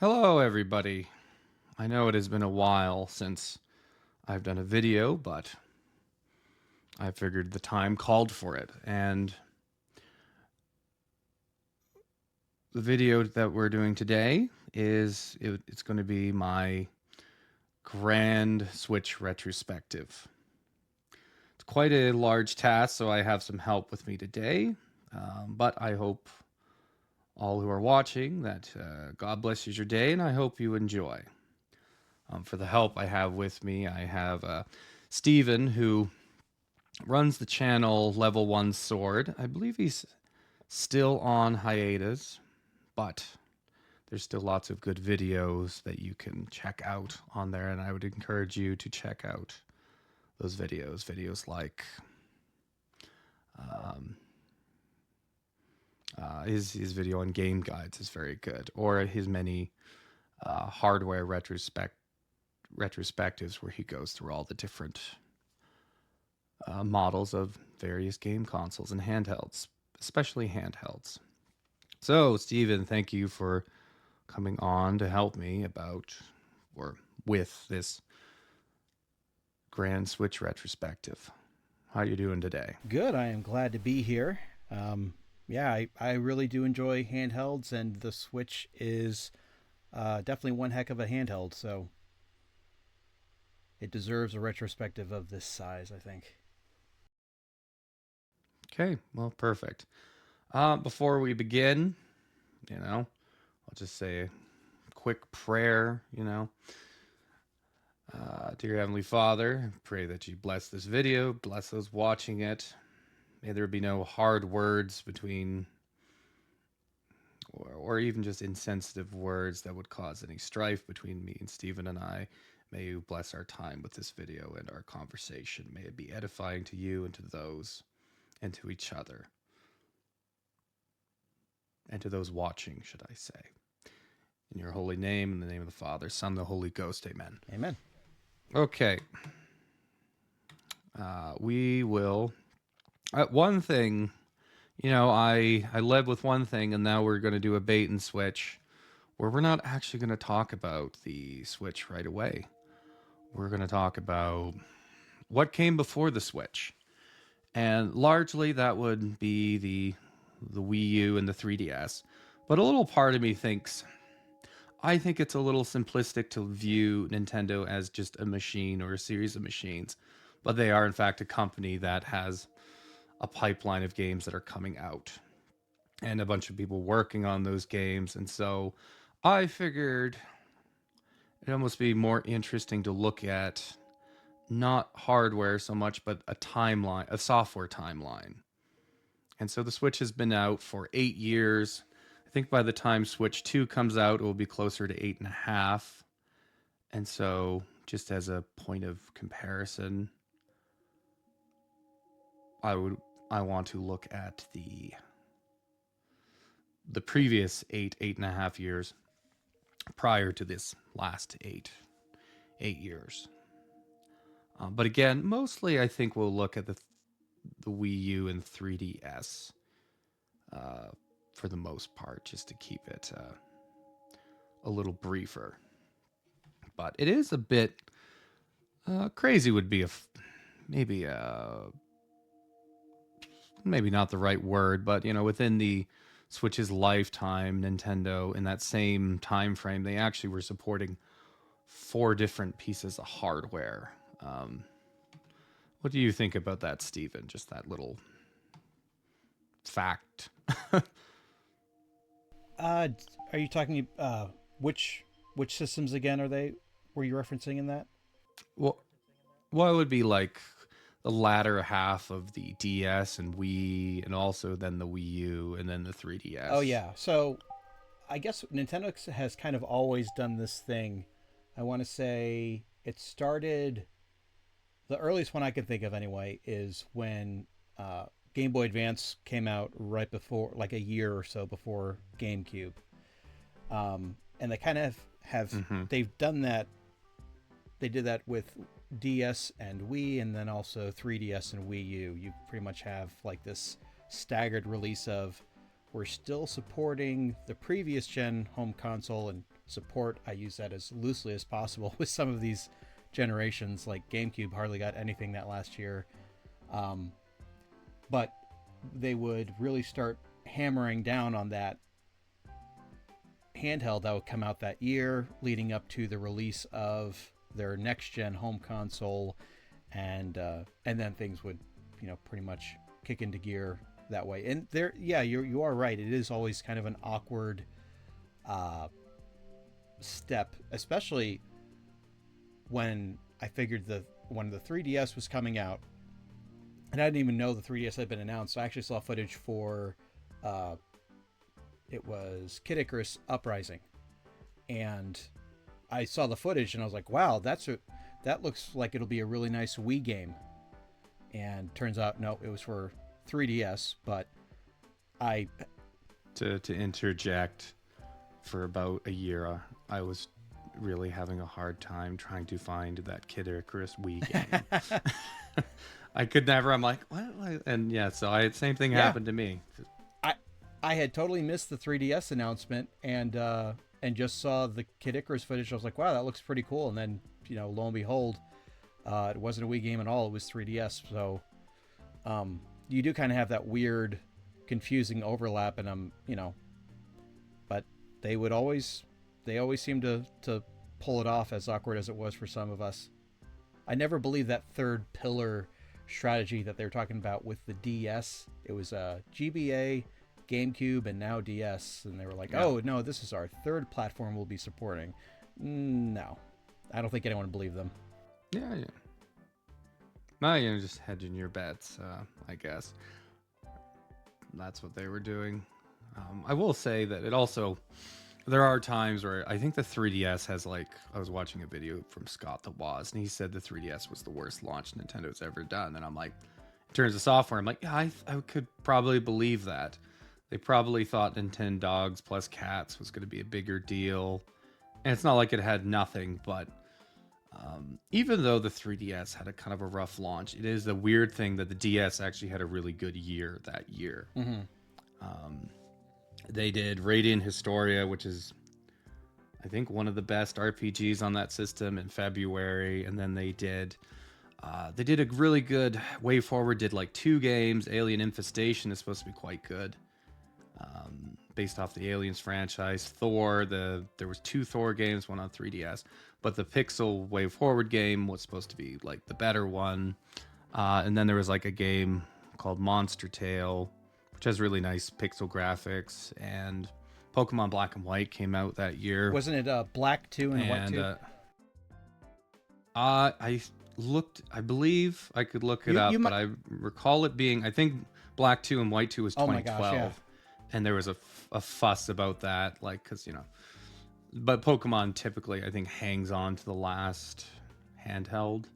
Hello, everybody. I know it has been a while since I've done a video, but I figured the time called for it. And the video that we're doing today it's going to be my grand Switch retrospective. It's quite a large task, so I have some help with me today. But I hope all who are watching that God blesses your day, and I hope you enjoy. For the help I have with me, I have Steven, who runs the channel Level 1 Sword. I believe he's still on hiatus, but there's still lots of good videos that you can check out on there, and I would encourage you to check out those videos. Videos like um, his video on game guides is very good, or his many hardware retrospectives where he goes through all the different models of various game consoles and handhelds, especially handhelds. So, Steven, thank you for coming on to help me about or with this Grand Switch retrospective. How are you doing today? Good. I am glad to be here. Yeah, I really do enjoy handhelds, and the Switch is definitely one heck of a handheld. So it deserves a retrospective of this size, I think. Okay, well, perfect. Before we begin, I'll just say a quick prayer, Dear Heavenly Father, I pray that you bless this video, bless those watching it. May there be no hard words between, or even just insensitive words that would cause any strife between me and Stephen and I. May you bless our time with this video and our conversation. May it be edifying to you and to those, and to each other, and to those watching, should I say. In your holy name, in the name of the Father, Son, and the Holy Ghost, amen. Amen. Okay. We will. One thing, I led with one thing, and now we're going to do a bait and switch where we're not actually going to talk about the Switch right away. We're going to talk about what came before the Switch. And largely that would be the Wii U and the 3DS. But a little part of me thinks I think it's a little simplistic to view Nintendo as just a machine or a series of machines, but they are in fact a company that has a pipeline of games that are coming out and a bunch of people working on those games. And so I figured it'd almost be more interesting to look at not hardware so much, but a timeline, a software timeline. And so the Switch has been out for 8 years. I think by the time Switch 2 comes out, it will be closer to 8.5. And so, just as a point of comparison, I want to look at the previous 8.5 years prior to this last 8 years. But again, mostly I think we'll look at the Wii U and 3DS for the most part, just to keep it a little briefer. But it is a bit crazy. Would be maybe maybe not the right word, but within the Switch's lifetime, Nintendo in that same time frame, they actually were supporting 4 different pieces of hardware. What do you think about that, Steven? Just that little fact. Uh, are you talking which systems again are they? Were you referencing in that? Well, it would be like the latter half of the DS and Wii, and also then the Wii U, and then the Oh 3DS. yeah. So I guess Nintendo has kind of always done this thing. I want to say it started. The earliest one I can think of anyway is when Game Boy Advance came out right before, like a year or so before GameCube. And they kind of have Mm-hmm. they've done that. They did that with DS and Wii, and then also 3DS and Wii U. You pretty much have like this staggered release of we're still supporting the previous gen home console and support, I use that as loosely as possible with some of these generations. Like GameCube hardly got anything that last year. But they would really start hammering down on that handheld that would come out that year, leading up to the release of their next gen home console, and then things would, pretty much kick into gear that way. And there, yeah, you are right. It is always kind of an awkward step, especially when I figured when the 3DS was coming out, and I didn't even know the 3DS had been announced. So I actually saw footage for it was Kid Icarus Uprising, and I saw the footage and I was like, wow, that looks like it'll be a really nice Wii game. And turns out, no, it was for 3DS. But to interject, for about a year, I was really having a hard time trying to find that Kid Icarus Wii game. I could never. I'm like, what? And yeah, so same thing happened to me. I had totally missed the 3DS announcement, and just saw the Kid Icarus footage. I was like, wow, that looks pretty cool. And then, lo and behold, it wasn't a Wii game at all. It was 3DS. So you do kind of have that weird, confusing overlap, and but they always seem to pull it off, as awkward as it was for some of us. I never believed that third pillar strategy that they were talking about with the DS. It was GBA, GameCube, and now DS, and they were like, oh no, this is our third platform we'll be supporting. No, I don't think anyone would believe them. Yeah. Well, just hedging your bets, I guess. That's what they were doing. I will say that there are times where I think the 3DS has, I was watching a video from Scott the Woz, and he said the 3DS was the worst launch Nintendo's ever done. And I'm like, in terms of software, I'm like, yeah, I could probably believe that. They probably thought Nintendo Dogs plus Cats was going to be a bigger deal. And it's not like it had nothing, but even though the 3DS had a kind of a rough launch, it is a weird thing that the DS actually had a really good year that year. Mm-hmm. They did Radiant Historia, which is, I think, one of the best RPGs on that system, in February. And then they did a really good Way Forward, did 2 games. Alien Infestation is supposed to be quite good. Based off the Aliens franchise. Thor, there was 2 Thor games, one on 3DS, but the Pixel Way Forward game was supposed to be the better one. And then there was a game called Monster Tale, which has really nice pixel graphics, and Pokemon Black and White came out that year. Wasn't it Black 2 and White 2? I believe I could look it up, but I recall it being, I think Black 2 and White 2 was 2012. Oh my gosh, yeah. And there was a fuss about that, because, but Pokemon typically, I think, hangs on to the last handheld,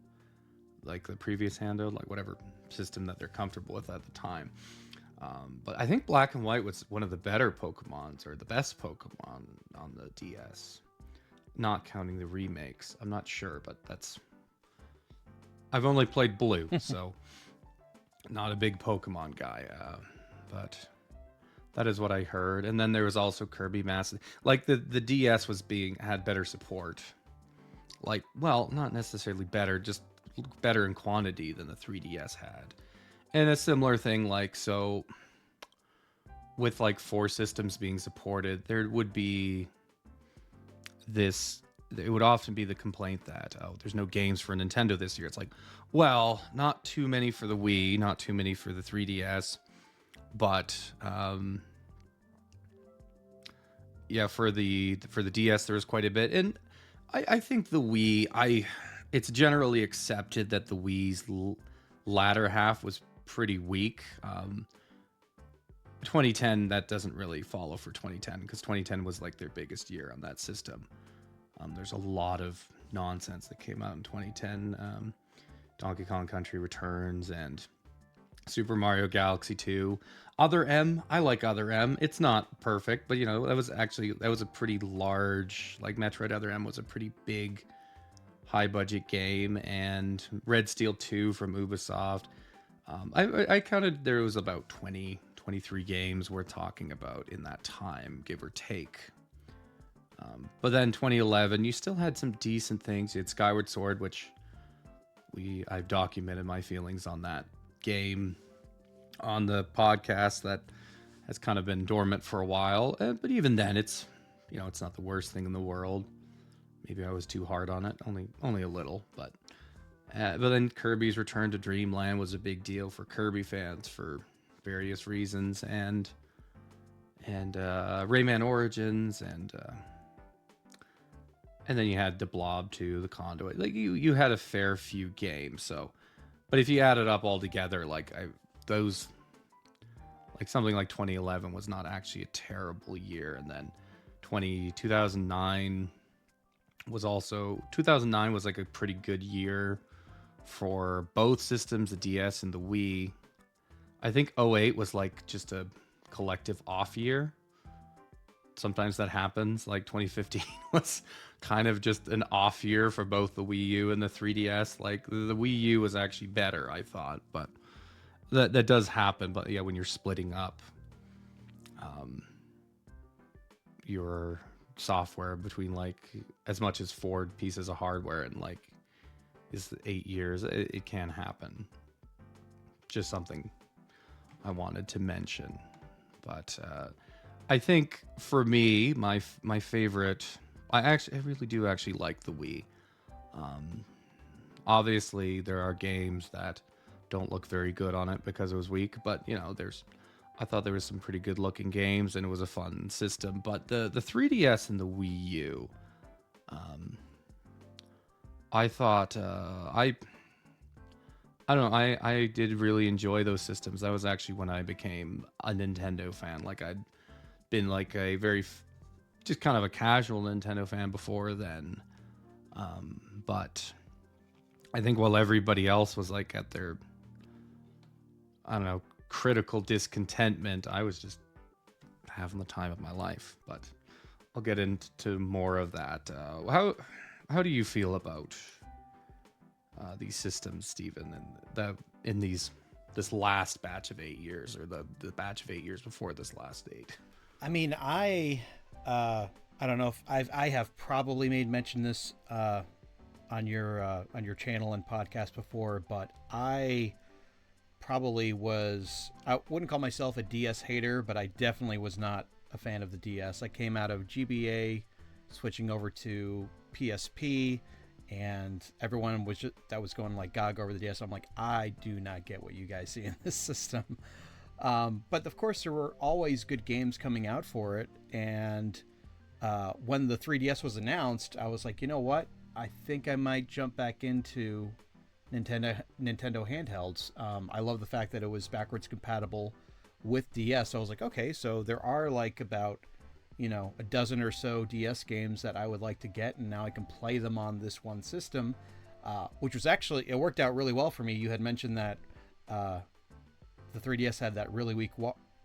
the previous handheld, whatever system that they're comfortable with at the time. But I think Black and White was one of the better Pokemons, or the best Pokemon on the DS. Not counting the remakes. I'm not sure, but I've only played Blue, so not a big Pokemon guy. But that is what I heard. And then there was also Kirby Master. The DS had better support. Not necessarily better, just better in quantity than the 3DS had. And a similar thing, so with 4 systems being supported, there would be it would often be the complaint that, there's no games for Nintendo this year. It's not too many for the Wii, not too many for the 3DS, but for the DS there was quite a bit. And I think the Wii, it's generally accepted that the Wii's latter half was pretty weak. 2010, that doesn't really follow for 2010, because 2010 was their biggest year on that system. There's a lot of nonsense that came out in 2010. Donkey Kong Country Returns and Super Mario Galaxy 2. Other M, I like Other M. It's not perfect, but that was a pretty large, Metroid Other M was a pretty big, high budget game. And Red Steel 2 from Ubisoft. I counted there was about 23 games we're talking about in that time, give or take. But then 2011, you still had some decent things. You had Skyward Sword, which I've documented my feelings on that game on the podcast. That has kind of been dormant for a while. But even then, it's it's not the worst thing in the world. Maybe I was too hard on it, only a little. But then Kirby's Return to Dreamland was a big deal for Kirby fans for various reasons, and Rayman Origins, and then you had the Blob 2, the Conduit. Like you had a fair few games. So, but if you add it up all together, those, like something like 2011 was not actually a terrible year, and then 2009 was also 2009 was like a pretty good year for both systems, the DS and the Wii. I think '08 was like just a collective off year. Sometimes that happens. Like 2015 was kind of just an off year for both the Wii U and the 3DS. Like the Wii U was actually better, I thought, but that does happen. But yeah, when you're splitting up your software between like as much as 4 pieces of hardware and like is 8 years, it can happen. Just something I wanted to mention. But I think for me, my favorite, I really do actually like the Wii. Obviously, there are games that don't look very good on it because it was weak, but I thought there was some pretty good looking games and it was a fun system. But the 3DS and the Wii U, I thought I don't know. I did really enjoy those systems. That was actually when I became a Nintendo fan. Like I'd been like a just kind of a casual Nintendo fan before then. But I think while everybody else was like at their, I don't know, critical discontentment, I was just having the time of my life. But I'll get into more of that. How do you feel about these systems, Stephen, and this last batch of 8 years, or the batch of 8 years before this last 8? I mean, I don't know if I have probably made mention this on your channel and podcast before, but I wouldn't call myself a DS hater, but I definitely was not a fan of the DS. I came out of GBA, switching over to PSP, and everyone that was going like gaga over the DS. I'm like, I do not get what you guys see in this system. But of course, there were always good games coming out for it. And when the 3DS was announced, I was like, you know what? I think I might jump back into Nintendo handhelds. I love the fact that it was backwards compatible with DS. So I was like, okay, so there are like about a dozen or so DS games that I would like to get, and now I can play them on this one system, which was actually, it worked out really well for me. You had mentioned that the 3DS had that really weak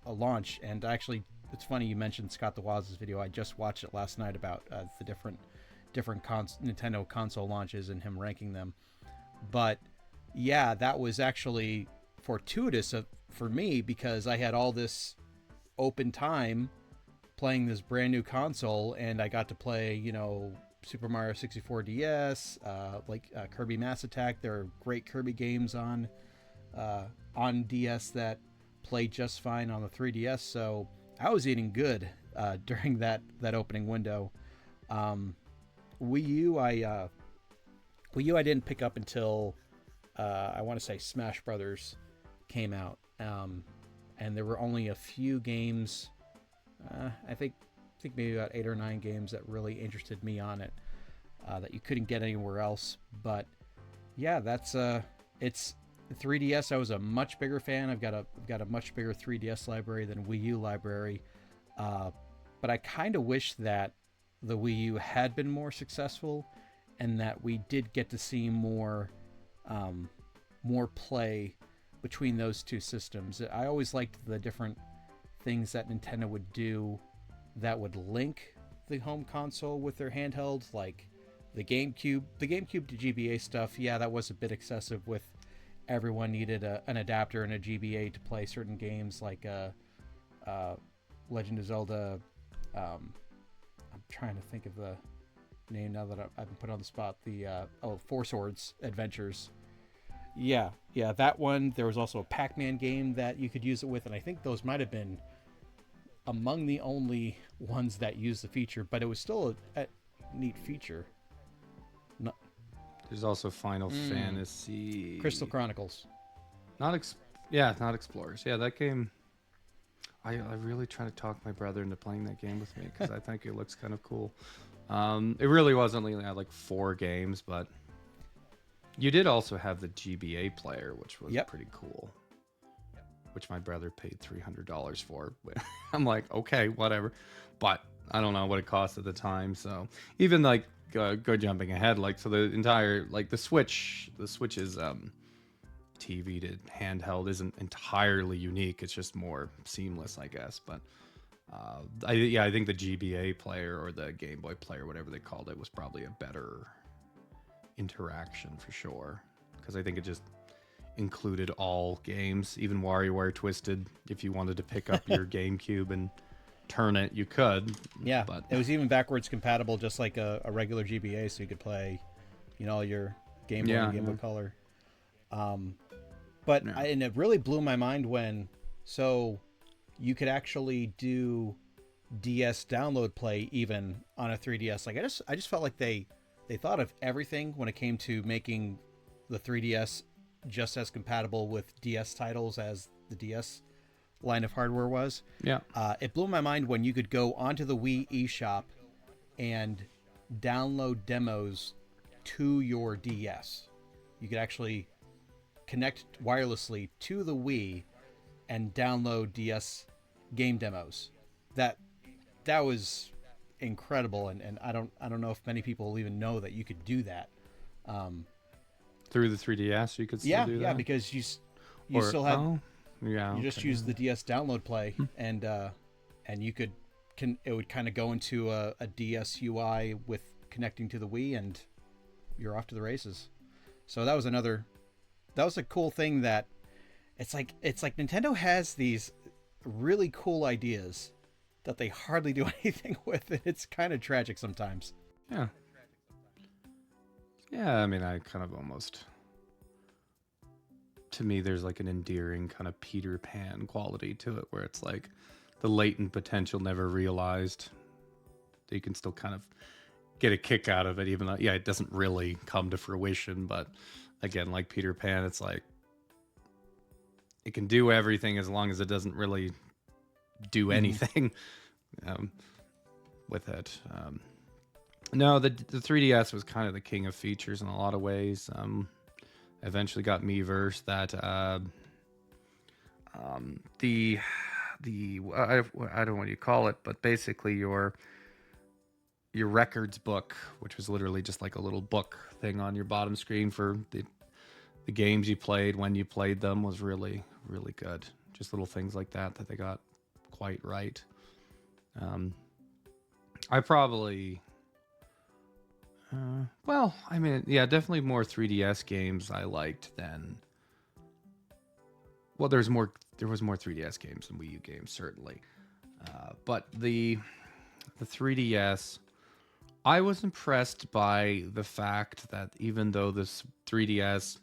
launch, and actually, it's funny you mentioned Scott the Waz's video. I just watched it last night about the different Nintendo console launches and him ranking them. But yeah, that was actually fortuitous for me because I had all this open time playing this brand new console, and I got to play, Super Mario 64 DS, Kirby Mass Attack. There are great Kirby games on DS that play just fine on the 3DS. So I was eating good during that opening window. Wii U, I didn't pick up until I want to say Smash Brothers came out, and there were only a few games. I think maybe about 8 or 9 games that really interested me on it that you couldn't get anywhere else. But yeah, that's it's the 3DS. I was a much bigger fan. I've got a much bigger 3DS library than Wii U library. But I kind of wish that the Wii U had been more successful, and that we did get to see more play between those two systems. I always liked the different things that Nintendo would do that would link the home console with their handheld, like the GameCube to GBA stuff. Yeah, that was a bit excessive with everyone needed an adapter and a GBA to play certain games like Legend of Zelda trying to think of the name now that I've been put on the spot. The Four Swords Adventures. Yeah, yeah, that one. There was also a Pac-Man game that you could use it with, and I think those might have been among the only ones that used the feature, but it was still a neat feature. No, There's also Final Fantasy. Crystal Chronicles. Not Explorers. Yeah, that game. I really try to talk my brother into playing that game with me because I think it looks kind of cool. It really was only like 4 games, but you did also have the GBA player, which was pretty cool. Which my brother paid $300 for. I'm like, okay, whatever, but I don't know what it cost at the time. So even like go jumping ahead, like so the entire like the Switch's TV to handheld isn't entirely unique. It's just more seamless, I guess. But I think the GBA player or the Game Boy player, whatever they called it, was probably a better interaction for sure, because I think it just included all games, even WarioWare Twisted. If you wanted to pick up your GameCube and turn it, you could. Yeah, but it was even backwards compatible, just like a regular GBA, so you could play, your Game Boy and Game Boy Color. And it really blew my mind when, so you could actually do DS download play even on a 3DS. Like I just felt like they thought of everything when it came to making the 3DS just as compatible with DS titles as the DS line of hardware was. Yeah. It blew my mind when you could go onto the Wii eShop and download demos to your DS. You could actually connect wirelessly to the Wii and download DS game demos. That was incredible, and I don't know if many people even know that you could do that. Through the 3DS, you could still do that? Yeah, because you still had you just use the DS download play, and you it would kind of go into a DS UI with connecting to the Wii, and you're off to the races. So that was a cool thing that it's like Nintendo has these really cool ideas that they hardly do anything with, and it's kind of tragic sometimes. Yeah. Yeah, I mean, I kind of almost... To me, there's like an endearing kind of Peter Pan quality to it, where it's like the latent potential never realized. You can still kind of get a kick out of it, even though, it doesn't really come to fruition. But again, like Peter Pan, it's like it can do everything as long as it doesn't really do anything with it. No, the 3DS was kind of the king of features in a lot of ways. Eventually got Miiverse, that the I don't know what you call it, but basically your records book, which was literally just like a little book thing on your bottom screen for the games you played, when you played them, was really, really good. Just little things like that they got quite right. I probably... definitely more 3DS games I liked than... Well, there was more 3DS games than Wii U games, certainly. But the 3DS, I was impressed by the fact that even though this 3DS,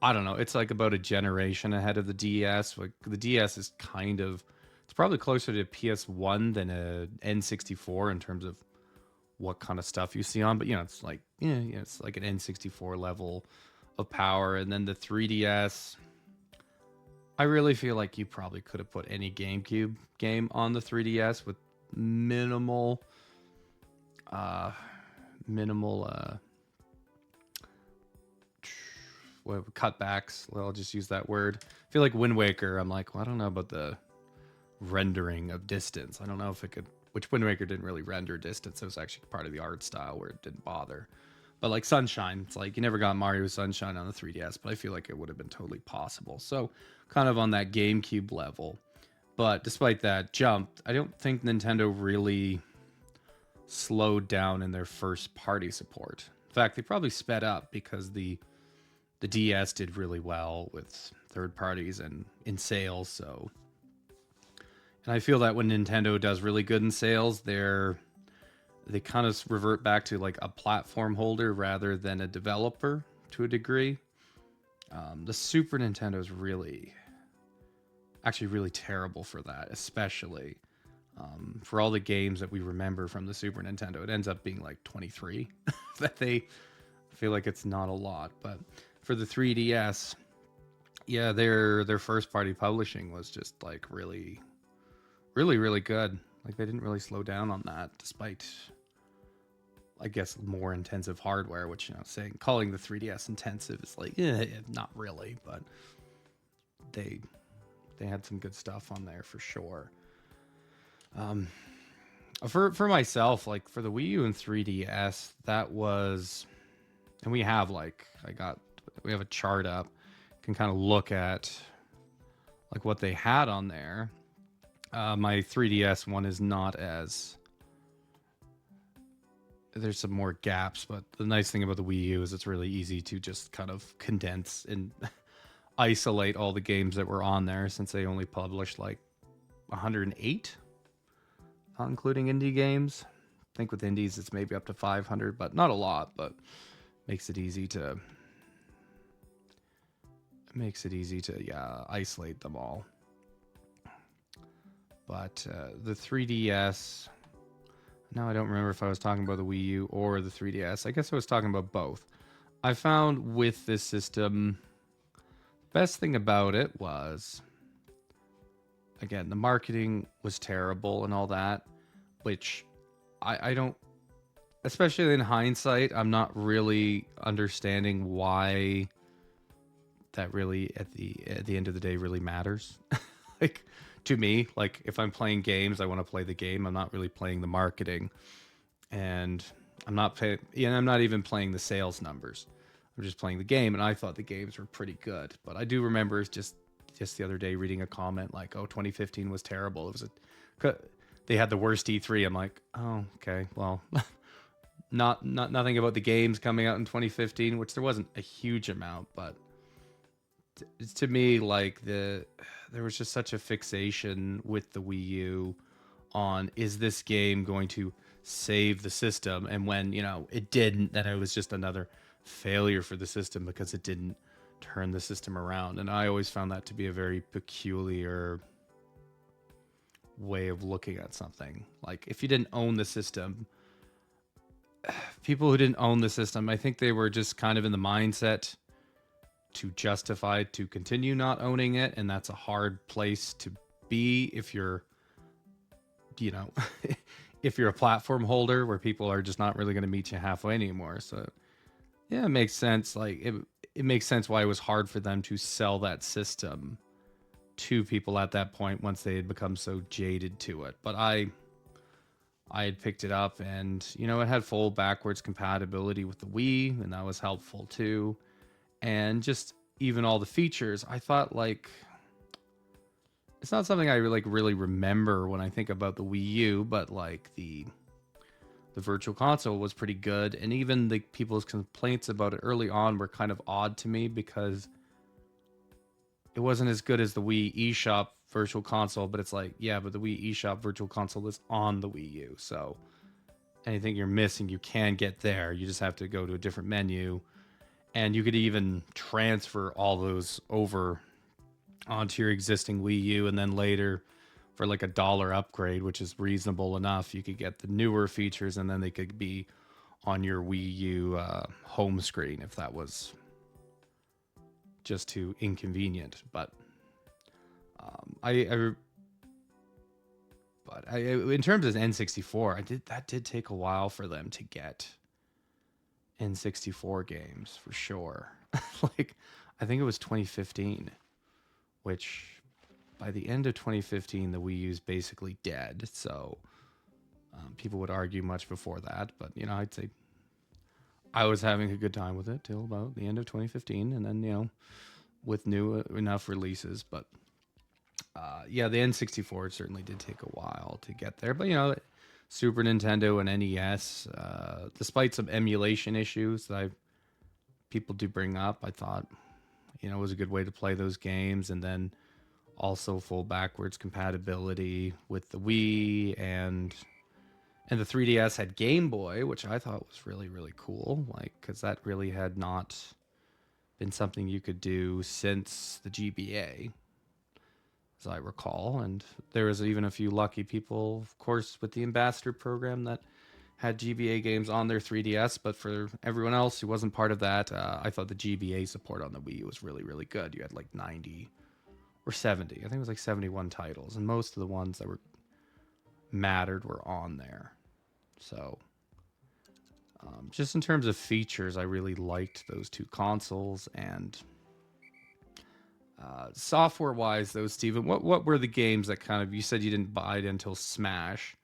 I don't know, it's like about a generation ahead of the DS. Like the DS is it's probably closer to PS1 than a N64 in terms of what kind of stuff you see on, but it's like it's like an N64 level of power. And then the 3DS, I really feel like you probably could have put any GameCube game on the 3DS with minimal cutbacks. Well, I'll just use that word. I feel like Wind Waker, I'm like, well, I don't know about the rendering of distance. I don't know if it could, which Wind Waker didn't really render distance. It was actually part of the art style where it didn't bother. But like Sunshine, it's like you never got Mario Sunshine on the 3DS, but I feel like it would have been totally possible. So kind of on that GameCube level. But despite that jump, I don't think Nintendo really slowed down in their first party support. In fact, they probably sped up because the DS did really well with third parties and in sales. So, and I feel that when Nintendo does really good in sales, their they kind of revert back to like a platform holder rather than a developer to a degree. The Super Nintendo is actually really terrible for that, especially for all the games that we remember from the Super Nintendo. It ends up being like 23 that they feel like it's not a lot. But for the 3DS, yeah, their first party publishing was just like really, really, really good. Like they didn't really slow down on that, despite I guess more intensive hardware. Which saying calling the 3DS intensive is like, not really, but they they had some good stuff on there for sure. Um, for myself, like for the Wii U and 3DS, that was, and we have like we have a chart up, can kind of look at like what they had on there. My 3DS one is not as, there's some more gaps, but the nice thing about the Wii U is it's really easy to just kind of condense and isolate all the games that were on there, since they only published like 108, not including indie games. I think with indies it's maybe up to 500, but not a lot, but makes it easy to isolate them all. But the 3DS, now I don't remember if I was talking about the Wii U or the 3DS. I guess I was talking about both. I found with this system, best thing about it was, again, the marketing was terrible and all that, which I don't, especially in hindsight, I'm not really understanding why that really at the end of the day really matters. Like to me, like if I'm playing games, I want to play the game. I'm not really playing the marketing, and I'm not even playing the sales numbers. I'm just playing the game, and I thought the games were pretty good. But I do remember just the other day reading a comment like, "Oh, 2015 was terrible. It was they had the worst E3." I'm like, "Oh, okay. Well, nothing about the games coming out in 2015, which there wasn't a huge amount, but to me, like there was just such a fixation with the Wii U on, is this game going to save the system? And when it didn't, then it was just another failure for the system because it didn't turn the system around. And I always found that to be a very peculiar way of looking at something. Like if you didn't own the system, people who didn't own the system, I think they were just kind of in the mindset to justify to continue not owning it, and that's a hard place to be if you're if you're a platform holder where people are just not really going to meet you halfway anymore. So yeah, it makes sense. Like it makes sense why it was hard for them to sell that system to people at that point once they had become so jaded to it. But I had picked it up, and it had full backwards compatibility with the Wii, and that was helpful too. And just even all the features, I thought, like, it's not something I really remember when I think about the Wii U, but like the Virtual Console was pretty good, and even the people's complaints about it early on were kind of odd to me because it wasn't as good as the Wii eShop Virtual Console. But it's like, yeah, but the Wii eShop Virtual Console is on the Wii U, so anything you're missing, you can get there. You just have to go to a different menu. And you could even transfer all those over onto your existing Wii U, and then later for like $1 upgrade, which is reasonable enough, you could get the newer features, and then they could be on your Wii U home screen if that was just too inconvenient. But in terms of N64, that did take a while for them to get N64 games for sure. Like I think it was 2015, which by the end of 2015 the Wii U's basically dead. So people would argue much before that, but I'd say I was having a good time with it till about the end of 2015, and then with new enough releases. But yeah, the N64 certainly did take a while to get there, but Super Nintendo and NES, despite some emulation issues that people do bring up, I thought, it was a good way to play those games. And then also full backwards compatibility with the Wii and And the 3DS had Game Boy, which I thought was really, really cool. Like, because that really had not been something you could do since the GBA, as I recall. And there was even a few lucky people, of course, with the Ambassador program that had GBA games on their 3DS. But for everyone else who wasn't part of that, I thought the GBA support on the Wii was really, really good. You had like 90 or 70. I think it was like 71 titles. And most of the ones that were mattered were on there. So just in terms of features, I really liked those two consoles. And software wise, though, Steven, what were the games that kind of, you said you didn't buy it until Smash?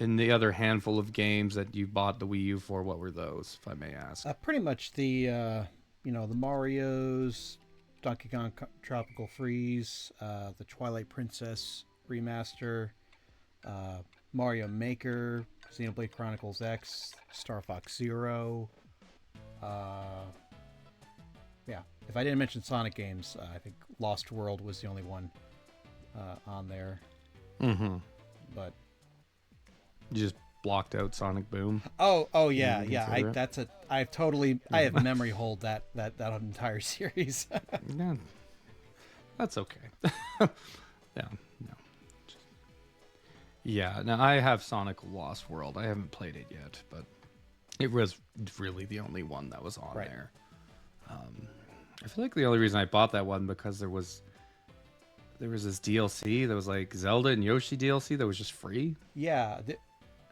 And the other handful of games that you bought the Wii U for, what were those, if I may ask? Pretty much the Mario's, Donkey Kong Tropical Freeze, the Twilight Princess remaster, Mario Maker, Xenoblade Chronicles X, Star Fox Zero. Yeah, if I didn't mention Sonic games, I think Lost World was the only one on there. Mm-hmm. But You just blocked out Sonic Boom. oh yeah, Didn't yeah. consider it? I have memory hold that entire series. Yeah, that's okay. Yeah, no. Yeah, now I have Sonic Lost World. I haven't played it yet, but it was really the only one that was on Right. there. I feel like the only reason I bought that one because there was this DLC that was like Zelda and Yoshi DLC that was just free. Yeah,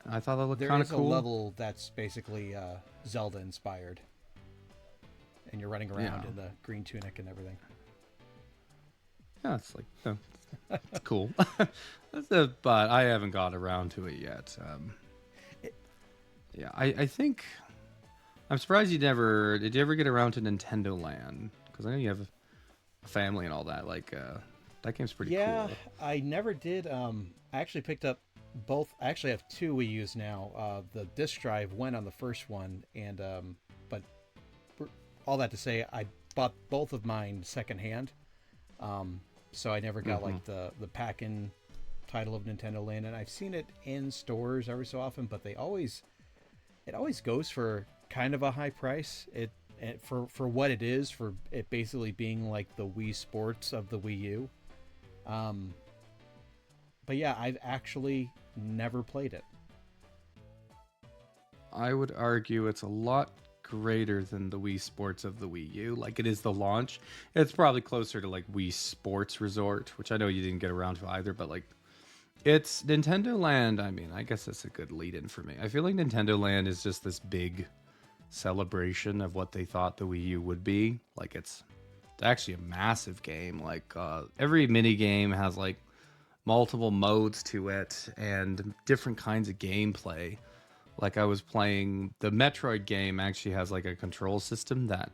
I thought that looked there kind is of cool. a level that's basically Zelda inspired, and you're running around Yeah. in the green tunic and everything. Yeah, it's like it's cool. But I haven't got around to it yet. Yeah, I think I'm surprised you never did. You ever get around to Nintendo Land? Because I know you have a family and all that. Like that game's pretty Yeah, cool. I never did. I actually picked up both. I actually have two Wii U's now. The disc drive went on the first one, and but all that to say, I bought both of mine secondhand. So I never got like the pack-in title of Nintendo Land, and I've seen it in stores every so often, but it always goes for kind of a high price. It for what it is, for it basically being like the Wii Sports of the Wii U. But yeah, I've actually never played it. I would argue it's a lot greater than the Wii Sports of the Wii U. Like it is the launch. It's probably closer to like Wii Sports Resort, which I know you didn't get around to either, but like it's Nintendo Land. I mean, I guess that's a good lead in for me. I feel like Nintendo Land is just this big celebration of what they thought the Wii U would be. Like it's actually a massive game. Like every mini game has like multiple modes to it and different kinds of gameplay. Like I was playing the Metroid game actually has like a control system that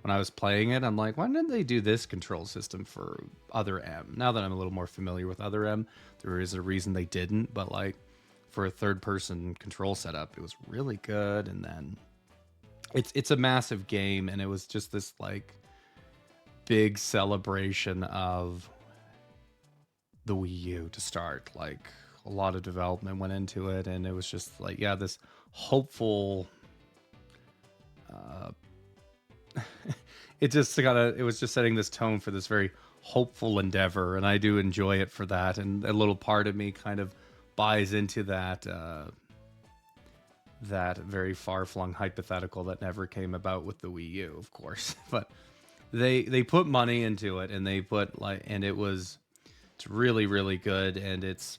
when I was playing it, I'm like, why didn't they do this control system for Other M? Now that I'm a little more familiar with Other M, there is a reason they didn't, but like for a third person control setup, it was really good. And then it's a massive game, and it was just this like big celebration of the Wii U to start. Like a lot of development went into it, and it was just like, yeah, this hopeful it was just setting this tone for this very hopeful endeavor, and I do enjoy it for that. And a little part of me kind of buys into that that very far-flung hypothetical that never came about with the Wii U, of course. But they put money into it, and they put like, and it's really, really good, and it's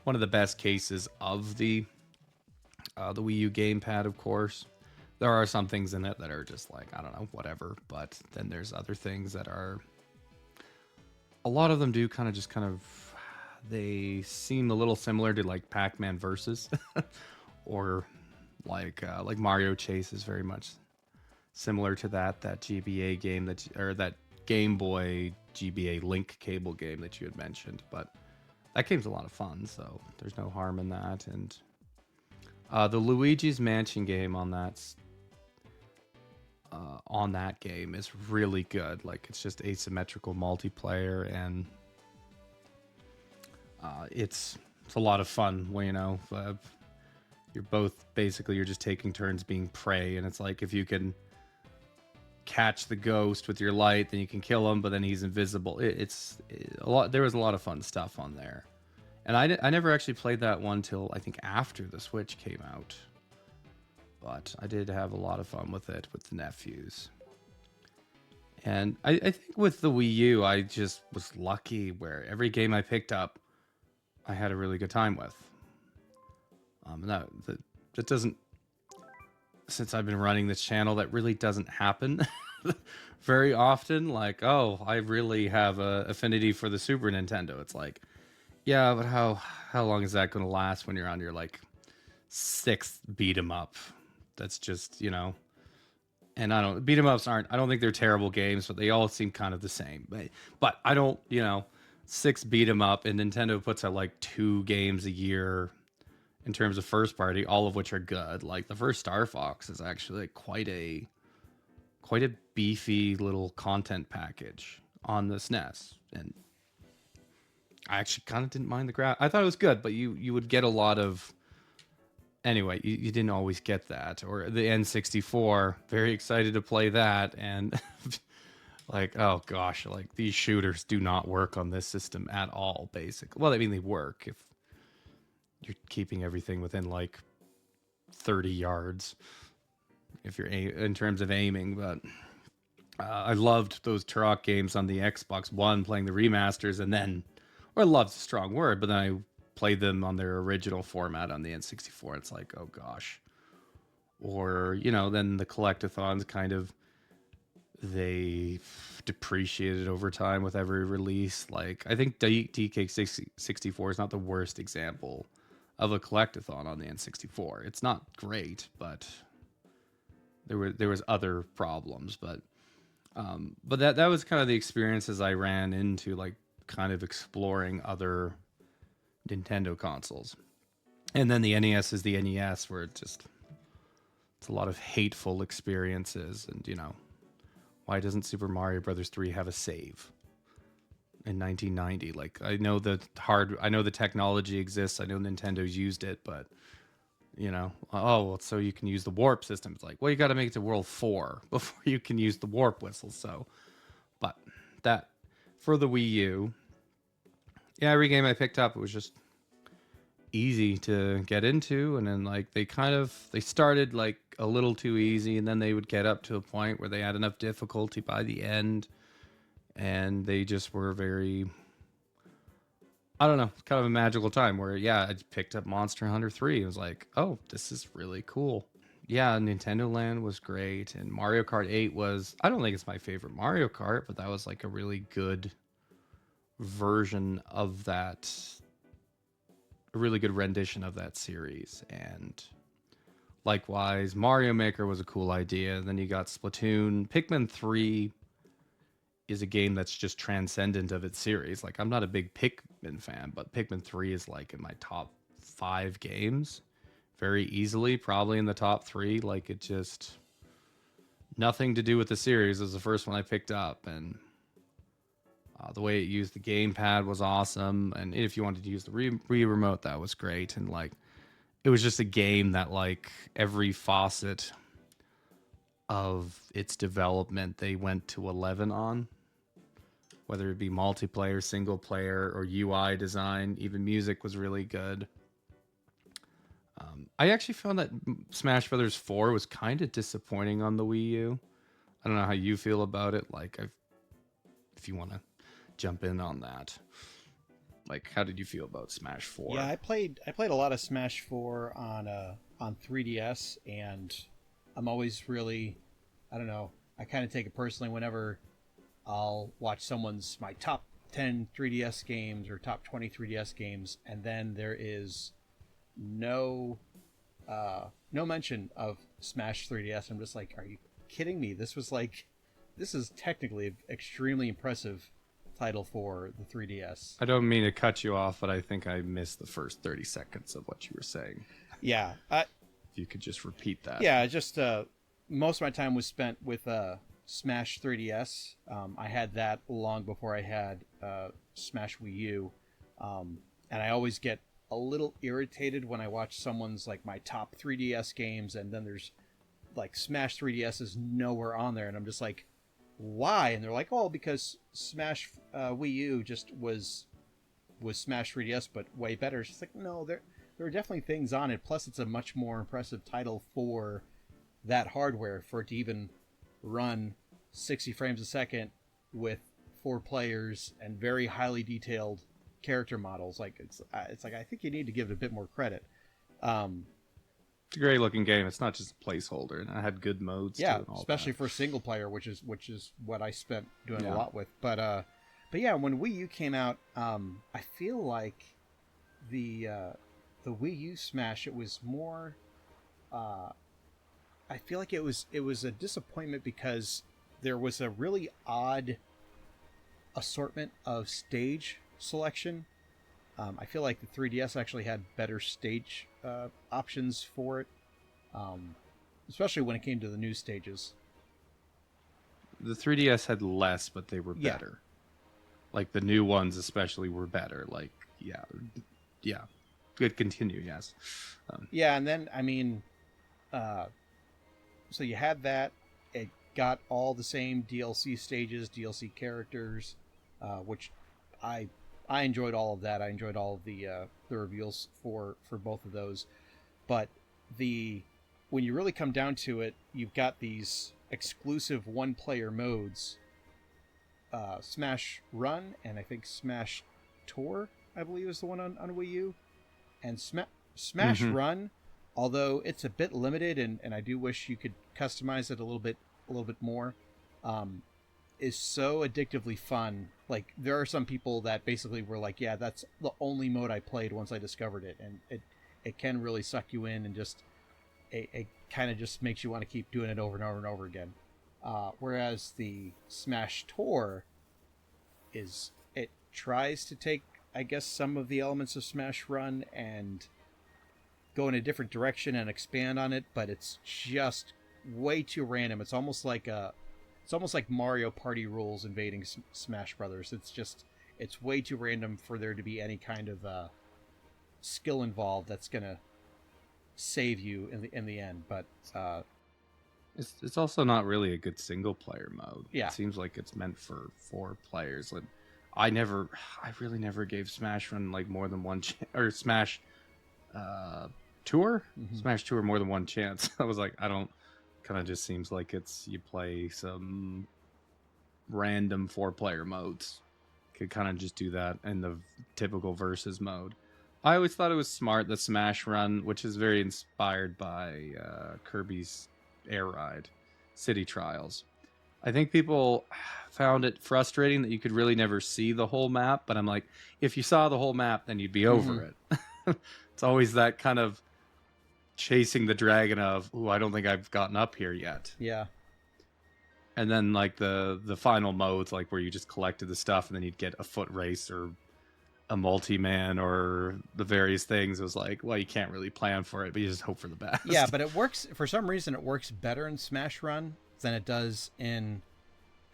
one of the best cases of the Wii U gamepad, of course. There are some things in it that are just like, I don't know, whatever. But then there's other things that are, a lot of them do kind of, they seem a little similar to like Pac-Man Versus, or like Mario Chase is very much similar to that GBA game or that Game Boy GBA Link cable game that you had mentioned. But that game's a lot of fun, so there's no harm in that. And the Luigi's Mansion game on that game is really good. Like it's just asymmetrical multiplayer, and it's it's a lot of fun. Well, you're both basically you're just taking turns being prey, and it's like if you can catch the ghost with your light, then you can kill him, but then he's invisible. A lot. There was a lot of fun stuff on there, and I never actually played that one till I think after the Switch came out, but I did have a lot of fun with it with the nephews. And I think with the Wii U, I just was lucky where every game I picked up, I had a really good time with. That doesn't, since I've been running this channel, that really doesn't happen very often. Like, oh, I really have a affinity for the Super Nintendo. It's like, yeah, but how long is that going to last when you're on your like sixth beat 'em up? That's just and I don't beat 'em ups aren't. I don't think they're terrible games, but they all seem kind of the same. But I don't, six beat 'em up, and Nintendo puts out like 2 games a year in terms of first party, all of which are good. Like the first Star Fox is actually quite a beefy little content package on the SNES, and I actually kind of didn't mind the graph. I thought it was good, but you would get a lot of anyway. You didn't always get that, or the N64. Very excited to play that, and like oh gosh, like these shooters do not work on this system at all. Basically, well, I mean they work if you're keeping everything within like 30 yards if you're in terms of aiming, but I loved those Turok games on the Xbox One, playing the remasters, and then, or love's a strong word, but then I played them on their original format on the N64. It's like, oh gosh. Or, then the collectathons kind of, they depreciated over time with every release. Like, I think DK64 is not the worst example of a collectathon on the N64. It's not great, but there was other problems, but that was kind of the experiences I ran into, like kind of exploring other Nintendo consoles. And then the NES is the NES, where it's a lot of hateful experiences. And why doesn't Super Mario Brothers 3 have a save in 1990? Like I know the technology exists. I know Nintendo's used it, but oh, well, so you can use the warp system. It's like, well, you got to make it to World 4 before you can use the warp whistle. So, but that for the Wii U, yeah, every game I picked up, it was just easy to get into. And then like they started like a little too easy, and then they would get up to a point where they had enough difficulty by the end, and they just were very, I don't know, kind of a magical time where, yeah, I picked up Monster Hunter 3. It was like, oh, this is really cool. Yeah, Nintendo Land was great. And Mario Kart 8 was, I don't think it's my favorite Mario Kart, but that was like a really good version of that, a really good rendition of that series. And likewise, Mario Maker was a cool idea. And then you got Splatoon. Pikmin 3 is a game that's just transcendent of its series. Like I'm not a big Pikmin fan, but Pikmin 3 is like in my top 5 games very easily, probably in the top 3. Like it just nothing to do with the series. It was the first one I picked up, and the way it used the gamepad was awesome. And if you wanted to use the Wii remote, that was great. And like it was just a game that like every facet of its development they went to 11 on, whether it be multiplayer, single player, or UI design. Even music was really good. I actually found that Smash Brothers 4 was kind of disappointing on the Wii U. I don't know how you feel about it. Like, if you want to jump in on that, like, how did you feel about Smash 4? Yeah, I played a lot of Smash 4 on 3DS, and I'm always really, I don't know, I kind of take it personally whenever I'll watch my top 10 3DS games or top 20 3DS games, and then there is no mention of Smash 3DS. I'm just like, are you kidding me? This is technically an extremely impressive title for the 3DS. I don't mean to cut you off, but I think I missed the first 30 seconds of what you were saying. Yeah. If you could just repeat that. Yeah, just most of my time was spent with Smash 3DS. I had that long before I had Smash Wii U. And I always get a little irritated when I watch someone's like my top 3DS games, and then there's like Smash 3DS is nowhere on there, and I'm just like, why? And they're like, oh, because Smash Wii U just was Smash 3DS, but way better. It's just like, no, there are definitely things on it. Plus, it's a much more impressive title for that hardware, for it to even run 60 frames a second with 4 players and very highly detailed character models. Like it's like I think you need to give it a bit more credit. Um, It's a great looking game. It's not just a placeholder, and it had good modes too, yeah, and all especially that. for single player, which is what I spent doing a Yeah. lot with. But yeah, when Wii U came out, I feel like the Wii U Smash, it was more. Uh, I feel like it was a disappointment because there was a really odd assortment of stage selection. I feel like the 3DS actually had better stage options for it, um, especially when it came to the new stages. The 3DS had less, but they were Yeah, better. Like the new ones, especially, were better. Like, yeah, yeah. Good. Continue. Yes. yeah, and then I mean, uh, so you had that. It got all the same DLC stages, DLC characters, which I I enjoyed all of that. I enjoyed all of the reveals for both of those. But the when you really come down to it, you've got these exclusive one-player modes, Smash Run and I think Smash Tour. I believe is the one on Wii U, and Smash Mm-hmm. Run, although it's a bit limited, and I do wish you could customize it a little bit more, um, is so addictively fun. Like there are some people that basically were like, yeah, that's the only mode I played once I discovered it, and it can really suck you in, and just it kind of just makes you want to keep doing it over and over and over again. Whereas the Smash Tour is it tries to take, I guess, some of the elements of Smash Run and go in a different direction and expand on it, but it's just way too random. It's almost like Mario Party rules invading Smash Brothers. It's way too random for there to be any kind of skill involved that's gonna save you in the end. But It's also not really a good single player mode. It yeah, seems like it's meant for 4 players. Like, I really never gave Smash Run like more than one or Smash uh, Tour, mm-hmm. Smash Tour more than one chance. I was like, I don't. Kind of just seems like it's you play some random 4 player modes. Could kind of just do that in the typical versus mode. I always thought it was smart the Smash Run, which is very inspired by Kirby's Air Ride, City Trials. I think people found it frustrating that you could really never see the whole map, but I'm like, if you saw the whole map, then you'd be Mm-hmm. over it. It's always that kind of chasing the dragon of, ooh, I don't think I've gotten up here yet. Yeah, And then like the final modes, like where you just collected the stuff and then you'd get a foot race or a multi-man or the various things. It was like, well, you can't really plan for it, but you just hope for the yeah, best. but it works for some reason. It works better in Smash Run than it does in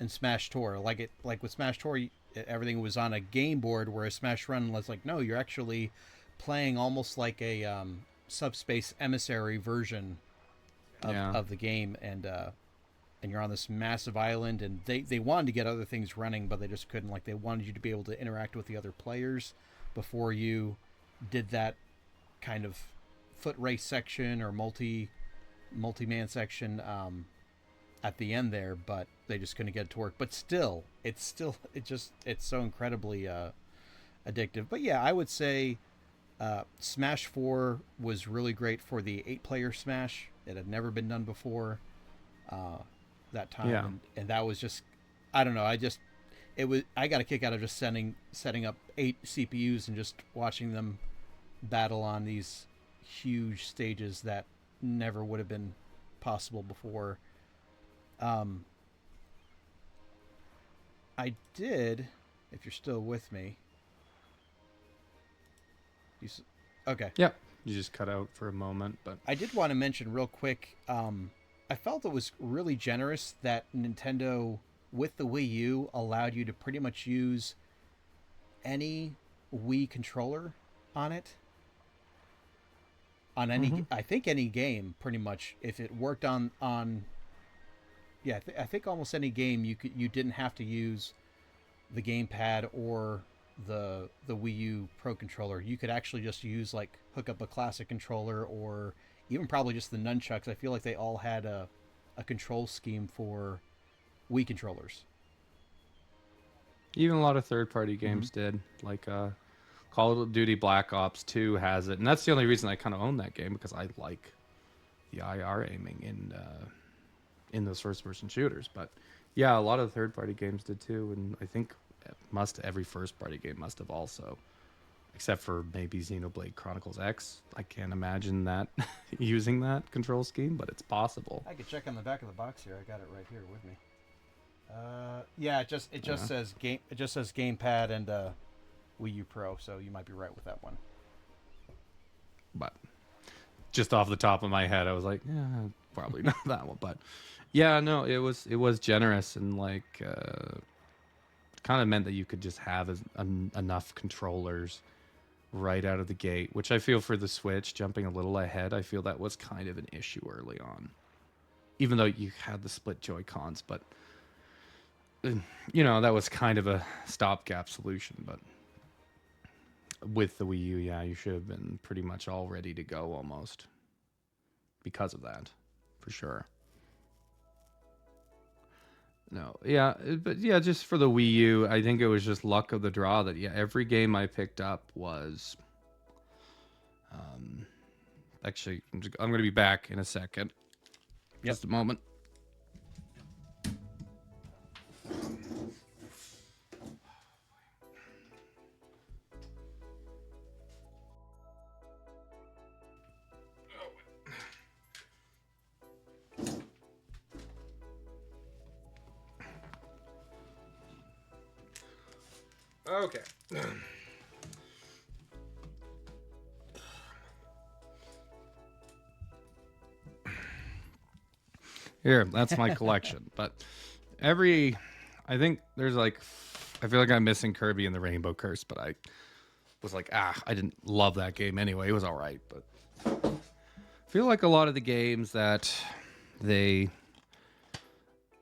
Smash Tour. Like with Smash Tour, everything was on a game board, whereas Smash Run was like, no, you're actually playing almost like a subspace emissary version of, Yeah. of the game, and you're on this massive island, and they wanted to get other things running, but they just couldn't. Like they wanted you to be able to interact with the other players before you did that kind of foot race section or multi-man section at the end there, but they just couldn't get it to work. But it's so incredibly addictive. But yeah, I would say Smash 4 was really great for the 8-player Smash. It had never been done before uh, that time, Yeah. and that was just, I don't know. I got a kick out of just setting up 8 CPUs and just watching them battle on these huge stages that never would have been possible before. Um, I did, if you're still with me. You, okay. Yep. You just cut out for a moment, but I did want to mention real quick. I felt it was really generous that Nintendo, with the Wii U, allowed you to pretty much use any Wii controller on it. on any. Hmm. I think any game, pretty much, if it worked on. Yeah, I think almost any game you didn't have to use the gamepad or the Wii U Pro controller. You could actually just use like hook up a classic controller or even probably just the nunchucks. I feel like they all had a control scheme for Wii controllers. Even a lot of third-party Mm-hmm. games did, like Call of Duty Black Ops 2 has it, and that's the only reason I kind of own that game because I like the IR aiming in those first-person shooters. But yeah, a lot of third-party games did too, and I think every first-party game must have also, except for maybe Xenoblade Chronicles X. I can't imagine that using that control scheme, but it's possible. I could check on the back of the box here. I got it right here with me. Yeah, it just Yeah, says gamepad and Wii U Pro, so you might be right with that one. but just off the top of my head, I was like, yeah, probably not that one. But yeah, no, it was generous and like kind of meant that you could just have enough controllers right out of the gate, which I feel for the Switch jumping a little ahead. I feel that was kind of an issue early on, even though you had the split Joy Cons, but that was kind of a stopgap solution. But with the Wii U, yeah, you should have been pretty much all ready to go almost because of that, for sure. No, yeah, but yeah, just for the Wii U, I think it was just luck of the draw that yeah, every game I picked up was. Um, Actually, I'm going to be back in a second. Yep. Just a moment. Okay. Here, that's my collection. But every, I think there's like, I feel like I'm missing Kirby and the Rainbow Curse, but I was like, I didn't love that game anyway. It was all right, but I feel like a lot of the games that they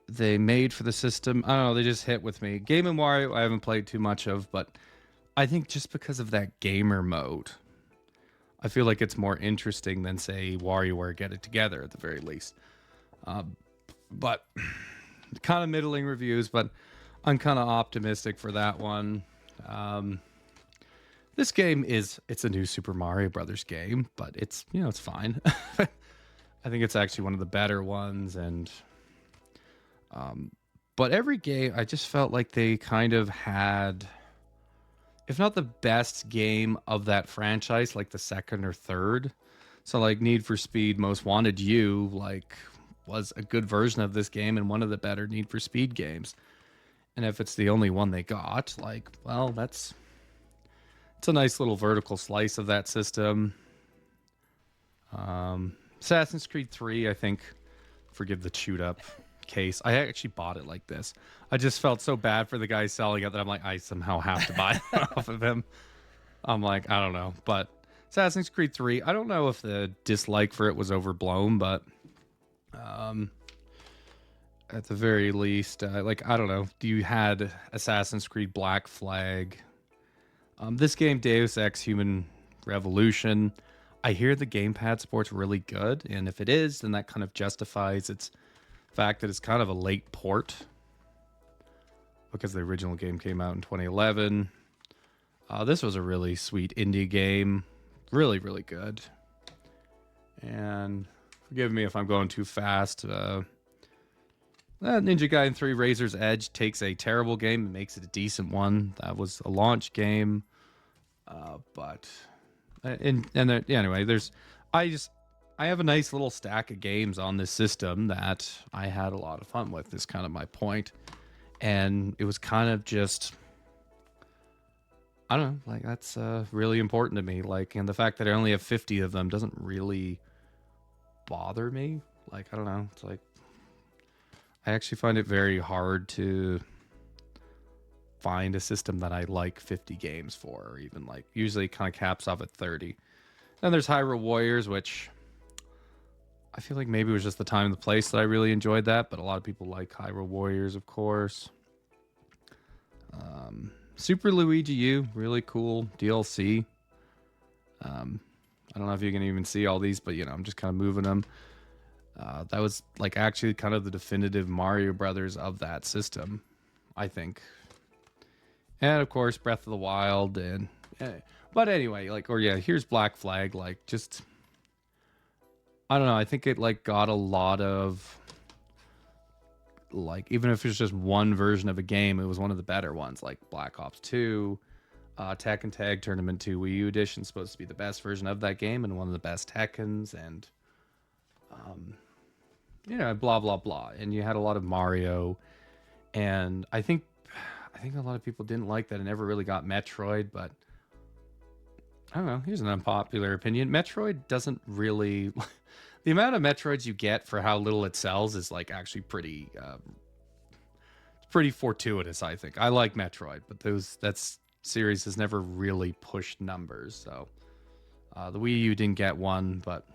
they made for the system, I don't know, they just hit with me. Game and Wario, I haven't played too much of, but I think just because of that gamer mode, I feel like it's more interesting than say WarioWare Get It Together at the very least. But kind of middling reviews, but I'm kind of optimistic for that one. Um, this game it's a new Super Mario Brothers game, but it's fine. I think it's actually one of the better ones, and but every game I just felt like they kind of had, if not the best game of that franchise, like the second or third. So like Need for Speed Most Wanted You like was a good version of this game and one of the better Need for Speed games. And if it's the only one they got, like, well, it's a nice little vertical slice of that system. Assassin's Creed 3, I think, forgive the chewed up case. I actually bought it like this. I just felt so bad for the guy selling it that I'm like, I somehow have to buy it off of him. I'm like, I don't know. But Assassin's Creed 3, I don't know if the dislike for it was overblown, but at the very least, like, I don't know. You had Assassin's Creed Black Flag. This game, Deus Ex Human Revolution, I hear the gamepad sport's really good. And if it is, then that kind of justifies its fact that it's kind of a late port because the original game came out in 2011. This was a really sweet indie game. Really, really good. And forgive me if I'm going too fast. Ninja Gaiden 3 Razor's Edge takes a terrible game and makes it a decent one. That was a launch game. But anyway, I have a nice little stack of games on this system that I had a lot of fun with. Is kind of my point. And it was kind of just, I don't know, like that's really important to me. Like, and the fact that I only have 50 of them doesn't really bother me. Like, I don't know. It's like, I actually find it very hard to find a system that I like 50 games for, or even like usually it kind of caps off at 30. Then there's Hyrule Warriors, which I feel like maybe it was just the time and the place that I really enjoyed that, but a lot of people like Hyrule Warriors, of course. Super Luigi U, really cool DLC. I don't know if you can even see all these, but I'm just kind of moving them. That was like actually kind of the definitive Mario Brothers of that system, I think. And of course, Breath of the Wild, and but anyway, like, or yeah, here's Black Flag. Like, just I don't know. I think it like got a lot of like, even if it's just one version of a game, it was one of the better ones. Like Black Ops 2, Tekken Tag Tournament 2 Wii U Edition, supposed to be the best version of that game and one of the best Tekkens, and blah blah blah. And you had a lot of Mario, and I think a lot of people didn't like that it never really got Metroid, but I don't know. Here's an unpopular opinion. Metroid doesn't really. The amount of Metroids you get for how little it sells is like actually pretty fortuitous, I think. I like Metroid, but that series has never really pushed numbers. So the Wii U didn't get one, but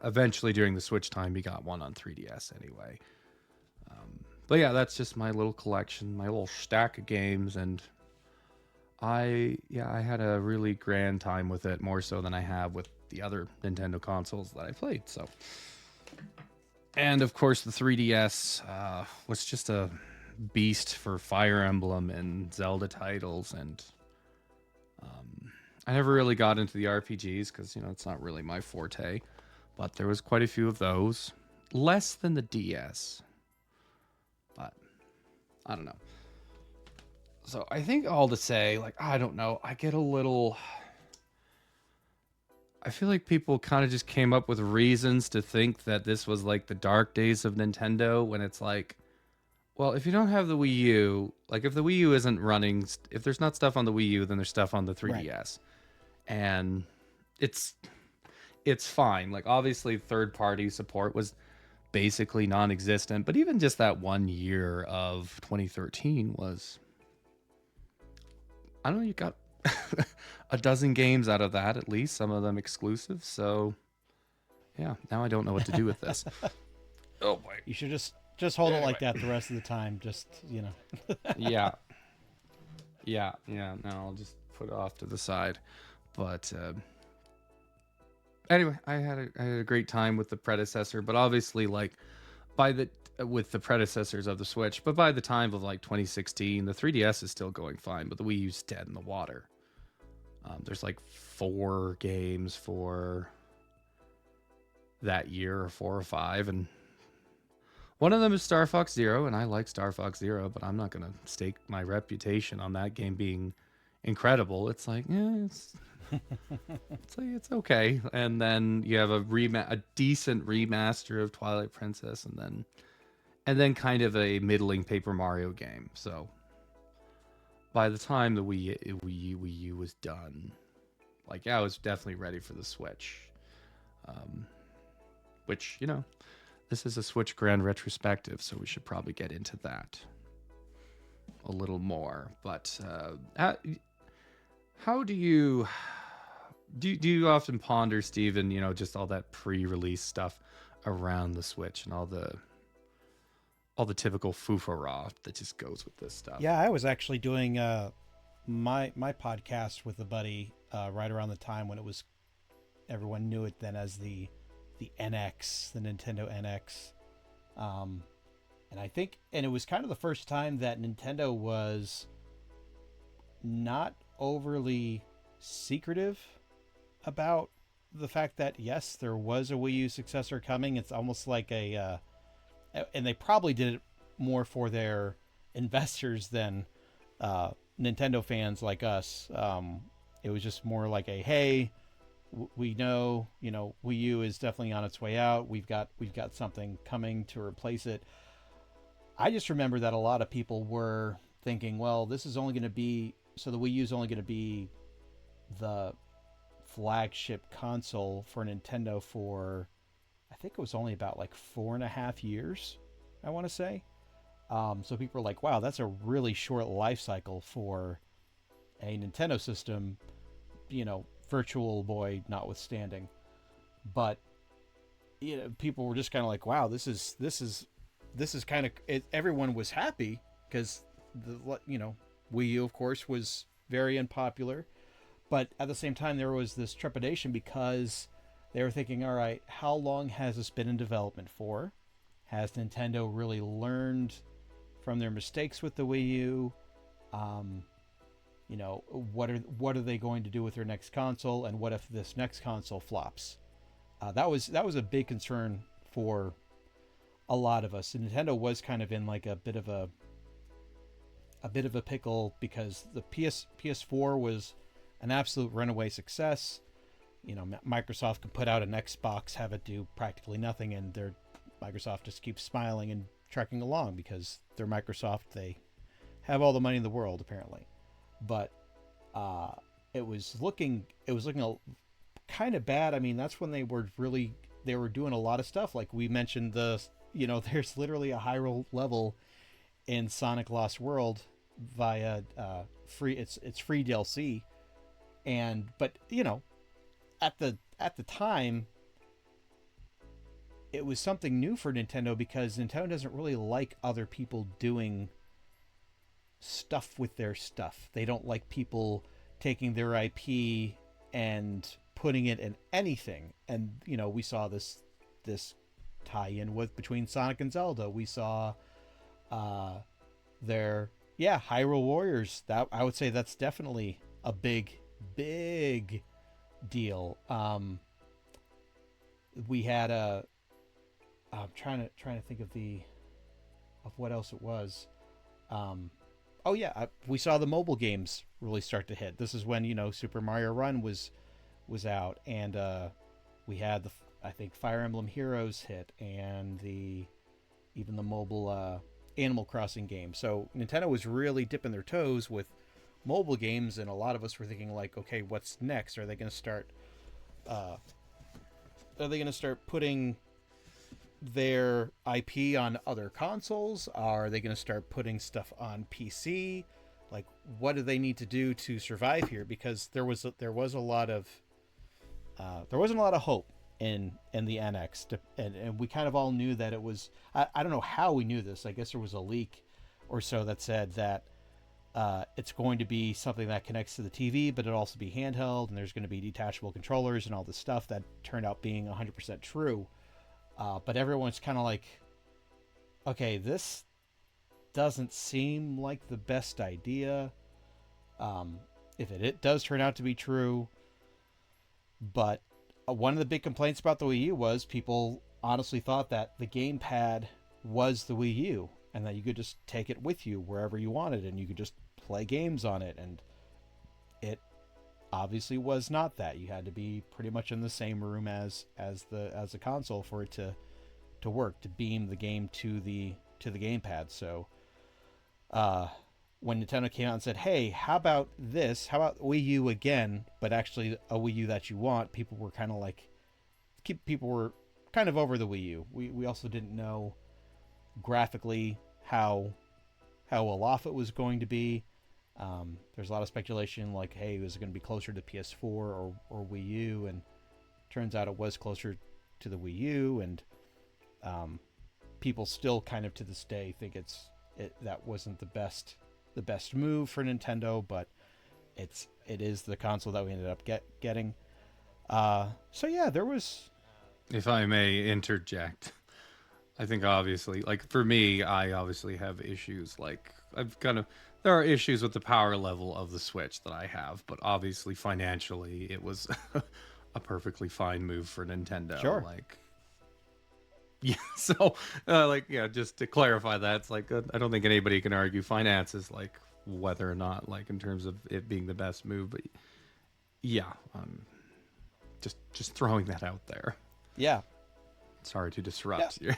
eventually during the Switch time, you got one on 3DS anyway. But yeah, that's just my little collection, my little stack of games, and I had a really grand time with it, more so than I have with the other Nintendo consoles that I played. So, and of course, the 3DS was just a beast for Fire Emblem and Zelda titles, and I never really got into the RPGs because it's not really my forte. But there was quite a few of those, less than the DS. But I don't know. So I think all to say, like, I don't know. I get a little. I feel like people kind of just came up with reasons to think that this was like the dark days of Nintendo, when it's like, well, if you don't have the Wii U, like if the Wii U isn't running, if there's not stuff on the Wii U, then there's stuff on the 3DS. Right. And it's fine. Like, obviously third party support was basically non-existent, but even just that 1 year of 2013 was, I don't know, you got a dozen games out of that, at least, some of them exclusive. So yeah, now I don't know what to do with this. Oh boy. You should just hold it like that the rest of the time. Just, Yeah. No, I'll just put it off to the side. But anyway, I had a great time with the predecessor, but obviously, like, with the predecessors of the Switch, but by the time of like 2016, the 3DS is still going fine, but the Wii U's dead in the water. There's like 4 games for that year, or 4 or 5, and one of them is Star Fox Zero, and I like Star Fox Zero, but I'm not gonna stake my reputation on that game being incredible. It's like, it's okay. And then you have a decent remaster of Twilight Princess, and then kind of a middling Paper Mario game. So by the time the Wii U was done, like, I was definitely ready for the Switch. Which, this is a Switch Grand Retrospective, so we should probably get into that a little more. But how do you often ponder, Steven, just all that pre-release stuff around the Switch and all the typical foofara that just goes with this stuff? Yeah, I was actually doing my podcast with a buddy right around the time when it was, everyone knew it then as the NX, the Nintendo NX. And I think, and it was kind of the first time that Nintendo was not overly secretive about the fact that, yes, there was a Wii U successor coming. It's almost like and they probably did it more for their investors than Nintendo fans like us. It was just more like hey, we know, Wii U is definitely on its way out. We've got something coming to replace it. I just remember that a lot of people were thinking, well, this is only going to be, so the Wii U is only going to be the flagship console for Nintendo for, I think it was only about like 4.5 years, I want to say. So people were like, wow, that's a really short life cycle for a Nintendo system, Virtual Boy notwithstanding. But people were just kind of like, wow, this is kind of it. Everyone was happy because Wii U, of course, was very unpopular, but at the same time there was this trepidation because they were thinking, all right, how long has this been in development for? Has Nintendo really learned from their mistakes with the Wii U? What are they going to do with their next console, and what if this next console flops? That was a big concern for a lot of us. And Nintendo was kind of in like a bit of a pickle because the PS4 was an absolute runaway success. Microsoft could put out an Xbox, have it do practically nothing, and Microsoft just keeps smiling and trekking along because they're Microsoft. They have all the money in the world apparently. But it was looking kind of bad. I mean, that's when they were doing a lot of stuff. Like we mentioned, there's literally a Hyrule level in Sonic Lost World via free. It's free DLC, but at the time, it was something new for Nintendo because Nintendo doesn't really like other people doing stuff with their stuff. They don't like people taking their IP and putting it in anything. And we saw this tie-in between Sonic and Zelda. We saw Hyrule Warriors. That I would say that's definitely a big deal. We had I'm trying to think of what else it was. We saw the mobile games really start to hit. This is when Super Mario Run was out, and we had I think Fire Emblem Heroes hit, and even the mobile Animal Crossing game. So Nintendo was really dipping their toes with mobile games, and a lot of us were thinking like, okay, what's next? Are they going to start putting their IP on other consoles? Are they going to start putting stuff on PC? Like, what do they need to do to survive here? Because there wasn't a lot of hope in the NX, and we kind of all knew that it was. I don't know how we knew this. I guess there was a leak or so that said that it's going to be something that connects to the TV, but it'll also be handheld, and there's going to be detachable controllers and all this stuff that turned out being 100% true. But everyone's kind of like, okay, this doesn't seem like the best idea. If it does turn out to be true. But one of the big complaints about the Wii U was people honestly thought that the gamepad was the Wii U, and that you could just take it with you wherever you wanted, and you could just play games on it. And it obviously was not that. You had to be pretty much in the same room as the console for it to work, to beam the game to the gamepad. So when Nintendo came out and said, hey, how about this? How about Wii U again, but actually a Wii U that you want? People were kind of over the Wii U. We also didn't know graphically how well off it was going to be. There's a lot of speculation like, hey, was it going to be closer to PS4 or Wii U? And turns out it was closer to the Wii U. And people still kind of to this day think that wasn't the best move for Nintendo, but it is the console that we ended up getting. So yeah, there was. If I may interject, I think obviously, like for me, I obviously have issues. Like there are issues with the power level of the Switch that I have, but obviously financially, it was a perfectly fine move for Nintendo. Sure. Like, yeah. So, just to clarify that, it's like I don't think anybody can argue finances, like whether or not, like in terms of it being the best move. But yeah, just throwing that out there. Yeah. Sorry to disrupt your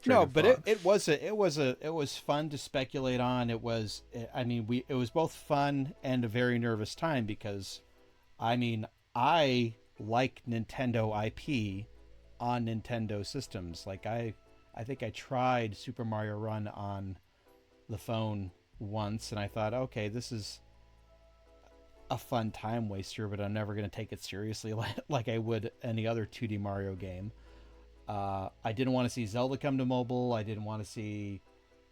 no, but it was fun to speculate on. It was both fun and a very nervous time because, I like Nintendo IP on Nintendo systems. Like I think I tried Super Mario Run on the phone once, and I thought, okay, this is a fun time waster, but I'm never going to take it seriously like I would any other 2D Mario game. I didn't want to see Zelda come to mobile. I didn't want to see.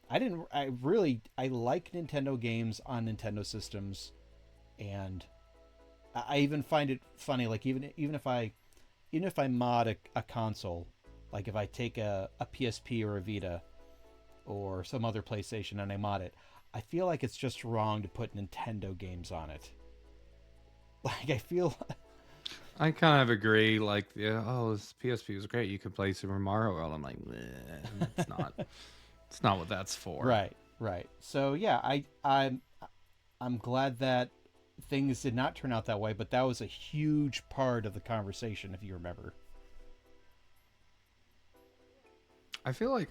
I didn't. I really. I like Nintendo games on Nintendo systems, and I even find it funny. Like even if I mod a console, like if I take a PSP or a Vita or some other PlayStation and I mod it, I feel like it's just wrong to put Nintendo games on it. Like I feel I kind of agree. Like, yeah, oh, this PSP was great. You could play Super Mario World. I'm like, it's not. It's not what that's for. right, right. So yeah, I'm glad that things did not turn out that way, but that was a huge part of the conversation, if you remember. I feel like,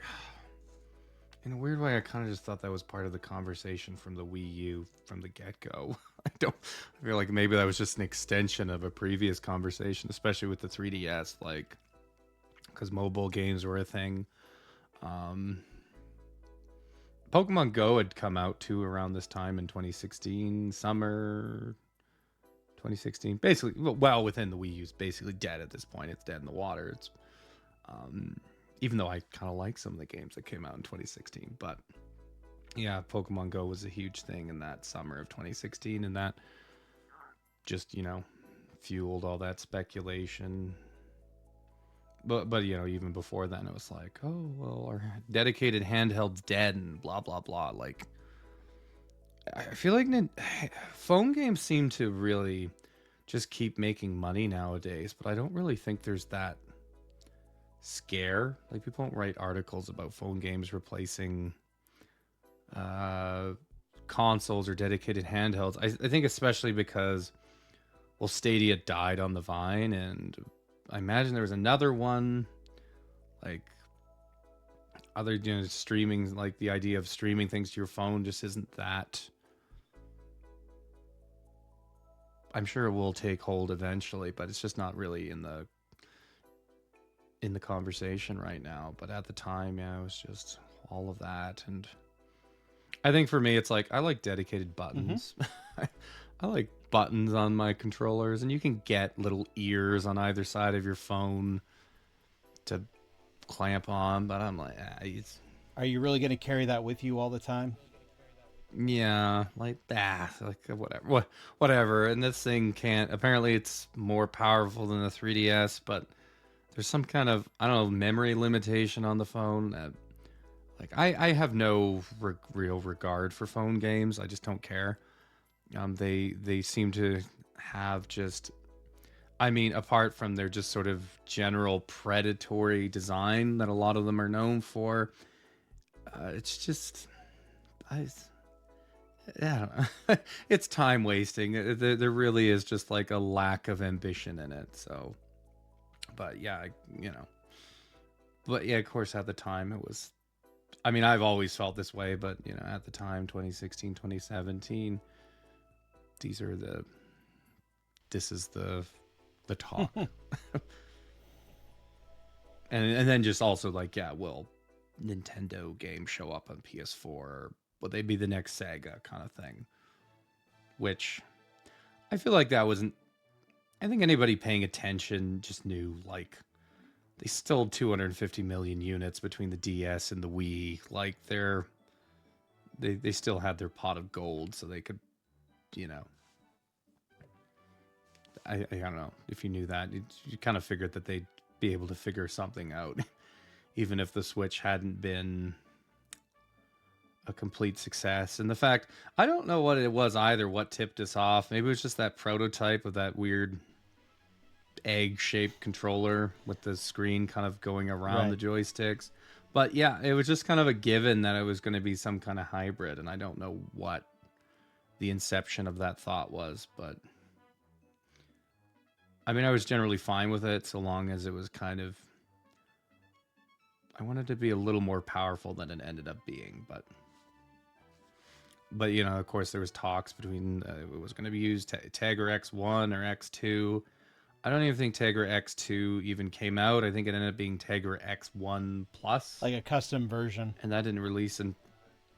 in a weird way, I kind of just thought that was part of the conversation from the Wii U from the get go. I don't. I feel like maybe that was just an extension of a previous conversation, especially with the 3DS, like because mobile games were a thing. Um, Pokemon Go had come out too around this time in 2016, summer 2016. Basically, well within the Wii U's basically dead at this point. It's dead in the water. It's um, even though I kind of like some of the games that came out in 2016, but yeah, Pokemon Go was a huge thing in that summer of 2016, and that just fueled all that speculation. But even before then, it was like, oh well, our dedicated handheld's dead and blah blah blah. Like, I feel like phone games seem to really just keep making money nowadays, but I don't really think there's that scare. Like, people don't write articles about phone games replacing uh, consoles or dedicated handhelds. I think especially because, well, Stadia died on the vine, and I imagine there was another one, like other streaming, like the idea of streaming things to your phone just isn't that. I'm sure it will take hold eventually, but it's just not really in the conversation right now. But at the time, yeah, it was just all of that. And I think for me, it's like I like dedicated buttons. I like buttons on my controllers, and you can get little ears on either side of your phone to clamp on. But I'm like, Are you really going to carry that with you all the time? yeah, like like whatever. And this thing can't. Apparently, it's more powerful than the 3DS, but there's some kind of, I don't know, memory limitation on the phone. Like I have no real regard for phone games. I just don't care. They seem to have just, I mean, apart from their just sort of general predatory design that a lot of them are known for, it's just, I don't know. It's time wasting. There really is just like a lack of ambition in it. So, but yeah, but yeah, of course, at the time it was, I mean, I've always felt this way, but at the time, 2016, 2017, this is the talk. And then just also like, yeah, will Nintendo games show up on PS4? Or will they be the next Sega kind of thing? Which I feel like that wasn't, I think anybody paying attention just knew, like, they sold 250 million units between the DS and the Wii. Like, they still had their pot of gold, so they could, you know, I don't know if you knew that. You kind of figured that they'd be able to figure something out, even if the Switch hadn't been a complete success. And the fact, I don't know what it was either, what tipped us off. Maybe it was just that prototype of that weird egg-shaped controller with the screen kind of going around the joysticks. But yeah, it was just kind of a given that it was going to be some kind of hybrid, and I don't know what the inception of that thought was, but I mean, I was generally fine with it so long as it was kind of, I wanted to be a little more powerful than it ended up being, but of course there was talks between it was going to be used Tegra X1 or X2. I don't even think Tegra X2 even came out. I think it ended up being Tegra X1 Plus, like a custom version, and that didn't release in,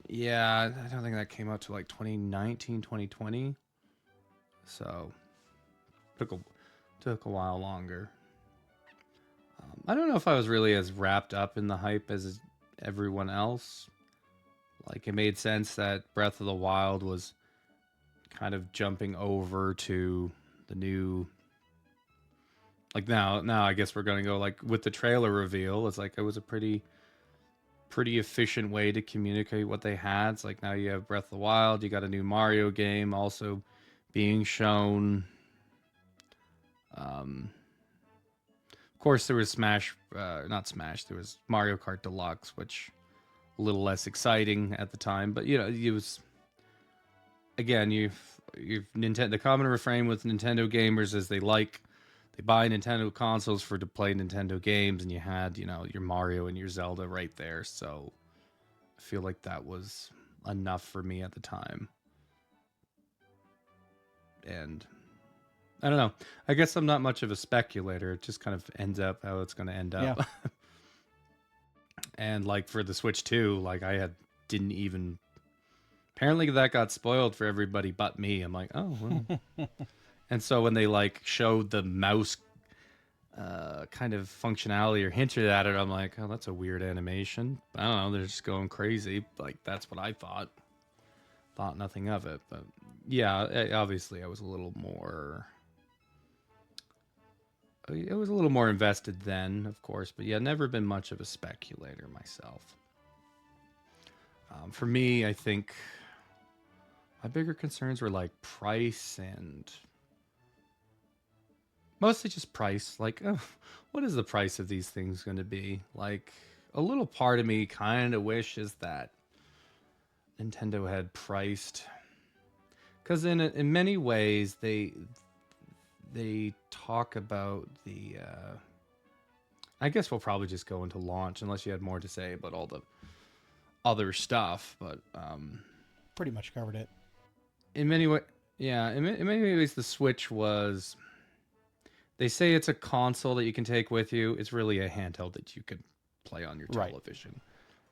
yeah, I don't think that came out to like 2019, 2020. So took a took a while longer. I don't know if I was really as wrapped up in the hype as everyone else. Like, it made sense that Breath of the Wild was kind of jumping over to the new. Like, now I guess we're gonna go like with the trailer reveal. It's like it was a pretty efficient way to communicate what they had. It's like now you have Breath of the Wild, you got a new Mario game also being shown. Of course, there was not Smash. There was Mario Kart Deluxe, which a little less exciting at the time, but it was again you've Nintendo. The common refrain with Nintendo gamers is they buy Nintendo consoles to play Nintendo games, and you had your Mario and your Zelda right there. So I feel like that was enough for me at the time, and I don't know. I guess I'm not much of a speculator. It just kind of ends up how it's going to end Yeah. up. And like for the Switch 2, like didn't even apparently that got spoiled for everybody but me. I'm like, oh, well. And so when they like showed the mouse kind of functionality or hinted at it, I'm like, oh, that's a weird animation. I don't know. They're just going crazy. Like that's what I thought. Thought nothing of it. But yeah, obviously I was a little more. It was a little more invested then, of course, but yeah, never been much of a speculator myself. For me, I think my bigger concerns were like price and mostly just price. Like, what is the price of these things going to be? Like, a little part of me kind of wishes that Nintendo had priced, because in many ways they talk about the. I guess we'll probably just go into launch unless you had more to say about all the other stuff. But Pretty much covered it. in many ways, yeah, in many ways, the Switch was. They say it's a console that you can take with you. It's really a handheld that you could play on your Right. television,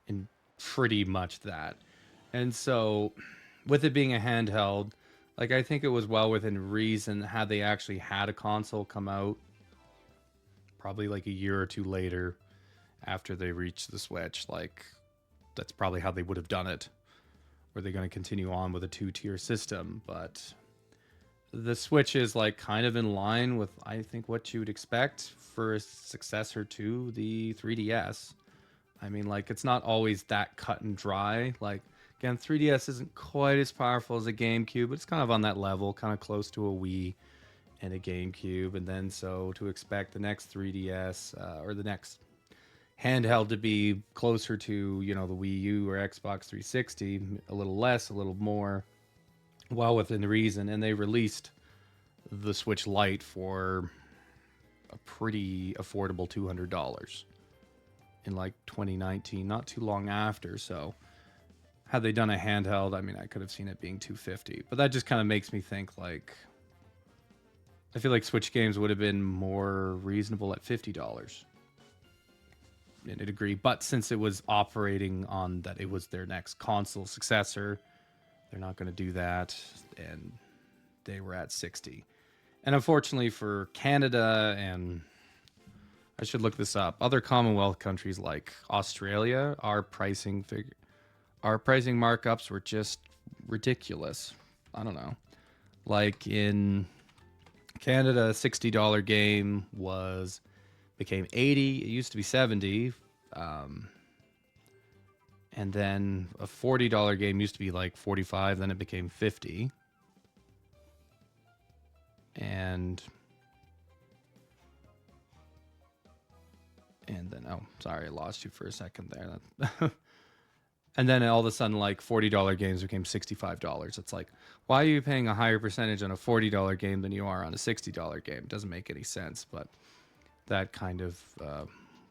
and pretty much that. And so, with it being a handheld, like I think it was well within reason had they actually had a console come out, probably like a year or two later after they reached the Switch. Like that's probably how they would have done it. Were they going to continue on with a two-tier system? But the Switch is like kind of in line with I think what you would expect for a successor to the 3DS. I mean, like it's not always that cut and dry. Like again, 3DS isn't quite as powerful as a GameCube, but it's kind of on that level, kind of close to a Wii and a GameCube. And then so to expect the next 3DS or the next handheld to be closer to the Wii U or Xbox 360, a little less, a little more, well within reason. And they released the Switch Lite for a pretty affordable $200 in like 2019, not too long after. So had they done a handheld, I mean, I could have seen it being 250. But that just kind of makes me think like I feel like Switch games would have been more reasonable at $50. And I'd agree. But since it was operating on that it was their next console successor, they're not going to do that. And they were at 60. And unfortunately for Canada, and I should look this up, other Commonwealth countries like Australia, our pricing markups were just ridiculous. I don't know. Like in Canada, a $60 game became 80. It used to be 70. And then a $40 game used to be like 45. Then it became 50. And then, oh, sorry, I lost you for a second there. And then all of a sudden, like $40 games became $65. It's like, why are you paying a higher percentage on a $40 game than you are on a $60 game? It doesn't make any sense, but that kind of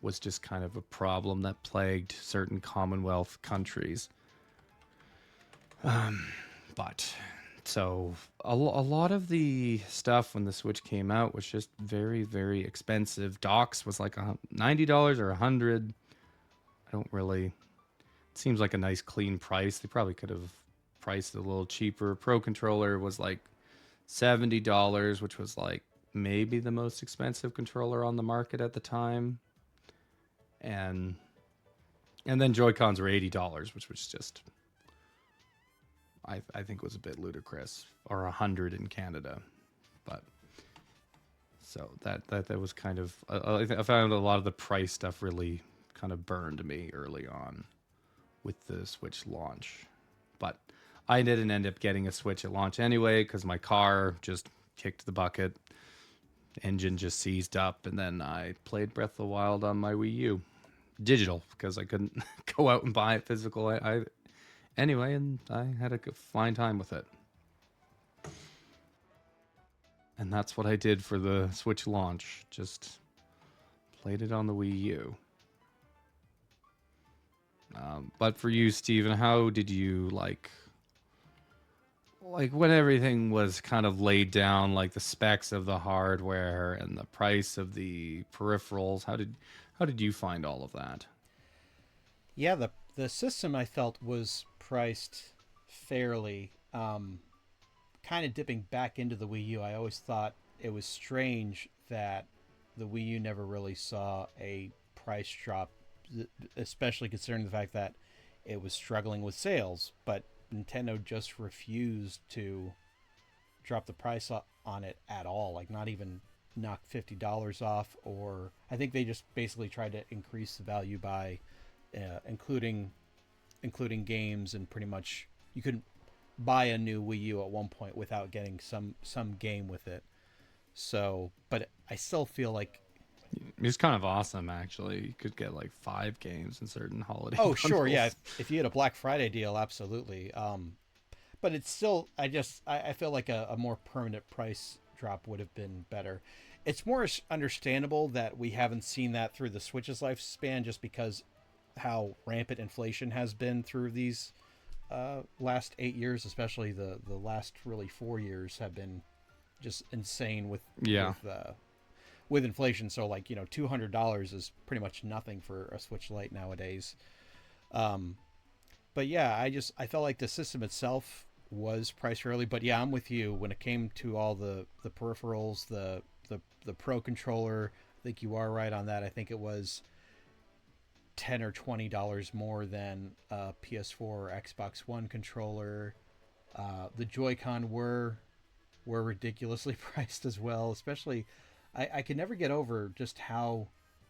was just kind of a problem that plagued certain Commonwealth countries. But so a lot of the stuff when the Switch came out was just very, very expensive. Docks was like $90 or $100. I don't really. It seems like a nice clean price. They probably could have priced it a little cheaper. Pro controller was like $70, which was like maybe the most expensive controller on the market at the time, and then Joy Cons were $80, which was just I think was a bit ludicrous, or 100 in Canada, but so that was kind of I found a lot of the price stuff really kind of burned me early on with the Switch launch, but I didn't end up getting a Switch at launch anyway because my car just kicked the bucket, engine just seized up, and then I played Breath of the Wild on my Wii U digital because I couldn't go out and buy it physical. Anyway, and I had a fine time with it. And that's what I did for the Switch launch. Just played it on the Wii U. But for you, Steven, how did you like when everything was kind of laid down, like the specs of the hardware and the price of the peripherals? How did you find all of that? Yeah, the system I felt was priced fairly. Kind of dipping back into the Wii U, I always thought it was strange that the Wii U never really saw a price drop, especially considering the fact that it was struggling with sales. But Nintendo just refused to drop the price on it at all. Like, not even knock $50 off, or I think they just basically tried to increase the value by including games, and pretty much you couldn't buy a new Wii U at one point without getting some game with it. So, but I still feel like, It's kind of awesome, actually. You could get like 5 games in certain holiday oh sure, yeah, bundles. if you had a Black Friday deal, absolutely. But it's still, I feel like a more permanent price drop would have been better. It's more understandable that we haven't seen that through the Switch's lifespan, just because how rampant inflation has been through these last 8 years, especially the last really 4 years have been just insane Yeah. with inflation. So, like, $200 is pretty much nothing for a Switch Lite nowadays. Um, but yeah, I felt like the system itself was priced fairly. But yeah, I'm with you when it came to all the peripherals, the Pro controller. I think you are right on that. I think it was $10 or $20 more than a PS4 or Xbox One controller. The Joy-Con were ridiculously priced as well. Especially, I could never get over just how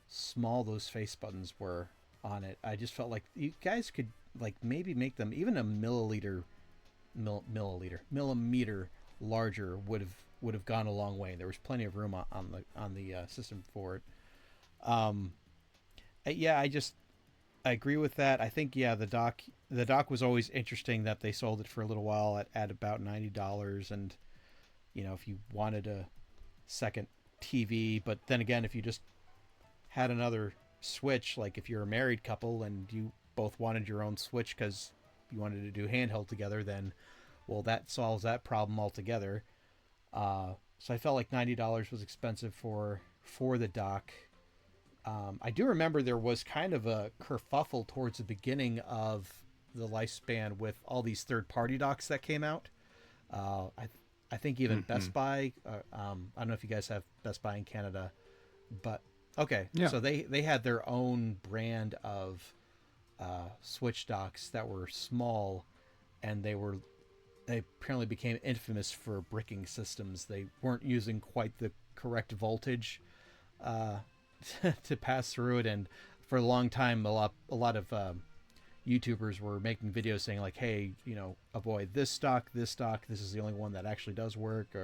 small those face buttons were on it. I just felt like you guys could, like, maybe make them even a millimeter larger would have gone a long way. There was plenty of room on the system for it. Um, yeah, I agree with that. I think, yeah, the dock was always interesting that they sold it for a little while at about $90, and if you wanted a second TV, but then again, if you just had another Switch, like if you're a married couple and you both wanted your own Switch because you wanted to do handheld together, then, well, that solves that problem altogether. So I felt like $90 was expensive for the dock. I do remember there was kind of a kerfuffle towards the beginning of the lifespan with all these third-party docks that came out. I think even Hmm. Best Buy. I don't know if you guys have Best Buy in Canada, but okay. Yeah. So they had their own brand of Switch docks that were small, and they apparently became infamous for bricking systems. They weren't using quite the correct voltage uh, to pass through it, and for a long time, a lot of YouTubers were making videos saying, like, "Hey, avoid this stock, this stock. This is the only one that actually does work,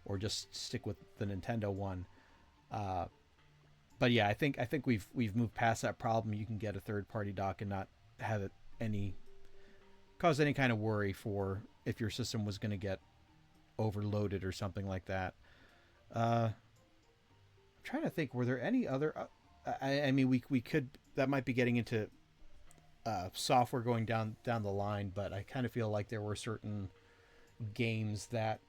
or just stick with the Nintendo one." Uh, but yeah, I think we've moved past that problem. You can get a third party dock and not have it any cause any kind of worry for if your system was going to get overloaded or something like that. I'm trying to think, were there any other? I mean, we could, that might be getting into software going down the line, but I kind of feel like there were certain games that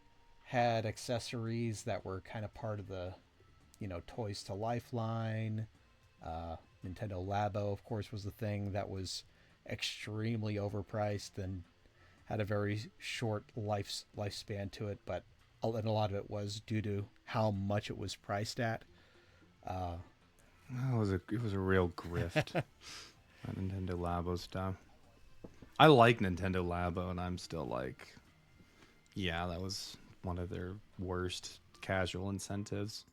had accessories that were kind of part of the Toys to Lifeline. Uh, Nintendo Labo, of course, was the thing that was extremely overpriced and had a very short lifespan to it. But and a lot of it was due to how much it was priced at. Uh, It was a real grift. That Nintendo Labo stuff. I like Nintendo Labo, and I'm still like, yeah, that was one of their worst casual incentives,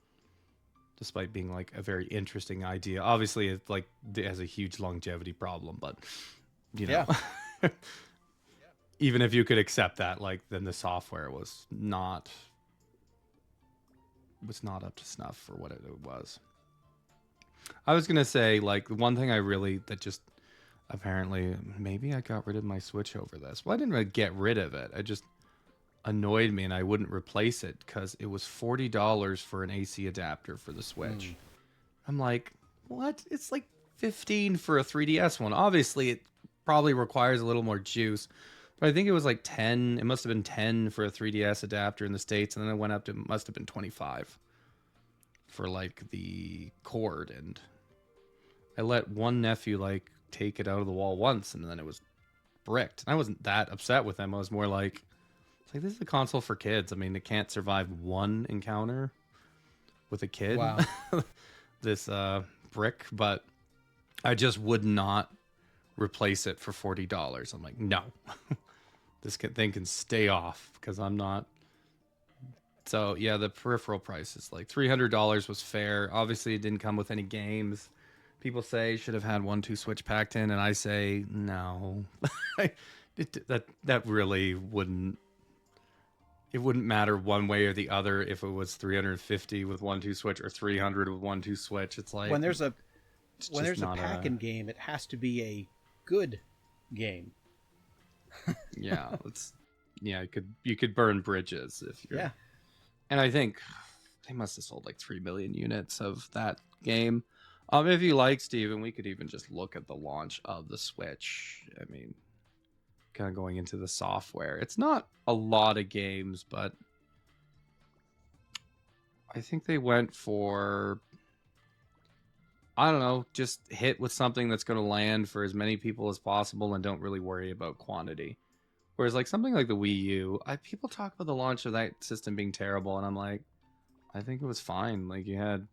despite being like a very interesting idea. Obviously, it has a huge longevity problem, but you know, yeah, even if you could accept that, like then the software was not up to snuff for what it was. I was gonna say like the one thing I really that just apparently maybe I got rid of my Switch over this. Well, I didn't really get rid of it. I just annoyed me and I wouldn't replace it because it was $40 for an AC adapter for the Switch. mm, I'm like, what? It's like 15 for a 3DS one. Obviously, it probably requires a little more juice, but I think it was like 10. It must have been 10 for a 3DS adapter in the States, and then it went up to must have been 25 for like the cord. And I let one nephew like take it out of the wall once, and then it was bricked. And I wasn't that upset with him. I was more like, it's like this is a console for kids. I mean, it can't survive one encounter with a kid. wow. This brick, but I just would not replace it for $40. I'm like, no, thing can stay off because I'm not. So yeah, the peripheral price is like $300 was fair. Obviously, it didn't come with any games. People say should have had 1-2 Switch packed in, and I say no. That really wouldn't. It wouldn't matter one way or the other if it was 350 with 1-2 Switch or 300 with 1-2 Switch. It's like When there's a it's when just there's a not pack-in game, it has to be a good game. yeah. It's you could burn bridges if you're. Yeah. And I think they must have sold like 3 million units of that game. If you like, Steven, we could even just look at the launch of the Switch. I mean, kind of going into the software. It's not a lot of games, but I think they went for, I don't know, just hit with something that's going to land for as many people as possible and don't really worry about quantity. Whereas like something like the Wii U, people talk about the launch of that system being terrible, and I'm like, I think it was fine. Like you had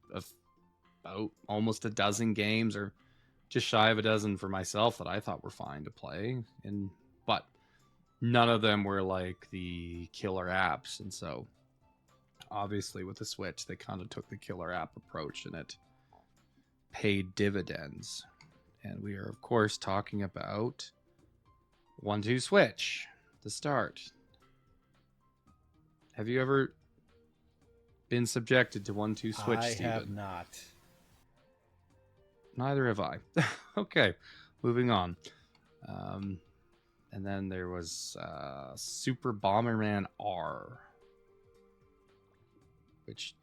about almost a dozen games, or just shy of a dozen for myself that I thought were fine to play, and but none of them were like the killer apps. And so obviously with the Switch, they kind of took the killer app approach, and it paid dividends. And we are of course talking about 1-2 Switch, the start. Have you ever been subjected to 1-2 Switch, I Steven? have not. Neither have I. Okay, moving on. And then there was Super Bomberman R, which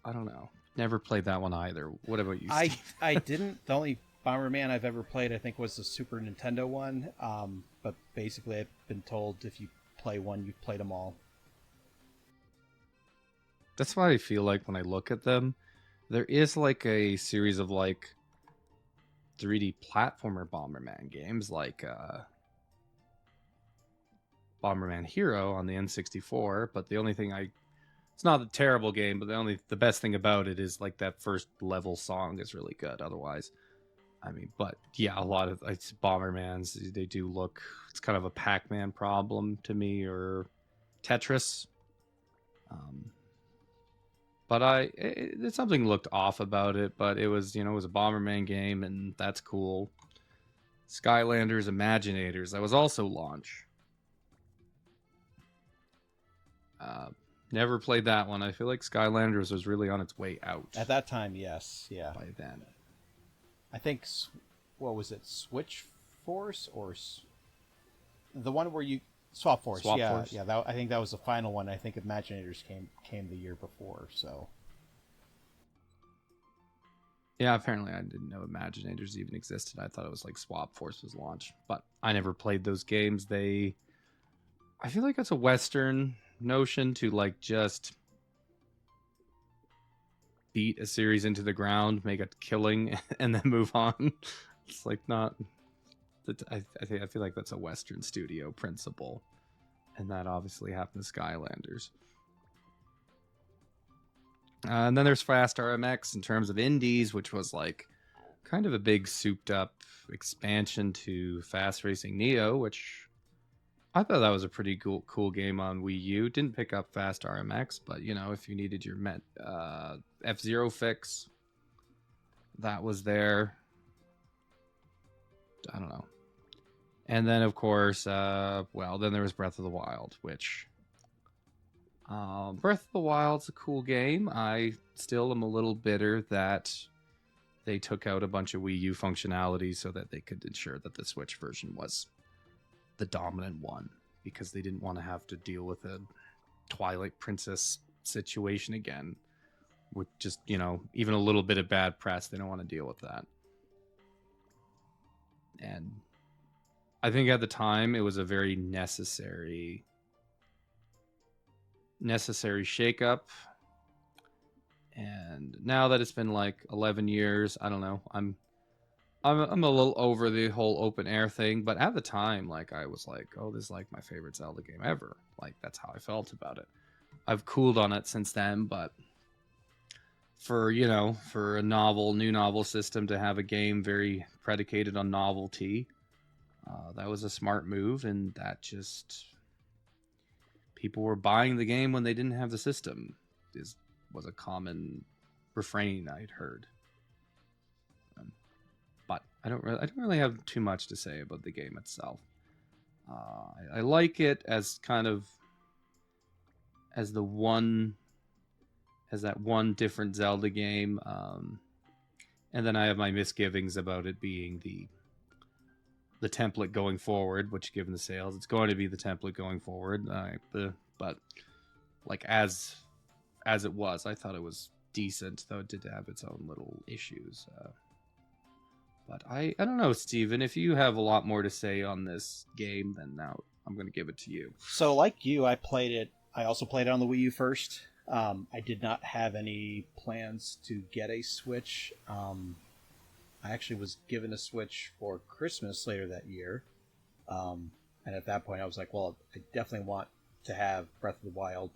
I don't know. Never played that one either. What about you, Steve? I didn't. The only Bomberman I've ever played, I think, was the Super Nintendo one. But basically, I've been told if you play one, you've played them all. That's what I feel like when I look at them. There is like a series of like 3D platformer Bomberman games, like Bomberman Hero on the N64. But the only thing it's not a terrible game, but the best thing about it is like that first level song is really good. Otherwise, I mean, but yeah, a lot of it's Bombermans. They do look. It's kind of a Pac-Man problem to me, or Tetris. But there's something looked off about it. But it was, it was a Bomberman game, and that's cool. Skylanders Imaginators. That was also launch. Never played that one. I feel like Skylanders was really on its way out At that time, yes, yeah. by then. I think what was it, Switch Force or the one where you Swap Force? Swap yeah, Force? yeah. I think that was the final one. I think Imaginators came the year before. So Yeah, apparently I didn't know Imaginators even existed. I thought it was like Swap Force was launched, but I never played those games. I feel like it's a Western notion to like just beat a series into the ground, make a killing, and then move on. It's like not. I feel like that's a Western studio principle, and that obviously happened to Skylanders. And then there's Fast RMX in terms of indies, which was like kind of a big souped up expansion to Fast Racing Neo, which I thought that was a pretty cool game on Wii U. Didn't pick up Fast RMX, but you know, if you needed your F-Zero fix, that was there. I don't know. And then, of course, then there was Breath of the Wild, which Breath of the Wild's a cool game. I still am a little bitter that they took out a bunch of Wii U functionality so that they could ensure that the Switch version was the dominant one, because they didn't want to have to deal with a Twilight Princess situation again with just, you know, even a little bit of bad press. They don't want to deal with that. And I think at the time it was a very necessary shakeup. And now that it's been like 11 years, I don't know. I'm a little over the whole open air thing, but at the time, like, I was like, oh, this is like my favorite Zelda game ever. Like, that's how I felt about it. I've cooled on it since then, but for, you know, for a new novel system to have a game very predicated on novelty, that was a smart move, and that just people were buying the game when they didn't have the system was a common refrain I'd heard. But I don't really have too much to say about the game itself. I like it as kind of as that one different Zelda game, and then I have my misgivings about it being the template going forward. Which, given the sales, it's going to be the template going forward. But like as it was, I thought it was decent, though it did have its own little issues. But I don't know, Steven, if you have a lot more to say on this game, then now I'm going to give it to you. So, like you, I also played it on the Wii U first. I did not have any plans to get a Switch. I actually was given a Switch for Christmas later that year. And at that point, I was like, well, I definitely want to have Breath of the Wild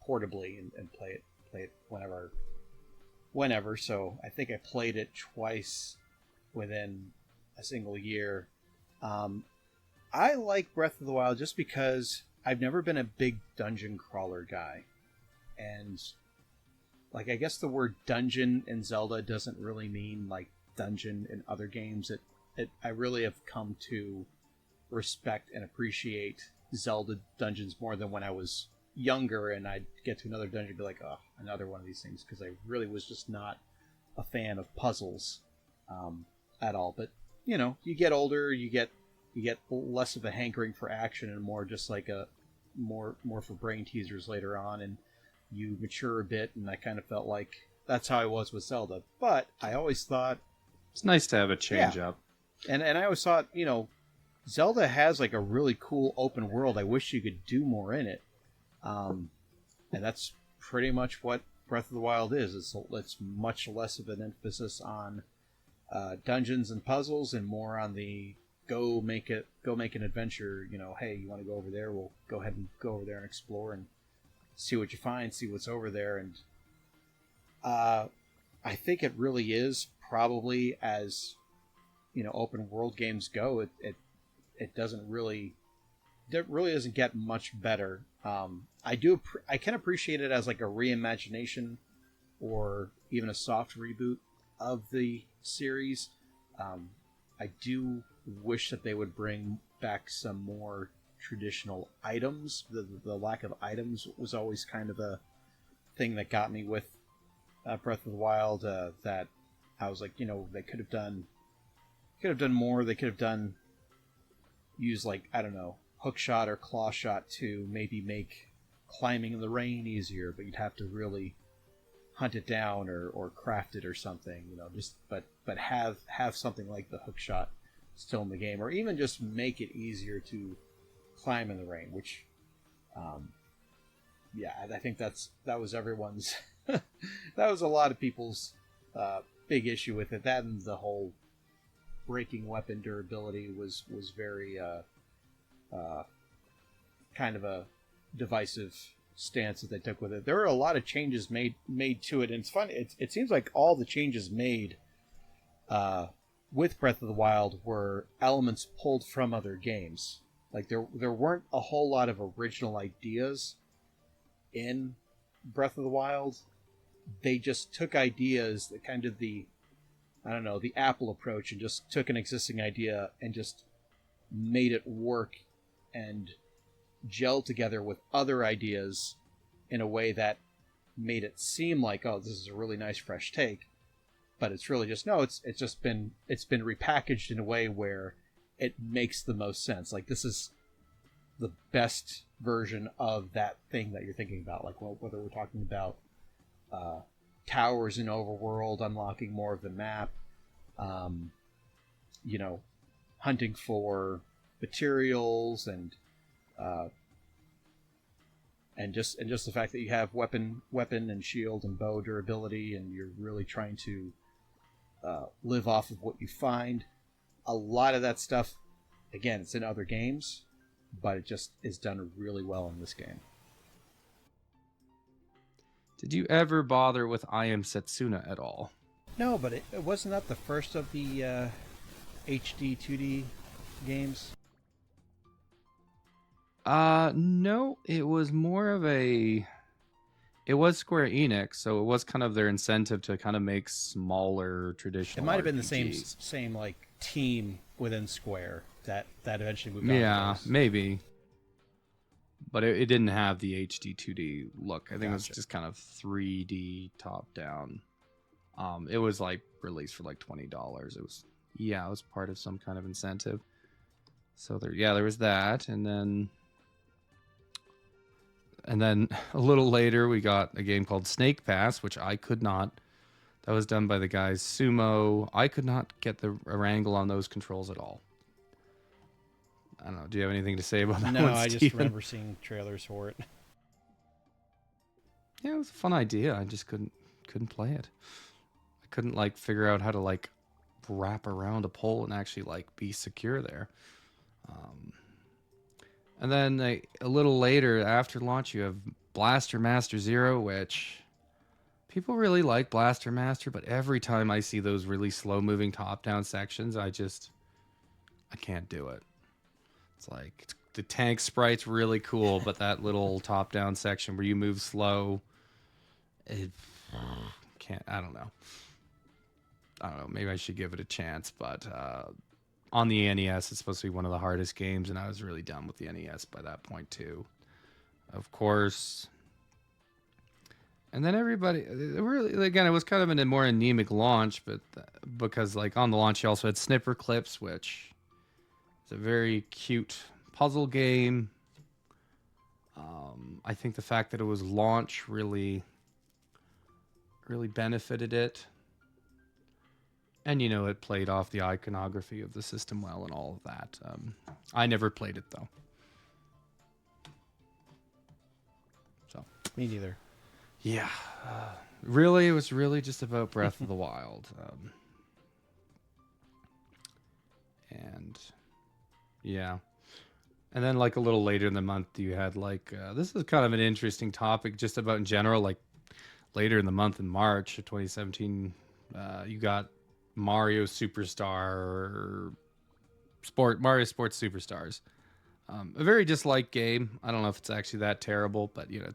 portably and play it whenever. So I think I played it twice within a single year. I like Breath of the Wild just because I've never been a big dungeon crawler guy. And, like, I guess the word dungeon in Zelda doesn't really mean, like, dungeon in other games. I really have come to respect and appreciate Zelda dungeons more than when I was younger and I'd get to another dungeon and be like, oh, another one of these things, because I really was just not a fan of puzzles at all. But, you know, you get older, you get less of a hankering for action and more just like a more for brain teasers later on, and you mature a bit, and I kind of felt like that's how I was with Zelda. But I always thought it's nice to have a change up. And I always thought, you know, Zelda has like a really cool open world. I wish you could do more in it. And that's pretty much what Breath of the Wild is. It's much less of an emphasis on dungeons and puzzles and more on the go make an adventure. You know, hey, you want to go over there? We'll go ahead and go over there and explore and see what you find, see what's over there. And I think it really is probably, as you know, open world games go, it doesn't really doesn't get much better. I can appreciate it as like a reimagination or even a soft reboot of the series. I do wish that they would bring back some more traditional items. The lack of items was always kind of a thing that got me with Breath of the Wild. That I was like, you know, they could have done more. They could have use, like, I don't know, hook shot or claw shot to maybe make climbing in the rain easier, but you'd have to really hunt it down or craft it or something, you know. Just but have something like the hook shot still in the game, or even just make it easier to climb in the rain, which I think that was everyone's that was a lot of people's big issue with it. That and the whole breaking weapon durability was very kind of a divisive stance that they took with it. There were a lot of changes made to it, and it's funny. It seems like all the changes made with Breath of the Wild were elements pulled from other games. Like there weren't a whole lot of original ideas in Breath of the Wild. They just took ideas that kind of the I don't know, the Apple approach, and just took an existing idea and just made it work and gel together with other ideas in a way that made it seem like, oh, this is a really nice fresh take. But it's really just no, it's been repackaged in a way where it makes the most sense. Like, this is the best version of that thing that you're thinking about. Like, well, whether we're talking about towers in Overworld, unlocking more of the map, you know, hunting for materials, and just the fact that you have weapon and shield and bow durability, and you're really trying to live off of what you find. A lot of that stuff, again, it's in other games, but it just is done really well in this game. Did you ever bother with I Am Setsuna at all? No, but it wasn't that the first of the HD 2D games? No, it was more of a... It was Square Enix, so it was kind of their incentive to kind of make smaller traditional It might have been RPGs. the same like team within Square that eventually moved on. Yeah, maybe. But it didn't have the HD 2D look. I think it was just kind of 3D top down. It was like released for like $20. It was part of some kind of incentive. So there was that, and then a little later we got a game called Snake Pass, which I could not. That was done by the guys Sumo. I could not get a wrangle on those controls at all. I don't know. Do you have anything to say about that No, one, I Steven? just remember seeing trailers for it. Yeah, it was a fun idea. I just couldn't play it. I couldn't like figure out how to like wrap around a pole and actually like be secure there. And then a little later after launch, you have Blaster Master Zero, which people really like Blaster Master, but every time I see those really slow moving top down sections, I can't do it. It's like the tank sprite's really cool, but that little top down section where you move slow, it can't. I don't know. Maybe I should give it a chance, but on the NES, it's supposed to be one of the hardest games, and I was really done with the NES by that point too. Of course. And then everybody, really, again, it was kind of a more anemic launch, but because like on the launch, you also had Snipper Clips, which is a very cute puzzle game. I think the fact that it was launch really benefited it. And, it played off the iconography of the system well and all of that. I never played it, though. So Me neither. Yeah. Really, it was really just about Breath of the Wild. And, yeah. And then, like, a little later in the month, you had, like... this is kind of an interesting topic just about in general. Like, later in the month, in March of 2017, you got... Mario Superstar Mario Sports Superstars. A very disliked game. I don't know if it's actually that terrible, but you're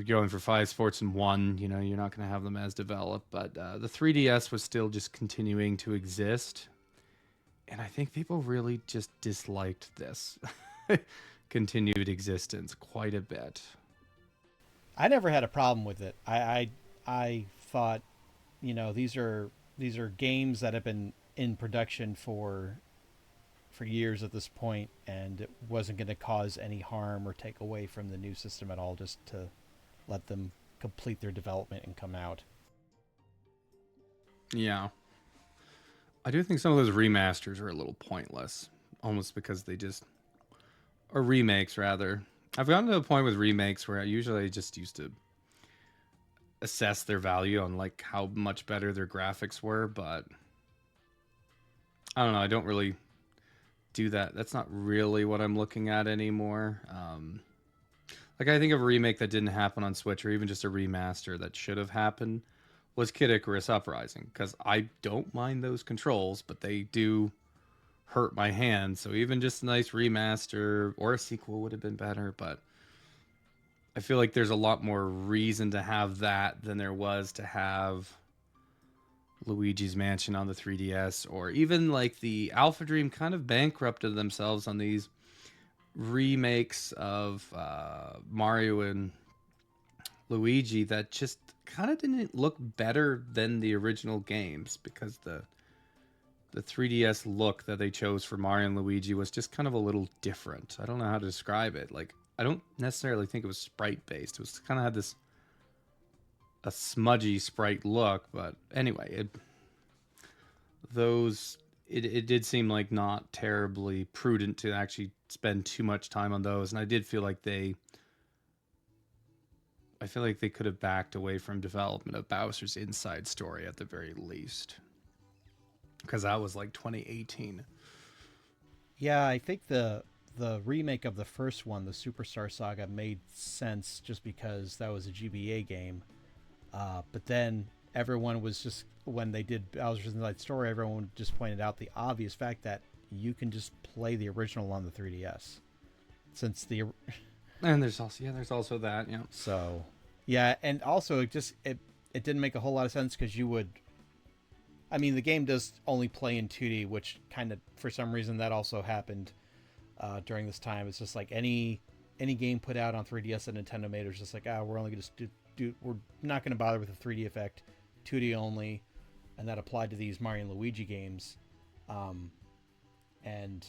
going for 5 sports in one, you're not going to have them as developed, but the 3DS was still just continuing to exist. And I think people really just disliked this continued existence quite a bit. I never had a problem with it. I thought, these are games that have been in production for years at this point, and it wasn't going to cause any harm or take away from the new system at all, just to let them complete their development and come out. Yeah. I do think some of those remasters are a little pointless, almost because or remakes rather. I've gotten to a point with remakes where I usually just used to assess their value on like how much better their graphics were, but I don't know, I don't really do that. That's not really what I'm looking at anymore. Like, I think of a remake that didn't happen on Switch, or even just a remaster that should have happened, was Kid Icarus Uprising. Because I don't mind those controls, but they do hurt my hands. So even just a nice remaster or a sequel would have been better. But I feel like there's a lot more reason to have that than there was to have Luigi's Mansion on the 3DS, or even like the Alpha Dream kind of bankrupted themselves on these remakes of Mario and Luigi that just kind of didn't look better than the original games, because the 3DS look that they chose for Mario and Luigi was just kind of a little different. I don't know how to describe it. Like, I don't necessarily think it was sprite based. It was kind of had this a smudgy sprite look, but anyway, it did seem like not terribly prudent to actually spend too much time on those, and I did feel like I feel like they could have backed away from development of Bowser's Inside Story at the very least, because that was like 2018. Yeah, I think the remake of the first one, the Superstar Saga, made sense just because that was a GBA game. But then everyone was just, when they did Bowser's Inside Story, everyone just pointed out the obvious fact that you can just play the original on the 3DS, since the And there's also that, yeah. so yeah, and also it didn't make a whole lot of sense because you would, I mean, the game does only play in 2D, which kind of, for some reason, that also happened during this time. It's just like any game put out on 3DS that Nintendo made, was just like, we're only going to we're not going to bother with the 3D effect, 2D only, and that applied to these Mario and Luigi games. And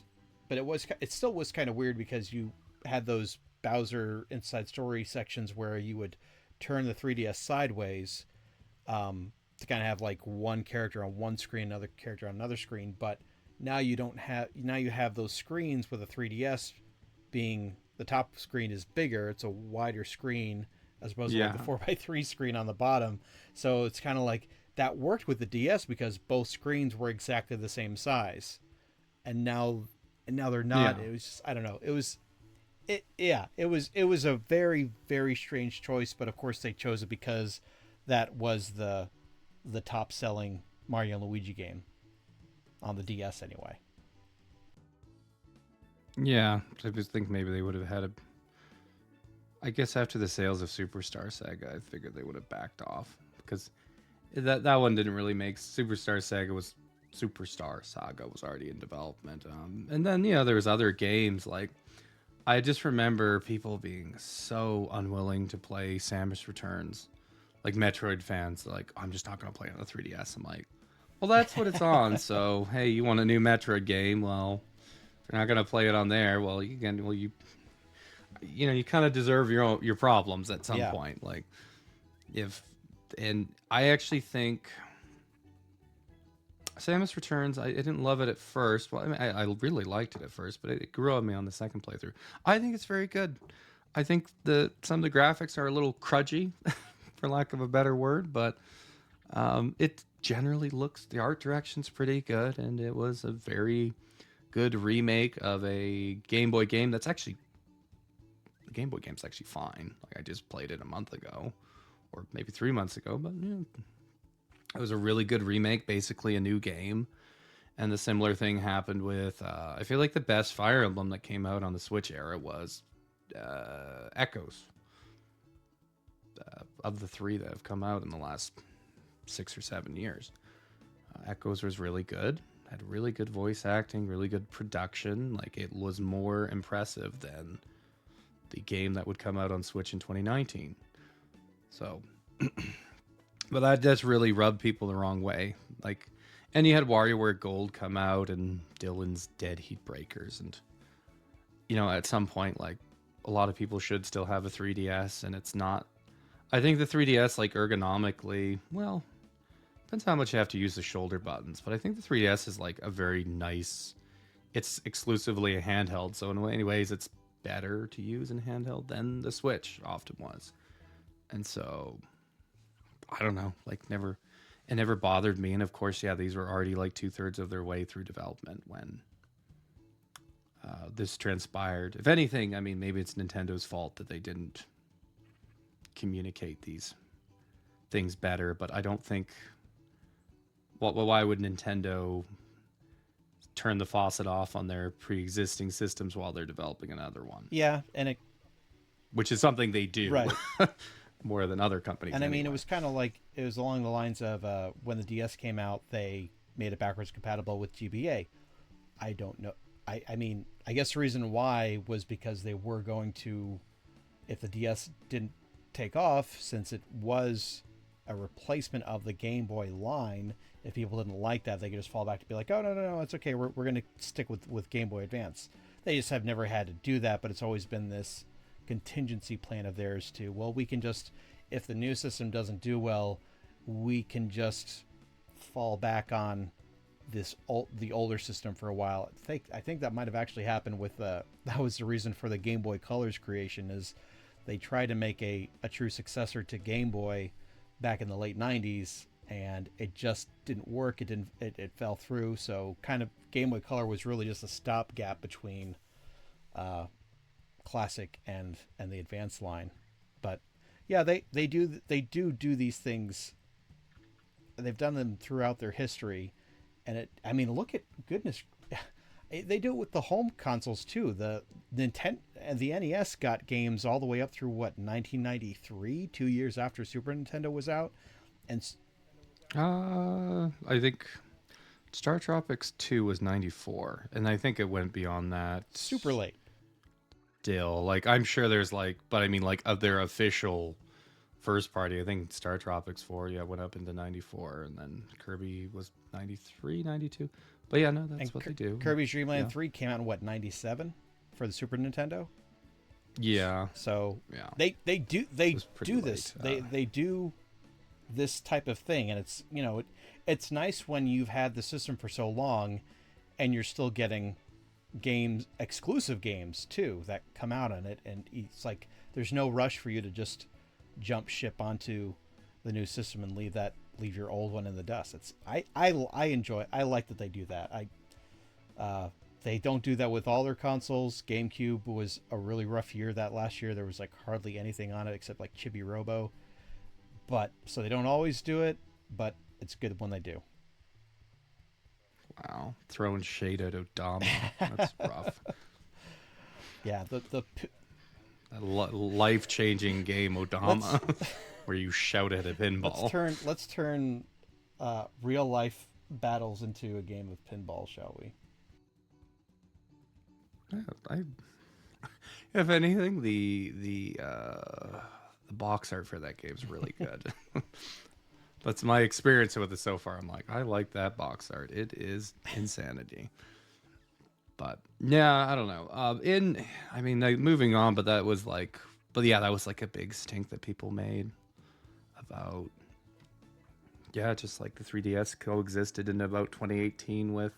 but it still was kind of weird because you had those Bowser Inside Story sections where you would turn the 3DS sideways, to kind of have like one character on one screen, another character on another screen. But now you don't have, now you have those screens with a 3DS being, the top screen is bigger, it's a wider screen as opposed to like the 4x3 screen on the bottom. So it's kind of like that worked with the DS because both screens were exactly the same size, and now they're not. Yeah. It was just, I don't know. It was a very, very strange choice, but of course they chose it because that was the top selling Mario and Luigi game on the DS anyway. Yeah, I just think maybe they would have had a. I guess after the sales of Superstar Saga, I figured they would have backed off, because that one didn't really make. Superstar Saga was already in development, and then there was other games like. I just remember people being so unwilling to play Samus Returns, like Metroid fans. Like, I'm just not gonna play it on the 3DS. I'm like, well, that's what it's on. So hey, you want a new Metroid game? Well, if you're not gonna play it on there, well, you kind of deserve your problems at some point. Like, if and I actually think Samus Returns, I didn't love it at first. Well, I mean, I really liked it at first, but it grew on me on the second playthrough. I think it's very good. I think some of the graphics are a little crudgy, for lack of a better word, but it generally the art direction's pretty good, and it was a very good remake of a Game Boy game the Game Boy game's actually fine. Like, I just played it a month ago, or maybe 3 months ago, but it was a really good remake, basically a new game. And the similar thing happened with, I feel like the best Fire Emblem that came out on the Switch era was Echoes. Of the three that have come out in the last 6 or 7 years, Echoes was really good. Had really good voice acting, really good production. Like, it was more impressive than the game that would come out on Switch in 2019. So, but that just really rubbed people the wrong way. Like, and you had WarioWare Gold come out and Dylan's Dead Heat Breakers, and at some point, like, a lot of people should still have a 3DS, and it's not. I think the 3DS, like, ergonomically, well, depends how much you have to use the shoulder buttons, but I think the 3DS is like a very nice. It's exclusively a handheld, so in many ways, it's better to use in handheld than the Switch often was, and so I don't know, like, it never bothered me. And of course, these were already like 2/3 of their way through development when this transpired. If anything, I mean, maybe it's Nintendo's fault that they didn't communicate these things better. But I don't think. Well, why would Nintendo turn the faucet off on their pre-existing systems while they're developing another one? Yeah, and it Which is something they do right. more than other companies. And I mean, it anyway. was kind of like it was along the lines of when the DS came out, they made it backwards compatible with GBA. I don't know. I mean, I guess the reason why was because they were going to, if the DS didn't take off, since it was a replacement of the Game Boy line, if people didn't like that, they could just fall back to be like, oh, no, it's okay. We're going to stick with Game Boy Advance. They just have never had to do that, but it's always been this contingency plan of theirs to, well, we can just, if the new system doesn't do well, we can just fall back on the older system for a while. I think that might have actually happened with that was the reason for the Game Boy Color's creation, is they tried to make a true successor to Game Boy back in the late 90s, and it just didn't work. It fell through. So kind of Game Boy Color was really just a stopgap between classic and the advanced line. But yeah, they do these things. They've done them throughout their history, and I mean, look at goodness, they do it with the home consoles too. The Nintendo and the NES got games all the way up through 1993, 2 years after Super Nintendo was out, and I think Star Tropics 2 was 94, and I think it went beyond that. super late. Still, like, I'm sure there's like, but I mean, like, of their official first party, I think Star Tropics 4, yeah, went up into 94, and then Kirby was 93, 92. But yeah, no, that's And what they do. Kirby's Dream Land Yeah. 3 came out in 97 for the Super Nintendo. Yeah. So Yeah. they do was pretty do this. late. They do this type of thing, and it's it's nice when you've had the system for so long, and you're still getting exclusive games too that come out on it, and it's like there's no rush for you to just jump ship onto the new system and leave your old one in the dust. It's I enjoy. I like that they do that. They don't do that with all their consoles. GameCube was a really rough year that last year. There was like hardly anything on it except like Chibi Robo. But so they don't always do it, but it's good when they do. Wow. Throwing shade at Odama. That's rough. Yeah, That life-changing game, Odama, where you shout at a pinball. let's turn real life battles into a game of pinball, shall we? Yeah, if anything, the box art for that game is really good. That's my experience with it so far. I'm like, I like that box art. It is insanity. But yeah, I don't know. I mean, like, moving on, but that was like, that was like a big stink that people made about, just like the 3DS coexisted in about 2018 with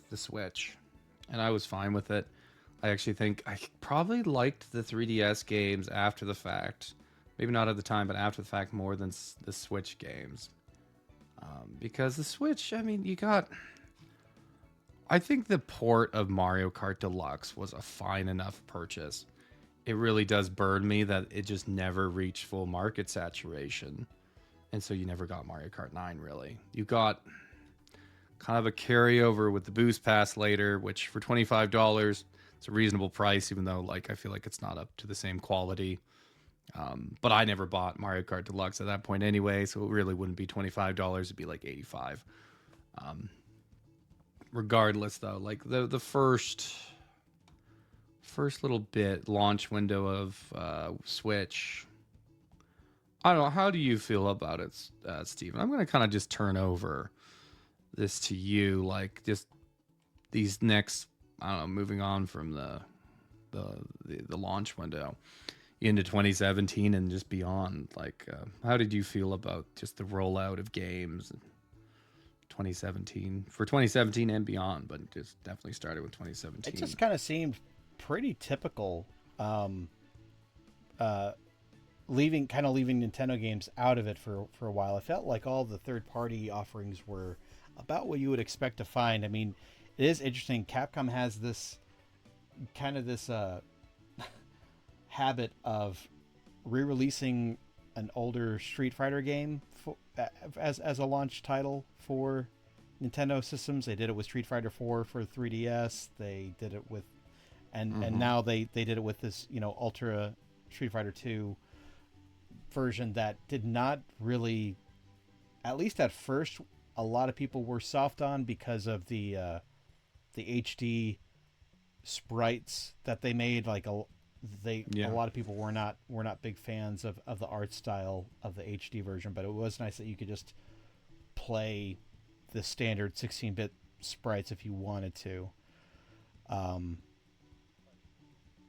the Switch, and I was fine with it. I actually think I probably liked the 3DS games after the fact. Maybe not at the time, but after the fact more than the Switch games. Because the Switch, I mean, I think the port of Mario Kart Deluxe was a fine enough purchase. It really does burn me that it just never reached full market saturation. And so you never got Mario Kart 9, really. You got kind of a carryover with the Boost Pass later, which for $25, it's a reasonable price, even though like I feel like it's not up to the same quality. But I never bought Mario Kart Deluxe at that point anyway, so it really wouldn't be $25. It'd be like $85. Regardless, though, like the first little bit launch window of Switch, I don't know. How do you feel about it, Steven? I'm going to kind of just turn over this to you, like just these next, I don't know, moving on from the launch window into 2017 and just beyond. Like, how did you feel about just the rollout of games 2017 for 2017 and beyond, but just definitely started with 2017? It just kind of seemed pretty typical, leaving Nintendo games out of it for a while. I felt like all the third party offerings were about what you would expect to find. I mean, it is interesting. Capcom has this kind of this habit of re-releasing an older Street Fighter game as a launch title for Nintendo systems. They did it with Street Fighter 4 for 3DS. They did it with, and now they did it with this, you know, Ultra Street Fighter 2 version that did not really, at least at first, a lot of people were soft on because of the HD sprites that they made. Like a lot of people were not big fans of the art style of the HD version, but it was nice that you could just play the standard 16-bit sprites if you wanted to.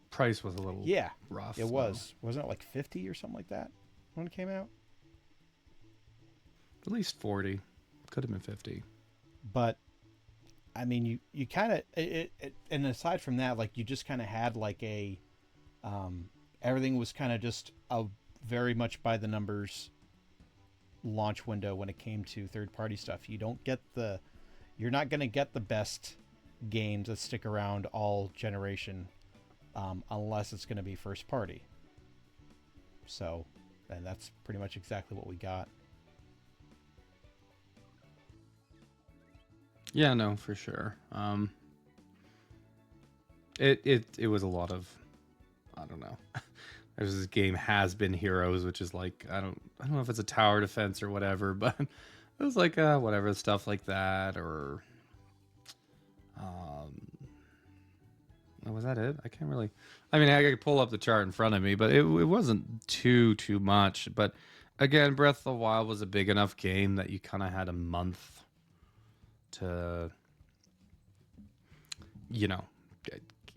Price was a little Yeah, rough. it was. Wasn't it like 50 or something like that when it came out? At least 40. Could have been 50. But I mean, you kind of and aside from that, like you just kind of had like a everything was kind of just a very much by the numbers launch window when it came to third party stuff. You're not going to get the best games that stick around all generation unless it's going to be first party. So, and that's pretty much exactly what we got. Yeah, no, for sure. It was a lot of, I don't know. There's this game Has Been Heroes, which is like I don't know if it's a tower defense or whatever, but it was like whatever stuff like that, or was that it? I can't really. I mean, I could pull up the chart in front of me, but it wasn't too much. But again, Breath of the Wild was a big enough game that you kind of had a month to, you know,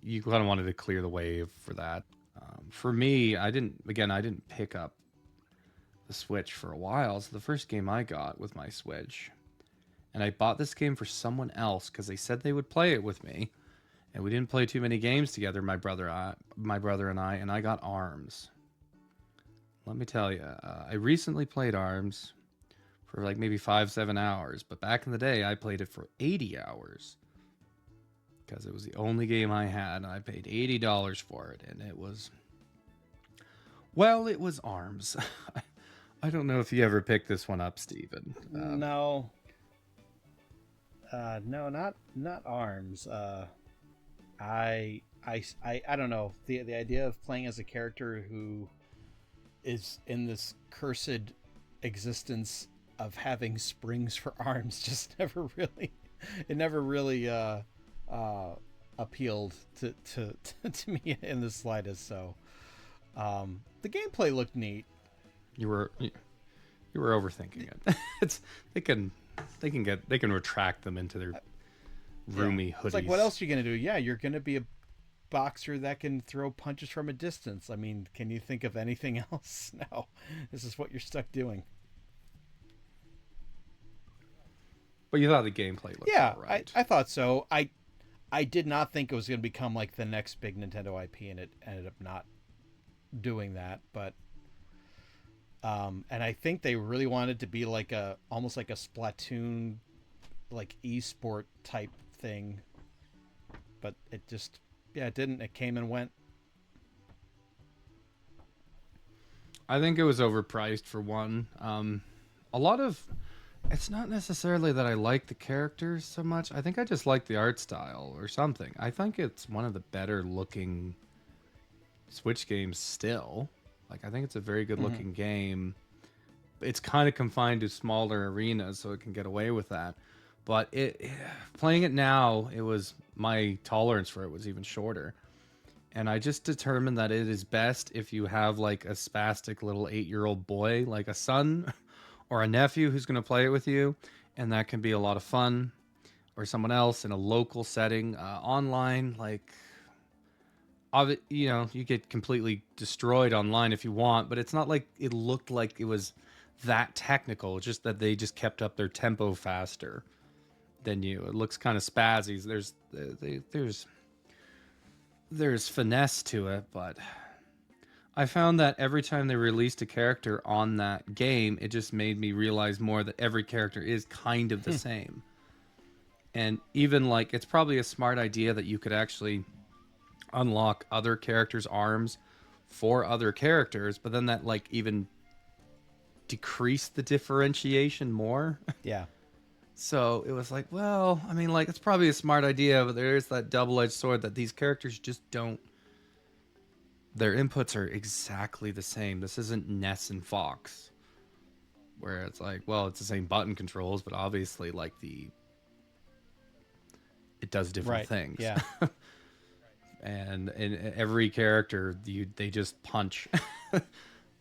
you kind of wanted to clear the way for that. For me, I didn't pick up the Switch for a while. So the first game I got with my Switch, and I bought this game for someone else because they said they would play it with me, and we didn't play too many games together. My brother and I got ARMS. Let me tell you, I recently played ARMS for like maybe 5-7 hours, but back in the day, I played it for 80 hours. Because it was the only game I had, and I paid $80 for it, and it was ARMS. I don't know if you ever picked this one up, Steven. No, no, not ARMS. I don't know, the idea of playing as a character who is in this cursed existence of having springs for arms just never really appealed to me in the slightest. So the gameplay looked neat. You were overthinking it. They can retract them into their roomy hoodies. It's like, what else are you gonna do? Yeah, you're gonna be a boxer that can throw punches from a distance. I mean, can you think of anything else? No, this is what you're stuck doing. But you thought the gameplay looked all right. I thought so. I did not think it was going to become like the next big Nintendo IP, and it ended up not doing that. But and I think they really wanted to be like almost like a Splatoon, like esport type thing. But it just, it didn't. It came and went. I think it was overpriced for one. A lot of, it's not necessarily that I like the characters so much. I think I just like the art style or something. I think it's one of the better looking Switch games still. Like, I think it's a very good looking game. It's kind of confined to smaller arenas, so it can get away with that. But playing it now, my tolerance for it was even shorter. And I just determined that it is best if you have like a spastic little 8-year-old boy, like a son or a nephew who's going to play it with you. And that can be a lot of fun. Or someone else in a local setting. Online, like, you get completely destroyed online if you want. But it's not like it looked like it was that technical. It's just that they just kept up their tempo faster than you. It looks kind of spazzy. There's finesse to it, but I found that every time they released a character on that game, it just made me realize more that every character is kind of the same. And even like it's probably a smart idea that you could actually unlock other characters' arms for other characters, but then that like even decreased the differentiation more. Yeah. So it was like, well, I mean, like it's probably a smart idea, but there is that double-edged sword that these characters just don't. Their inputs are exactly the same. This isn't Ness and Fox, where it's like, well, it's the same button controls, but obviously, like it does different Right. things. Yeah. And in every character, they just punch.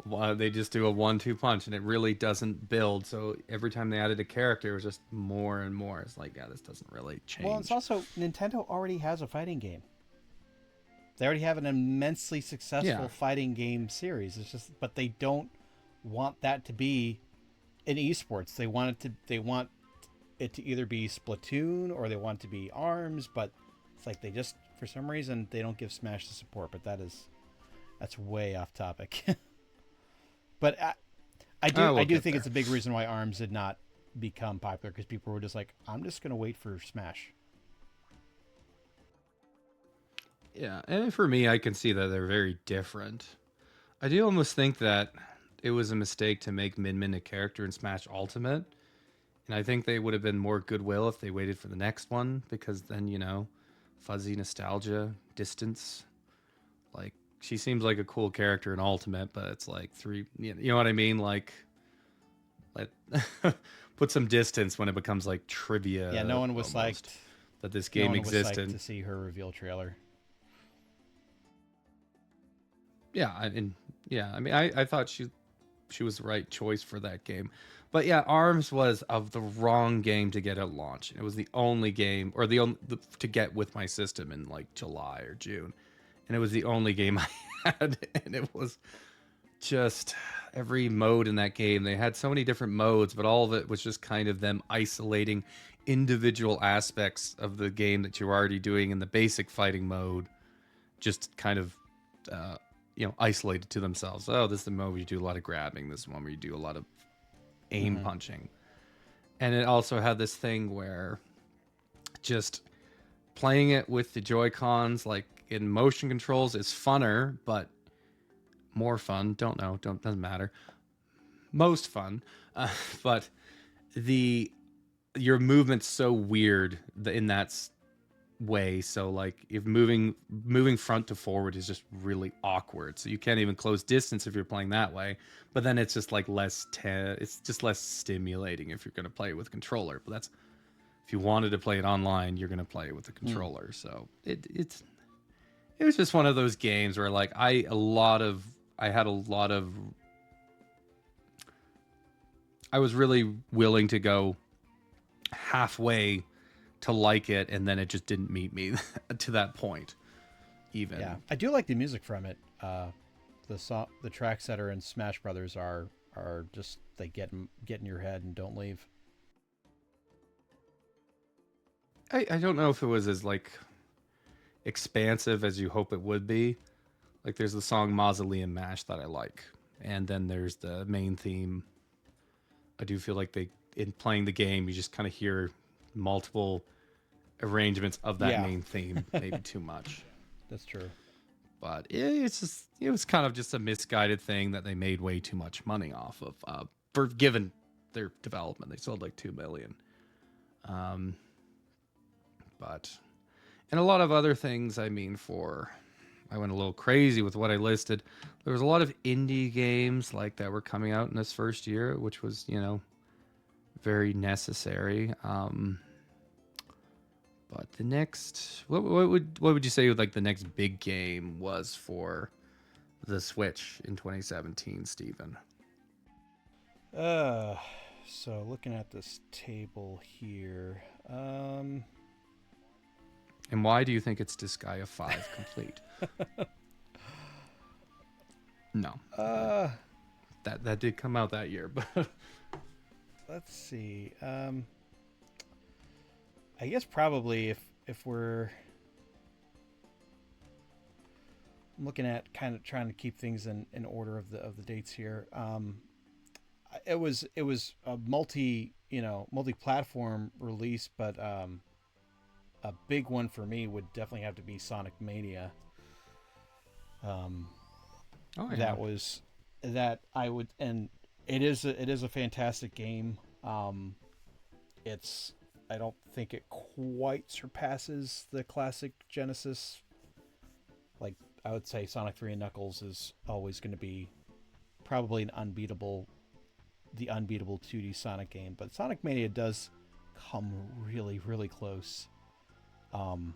They just do a 1-2 punch, and it really doesn't build. So every time they added a character, it was just more and more. It's like, yeah, this doesn't really Well, it's change. also Nintendo already has a fighting game. They already have an immensely Yeah. successful fighting game series. It's just, but they don't want that to be in esports. They want it to either be Splatoon or they want it to be Arms. But it's like they just, for some reason, they don't give Smash the support. But that's way off topic. But I We'll do get think there. it's a big reason why Arms did not become popular, because people were just like, I'm just gonna wait for Smash. Yeah, and for me, I can see that they're very different. I do almost think that it was a mistake to make Min Min a character in Smash Ultimate, and I think they would have been more goodwill if they waited for the next one, because then fuzzy nostalgia, distance. Like she seems like a cool character in Ultimate, but it's like three. You know what I mean? Like, let put some distance when it becomes like Yeah, no trivia one was almost psyched. that this No game one was psyched existed. to see her reveal trailer. Yeah, and yeah, I mean, I thought she was the right choice for that game. But yeah, Arms was of the wrong game to get at launch. It was the only game, or to get with my system in like July or June, and it was the only game I had, and it was just every mode in that game. They had so many different modes, but all of it was just kind of them isolating individual aspects of the game that you're already doing in the basic fighting mode, just kind of uh, isolated to themselves. Oh, this is the mode where you do a lot of grabbing. This is one where you do a lot of aim Mm-hmm. punching. And it also had this thing where just playing it with the Joy Cons, like in motion controls, is funner, but more fun. Don't know. Don't Doesn't matter. Most fun, but the your movement's so weird in that way. So like if moving front to forward is just really awkward, so you can't even close distance if you're playing that way. But then it's just like it's just less stimulating if you're going to play it with a controller. But that's if you wanted to play it online, you're going to play it with a Mm. controller. So it was just one of those games where like I had a lot of I was really willing to go halfway to like it, and then it just didn't meet me to that point Yeah, even. I do like the music from it. The tracks that are in Smash Brothers are just, they get in your head and don't leave. I don't know if it was as like expansive as you hope it would be. Like there's the song Mausoleum Mash that I like, and then there's the main theme. I do feel like they in playing the game you just kind of hear multiple arrangements of that Yeah, main theme, maybe too much. that's true. But it was kind of just a misguided thing that they made way too much money off of. For given their development, they sold like 2 million. Um, but and a lot of other things. I mean, I went a little crazy with what I listed. There was a lot of indie games like that were coming out in this first year, which was very necessary. But the next, what would you say like the next big game was for the Switch in 2017, Steven? Uh, so looking at this table here, And why do you think it's Disgaea 5 complete? No, uh, that did come out that year, but let's see. I guess probably if we're looking at kind of trying to keep things in order of the dates here. It was a multi platform release, but a big one for me would definitely have to be Sonic Mania. Um, Oh yeah. that was that I would, and it is a fantastic game. It's I don't think it quite surpasses the classic Genesis. Like I would say, Sonic 3 and Knuckles is always going to be probably the unbeatable 2D Sonic game. But Sonic Mania does come really, really close. Um,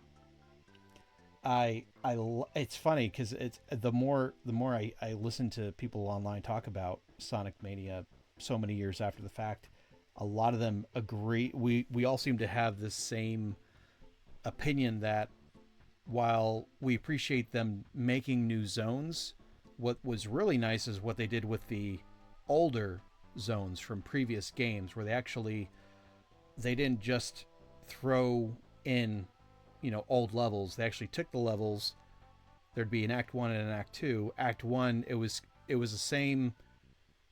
it's funny because it's the more I listen to people online talk about Sonic Mania so many years after the fact, a lot of them agree. We all seem to have this same opinion that while we appreciate them making new zones, what was really nice is what they did with the older zones from previous games, where they didn't just throw in, old levels. They actually took the levels. There'd be an Act 1 and an Act 2. Act 1, it was the same,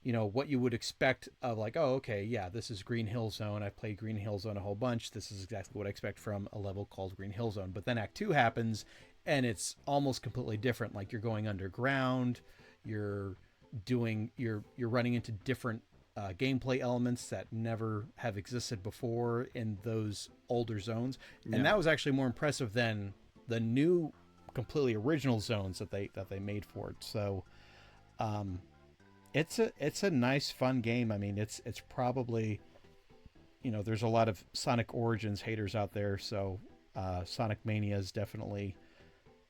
what you would expect of, like, oh, okay, yeah, this is Green Hill Zone. I've played Green Hill Zone a whole bunch. This is exactly what I expect from a level called Green Hill Zone. But then Act 2 happens, and it's almost completely different. Like, you're going underground, you're you're running into different gameplay elements that never have existed before in those older zones, and Yeah. that was actually more impressive than the new, completely original zones that they made for it. So, um, it's a nice, fun game. I mean, it's probably, there's a lot of Sonic Origins haters out there, so Sonic Mania is definitely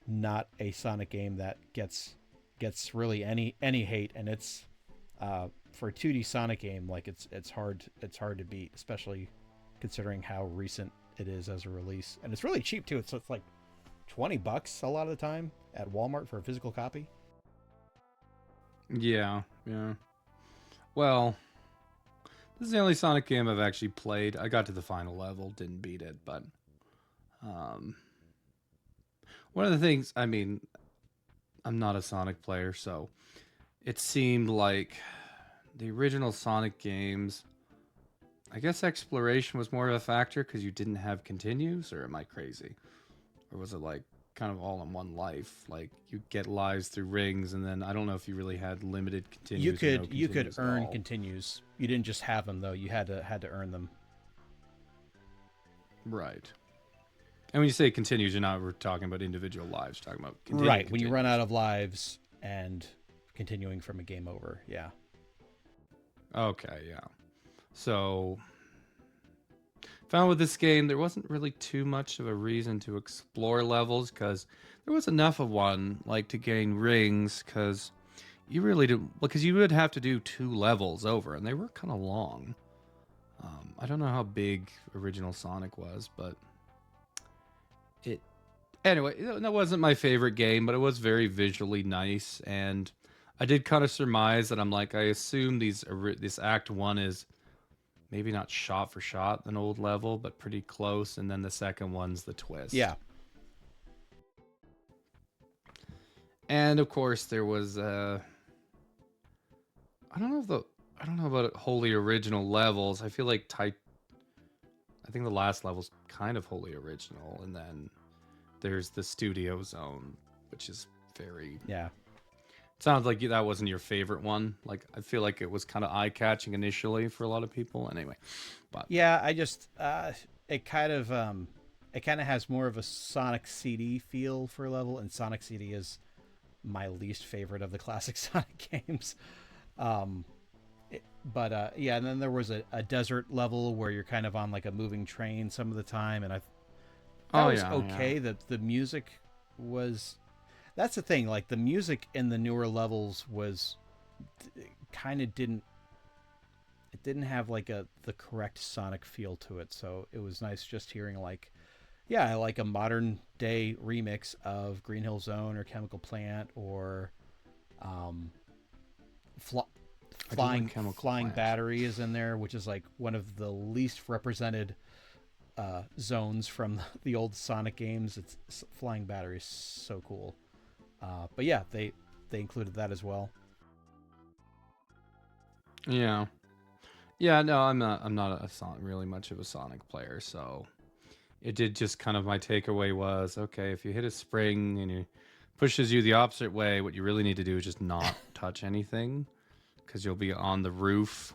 not a Sonic game that gets really any hate, and it's for a 2D Sonic game, like it's hard to beat, especially considering how recent it is as a release, and it's really cheap too. It's like $20 a lot of the time at Walmart for a physical copy. Yeah. Yeah. Well, this is the only Sonic game I've actually played. I got to the final level, didn't beat it, but um, one of the things, I mean, I'm not a Sonic player, so it seemed like the original Sonic games, I guess exploration was more of a factor because you didn't have continues, or am I crazy? Or was it like kind of all in one life? Like you get lives through rings, and then I don't know if you really had limited You continues or no could you could continues at earn all. continues. You didn't just have them though. You had to earn them. Right. And when you say continues, you're not we're talking about individual lives. You're talking about Right, when you run continues. out of lives and continuing from a game over. Yeah. Okay, yeah. So found with this game there wasn't really too much of a reason to explore levels because there was enough of one like to gain rings because you really didn't because you would have to do two levels over and they were kind of long. I don't know how big original Sonic was, but it anyway, that wasn't my favorite game, but it was very visually nice, and I did kind of surmise that I'm like, I assume this Act One is maybe not shot for shot an old level, but pretty close, and then the second one's the twist. Yeah. And of course, there was I don't know if the I don't know about wholly original levels. I feel like type. I think the last level's kind of wholly original, and then there's the studio zone, which is very Yeah. sounds like that wasn't your favorite one. Like I feel like it was kind of eye catching initially for a lot of people. Anyway, but Yeah, I just it kind of has more of a Sonic CD feel for a level, and Sonic CD is my least favorite of the classic Sonic games. Um, but yeah, and then there was a desert level where you're kind of on like a moving train some of the time, and that oh was yeah, yeah, okay. The music was that's the thing. Like the music in the newer levels was kind of didn't have like the correct Sonic feel to it. So it was nice just hearing like, yeah, I like a modern day remix of Green Hill Zone or Chemical Plant or um, fl- I do like flying Chemical flying Plant. battery is in there, which is like one of the least represented zones from the old Sonic games. It's flying battery is so cool. But yeah, they included that as well. Yeah, yeah. No, I'm not. I'm not a Sonic really much of a Sonic player, so it did just kind of, my takeaway was, okay, if you hit a spring and it pushes you the opposite way, what you really need to do is just not touch anything, because you'll be on the roof.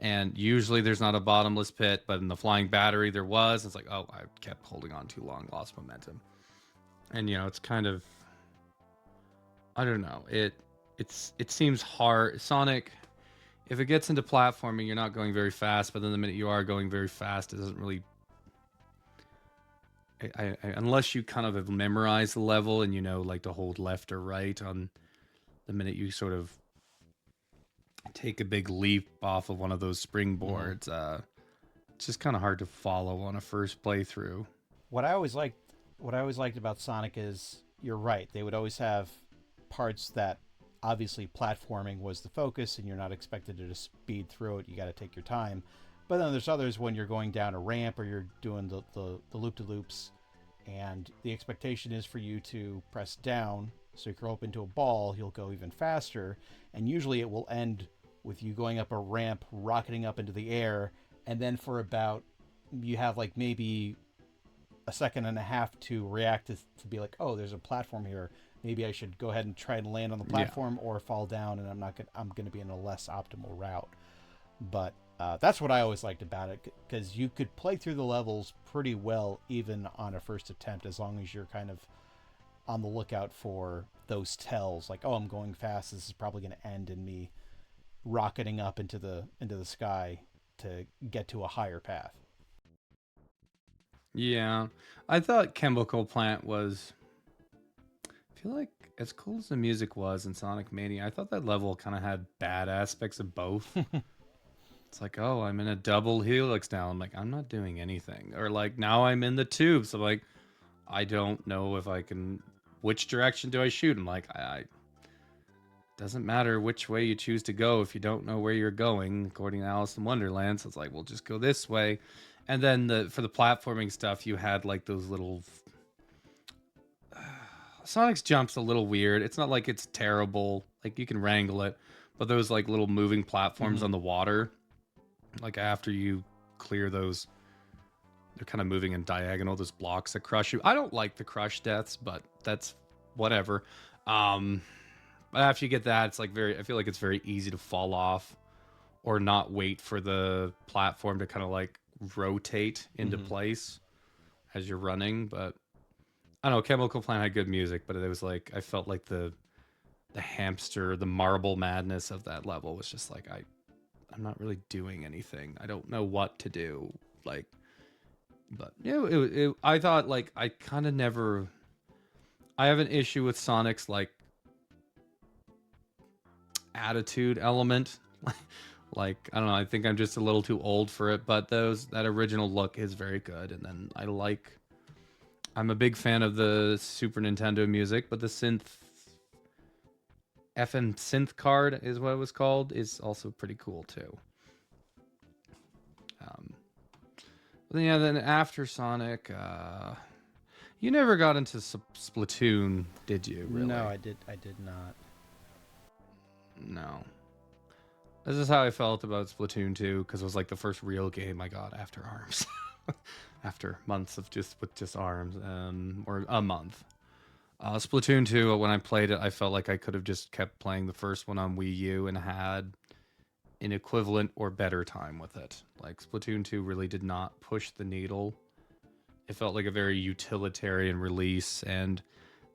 And usually there's not a bottomless pit, but in the flying battery there was. It's like, oh, I kept holding on too long, lost momentum. And it's kind of, I don't know. It seems hard. Sonic, if it gets into platforming, you're not going very fast, but then the minute you are going very fast, it doesn't really. Unless you kind of have memorized the level and like to hold left or right on the minute you sort of take a big leap off of one of those Mm-hmm. springboards, it's just kind of hard to follow on a first playthrough. What I always liked, what I always liked about Sonic is you're right. They would always have parts that obviously platforming was the focus, and you're not expected to just speed through it. You got to take your time. But then there's others when you're going down a ramp or you're doing the loop to loops, and the expectation is for you to press down. So if you're open to a ball, you'll go even faster, and usually it will end with you going up a ramp, rocketing up into the air, and then for about you have like maybe a second and a half to react to be like, oh, there's a platform here. Maybe I should go ahead and try and land on the Yeah. platform or fall down, and I'm gonna be in a less optimal route. But that's what I always liked about it, because you could play through the levels pretty well even on a first attempt, as long as you're kind of on the lookout for those tells, like, oh, I'm going fast. This is probably going to end in me rocketing up into the sky to get to a higher path. Yeah. I thought Chemical Plant was, I feel like, as cool as the music was in Sonic Mania, I thought that level kind of had bad aspects of both. It's like, oh, I'm in a double helix now. I'm like, I'm not doing anything. Or like, now I'm in the tubes. I'm like, I don't know if I can. Which direction do I shoot? I'm like, I doesn't matter which way you choose to go if you don't know where you're going, according to Alice in Wonderland. So it's like, we'll just go this way. And then for the platforming stuff, you had like those little. Sonic's jump's a little weird. It's not like it's terrible. Like you can wrangle it, but those like little moving platforms Mm-hmm. on the water, like after you clear those, they're kind of moving in diagonal. Those blocks that crush you. I don't like the crush deaths, but that's whatever. Um, but after you get that, it's like very. I feel like it's very easy to fall off or not wait for the platform to kind of like rotate into Mm-hmm. place as you're running. But I don't know. Chemical Plant had good music, but it was like I felt like the hamster, the marble madness of that level was just like I'm not really doing anything. I don't know what to do. Like, but I thought like I kind of never. I have an issue with Sonic's like attitude element. Like I don't know. I think I'm just a little too old for it. But that original look is very good, and then I'm a big fan of the Super Nintendo music, but the FN synth card is what it was called, is also pretty cool too. Um, but yeah, then after Sonic, you never got into Splatoon, did you? No, Really? I did not. No. This is how I felt about Splatoon 2 because it was like the first real game I got after Arms, after months of just Arms, or a month. Splatoon 2, when I played it, I felt like I could have just kept playing the first one on Wii U and had an equivalent or better time with it. Like Splatoon 2 really did not push the needle. It felt like a very utilitarian release, and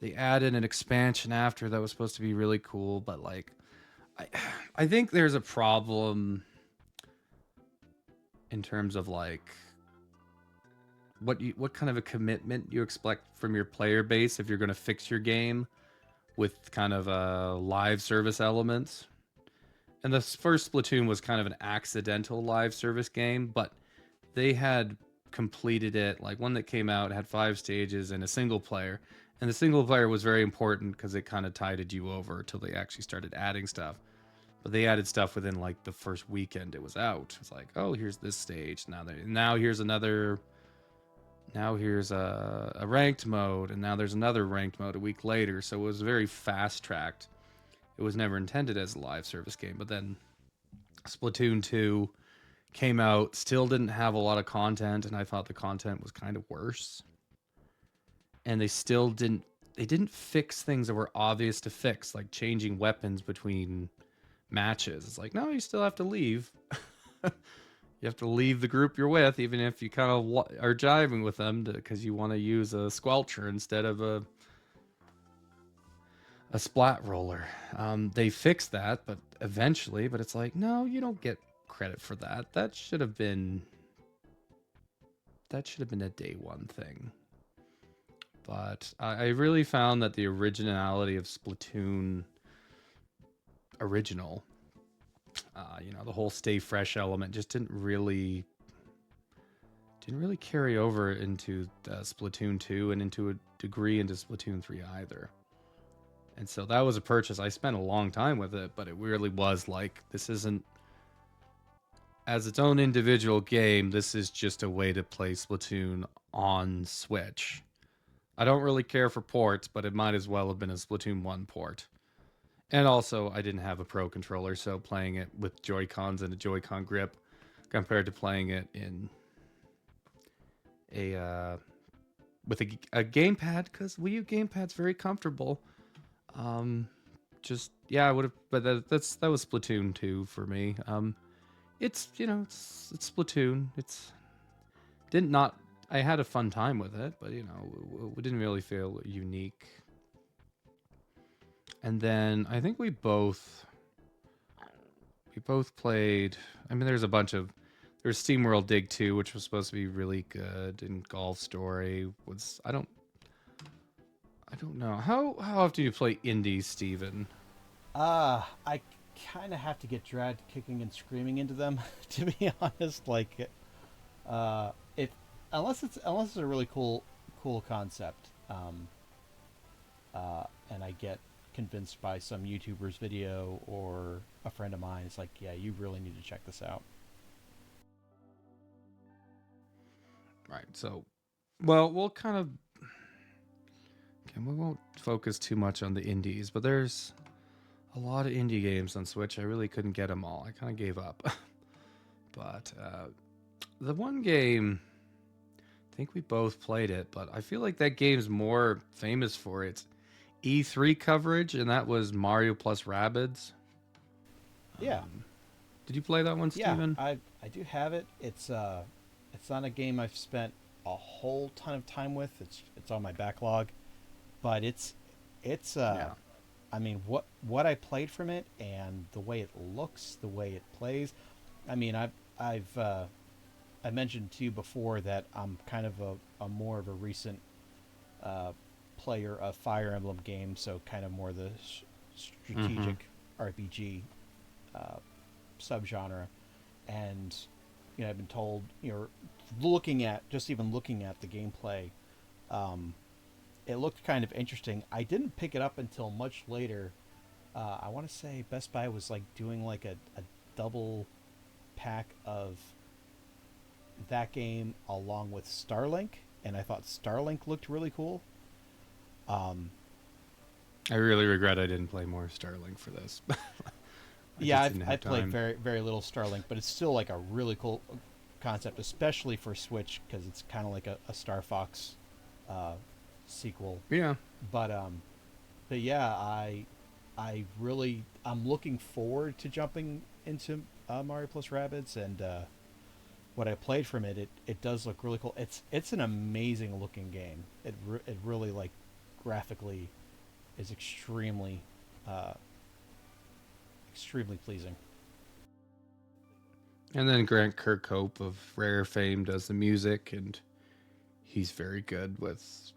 they added an expansion after that was supposed to be really cool, but like I I think there's a problem in terms of like what kind of a commitment you expect from your player base if you're going to fix your game with kind of live service elements. And the first Splatoon was kind of an accidental live service game, but they had completed it. Like one that came out had 5 stages and a single player. And the single player was very important because it kind of tided you over until they actually started adding stuff. But they added stuff within like the first weekend it was out. It's like, oh, here's this stage. Now here's another. Now here's a ranked mode, and now there's another ranked mode a week later. So it was very fast tracked. It was never intended as a live service game. But then Splatoon 2 came out, still didn't have a lot of content, and I thought the content was kind of worse. And they didn't fix things that were obvious to fix, like changing weapons between matches. It's like, no, you still have to leave. You have to leave the group you're with, even if you kind of are jiving with them, because you want to use a squelcher instead of a splat roller. They fixed that, but eventually, but it's like, no, you don't get credit for that. That should have been a day one thing. But I really found that the originality of Splatoon original, the whole stay fresh element just didn't really carry over into Splatoon 2 and into a degree into Splatoon 3 either. And so that was a purchase. I spent a long time with it, but it really was like, this isn't, as its own individual game, this is just a way to play Splatoon on Switch. I don't really care for ports, but it might as well have been a Splatoon 1 port. And also, I didn't have a Pro controller, so playing it with Joy-Cons and a Joy-Con grip compared to playing it in with a gamepad, because Wii U gamepad's very comfortable. I would have, but that was Splatoon 2 for me. It's it's Splatoon. I had a fun time with it, but it didn't really feel unique. And then I think we both played. I mean, there's SteamWorld Dig 2, which was supposed to be really good, and Golf Story was. I don't know how often do you play indies, Steven? I kind of have to get dragged kicking and screaming into them, to be honest. Like, if unless it's a really cool concept, and I get convinced by some YouTuber's video or a friend of mine, it's like, yeah, you really need to check this out. Right. So, well, we won't focus too much on the indies, but there's a lot of indie games on Switch. I really couldn't get them all. I kind of gave up. But the one game, I think we both played it, but I feel like that game's more famous for its E3 coverage, and that was Mario plus Rabbids. Yeah. Did you play that one, Steven? Yeah, I do have it. It's not a game I've spent a whole ton of time with. It's on my backlog, but it's Yeah. I mean, what I played from it and the way it looks, the way it plays. I mean, I mentioned to you before that I'm kind of a more of a recent player of Fire Emblem games, so kind of more the strategic RPG subgenre. And I've been told, looking at the gameplay, it looked kind of interesting. I didn't pick it up until much later. I want to say Best Buy was like doing like a double pack of that game along with Starlink, and I thought Starlink looked really cool. I really regret I didn't play more Starlink for this. I played very very little Starlink, but it's still like a really cool concept, especially for Switch, because it's kind of like a Star Fox sequel. Yeah. But yeah, I'm looking forward to jumping into Mario plus Rabbids, and what I played from it does look really cool. It's an amazing looking game. It really, like, graphically is extremely pleasing. And then Grant Kirkhope of Rare fame does the music, and he's very good with.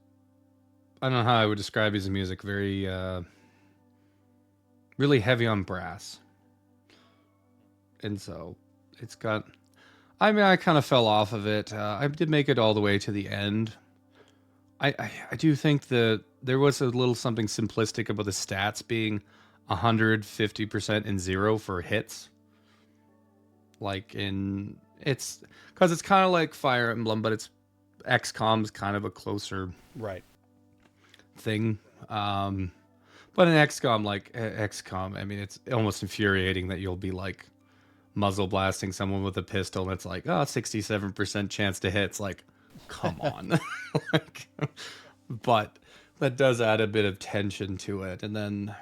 I don't know how I would describe his music. Very, really heavy on brass, and so it's got. I mean, I kind of fell off of it. I did make it all the way to the end. I do think that there was a little something simplistic about the stats being 150% and 0 for hits. Like it's because it's kind of like Fire Emblem, but it's XCOM's kind of a closer right thing. But in XCOM, I mean, it's almost infuriating that you'll be like muzzle blasting someone with a pistol, and it's like, oh, 67% chance to hit. It's like, come on. Like, but that does add a bit of tension to it. And then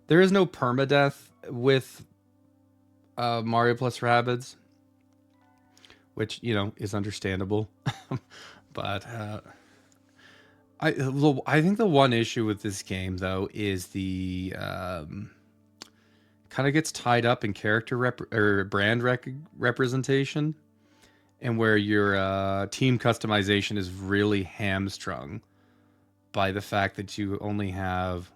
there is no permadeath with Mario plus Rabbids, which, is understandable. But I think the one issue with this game, though, is the kind of gets tied up in character or brand representation, and where your team customization is really hamstrung by the fact that you only have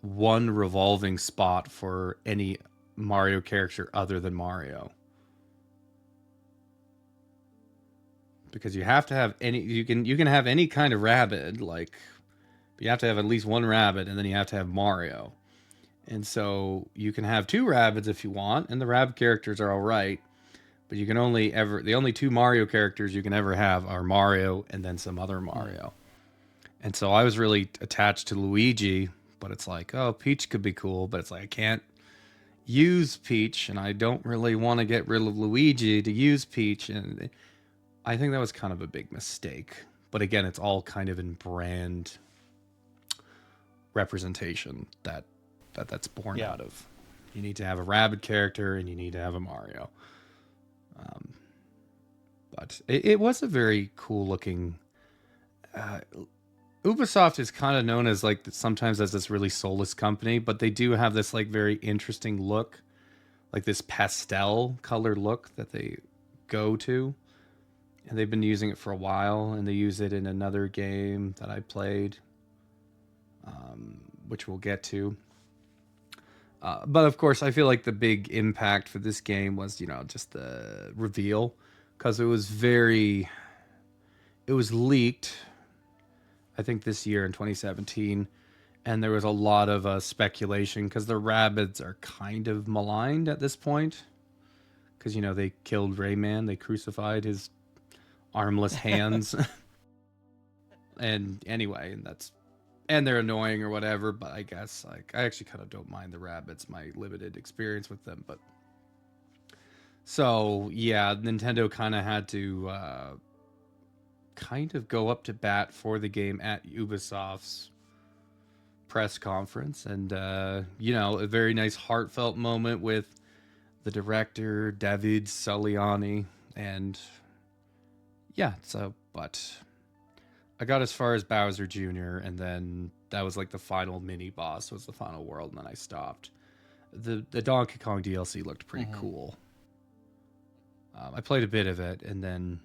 one revolving spot for any Mario character other than Mario. Because you have to have any, you can have any kind of rabbit, like, but you have to have at least one rabbit, and then you have to have Mario. And so you can have two rabbits if you want, and the rabbit characters are all right, but you can the only two Mario characters you can ever have are Mario and then some other Mario. And so I was really attached to Luigi, but it's like, oh, Peach could be cool, but it's like, I can't use Peach, and I don't really want to get rid of Luigi to use Peach. And I think that was kind of a big mistake. But again, it's all kind of in brand representation that's born out of. You need to have a Rabbid character, and you need to have a Mario. But it was a very cool looking. Ubisoft is kind of known as like sometimes as this really soulless company, but they do have this like very interesting look, like this pastel color look that they go to, and they've been using it for a while, and they use it in another game that I played, which we'll get to. But of course, I feel like the big impact for this game was, just the reveal, because it was leaked, I think this year in 2017, and there was a lot of speculation because the Rabbids are kind of maligned at this point, because they killed Rayman, they crucified his armless hands, and anyway, and they're annoying or whatever. But I guess like I actually kind of don't mind the Rabbids, my limited experience with them. But so yeah, Nintendo kind of had to kind of go up to bat for the game at Ubisoft's press conference, and a very nice heartfelt moment with the director David Soliani, and but I got as far as Bowser Jr., and then that was like the final mini boss, was the final world, and then I stopped. The Donkey Kong DLC looked pretty cool. I played a bit of it, and then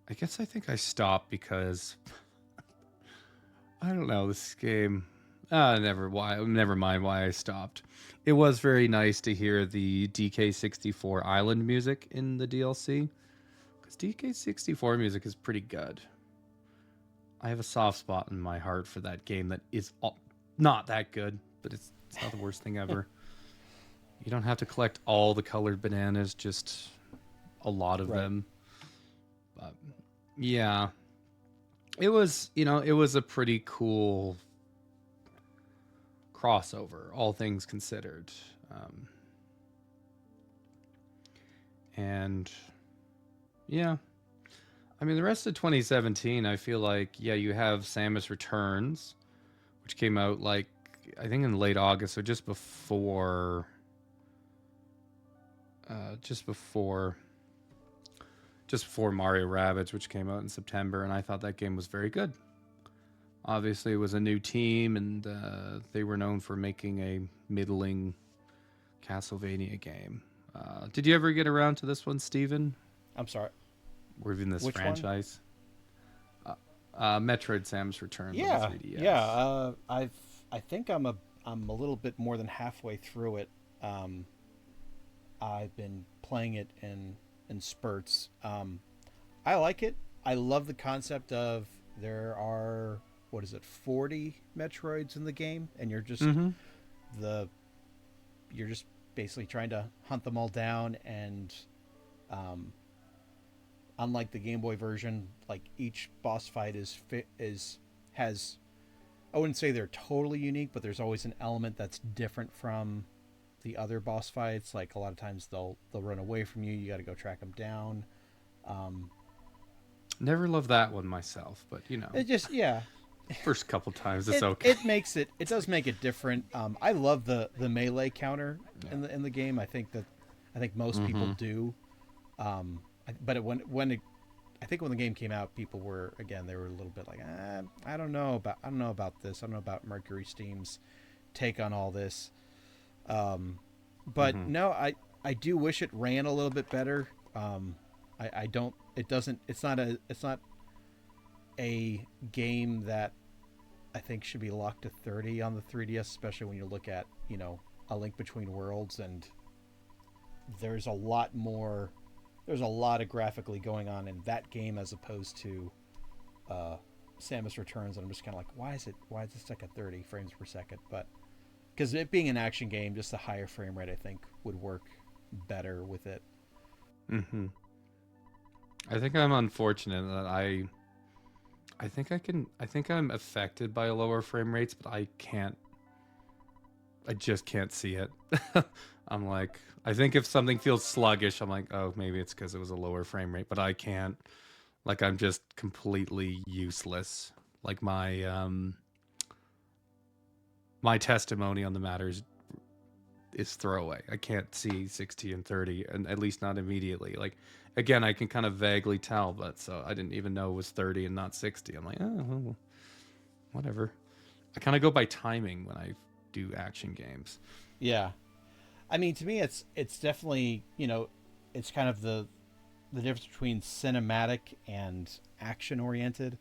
I think I stopped because I don't know, this game. Never mind why I stopped. It was very nice to hear the DK64 Island music in the DLC, because DK64 music is pretty good. I have a soft spot in my heart for that game that is not that good, but it's not the worst thing ever. You don't have to collect all the colored bananas, just a lot of them. But yeah, it was a pretty cool crossover, all things considered. And yeah, I mean, the rest of 2017, I feel like, you have Samus Returns, which came out like I think in late August, so just before Mario Rabbids, which came out in September, and I thought that game was very good. Obviously, it was a new team, and they were known for making a middling Castlevania game. Did you ever get around to this one, Steven? I'm sorry. Or even this Which franchise? Metroid Samus Returns on the 3DS. Yeah. I think I'm a little bit more than halfway through it. I've been playing it in spurts. I like it. I love the concept of there are 40 Metroids in the game, and you're just you're just basically trying to hunt them all down, and unlike the Game Boy version, like each boss fight has, I wouldn't say they're totally unique, but there's always an element that's different from the other boss fights. Like a lot of times they'll run away from you. You got to go track them down. Um, Never loved that one myself, but it just yeah, first couple times it's okay. it makes it does make it different. I love the melee counter Yeah. in the game. I think most people Mm-hmm. do. But I think when the game came out, people were again they were a little bit like I don't know about this. I don't know about Mercury Steam's take on all this. But Mm-hmm. no, I do wish it ran a little bit better. I don't. It doesn't. It's not a game that I think should be locked to 30 on the 3DS, especially when you look at A Link Between Worlds, and there's a lot more. There's a lot of graphically going on in that game as opposed to Samus Returns, and I'm just kind of like, why is it stuck at 30 frames per second? But because it being an action game, just a higher frame rate I think would work better with it. Mm-hmm. I think I'm unfortunate that I think I'm affected by lower frame rates, but I just can't see it. I'm like, I think if something feels sluggish, I'm like, oh, maybe it's because it was a lower frame rate, but I can't. Like, I'm just completely useless. Like my testimony on the matter is throwaway. I can't see 60 and 30, and at least not immediately. Like, again, I can kind of vaguely tell, but so I didn't even know it was 30 and not 60. I'm like, oh, well, whatever. I kind of go by timing when I do action games. Yeah, I mean, to me, it's definitely it's kind of the difference between cinematic and action oriented.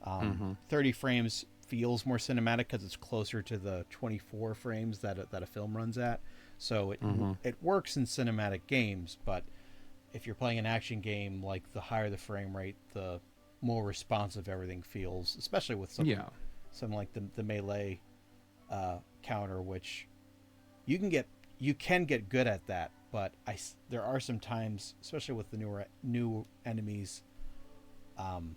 Mm-hmm. 30 frames feels more cinematic because it's closer to the 24 frames that a film runs at. So Mm-hmm. it works in cinematic games, but if you're playing an action game, like the higher the frame rate, the more responsive everything feels, especially with Yeah. something like the melee counter, which you can get good at that, but there are some times, especially with the new enemies, um,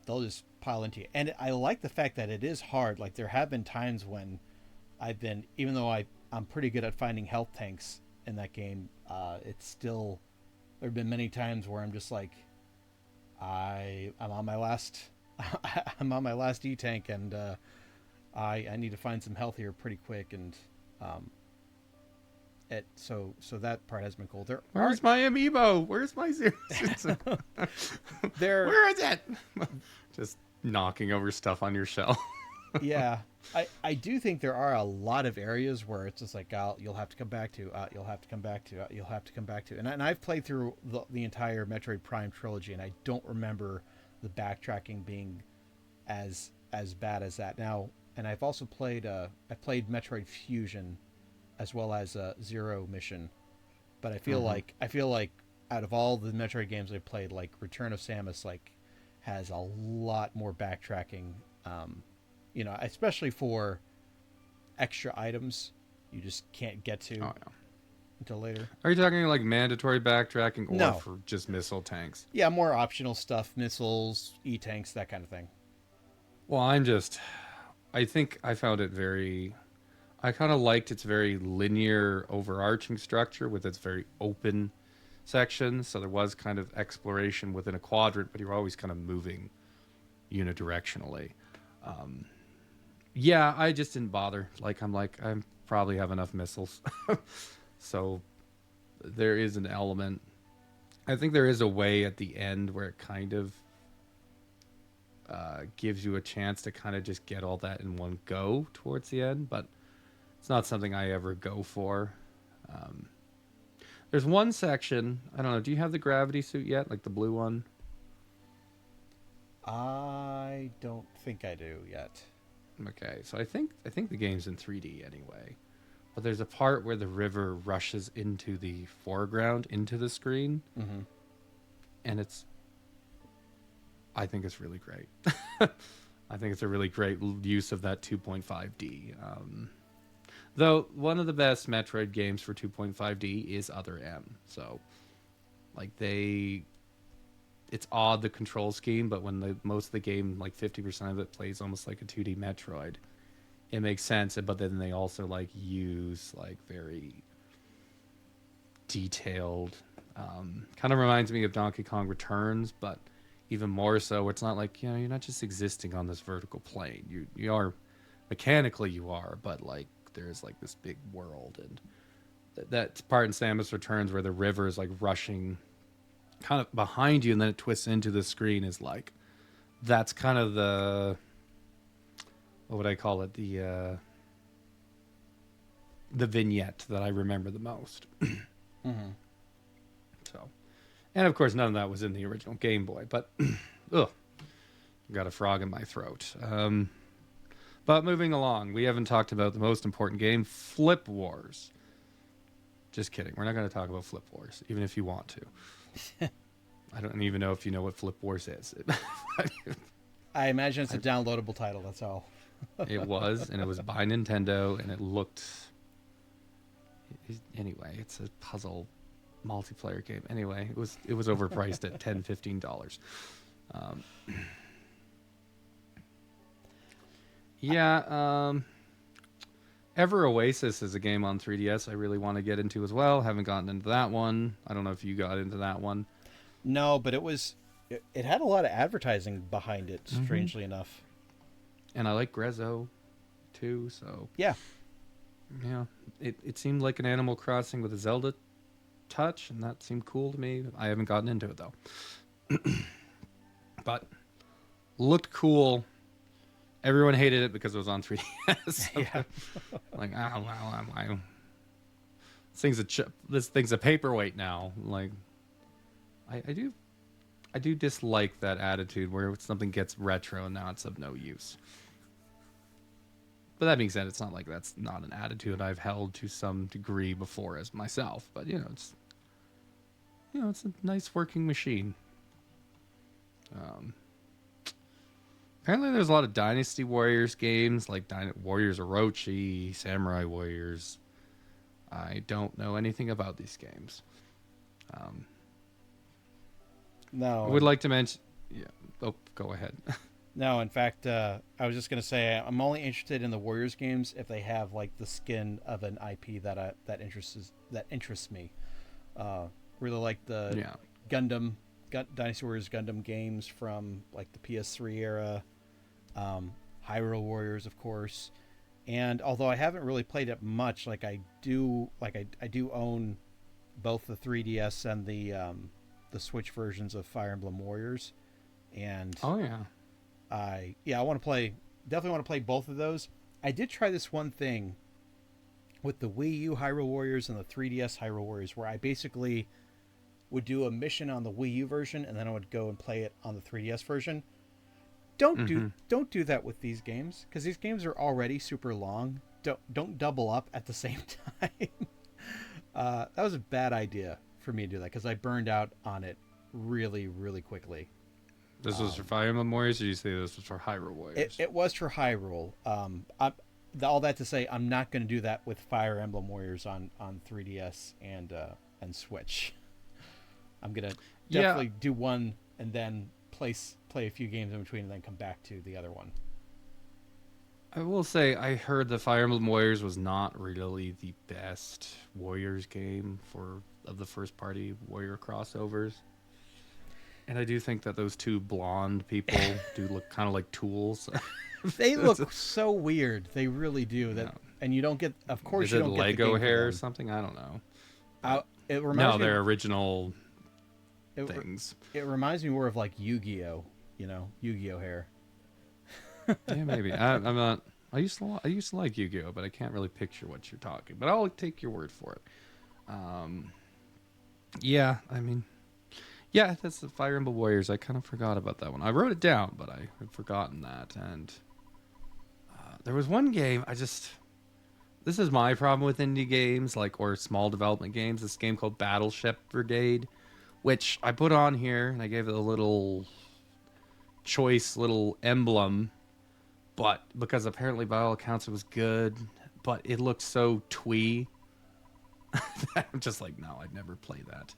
they'll just pile into you. And I like the fact that it is hard. Like there have been times when even though I'm pretty good at finding health tanks in that game, it's still there have been many times where I'm just like I'm on my last I'm on my last E tank, and I need to find some health here pretty quick, and um, so that part has been cool. There are Where's my amiibo? Where's my zero? there Where is it? Just knocking over stuff on your shelf. yeah, I do think there are a lot of areas where it's just like you'll have to come back to, you'll have to come back to, you'll have to come back to, and I've played through the entire Metroid Prime trilogy, and I don't remember the backtracking being as bad as that now. And I've also played I played Metroid Fusion as well as Zero Mission, but Mm-hmm. I feel like out of all the Metroid games I've played, like Return of Samus like has a lot more backtracking. Especially for extra items you just can't get Oh to yeah. until later. Are you talking like mandatory backtracking or No, for just missile tanks? yeah, more optional stuff, missiles, e-tanks, that kind of thing. Well, I think I found it very. I kind of liked its very linear, overarching structure with its very open sections. So there was kind of exploration within a quadrant, but you're always kind of moving unidirectionally. Um, yeah, I just didn't bother. Like, I probably have enough missiles. So there is an element. I think there is a way at the end where it kind of gives you a chance to kind of just get all that in one go towards the end, but it's not something I ever go for. Um, there's one section. I don't know. Do you have the gravity suit yet? Like the blue one? I don't think I do yet. Okay, so I think the game's in 3D anyway. But there's a part where the river rushes into the foreground, into the screen, Mm-hmm. and I think it's really great. I think it's a really great use of that 2.5D. Though one of the best Metroid games for 2.5D is Other M. So, like it's odd the control scheme, but when most of the game, like 50% of it, plays almost like a 2D Metroid, it makes sense. But then they also like use like very detailed. Kind of reminds me of Donkey Kong Returns, but even more so. It's not like, you're not just existing on this vertical plane. You are mechanically you are, but like there's like this big world, and that part in Samus Returns where the river is like rushing kind of behind you, and then it twists into the screen is like that's kind of the what would I call it the vignette that I remember the most. Mm-hmm. So, and of course, none of that was in the original Game Boy. But, ugh, got a frog in my throat. But moving along, we haven't talked about the most important game, Flip Wars. Just kidding. We're not going to talk about Flip Wars, even if you want to. I don't even know if you know what Flip Wars is. I imagine it's a downloadable title. That's all. It was, and it was by Nintendo, and it looked. Anyway, it's a puzzle multiplayer game. Anyway, it was overpriced at $10-15. Ever Oasis is a game on 3DS I really want to get into as well. Haven't gotten into that one. I don't know if you got into that one. No, but it had a lot of advertising behind it, strangely enough. And I like Grezzo too, so yeah, it seemed like an Animal Crossing with a Zelda touch, and that seemed cool to me. I haven't gotten into it though. But looked cool. Everyone hated it because it was on 3DS. Yeah. Like, wow, this thing's a paperweight now. Like, I do dislike that attitude where something gets retro and now it's of no use. But that being said, it's not like that's not an attitude I've held to some degree before as myself. But it's a nice working machine. Apparently, there's a lot of Dynasty Warriors games like Warriors Orochi, Samurai Warriors. I don't know anything about these games. No, I would like to mention. Yeah. Oh, go ahead. No, in fact, I was just gonna say I'm only interested in the Warriors games if they have like the skin of an IP that interests me. Really like the Dynasty Warriors Gundam games from like the PS3 era, Hyrule Warriors, of course. And although I haven't really played it much, I do own both the 3DS and the Switch versions of Fire Emblem Warriors. And I definitely want to play both of those. I did try this one thing with the Wii U Hyrule Warriors and the 3DS Hyrule Warriors where I basically would do a mission on the Wii U version and then I would go and play it on the 3DS version. Don't do that with these games because these games are already super long. Don't double up at the same time. That was a bad idea for me to do that because I burned out on it really, really quickly. This was for Fire Emblem Warriors, or did you say this was for Hyrule Warriors? It was for Hyrule. All that to say, I'm not going to do that with Fire Emblem Warriors on 3DS and Switch. I'm going to definitely do one and then play a few games in between and then come back to the other one. I will say I heard that Fire Emblem Warriors was not really the best Warriors game of the first party Warrior crossovers. And I do think that those two blonde people do look kind of like tools. They look so weird. They really do. And you don't get. Of course, Is you it don't Lego get the hair or something? I don't know. It reminds me. They're original things. It reminds me more of like Yu-Gi-Oh. Yu-Gi-Oh hair. Yeah, maybe. I'm not. I used to like Yu-Gi-Oh, but I can't really picture what you're talking. But I'll take your word for it. Yeah, that's the Fire Emblem Warriors. I kind of forgot about that one. I wrote it down, but I had forgotten that. And there was one game this is my problem with indie games, or small development games. This game called Battleship Brigade, which I put on here, and I gave it a little choice, little emblem. But because apparently by all accounts it was good, but it looked so twee. I'm just like, no, I'd never play that.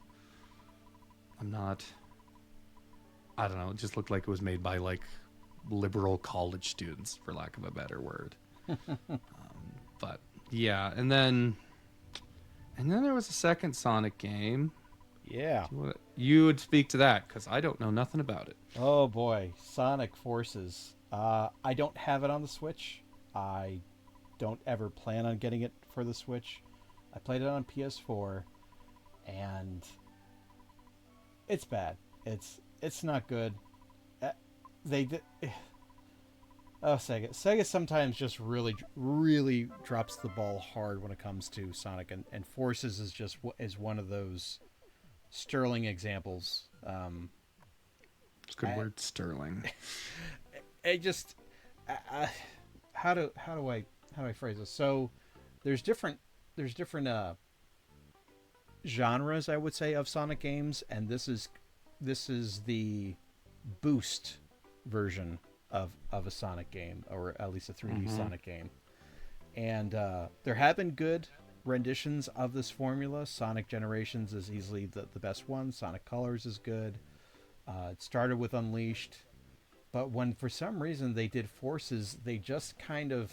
I don't know, it just looked like it was made by liberal college students, for lack of a better word. But yeah, and then And then there was a second Sonic game. Yeah. You would speak to that because I don't know nothing about it. Oh boy, Sonic Forces. I don't have it on the Switch. I don't ever plan on getting it for the Switch. I played it on PS4, and it's bad. It's not good. Uh, They did. Oh, Sega. Sega sometimes just really drops the ball hard when it comes to Sonic, and Forces is one of those sterling examples. It's a good I, word, Sterling. I just I, how do I phrase this? So there's different there's different genres, I would say, of Sonic games, and this is the boost version of a Sonic game, or at least a 3D Mm-hmm. Sonic game. And there have been good renditions of this formula. Sonic Generations is easily the best one. Sonic Colors is good. It started with Unleashed, but when for some reason they did Forces, they just kind of,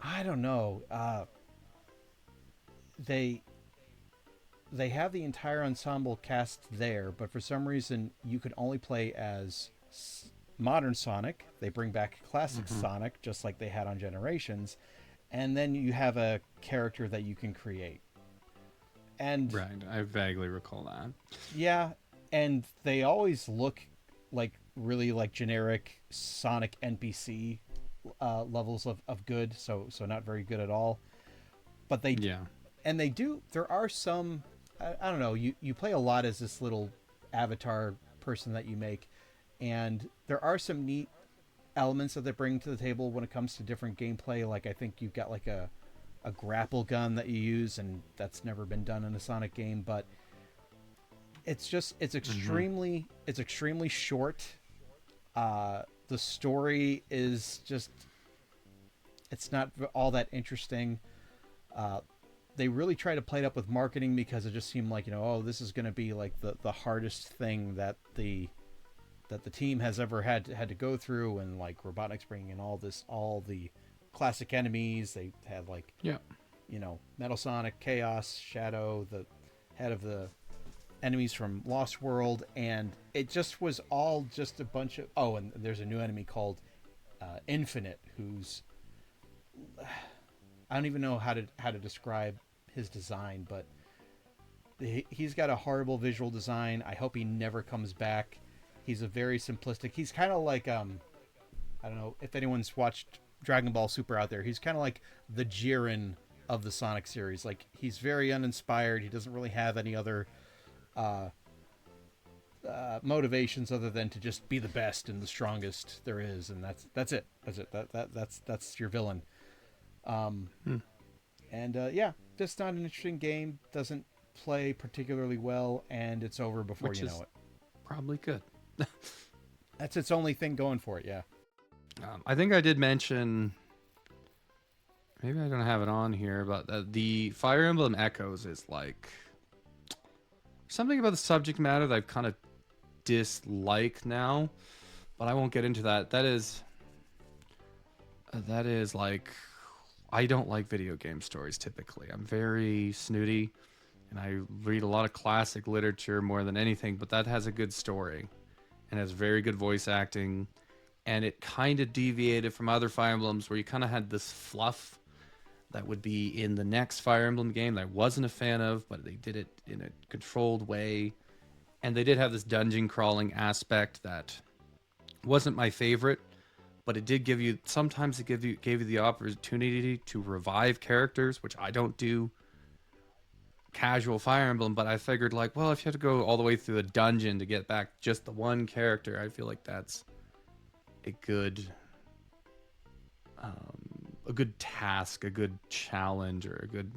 I don't know. They they have the entire ensemble cast there, but for some reason you could only play as modern Sonic. They bring back classic Mm-hmm. Sonic just like they had on Generations, and then you have a character that you can create. And Right. I vaguely recall that. yeah, and they always look like really like generic Sonic NPC levels of good, so not very good at all. But Yeah. they do. There are some. I don't know. You play a lot as this little avatar person that you make, and there are some neat elements that they bring to the table when it comes to different gameplay. Like I think you've got like a grapple gun that you use, and that's never been done in a Sonic game. But Mm-hmm. it's extremely short. The story is just it's not all that interesting. Uh, they really try to play it up with marketing because it just seemed like, oh, this is going to be like the hardest thing that the team has ever had to go through, and like Robotnik's bringing in all the classic enemies. They had like, Yeah. Metal Sonic, Chaos, Shadow, the head of the enemies from Lost World, and it just was all just a bunch of, oh, and there's a new enemy called Infinite, who's, I don't even know how to describe his design, but he's got a horrible visual design. I hope he never comes back. He's a very simplistic. He's kind of like I don't know if anyone's watched Dragon Ball Super out there. He's kind of like the Jiren of the Sonic series. Like he's very uninspired. He doesn't really have any other uh, motivations other than to just be the best and the strongest there is, and that's it. That's it. That's your villain. Um, Hmm. and yeah, just not an interesting game. Doesn't play particularly well, and it's over before Which you know is it. probably good. That's its only thing going for it. Yeah. I think I did mention. Maybe I don't have it on here, but the Fire Emblem Echoes is like something about the subject matter that I've kind of dislike now, but I won't get into that. That is like I don't like video game stories typically. I'm very snooty and I read a lot of classic literature more than anything, but that has a good story and has very good voice acting, and it kind of deviated from other Fire Emblems where you kind of had this fluff that would be in the next Fire Emblem game that I wasn't a fan of, but they did it in a controlled way. And they did have this dungeon crawling aspect that wasn't my favorite, but it did give you sometimes it gave you the opportunity to revive characters, which I don't do casual Fire Emblem, but I figured like, well, if you have to go all the way through a dungeon to get back just the one character, I feel like that's a good a good task, a good challenge, or a good,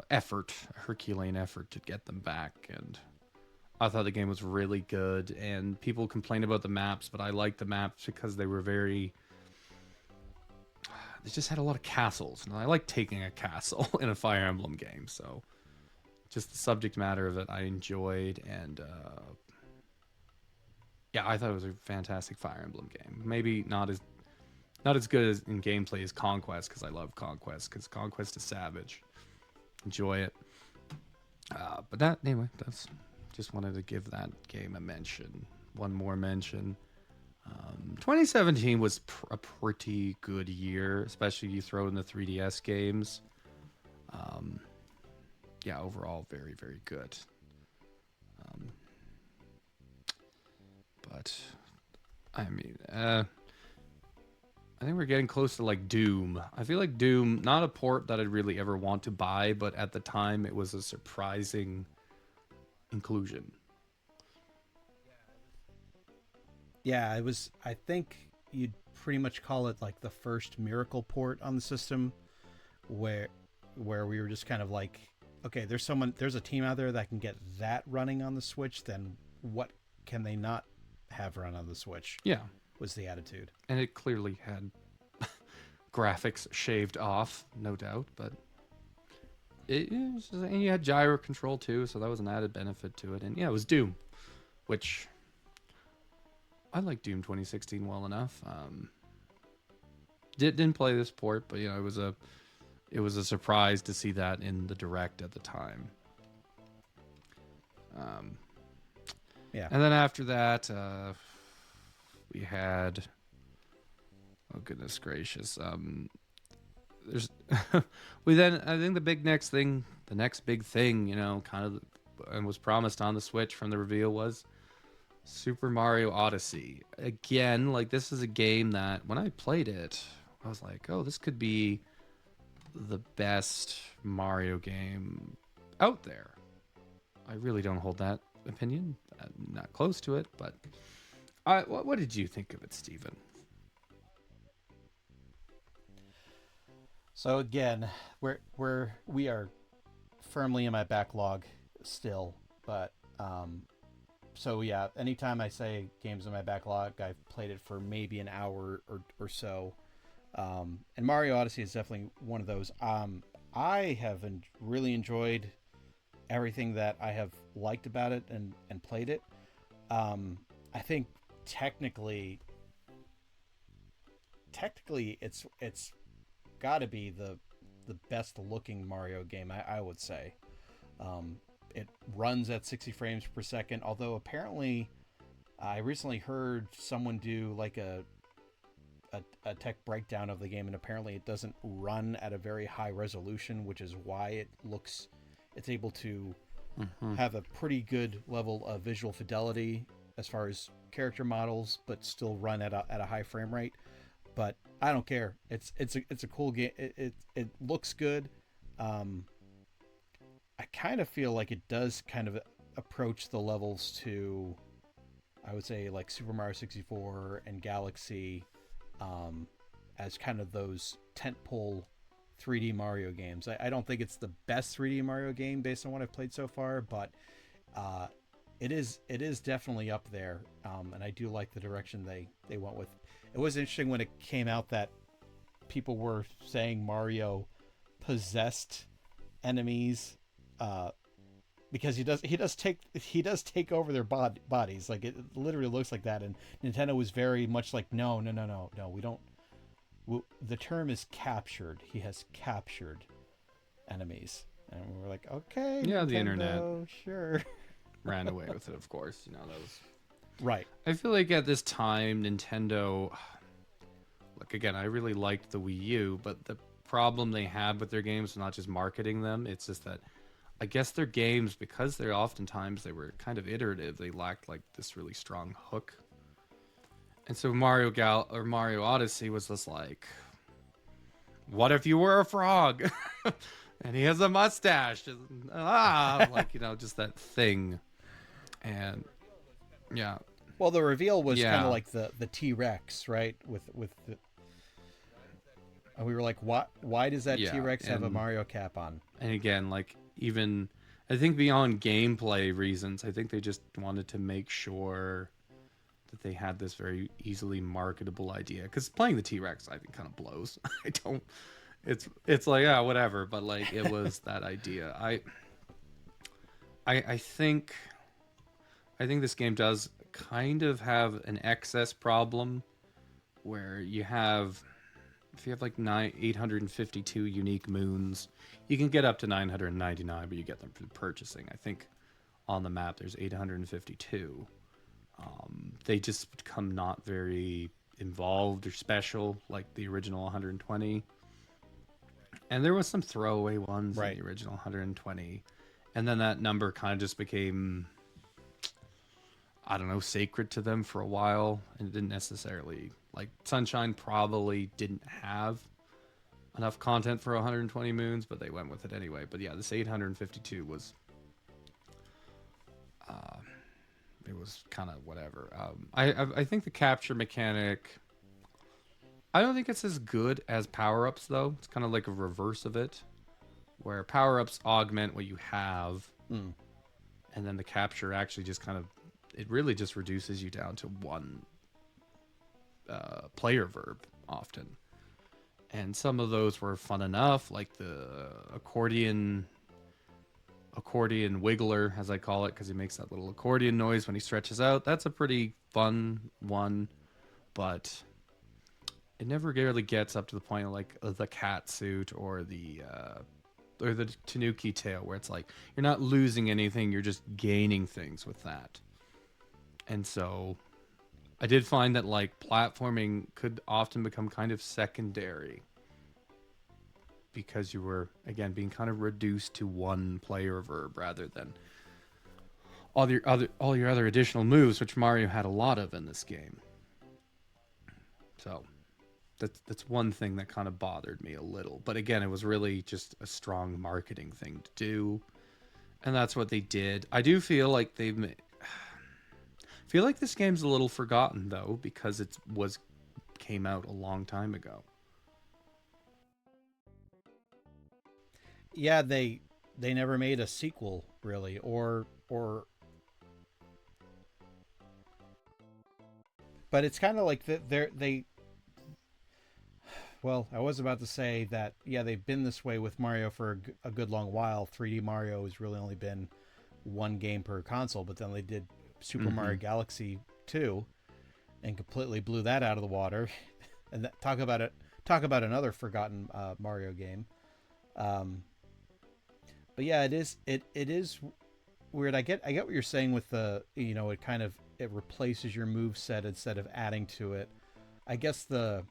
effort, a Herculean effort to get them back. And I thought the game was really good. And people complain about the maps, but I liked the maps because they were very. They just had a lot of castles, and I like taking a castle in a Fire Emblem game. So, just the subject matter of it, I enjoyed, and yeah, I thought it was a fantastic Fire Emblem game. Maybe not as Not as good as in gameplay as Conquest, because I love Conquest, because Conquest is savage. Enjoy it. But that, anyway, that's just wanted to give that game a mention. One more mention. 2017 was a pretty good year, especially you throw in the 3DS games. Yeah, overall, very, very good. But, I mean, I think we're getting close to like Doom. I feel like Doom, not a port that I'd really ever want to buy, but at the time it was a surprising inclusion. Yeah, it was. I think you'd pretty much call it like the first miracle port on the system, where we were just kind of like, okay, there's a team out there that can get that running on the Switch. Then what can they not have run on the Switch? Yeah, Was the attitude. and it clearly had graphics shaved off, no doubt, but and you had gyro control too, so that was an added benefit to it. And yeah, it was Doom, which I like Doom 2016 well enough. Didn't play this port, but you know, it was a surprise to see that in the direct at the time. Yeah. And then after that, we had, oh goodness gracious, there's we then, I think the next big thing, you know, kind of, and was promised on the Switch from the reveal was Super Mario Odyssey. Again, like this is a game that when I played it, I was like, oh, this could be the best Mario game out there. I really don't hold that opinion. I'm not close to it, but what did you think of it, Steven? So again, we are firmly in my backlog still, but so yeah, anytime I say games in my backlog, I've played it for maybe an hour or so. And Mario Odyssey is definitely one of those. I have really enjoyed everything that I have liked about it and played it. I think technically, it's got to be the best looking Mario game. I would say. It runs at 60 frames per second. Although apparently, I recently heard someone do like a tech breakdown of the game, and apparently it doesn't run at a very high resolution, which is why it's able to have a pretty good level of visual fidelity as far as character models, but still run at a high frame rate. But I don't care. It's a cool game. It looks good. I kind of feel like it does kind of approach the levels to, I would say, like Super Mario 64 and Galaxy, as kind of those tentpole 3D Mario games. I don't think it's the best 3D Mario game based on what I've played so far, but it is definitely up there, and I do like the direction they went with. It was interesting when it came out that people were saying Mario possessed enemies, because he does take over their bodies. Like it literally looks like that, and Nintendo was very much like, no, we don't. The term is captured. He has captured enemies, and we were like, okay, Yeah, Nintendo, the internet sure. ran away with it, of course. You know, that was Right. I feel like at this time, Nintendo, like again, I really liked the Wii U, but the problem they had with their games was not just marketing them. It's just that I guess their games, because they're oftentimes they were kind of iterative, they lacked like this really strong hook. And so Mario Odyssey was just like, what if you were a frog? And he has a mustache. Like, you know, just that thing. And yeah. Well, the reveal was kind of Yeah. like the T-Rex, right? With the, and we were like, why does that Yeah. T-Rex have a Mario cap on? And again, like even I think beyond gameplay reasons, I think they just wanted to make sure that they had this very easily marketable idea. Because playing the T-Rex, I think, kind of blows. I don't. It's like, yeah, whatever. But like it was that idea. I think this game does kind of have an excess problem where you have, if you have like 852 unique moons, you can get up to 999, but you get them through purchasing. I think on the map there's 852. They just become not very involved or special like the original 120. And there was some throwaway ones in Right. the original 120. And then that number kind of just became, I don't know, sacred to them for a while. And it didn't necessarily, like, Sunshine probably didn't have enough content for 120 moons, but they went with it anyway. But yeah, this 852 was, it was kind of whatever. I think the capture mechanic, I don't think it's as good as power ups though. It's kind of like a reverse of it, where power ups augment what you have, Mm. and then the capture actually just kind of, it really just reduces you down to one player verb often. And some of those were fun enough, like the accordion wiggler, as I call it, because he makes that little accordion noise when he stretches out. That's a pretty fun one, but it never really gets up to the point of like the cat suit or the tanuki tail, where it's like you're not losing anything, you're just gaining things with that. And so I did find that like platforming could often become kind of secondary because you were again being kind of reduced to one player verb rather than all your other additional moves, which Mario had a lot of in this game. So that's one thing that kind of bothered me a little. But again, it was really just a strong marketing thing to do, and that's what they did. I do feel like feel like this game's a little forgotten though because it came out a long time ago. Yeah, they never made a sequel really, or. But it's kind of like they. Well, I was about to say that yeah, they've been this way with Mario for a good long while. 3D Mario has really only been one game per console, but then they did Super Mario Galaxy 2 and completely blew that out of the water. And talk about another forgotten Mario game. Um, but yeah, it is weird. I get what you're saying with the, it kind of, it replaces your move set instead of adding to it. I guess the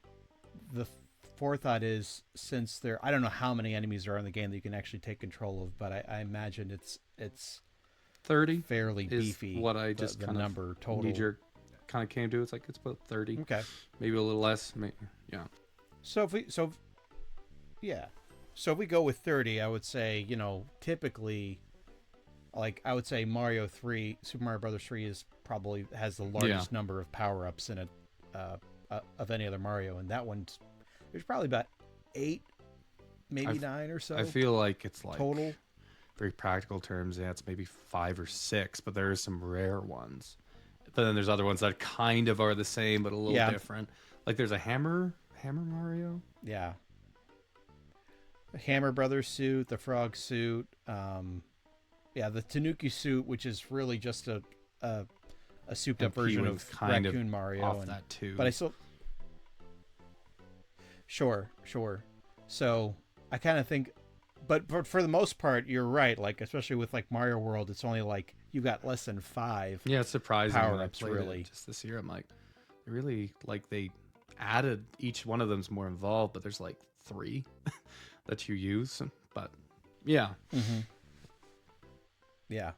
forethought is, since I don't know how many enemies there are in the game that you can actually take control of, but I imagine it's 30 fairly is beefy. what I just the kind number of total. knee-jerk kind of came to. It's like it's about 30. Okay. Maybe a little less. Yeah. So yeah. So if we go with 30, I would say, typically, like, I would say Super Mario Brothers 3 is probably has the largest number of power-ups in it of any other Mario, and that one's, there's probably about 8, maybe 9 or so. I feel like it's like total. very practical terms. Yeah, it's maybe 5 or 6, but there are some rare ones. But then there's other ones that kind of are the same but a little different. Like there's a Hammer Mario. Yeah. The Hammer Brothers suit, the Frog suit, the Tanuki suit, which is really just a souped up version of kind Raccoon of Mario. Off that too. But I still. Sure. So I kind of think, but for the most part, you're right. Like, especially with like Mario World, it's only like you got less than 5. Yeah, it's surprising when I power-ups, played really. it just this year. I'm like, really, like they added, each one of them's more involved, but there's like 3 that you use. But yeah. Mm-hmm. Yeah.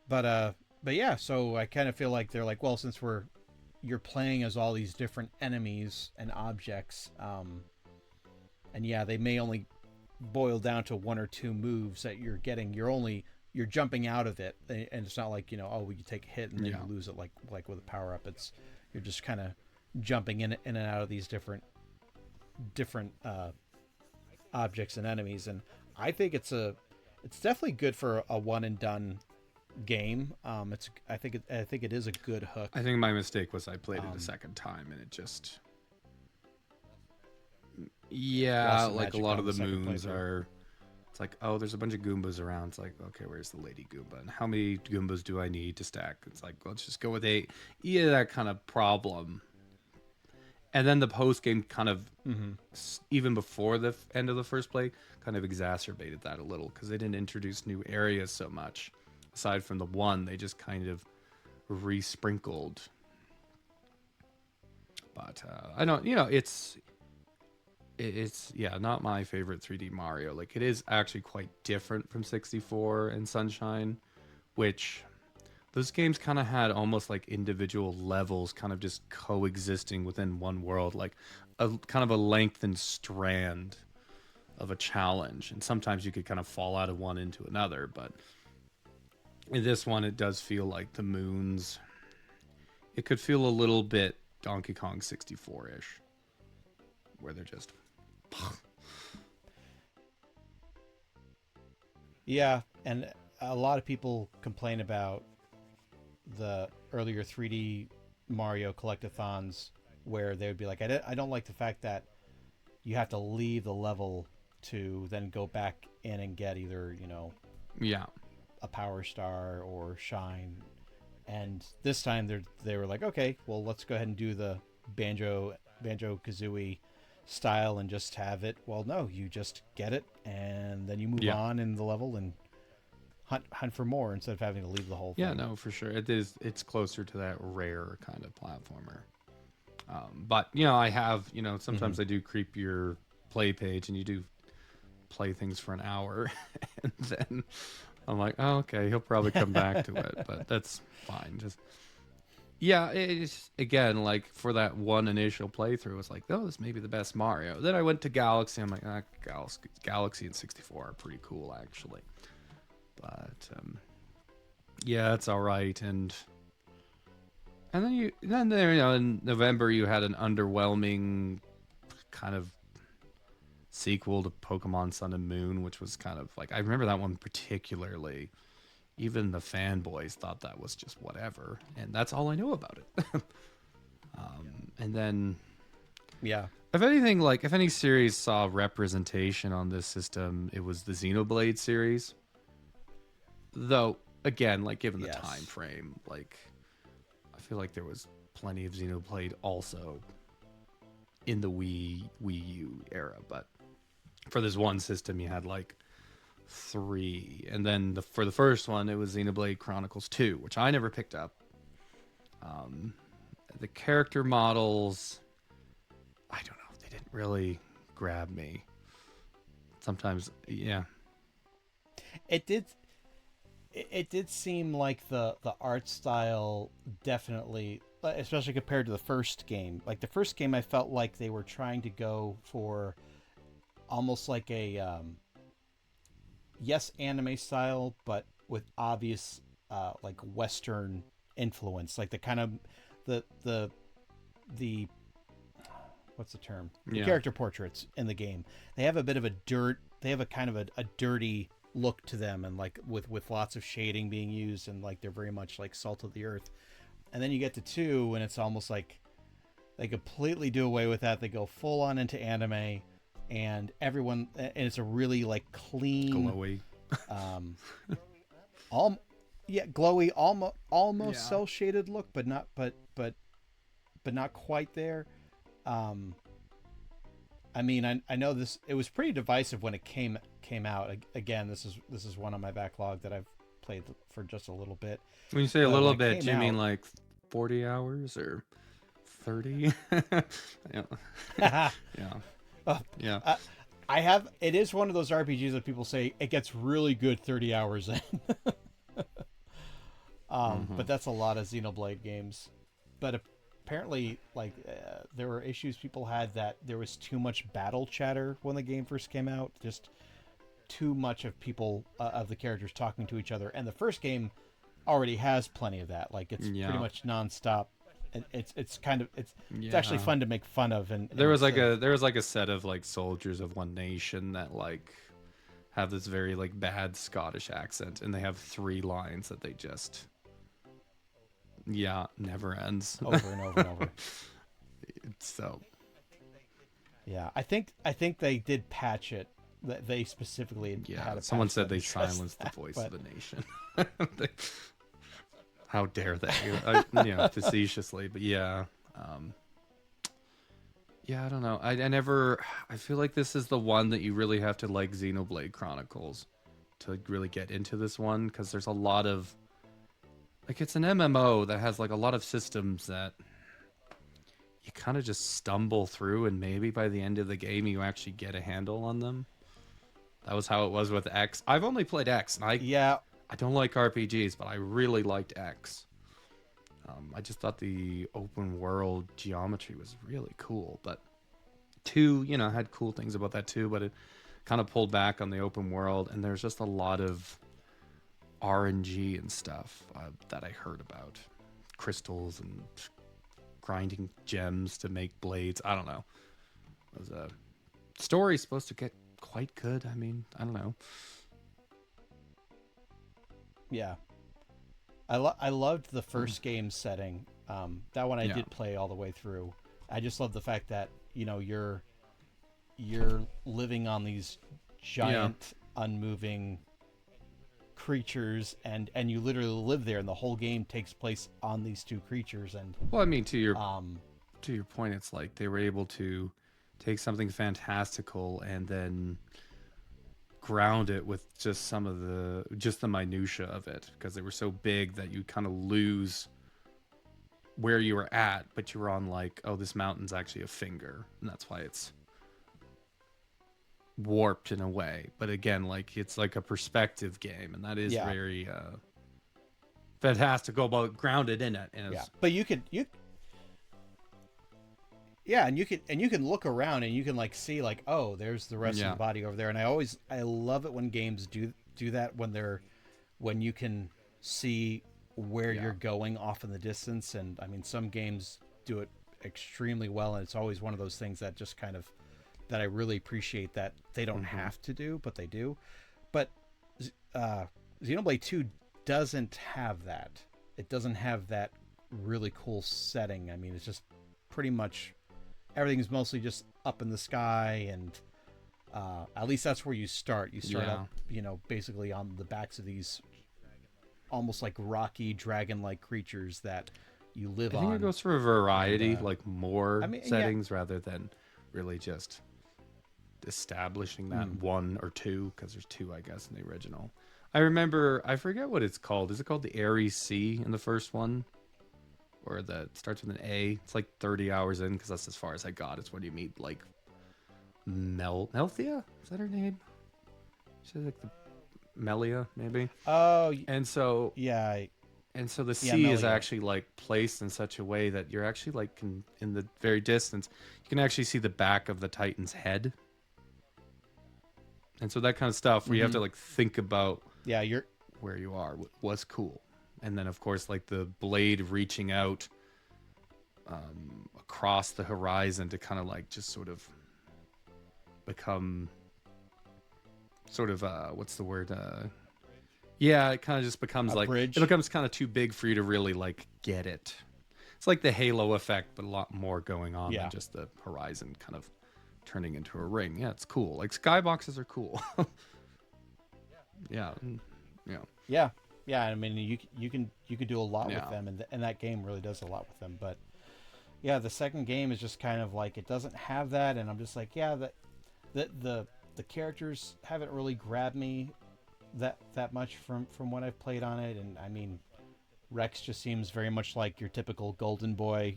But yeah, so I kind of feel like they're like, well, since you're playing as all these different enemies and objects, and yeah, they may only boil down to 1 or 2 moves that you're getting. You're jumping out of it, and it's not like, you take a hit and then you lose it like with a power up. You're just kind of jumping in and out of these different objects and enemies, and I think it's definitely good for a one and done game. I think it is a good hook. I think my mistake was I played it a second time and it just like a lot of the moons are, it's like, oh, there's a bunch of Goombas around. It's like, okay, where's the lady Goomba? And how many Goombas do I need to stack? It's like, let's just go with 8. Yeah, that kind of problem. And then the post game kind of, Mm-hmm. even before the end of the first play, kind of exacerbated that a little because they didn't introduce new areas so much. Aside from the one, they just kind of resprinkled. But I don't, it's yeah, not my favorite 3D Mario. Like it is actually quite different from 64 and Sunshine, which those games kind of had almost like individual levels kind of just coexisting within one world, like a kind of a lengthened strand of a challenge. And sometimes you could kind of fall out of one into another, but in this one it does feel like the moons, it could feel a little bit Donkey Kong 64-ish, where they're just Yeah, and a lot of people complain about the earlier 3D Mario collectathons where they would be like, I don't like the fact that you have to leave the level to then go back in and get either, yeah. a power star or shine. And this time they were like, okay, well, let's go ahead and do the Banjo Kazooie style and just have it. Well, no, you just get it and then you move Yeah. on in the level and hunt for more instead of having to leave the whole Yeah, thing. no, for sure. It's closer to that rare kind of platformer. But I have, Mm-hmm. sometimes I do creep your play page and you do play things for an hour and then I'm like, oh, okay, he'll probably come back to it, but that's fine. Just yeah, it's again like for that one initial playthrough, it's like, oh, this may be the best Mario. Then I went to Galaxy. I'm like, Galaxy and 64 are pretty cool actually. But yeah, it's all right. And then there, in November you had an underwhelming kind of sequel to Pokemon Sun and Moon, which was kind of like, I remember that one particularly. Even the fanboys thought that was just whatever, and that's all I knew about it. And then, Yeah. if anything, like if any series saw representation on this system, it was the Xenoblade series. Though, again, like given the time Yes. frame, like I feel like there was plenty of Xenoblade also in the Wii U era, but for this one system, you had like three, and then for the first one, it was Xenoblade Chronicles 2, which I never picked up. Um, the character models, I don't know, they didn't really grab me. Sometimes, yeah, It did. It did seem like the art style definitely, especially compared to the first game. Like the first game, I felt like they were trying to go for almost like a yes anime style, but with obvious like Western influence, like the kind of the the what's the term? The yeah, character portraits in the game. They have a bit of a dirt. They have a kind of a dirty look to them, and like with lots of shading being used, and like they're very much like salt of the earth. And then you get to two, and it's almost like they completely do away with that. They go full on into anime, and it's a really like clean, glowy. um, all, yeah, glowy, almost Yeah. cell shaded look, but not quite there. Um, I mean, I know this. It was pretty divisive when it came out. Again, this is one on my backlog that I've played for just a little bit. When you say a But when little it bit, came do you mean out, like 40 hours or 30? Yeah. uh, Yeah. Yeah. I have. It is one of those RPGs that people say it gets really good 30 hours in. Mm-hmm. But that's a lot of Xenoblade games. But apparently, like there were issues people had that there was too much battle chatter when the game first came out. Just too much of people of the characters talking to each other. And the first game already has plenty of that. Like it's pretty Yeah. much nonstop. And it's kind of it's actually Yeah. fun to make fun of. And There was like instead of a set of like soldiers of one nation that like have this very like bad Scottish accent, and they have three lines that they just never ends. over and over and over. So Yeah, I think they did patch it. That they specifically yeah, had a someone patch said that they addressed silenced the that. voice of But the nation. How dare they? Facetiously, but yeah. Um, Yeah, I don't know. I never. I feel like this is the one that you really have to like Xenoblade Chronicles to really get into this one because there's a lot of like it's an MMO that has like a lot of systems that you kind of just stumble through, and maybe by the end of the game you actually get a handle on them. That was how it was with X. I've only played X, and Yeah, I don't like RPGs, but I really liked X. I just thought the open world geometry was really cool, but two, had cool things about that too, but it kind of pulled back on the open world, and there's just a lot of RNG and stuff that I heard about, crystals and grinding gems to make blades. I don't know. It was a story supposed to get quite good. I mean, I don't know. yeah. I loved the first game setting. That one I Yeah, did play all the way through. I just love the fact that you're living on these yeah. giant unmoving creatures, and you literally live there, and the whole game takes place on these two creatures. And Well, I mean, to your um to your point, it's like they were able to take something fantastical and then ground it with just the minutia of it because they were so big that you kind of lose where you were at, but you were on like, oh, this mountain's actually a finger, and that's why it's warped in a way. But again, like it's like a perspective game, and that is yeah, very fantastical, but grounded in it. And yeah. it's, But you yeah, and you can look around and you can like see like, oh, there's the rest of yeah, the body over there. And I love it when games do that, when you can see where yeah, you're going off in the distance. And I mean, some games do it extremely well, and it's always one of those things that just kind of that I really appreciate that they don't hmm, have to do, but they do. But uh, Xenoblade 2 doesn't have that. It doesn't have that really cool setting. I mean, it's just pretty much everything's mostly just up in the sky, and at least that's where you start. You start yeah. up, basically on the backs of these almost like rocky dragon-like creatures that you live I think it on. goes for a And variety, like I more mean, yeah, settings rather than really just establishing that mm, one or two, because there's two, I guess, in the original. I remember, I forget what it's called. Is it called the Aries Sea in the first one? Or that starts with an A? It's like 30 hours in, because that's as far as I got. It's when you meet, like, Melthea? Is that her name? She's like the Melia, maybe? oh And so yeah, the yeah, sea is Melia. actually like placed in such a way that you're actually like in the very distance you can actually see the back of the titan's head, and so that kind of stuff where you have Mm-hmm. to like think about Yeah, you're where you are was cool. And then of course like the blade reaching out across the horizon to kind of like just sort of become sort of what's the word yeah, it kind of just becomes a like it bridge. becomes kind of too big for you to really like get it. It's like the Halo effect, but a lot more going on than Yeah, just the horizon kind of turning into a ring. Yeah, it's cool. Like skyboxes are cool. Yeah, yeah, yeah, yeah. I mean, you can do a lot with yeah, them, and that game really does a lot with them. But yeah, the second game is just kind of like it doesn't have that, and I'm just like, yeah, the characters haven't really grabbed me that much from what I've played on it. And I mean, Rex just seems very much like your typical golden boy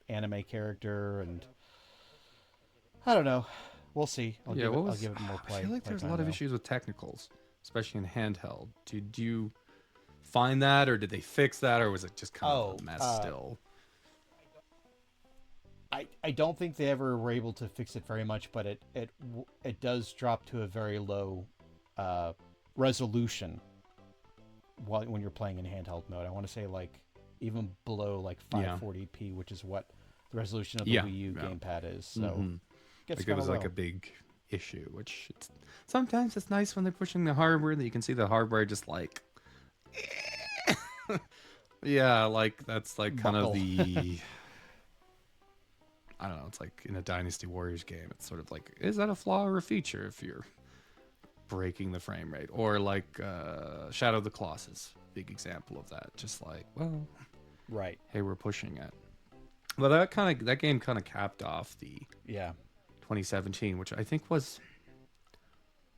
anime character, and I don't know. We'll see. I'll yeah. give it What I'll was? give it more I feel like there's a playtime lot of though. issues with technicals, especially in handheld. Did you find that, or did they fix that, or was it just kind of Oh, a mess still? I don't think they ever were able to fix it very much, but it does drop to a very low uh, resolution when you're playing in handheld mode. I want to say like even below like Yeah, 540p, which is what the resolution of the yeah, Wii U yeah. gamepad is. So Mm-hmm. gets Like it kind of was like a low. big issue, which sometimes it's nice when they're pushing the hardware that you can see the hardware just like yeah, like that's like kind of Buckle. the I don't know, it's like in a Dynasty Warriors game, it's sort of like is that a flaw or a feature if you're breaking the frame rate, or like Shadow of the Colossus, big example of that. Just like, well, Right. hey, we're pushing it. But that game kind of capped off the Yeah. 2017, which I think was,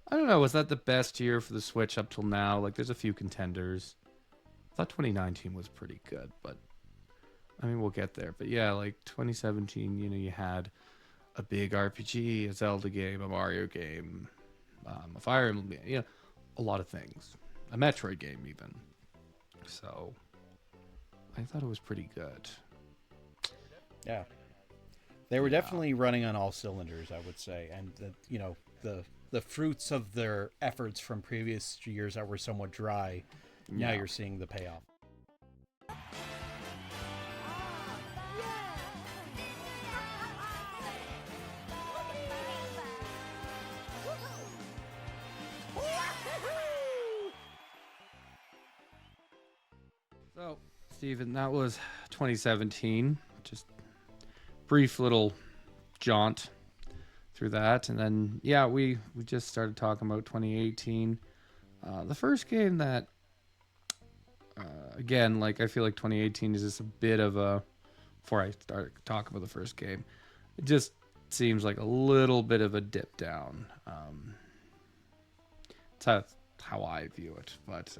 I don't know, was that the best year for the Switch up till now? Like, there's a few contenders. I thought 2019 was pretty good, but I mean, we'll get there. But yeah, like 2017, you had a big RPG, a Zelda game, a Mario game, a Fire Emblem game, a lot of things. A Metroid game, even. So, I thought it was pretty good. Yeah. They were Yeah. definitely running on all cylinders, I would say, and the fruits of their efforts from previous years that were somewhat dry. Now Yeah. you're seeing the payoff. So, Steven, that was 2017. Just brief little jaunt through that, and then we just started talking about 2018. The first game that, again, like I feel like 2018 is just a bit of a. Before I start talking about the first game, it just seems like a little bit of a dip down. That's how I view it, but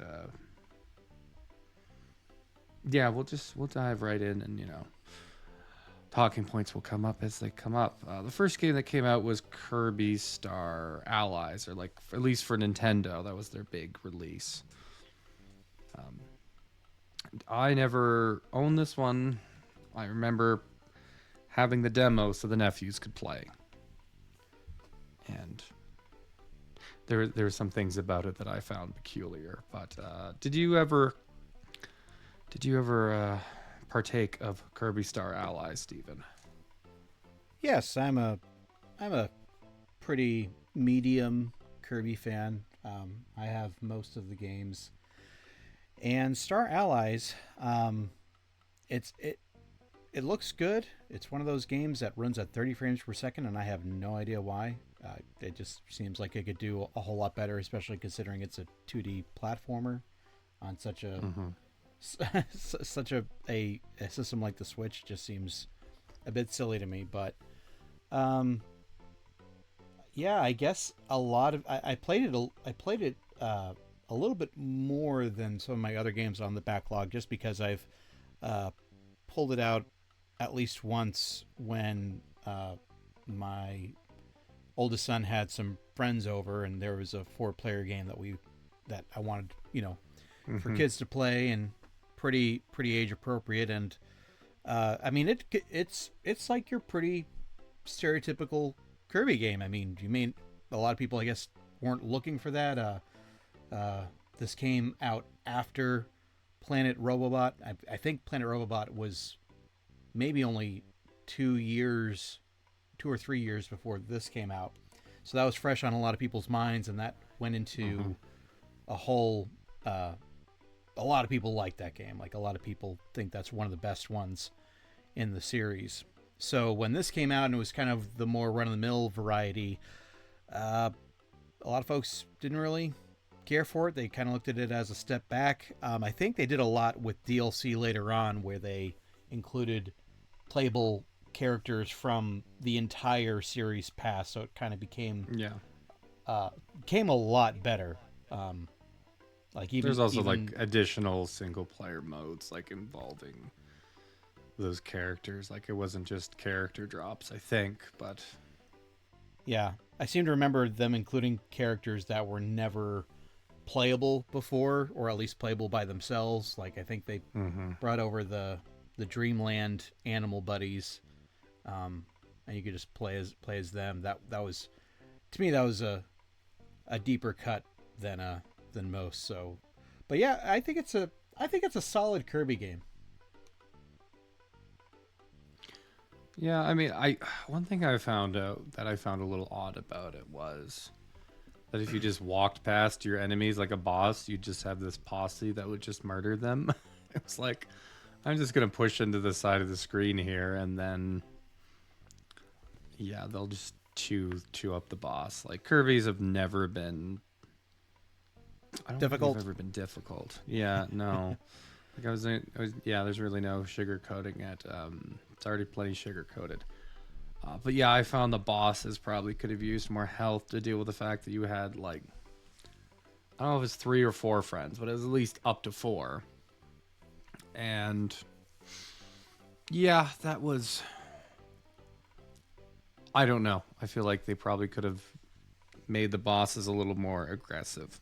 we'll dive right in, and talking points will come up as they come up. The first game that came out was Kirby Star Allies, or like at least for Nintendo, that was their big release. I never owned this one. I remember having the demo so the nephews could play, and there were some things about it that I found peculiar. But did you ever partake of Kirby Star Allies, Stephen? Yes, I'm a pretty medium Kirby fan. I have most of the games, and Star Allies. It looks good. It's one of those games that runs at 30 frames per second, and I have no idea why. It just seems like it could do a whole lot better, especially considering it's a 2D platformer on such a such a system like the Switch. Just seems a bit silly to me. But I guess a lot of I played it. I played it a little bit more than some of my other games on the backlog, just because I've pulled it out at least once when my oldest son had some friends over, and there was a 4-player game that I wanted, for kids to play, and pretty age appropriate. And I mean, it's like your pretty stereotypical Kirby game. I mean, a lot of people, I guess, weren't looking for that. This came out after Planet Robobot. I think Planet Robobot was maybe only 2 or 3 years before this came out. So that was fresh on a lot of people's minds, and that went into a whole. A lot of people like that game. Like, a lot of people think that's one of the best ones in the series. So when this came out and it was kind of the more run-of-the-mill variety, a lot of folks didn't really care for it. They kind of looked at it as a step back. I think they did a lot with DLC later on, where they included playable characters from the entire series past, so it kind of became a lot better. Like, even there's also even, like additional single player modes like involving those characters. Like, it wasn't just character drops, I think, but yeah, I seem to remember them including characters that were never playable before, or at least playable by themselves. Like, I think they brought over the Dreamland animal buddies, and you could just play as them. That was, to me, that was a deeper cut than most. So, but yeah, I think it's a solid Kirby game. yeah, I mean, one thing I found out that I found a little odd about it was that if you just walked past your enemies like a boss, you'd just have this posse that would just murder them. It was like, I'm just gonna push into the side of the screen here, and then they'll just chew up the boss. Like, Kirby's have never been. I don't Difficult. think they've ever been difficult. Yeah, no. Like yeah, there's really no sugar coating it. It's already plenty sugar coated. But yeah, I found the bosses probably could have used more health to deal with the fact that you had like, I don't know if it's 3 or 4 friends, but it was at least up to 4. And yeah, that was, I don't know. I feel like they probably could have made the bosses a little more aggressive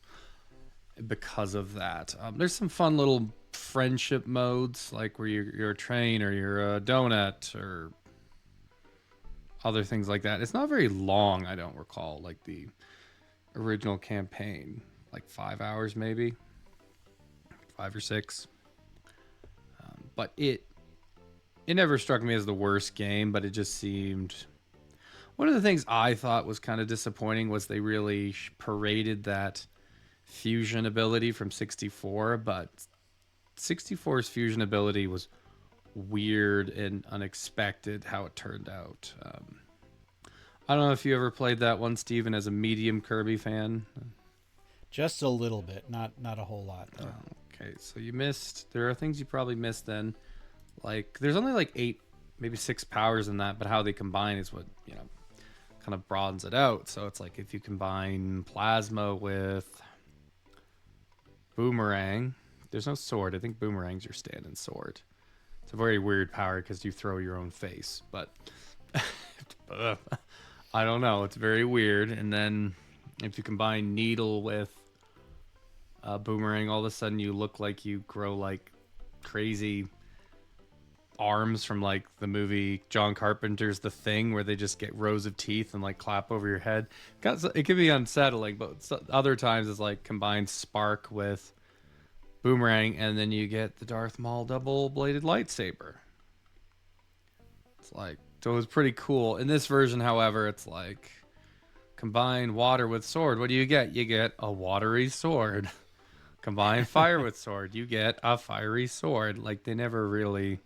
because of that. There's some fun little friendship modes, like where you're a train or you're a donut or other things like that. It's not very long, I don't recall, like the original campaign, like 5 hours maybe, 5 or 6. But it never struck me as the worst game, but it just seemed. One of the things I thought was kind of disappointing was they really paraded that fusion ability from 64, but 64's fusion ability was weird and unexpected how it turned out. I don't know if you ever played that one, Steven, as a medium Kirby fan. Just a little bit, not a whole lot though. Okay, so you missed. There are things you probably missed then. Like, there's only like 8, maybe 6 powers in that, but how they combine is what, kind of broadens it out. So it's like if you combine plasma with boomerang, there's no sword. I think boomerang's your stand-in sword. It's a very weird power because you throw your own face, but I don't know. It's very weird. And then if you combine needle with boomerang, all of a sudden you look like you grow like crazy arms from like the movie John Carpenter's The Thing, where they just get rows of teeth and like clap over your head. It can be unsettling, but other times it's like combined spark with boomerang, and then you get the Darth Maul double-bladed lightsaber. It's like, so it was pretty cool. In this version, however, it's like combine water with sword. What do you get? You get a watery sword. Combine fire with sword. You get a fiery sword. Like, they never really.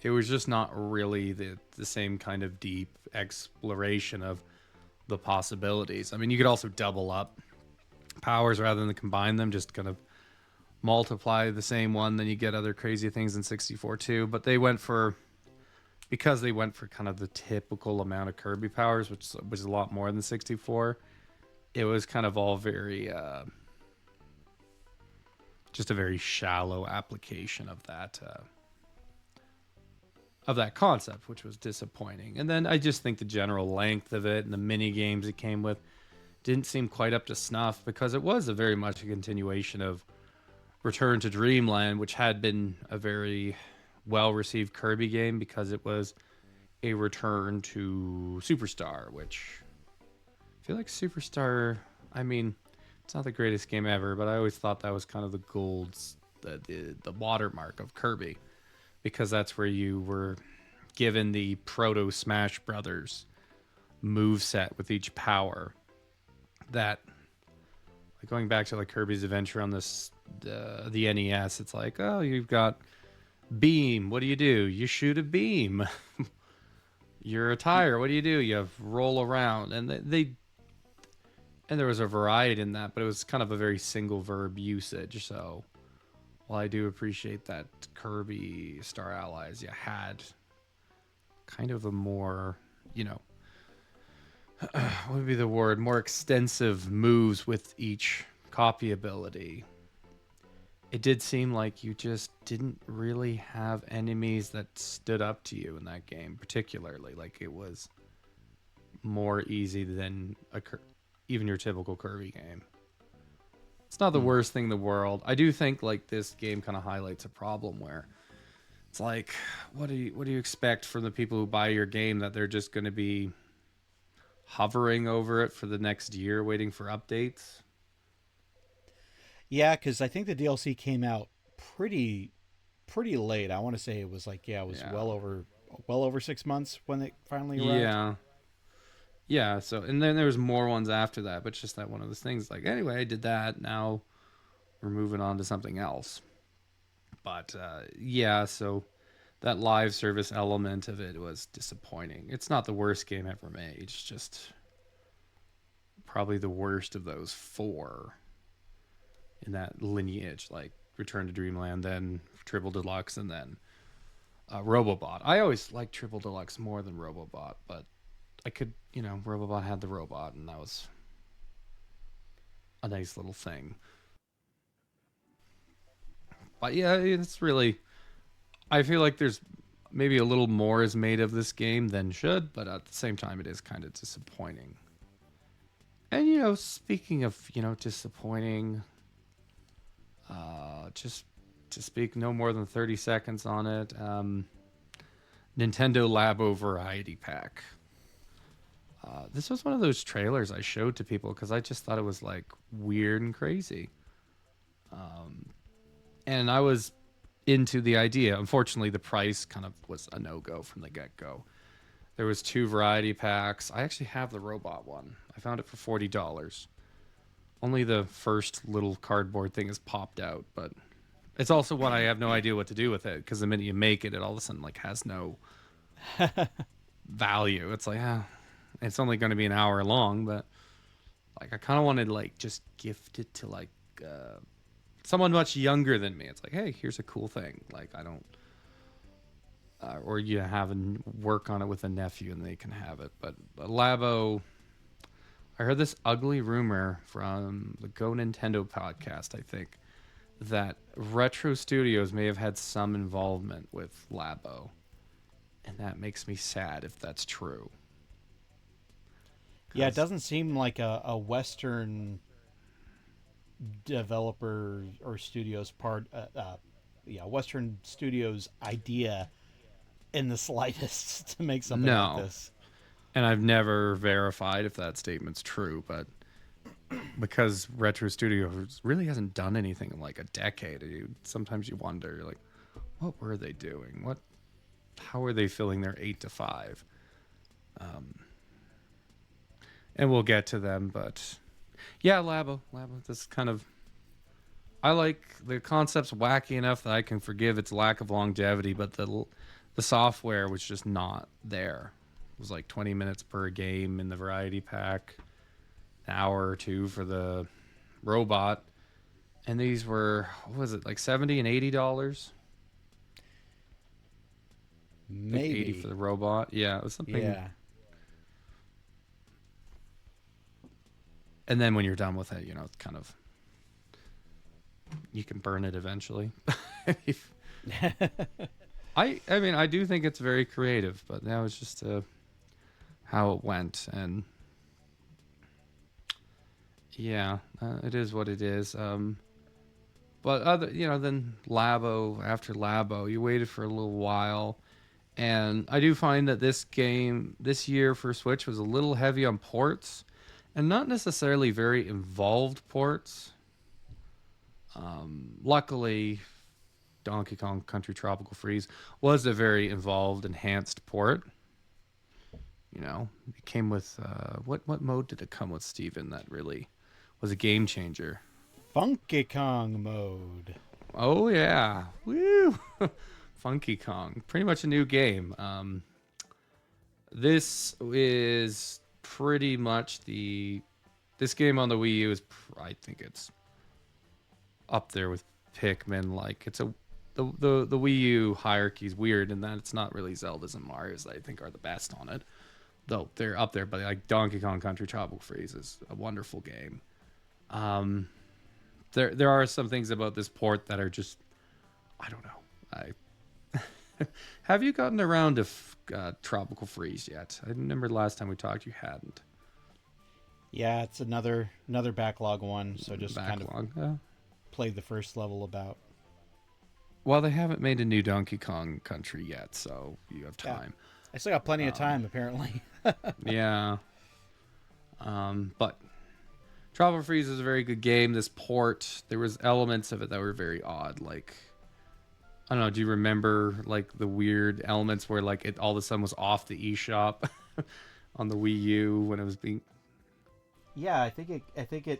It was just not really the same kind of deep exploration of the possibilities. I mean, you could also double up powers rather than combine them, just kind of multiply the same one, then you get other crazy things in 64 too. But because they went for kind of the typical amount of Kirby powers, which was a lot more than 64, it was kind of all very just a very shallow application of that concept, which was disappointing. And then I just think the general length of it and the mini games it came with didn't seem quite up to snuff, because it was a very much a continuation of Return to Dreamland, which had been a very well-received Kirby game because it was a return to Superstar, which I feel like Superstar, I mean, it's not the greatest game ever, but I always thought that was kind of the the watermark of Kirby, because that's where you were given the proto Smash Brothers move set with each power. That, like, going back to like Kirby's Adventure on the NES, it's like, oh, you've got beam. What do? You shoot a beam. You're a tire. What do? You roll around, and and there was a variety in that, but it was kind of a very single verb usage. So while I do appreciate that Kirby Star Allies, you had kind of a more, what would be the word? More extensive moves with each copy ability. It did seem like you just didn't really have enemies that stood up to you in that game, particularly. Like, it was more easy than even your typical Kirby game. It's not the worst thing in the world. I do think like this game kind of highlights a problem where it's like, what do you expect from the people who buy your game, that they're just going to be hovering over it for the next year waiting for updates? Yeah, because I think the DLC came out pretty late. I want to say it was like, it was Yeah. well over 6 months when it finally arrived. Yeah. Yeah, so, and then there was more ones after that, but it's just that one of those things, like, anyway, I did that, now we're moving on to something else. But yeah, so that live service element of it was disappointing. It's not the worst game ever made. It's just probably the worst of those 4 in that lineage. Like, Return to Dreamland, then Triple Deluxe, and then Robobot. I always liked Triple Deluxe more than Robobot, but I could, Robobot had the robot, and that was a nice little thing. But yeah, it's really. I feel like there's maybe a little more is made of this game than should, but at the same time, it is kind of disappointing. And speaking of disappointing, just to speak no more than 30 seconds on it, Nintendo Labo Variety Pack. This was one of those trailers I showed to people because I just thought it was like weird and crazy. And I was into the idea. Unfortunately, the price kind of was a no-go from the get-go. There was 2 variety packs. I actually have the robot one. I found it for $40. Only the first little cardboard thing is popped out, but it's also one I have no idea what to do with it because the minute you make it, it all of a sudden like has no value. It's like, it's only going to be an hour long, but like I kind of wanted to like just gift it to like someone much younger than me. It's like, hey, here's a cool thing. Like I don't, or you have work on it with a nephew and they can have it. But Labo, I heard this ugly rumor from the Go Nintendo podcast, I think, that Retro Studios may have had some involvement with Labo. And that makes me sad if that's true. Yeah, it doesn't seem like a Western developer or studios Western studios idea in the slightest to make something like this. And I've never verified if that statement's true, but because Retro Studios really hasn't done anything in like a decade, sometimes you wonder, like, what were they doing? How are they filling their 8 to 5? And we'll get to them, but yeah, Labo, this kind of, I like the concept's wacky enough that I can forgive its lack of longevity, but the software was just not there. It was like 20 minutes per game in the variety pack, an hour or 2 for the robot, and these were, what was it, like $70 and $80? Maybe like 80 for the robot. Yeah, it was something. Yeah. And then when you're done with it, it's kind of, you can burn it eventually. I mean, I do think it's very creative, but that was just how it went. And yeah, it is what it is. But then after Labo, you waited for a little while. And I do find that this game, this year for Switch, was a little heavy on ports. And not necessarily very involved ports. Luckily, Donkey Kong Country Tropical Freeze was a very involved, enhanced port. It came with what mode did it come with, Steven, that really was a game changer? Funky Kong mode. Oh yeah, woo! Funky Kong, pretty much a new game. This is pretty much this game on the Wii U is, I think it's up there with Pikmin. Like it's the Wii U hierarchy is weird in that it's not really Zeldas and Mario's that I think are the best on it, though they're up there. But like Donkey Kong Country Tropical Freeze is a wonderful game. There are some things about this port that are just, I don't know. Have you gotten around to Tropical Freeze yet? I remember last time we talked you hadn't. Yeah, it's another backlog one, so just kind of played the first level about. Well, they haven't made a new Donkey Kong Country yet, so you have time. I still got plenty of time, apparently. Yeah. But Tropical Freeze is a very good game. This port, there was elements of it that were very odd, like, I don't know, do you remember like the weird elements where like it all of a sudden was off the eShop on the Wii U when it was being? Yeah, I think it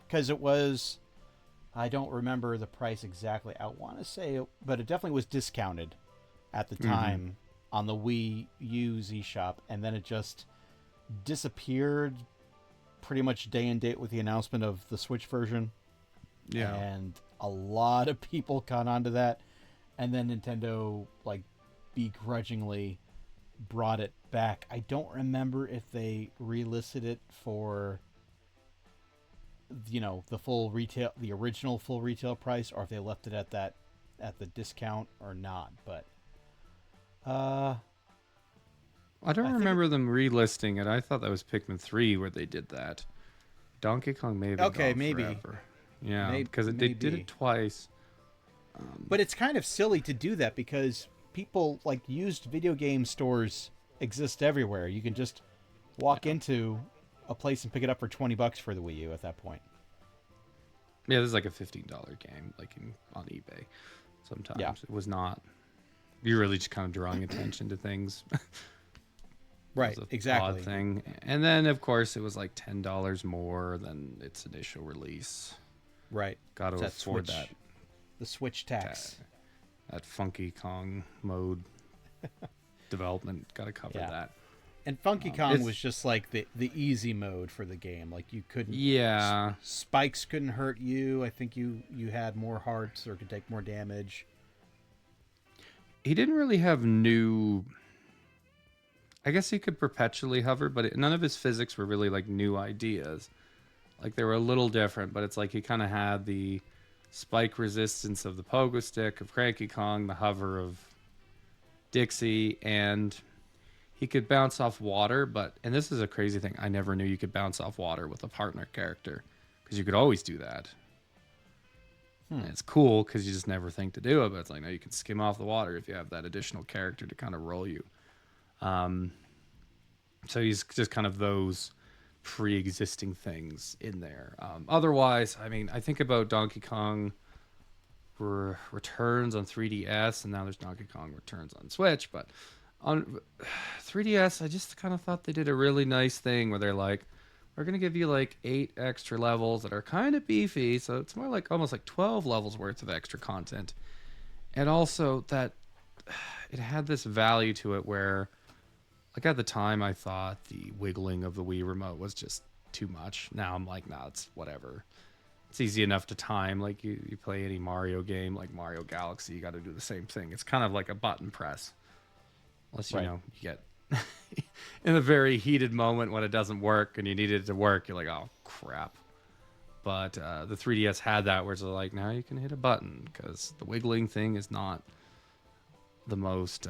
because it was, I don't remember the price exactly. I want to say, but it definitely was discounted at the time on the Wii U's eShop, and then it just disappeared pretty much day and date with the announcement of the Switch version. Yeah. And a lot of people caught on to that, and then Nintendo like begrudgingly brought it back. I don't remember if they relisted it for the full retail, the original full retail price, or if they left it at that at the discount or not. But uh, I don't I think remember them relisting it. I thought that was Pikmin 3 where they did that. Donkey Kong may have been okay, gone maybe, forever. Yeah, maybe, because they did maybe. it twice. But it's kind of silly to do that because people like used video game stores exist everywhere. You can just walk Yeah. into a place and pick it up for $20 for the Wii U at that point. Yeah, this is like a $15 game, like on eBay. Yeah, Sometimes it was not. You're really just kind of drawing attention to things. It was right, a odd exactly, thing. And then, of course, it was like $10 more than its initial release. right. Got It's to that afford Switch, the Switch tax. that Funky Kong mode development. Got to cover Yeah. that. And Funky Kong It's was just like the easy mode for the game. Like you couldn't yeah. spikes couldn't hurt you. I think you had more hearts or could take more damage. He didn't really have new. I guess he could perpetually hover, but none of his physics were really like new ideas. Like they were a little different, but it's like he kind of had the spike resistance of the pogo stick of Cranky Kong, the hover of Dixie, and he could bounce off water. But and this is a crazy thing, I never knew you could bounce off water with a partner character because you could always do that. And it's cool because you just never think to do it, but it's like no, you can skim off the water if you have that additional character to kind of roll you. So he's just kind of those pre-existing things in there. Otherwise, I mean, I think about Donkey Kong Returns on 3DS, and now there's Donkey Kong Returns on Switch. But on 3DS, I just kind of thought they did a really nice thing where they're like, we're gonna give you like 8 extra levels that are kind of beefy, so it's more like almost like 12 levels worth of extra content, and also that it had this value to it where like at the time, I thought the wiggling of the Wii remote was just too much. Now I'm like, nah, it's whatever. It's easy enough to time. Like you play any Mario game, like Mario Galaxy, you got to do the same thing. It's kind of like a button press, unless you Right. know you get in a very heated moment when it doesn't work and you need it to work. You're like, oh crap. But the 3DS had that where it's like now you can hit a button because the wiggling thing is not the most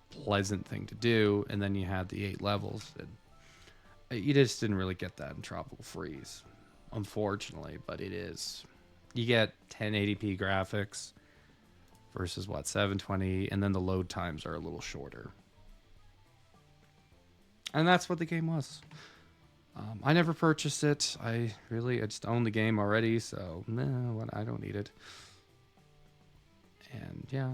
pleasant thing to do. And then you had the 8 levels. And you just didn't really get that in Tropical Freeze, unfortunately. But it is. You get 1080p graphics versus what 720, and then the load times are a little shorter. And that's what the game was. I never purchased it. I just own the game already, so no, I don't need it. And yeah,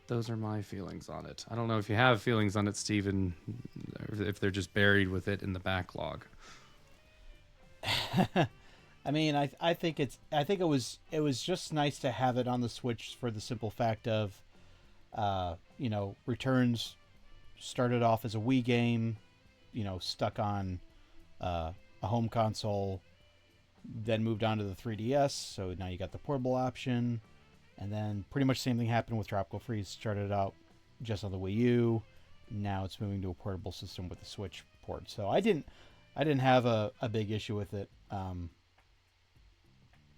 those are my feelings on it. I don't know if you have feelings on it, Steven, if they're just buried with it in the backlog. I mean, I think it was just nice to have it on the Switch for the simple fact of, Returns started off as a Wii game, stuck on a home console, then moved on to the 3DS. So now you got the portable option, and then pretty much the same thing happened with Tropical Freeze. Started out just on the Wii U, now it's moving to a portable system with the Switch port. So I didn't have a big issue with it.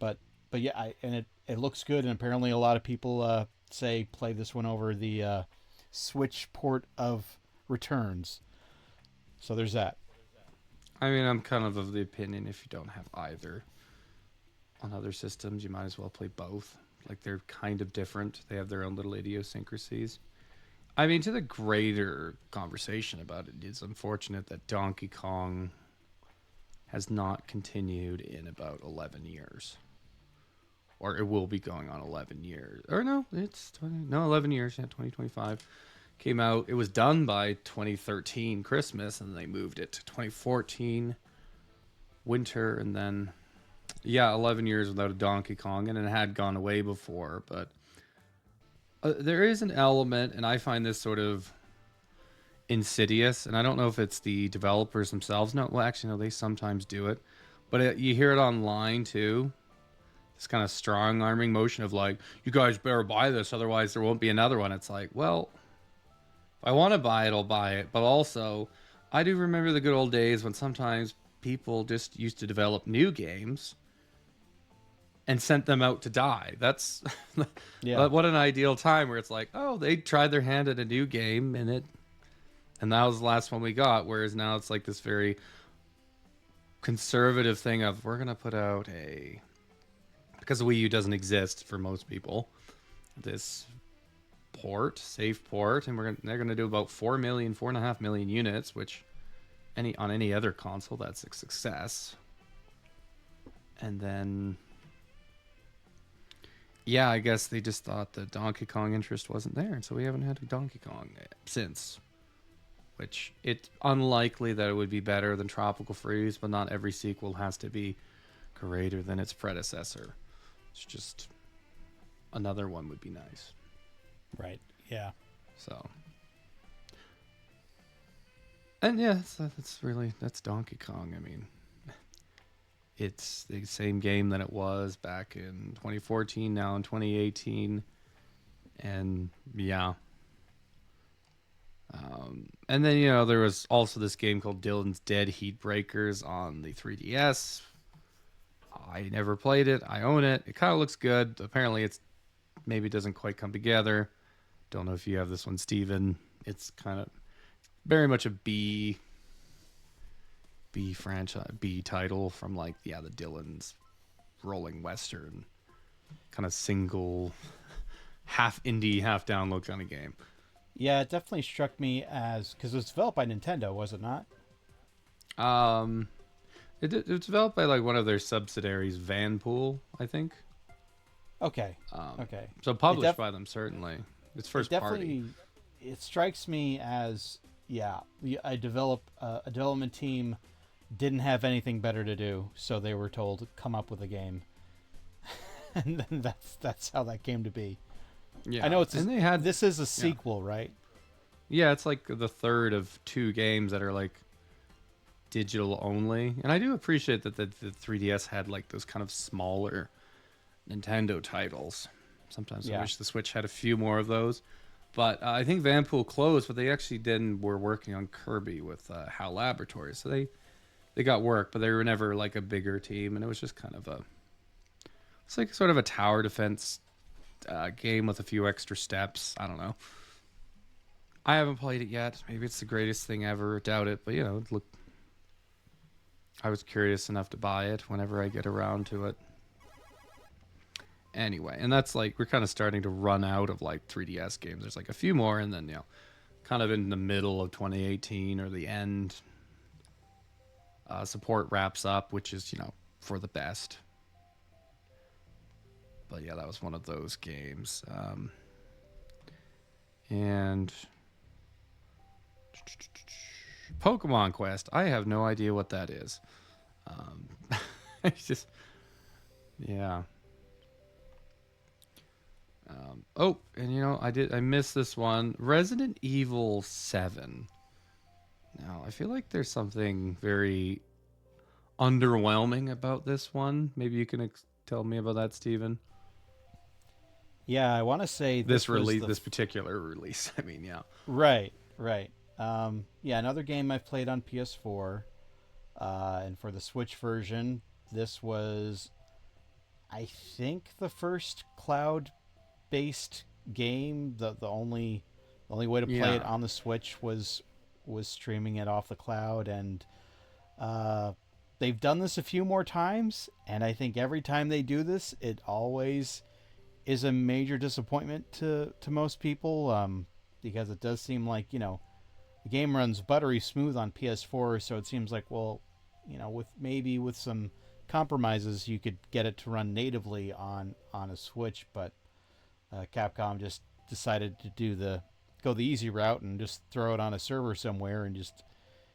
But yeah, it looks good, and apparently a lot of people say play this one over the Switch port of Returns. So there's that. I mean, I'm kind of the opinion if you don't have either on other systems, you might as well play both. Like they're kind of different. They have their own little idiosyncrasies. I mean, to the greater conversation about it, it's unfortunate that Donkey Kong has not continued in about 11 years. Or it will be going on 11 years. Or no, it's 11 years, yeah, 2025. Came out, it was done by 2013 Christmas, and they moved it to 2014 winter, and then, yeah, 11 years without a Donkey Kong, and it had gone away before, but there is an element, and I find this sort of insidious, and I don't know if it's the developers themselves. No, well, actually, no, they sometimes do it, but you hear it online too. this kind of strong arming motion of like, you guys better buy this, otherwise there won't be another one. It's like, well, if I want to buy it, I'll buy it. But also, I do remember the good old days when sometimes people just used to develop new games and sent them out to die. That's Yeah. what an ideal time where it's like, oh, they tried their hand at a new game and that was the last one we got. Whereas now it's like this very conservative thing of we're gonna put out a, because the Wii U doesn't exist for most people, this safe port, and they're gonna do about 4.5 million units, which on any other console that's a success. And then yeah, I guess they just thought the Donkey Kong interest wasn't there, and so we haven't had a Donkey Kong since. Which it's unlikely that it would be better than Tropical Freeze, but not every sequel has to be greater than its predecessor. It's just another one would be nice. Right. Yeah. So, and yeah, that's Donkey Kong. I mean, it's the same game that it was back in 2014, now in 2018, and yeah. And then, there was also this game called Dylan's Dead Heat Breakers on the 3DS. I never played it. I own it. It kind of looks good. Apparently, it's maybe doesn't quite come together. Don't know if you have this one, Steven. It's kind of very much a B franchise, B title from like, the Dylan's rolling western, kind of single, half indie, half download kind of game. Yeah, it definitely struck me as, because it was developed by Nintendo, was it not? It was developed by like one of their subsidiaries, Vanpool, I think. Okay. Um, Okay. so published by them, certainly. It's first party. It strikes me as, yeah, a development team didn't have anything better to do, so they were told to come up with a game, and then that's how that came to be. Yeah, I know this is a sequel, right? Yeah, it's like the third of two games that are like digital only, and I do appreciate that the 3DS had like those kind of smaller Nintendo titles. Sometimes I wish the Switch had a few more of those, but I think Vanpool closed, but they actually were working on Kirby with HAL Laboratories, so they got work, but they were never like a bigger team, and it was just kind of it's like sort of a tower defense game with a few extra steps. I don't know. I haven't played it yet. Maybe it's the greatest thing ever. Doubt it. But, look, I was curious enough to buy it whenever I get around to it. Anyway, and that's like, we're kind of starting to run out of like 3DS games. There's like a few more, and then, kind of in the middle of 2018 or the end, support wraps up, which is, for the best. But yeah, that was one of those games. And Pokemon Quest, I have no idea what that is. It's just, yeah. And I missed this one. Resident Evil 7. Now, I feel like there's something very underwhelming about this one. Maybe you can tell me about that, Steven. Yeah, I want to say this particular release. I mean, yeah. Right. Yeah, another game I've played on PS4, and for the Switch version, this was, I think, the first cloud-based game. The only way to play it on the Switch was streaming it off the cloud, and they've done this a few more times, and I think every time they do this, it always is a major disappointment to most people, because it does seem like, the game runs buttery smooth on PS4, so it seems like, well, with some compromises, you could get it to run natively on a Switch, but Capcom just decided to go the easy route and just throw it on a server somewhere and just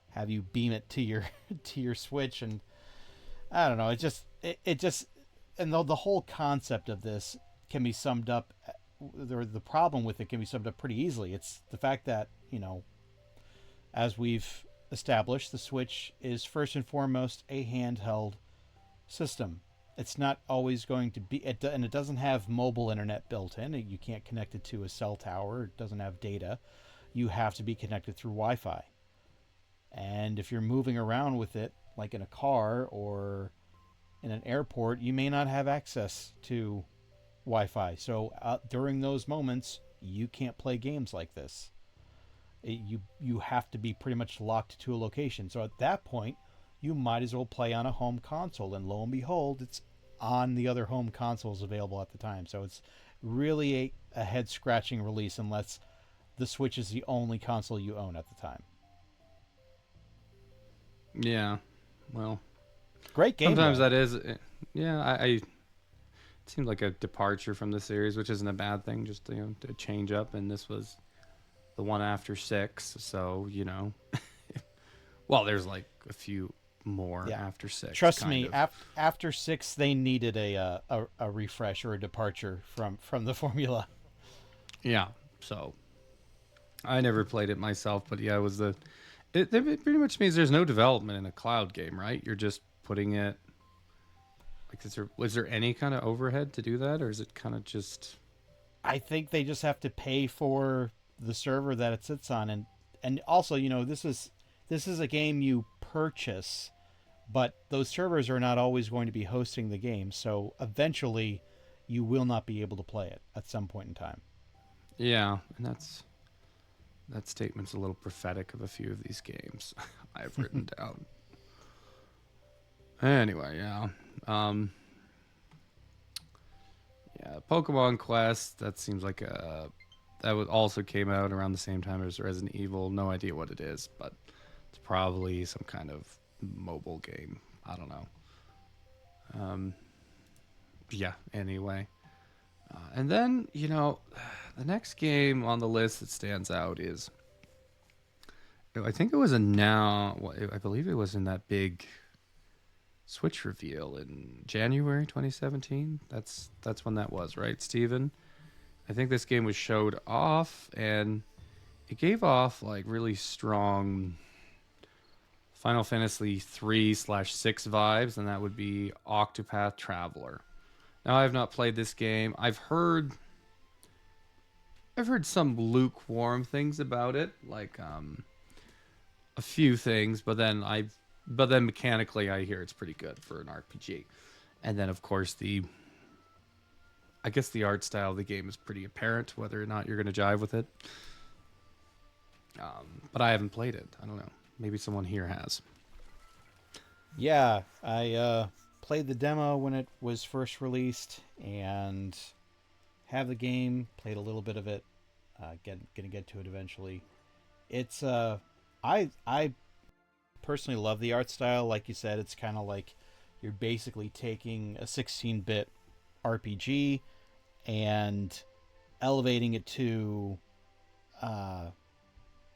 have you beam it to your to your Switch. And I don't know, it just and the whole concept of this can be summed up, the problem with it can be summed up pretty easily. It's the fact that, as we've established, the Switch is first and foremost a handheld system. It's not always going to be, and it doesn't have mobile internet built in. You can't connect it to a cell tower. It doesn't have data. You have to be connected through Wi-Fi. And if you're moving around with it, like in a car or in an airport, you may not have access to Wi-Fi. So during those moments, you can't play games like this. You have to be pretty much locked to a location. So at that point, you might as well play on a home console. And lo and behold, it's on the other home consoles available at the time. So it's really a head scratching release unless the Switch is the only console you own at the time. Yeah. Well, Great game sometimes though. that is. Yeah, it seemed like a departure from the series, which isn't a bad thing. Just to change up, and this was the one after 6. So well, there's like a few more Yeah. after 6, Trust kind me, of. after 6 they needed a refresh or a departure from the formula. Yeah. So I never played it myself, but yeah, it was the. It pretty much means there's no development in a cloud game, right? You're just putting it. Like, was there any kind of overhead to do that, or is it kind of just? I think they just have to pay for the server that it sits on, and also, this is a game you purchase, but those servers are not always going to be hosting the game, so eventually you will not be able to play it at some point in time. Yeah, and that statement's a little prophetic of a few of these games I've written down. Anyway, yeah. Um, yeah, Pokemon Quest, that seems like that was also came out around the same time as Resident Evil. No idea what it is, but it's probably some kind of mobile game. I don't know. Um, yeah, anyway. And then, the next game on the list that stands out is I think it was I believe it was in that big Switch reveal in January 2017. That's when that was, right, Steven? I think this game was showed off, and it gave off like really strong Final Fantasy 3/6 vibes, and that would be Octopath Traveler. Now, I have not played this game. I've heard some lukewarm things about it, like a few things, but then mechanically I hear it's pretty good for an RPG. And then of course I guess the art style of the game is pretty apparent whether or not you're going to jive with it. But I haven't played it. I don't know. Maybe someone here has. Yeah, I played the demo when it was first released and have the game, played a little bit of it. Gonna get to it eventually. It's I personally love the art style. Like you said, it's kind of like you're basically taking a 16-bit RPG and elevating it to uh,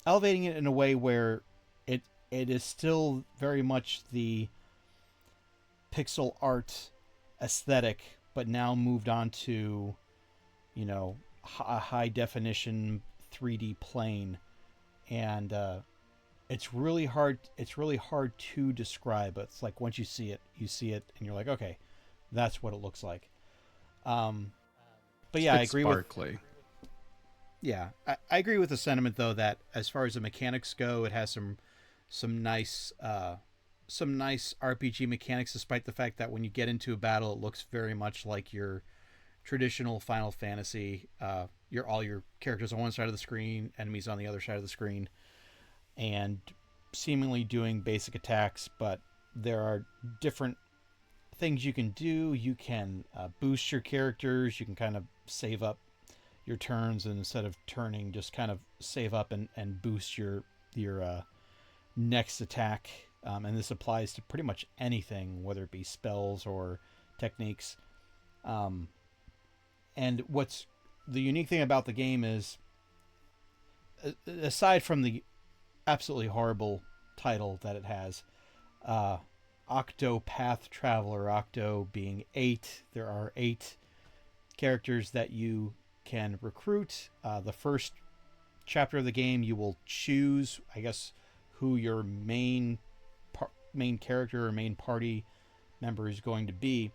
elevating it in a way where it is still very much the pixel art aesthetic, but now moved on to a high definition 3D plane, and it's really hard. It's really hard to describe. It's like once you see it, and you're like, okay, that's what it looks like. Um, but It's yeah, a I bit agree with sparkly. yeah, I agree with the sentiment though that as far as the mechanics go, it has some nice some nice RPG mechanics, despite the fact that when you get into a battle, it looks very much like your traditional Final Fantasy. All your characters on one side of the screen, enemies on the other side of the screen, and seemingly doing basic attacks. But there are different things you can do. You can boost your characters. You can kind of save up your turns, and instead of turning, just kind of save up and boost your next attack. And this applies to pretty much anything, whether it be spells or techniques. Um, and what's the unique thing about the game is, aside from the absolutely horrible title that it has, uh, Octopath Traveler, Octo being 8, there are 8 characters that you can recruit. The first chapter of the game, you will choose, I guess, who your main character or main party member is going to be,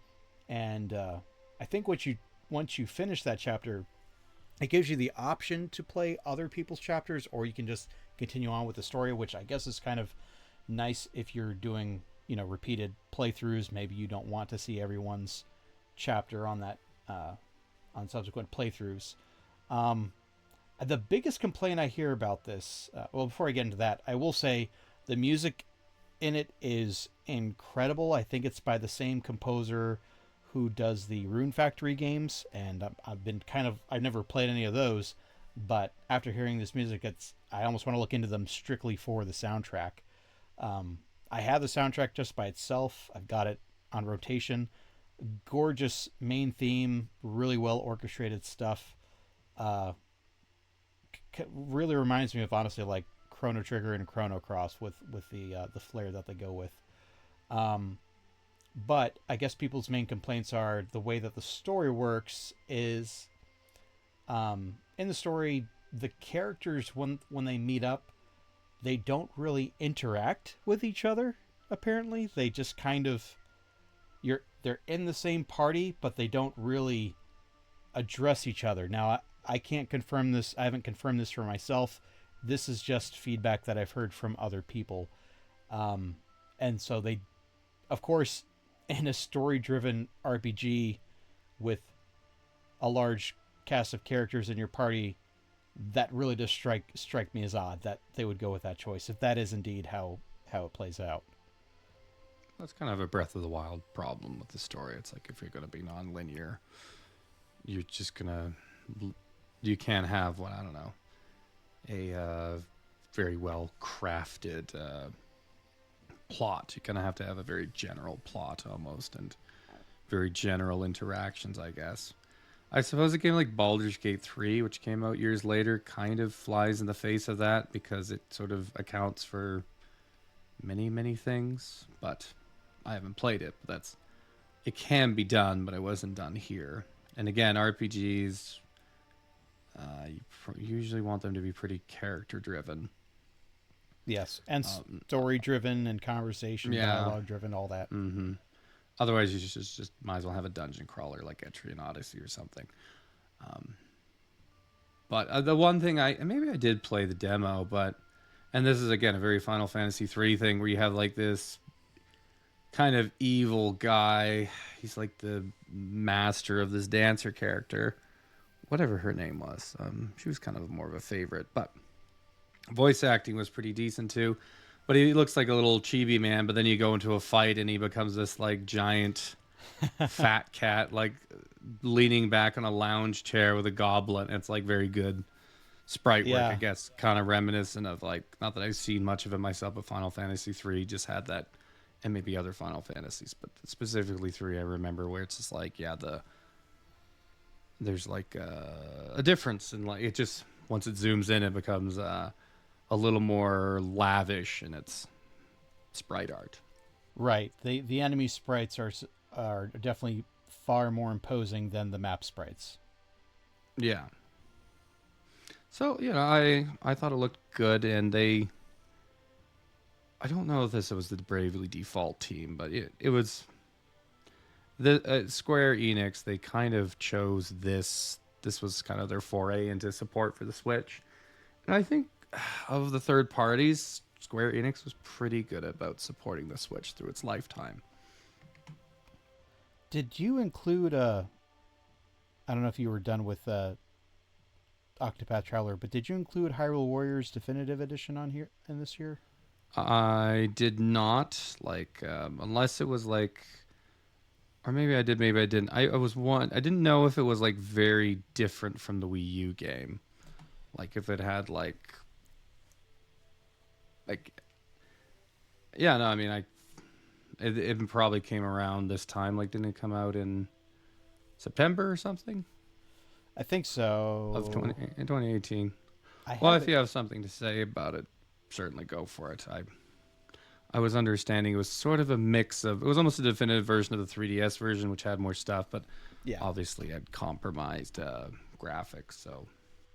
And I think once you finish that chapter, it gives you the option to play other people's chapters, or you can just continue on with the story, which I guess is kind of nice if you're doing repeated playthroughs. Maybe you don't want to see everyone's chapter on that on subsequent playthroughs. Um, the biggest complaint I hear about this, well, before I get into that, I will say the music in it is incredible. I think it's by the same composer who does the Rune Factory games, and I've never played any of those, but after hearing this music, I almost want to look into them strictly for the soundtrack. I have the soundtrack just by itself. I've got it on rotation. Gorgeous main theme, really well orchestrated stuff. Uh, Really reminds me of honestly like Chrono Trigger and Chrono Cross with the flair that they go with. Um, but I guess people's main complaints are the way that the story works is in the story the characters when they meet up they don't really interact with each other. Apparently, they just kind of they're in the same party, but they don't really address each other. Now, I can't confirm this. I haven't confirmed this for myself. This is just feedback that I've heard from other people. And so they, of course, in a story-driven RPG with a large cast of characters in your party, that really does strike me as odd that they would go with that choice if that is indeed how it plays out. That's kind of a Breath of the Wild problem with the story. It's like if you're going to be non-linear, you're just gonna you can't have what I don't know a very well crafted plot. You're gonna have to have a very general plot almost and very general interactions, I guess. I suppose a game like Baldur's Gate 3, which came out years later, kind of flies in the face of that because it sort of accounts for many, many things. But I haven't played it. But it can be done, but it wasn't done here. And again, RPGs, you usually want them to be pretty character driven. Yes, and story driven and conversation dialogue driven, all that. Mm-hmm. Otherwise, you just might as well have a dungeon crawler like Etrian Odyssey or something. But the one thing maybe I did play the demo, and this is again a very Final Fantasy 3 thing where you have like this kind of evil guy. He's like the master of this dancer character, whatever her name was. She was kind of more of a favorite, but voice acting was pretty decent too. But he looks like a little chibi man, but then you go into a fight and he becomes this like giant fat cat, like leaning back on a lounge chair with a goblet. It's like very good sprite work, I guess, kind of reminiscent of like, not that I've seen much of it myself, but Final Fantasy 3 just had that, and maybe other Final Fantasies, but specifically 3 I remember where it's just like, there's like a difference in like, it just, once it zooms in, it becomes a little more lavish in its sprite art. Right. The enemy sprites are definitely far more imposing than the map sprites. Yeah. So, I thought it looked good, and I don't know if this was the Bravely Default team, but it was the Square Enix. They kind of chose this was kind of their foray into support for the Switch. And I think of the third parties, Square Enix was pretty good about supporting the Switch through its lifetime. Did you include I don't know if you were done with Octopath Traveler, but did you include Hyrule Warriors Definitive Edition on here in this year? I did not, like, unless it was like, or maybe I did, maybe I didn't. I didn't know if it was like very different from the Wii U game. Like if it had like, yeah, no, I mean, it probably came around this time. Like, didn't it come out in September or something? I think so. In 2018. Well, if you have something to say about it, certainly go for it. I was understanding it was sort of a mix of, it was almost a definitive version of the 3DS version, which had more stuff, but obviously had compromised graphics. So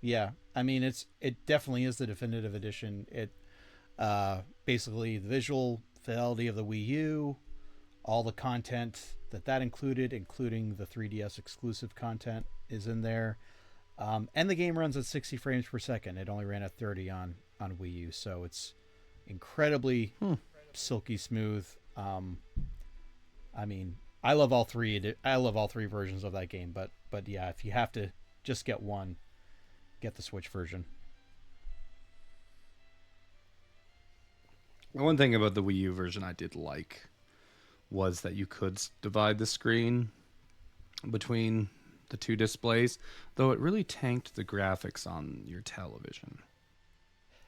yeah, I mean, it definitely is the definitive edition. It basically the visual fidelity of the Wii U, all the content that included, including the 3DS exclusive content, is in there. And the game runs at 60 frames per second. It only ran at 30 on Wii U, so it's incredibly Hmm. silky smooth. I mean, I love all three. I love all three versions of that game. But yeah, if you have to just get one, get the Switch version. One thing about the Wii U version I did like was that you could divide the screen between the two displays, though it really tanked the graphics on your television.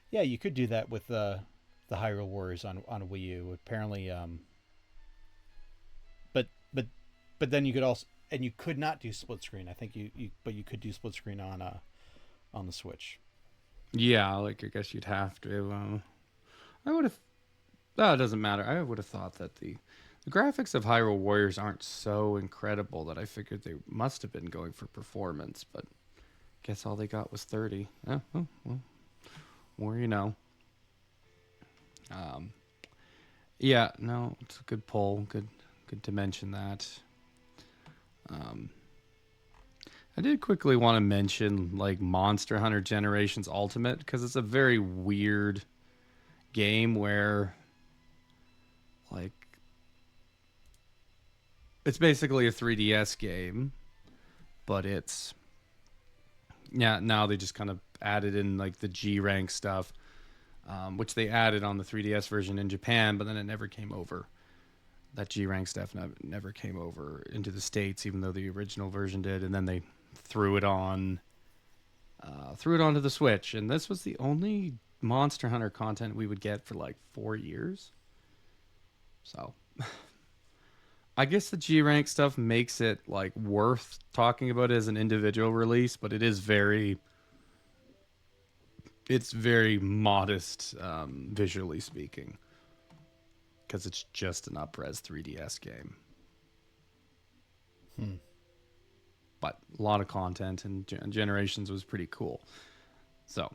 Yeah, you could do that with the Hyrule Warriors on Wii U. Apparently, but but but then you could also, and you could not do split screen. I think but you could do split screen on the Switch. Yeah, like I guess you'd have to. I would have. No, it doesn't matter. I would have thought that the graphics of Hyrule Warriors aren't so incredible that I figured they must have been going for performance, but guess all they got was 30. Yeah, well, more you know. Um, yeah, no, it's a good poll. Good to mention that. Um, I did quickly want to mention like Monster Hunter Generations Ultimate because it's a very weird game where like it's basically a 3DS game, but it's yeah, now they just kind of added in like the G rank stuff, which they added on the 3DS version in Japan, but then it never came over. That G rank stuff never came over into the States, even though the original version did, and then they threw it on, threw it onto the Switch, and this was the only Monster Hunter content we would get for like 4 years. So I guess the G rank stuff makes it like worth talking about as an individual release, but it's very modest visually speaking because it's just an upres 3DS game. Hmm. But a lot of content and Generations was pretty cool. So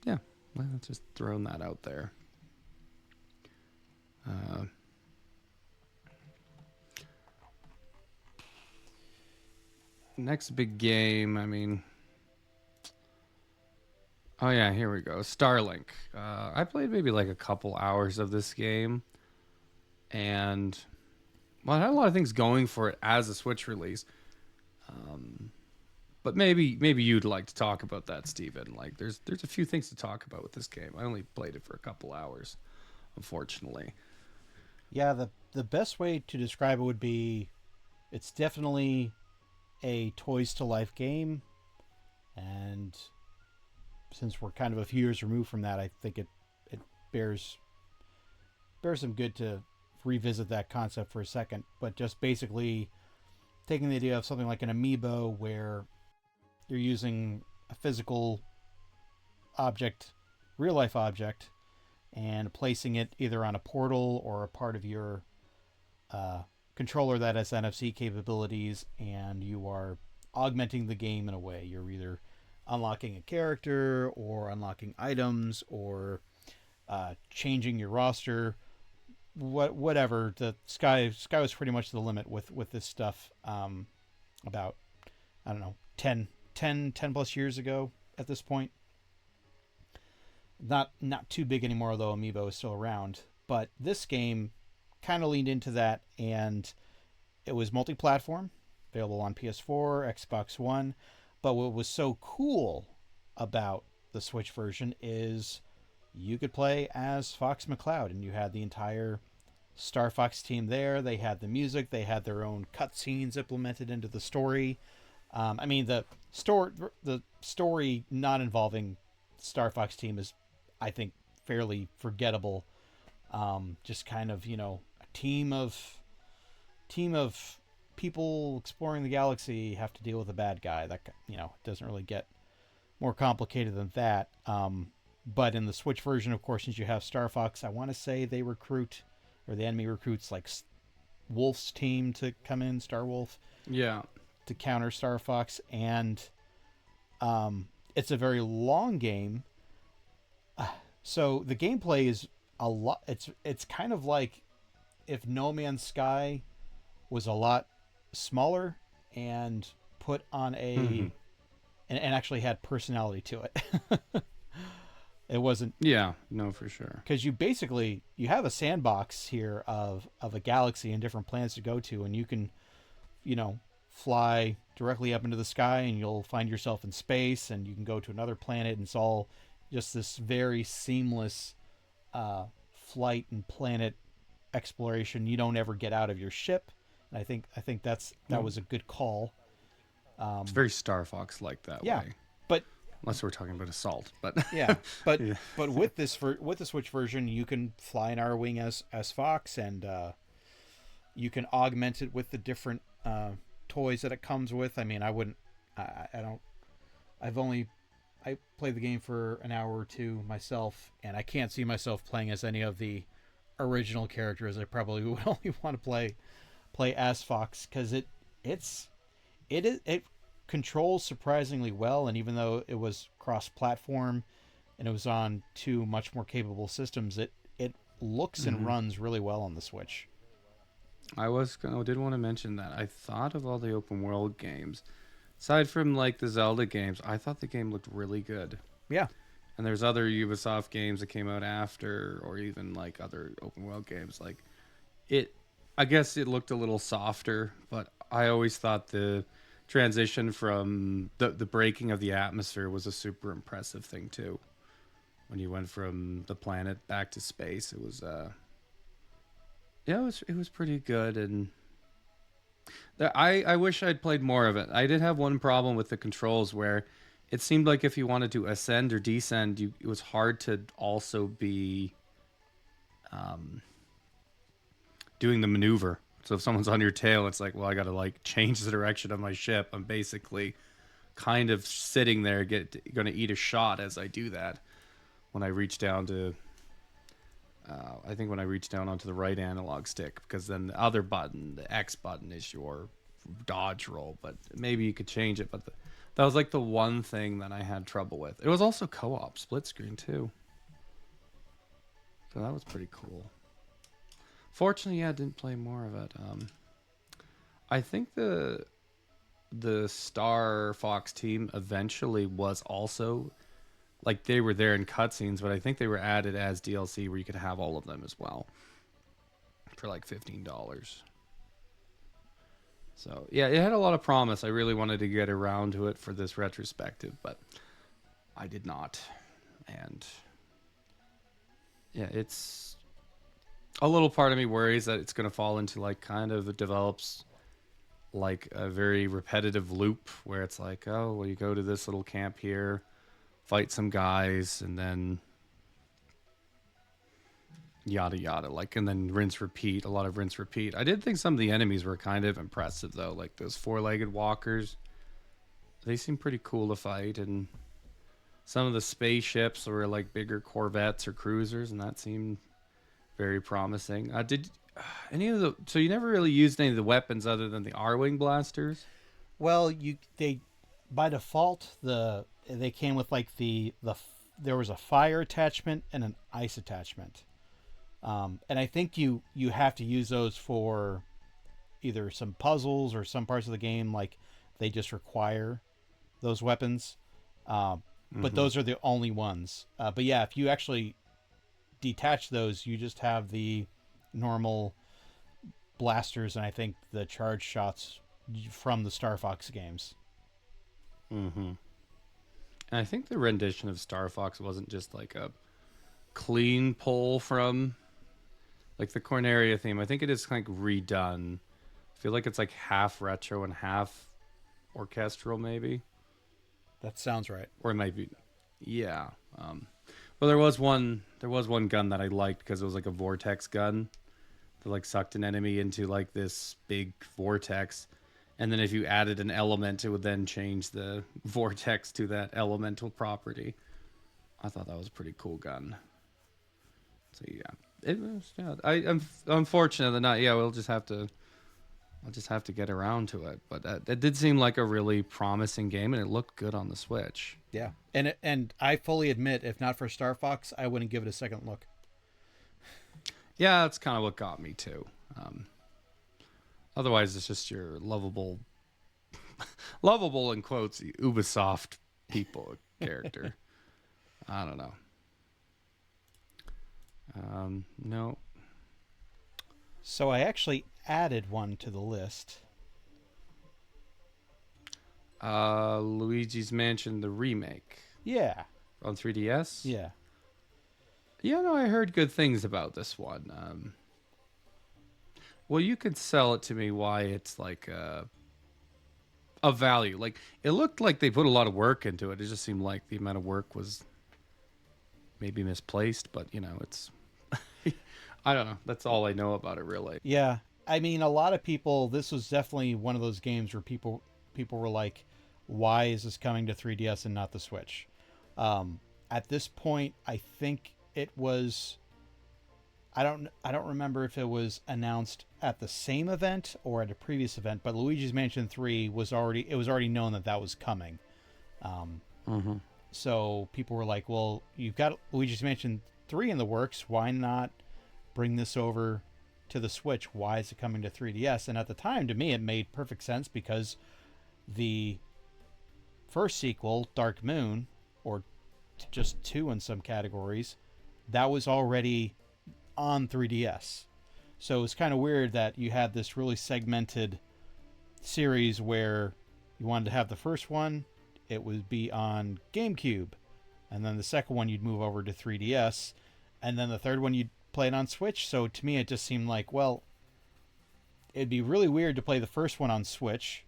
yeah, well, just throwing that out there. Uh, Next big game. I mean, oh yeah, here we go. Starlink. I played maybe like a couple hours of this game, and well, it had a lot of things going for it as a Switch release. But maybe you'd like to talk about that, Steven. Like, there's a few things to talk about with this game. I only played it for a couple hours, unfortunately. Yeah, the best way to describe it would be, it's definitely a toys to life game, and since we're kind of a few years removed from that, I think it bears some good to revisit that concept for a second. But just basically taking the idea of something like an amiibo, where you're using a physical object, real life object, and placing it either on a portal or a part of your uh, controller that has NFC capabilities, and you are augmenting the game in a way. You're either unlocking a character or unlocking items or changing your roster. Whatever, the sky was pretty much the limit with this stuff. About, I don't know, 10 plus years ago at this point. Not too big anymore, although Amiibo is still around. But this game kind of leaned into that, and it was multi-platform, available on PS4, Xbox One. But what was so cool about the Switch version is you could play as Fox McCloud, and you had the entire Star Fox team there. They had the music, they had their own cutscenes implemented into the story. I mean, the story not involving Star Fox team is, I think, fairly forgettable. Just kind of, a team of people exploring the galaxy have to deal with a bad guy. That, doesn't really get more complicated than that. But in the Switch version, of course, since you have Star Fox, I want to say they recruit, or the enemy recruits, like Wolf's team to come in, Star Wolf, Yeah. to counter Star Fox. And it's a very long game. So the gameplay is a lot. It's kind of like if No Man's Sky was a lot smaller and put on Hmm. and actually had personality to it. It wasn't Yeah, no, for sure. because you have a sandbox here of a galaxy and different planets to go to, and you can fly directly up into the sky, and you'll find yourself in space, and you can go to another planet, and it's all just this very seamless flight and planet exploration. You don't ever get out of your ship, and I think that No, was a good call. it's Um, very Star Fox like that yeah, way. but Unless we're talking about Assault, but yeah, but yeah. but with the Switch version, you can fly an R wing as Fox, and you can augment it with the different toys that it comes with. I mean, I wouldn't, I don't, I've only, I played the game for an hour or two myself, and I can't see myself playing as any of the original characters. I probably would only want to play as Fox because it controls surprisingly well, and even though it was cross-platform and it was on two much more capable systems, it looks and Hmm. runs really well on the Switch. Did want to mention that I thought of all the open world games, aside from like the Zelda games, I thought the game looked really good. Yeah, And there's other Ubisoft games that came out after, or even like other open world games. Like it, I guess it looked a little softer, but I always thought the transition from the breaking of the atmosphere was a super impressive thing too. When you went from the planet back to space, it was yeah, it was pretty good, and I wish I'd played more of it. I did have one problem with the controls where it seemed like if you wanted to ascend or descend, it was hard to also be um, doing the maneuver. So if someone's on your tail, it's like, well, I got to like change the direction of my ship. I'm basically kind of sitting there, going to eat a shot as I do that. When I reach down to, I think when I reach down onto the right analog stick, because then the other button, the X button, is your dodge roll. But maybe you could change it. But that was like the one thing that I had trouble with. It was also co-op, split screen too. So that was pretty cool. Fortunately, yeah, I didn't play more of it. I think the Star Fox team eventually was also like they were there in cutscenes, but I think they were added as DLC where you could have all of them as well for like $15. So yeah, it had a lot of promise. I really wanted to get around to it for this retrospective, but I did not. And yeah, it's a little part of me worries that it's going to fall into like kind of it develops like a very repetitive loop where it's like, oh, well, you go to this little camp here, fight some guys, and then yada yada, like, and then rinse repeat. A lot of rinse repeat. I did think some of the enemies were kind of impressive though, like those four-legged walkers. They seem pretty cool to fight, and some of the spaceships were like bigger corvettes or cruisers, and that seemed very promising. Did any of the so you never really used any of the weapons other than the R-wing blasters? well, you they by default they came with like there was a fire attachment and an ice attachment, and I think you have to use those for either some puzzles or some parts of the game. Like they just require those weapons, but Mm-hmm. those are the only ones. But yeah, if you actually detach those, you just have the normal blasters, and I think the charge shots from the Star Fox games. Mm-hmm. And I think the rendition of Star Fox wasn't just like a clean pull from like the Corneria theme. I think it is like redone. I feel like it's like half retro and half orchestral, maybe, That sounds right. or it might be, yeah. Well, there was one gun that I liked because it was like a vortex gun that like sucked an enemy into like this big vortex, and then if you added an element, it would then change the vortex to that elemental property. I thought that was a pretty cool gun. So yeah, it was. Yeah, I'm unfortunate that not. Yeah, we'll just have to. I'll just have to get around to it. But it did seem like a really promising game, and it looked good on the Switch. Yeah, and I fully admit, if not for Star Fox, I wouldn't give it a second look. Yeah, that's kind of what got me too. Otherwise, it's just your lovable in quotes Ubisoft people character. I don't know. No. So I actually added one to the list. Luigi's Mansion the remake Yeah. on 3DS. Yeah. Yeah, no, I heard good things about this one. Well, you could sell it to me why it's like a value. Like it looked like they put a lot of work into it. It just seemed like the amount of work was maybe misplaced, but it's I don't know. That's all I know about it really. Yeah. I mean, a lot of people, this was definitely one of those games where people were like, why is this coming to 3DS and not the Switch? At this point, I think it was I don't remember if it was announced at the same event or at a previous event, but Luigi's Mansion 3 was already known that that was coming. Um, Mm-hmm. so people were like, "Well, you've got Luigi's Mansion 3 in the works. Why not bring this over to the Switch? Why is it coming to 3DS?" And at the time, to me, it made perfect sense because the first sequel, Dark Moon, or just 2 in some categories, that was already on 3DS. So it's kind of weird that you had this really segmented series where you wanted to have the first one, it would be on GameCube, and then the second one you'd move over to 3DS, and then the third one you'd play it on Switch. So to me, it just seemed like, well, it'd be really weird to play the first one on Switch,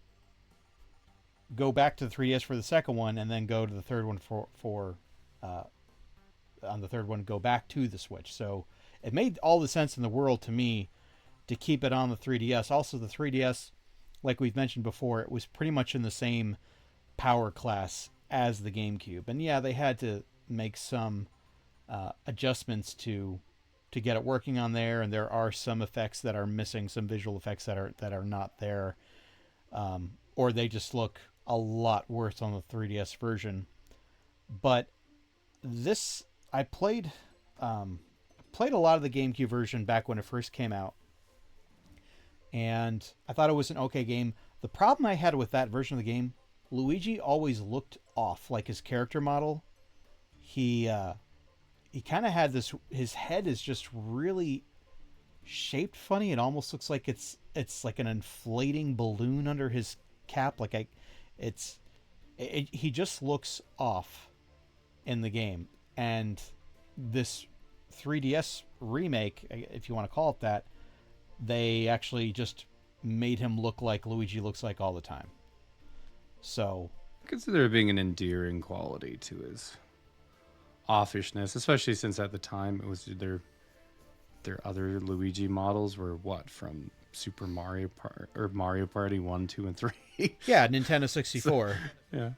go back to the 3DS for the second one, and then go to the third one for on the third one go back to the Switch. So it made all the sense in the world to me to keep it on the 3DS. Also, the 3DS, like we've mentioned before, it was pretty much in the same power class as the GameCube. And yeah, they had to make some adjustments to get it working on there, and there are some effects that are missing, some visual effects that are not there, or they just look a lot worse on the 3DS version. But this, I played a lot of the GameCube version back when it first came out, and I thought it was an okay game. The problem I had with that version of the game, Luigi always looked off, like his character model. He kind of had this. His head is just really shaped funny. It almost looks like it's like an inflating balloon under his cap. It's he just looks off in the game. And this 3DS remake, if you want to call it that, they actually just made him look like Luigi looks like all the time. So I consider it being an endearing quality to his offishness, especially since at the time it was their other Luigi models were what from Super Mario or Mario Party 1, 2, and 3. yeah, Nintendo 64. Yeah.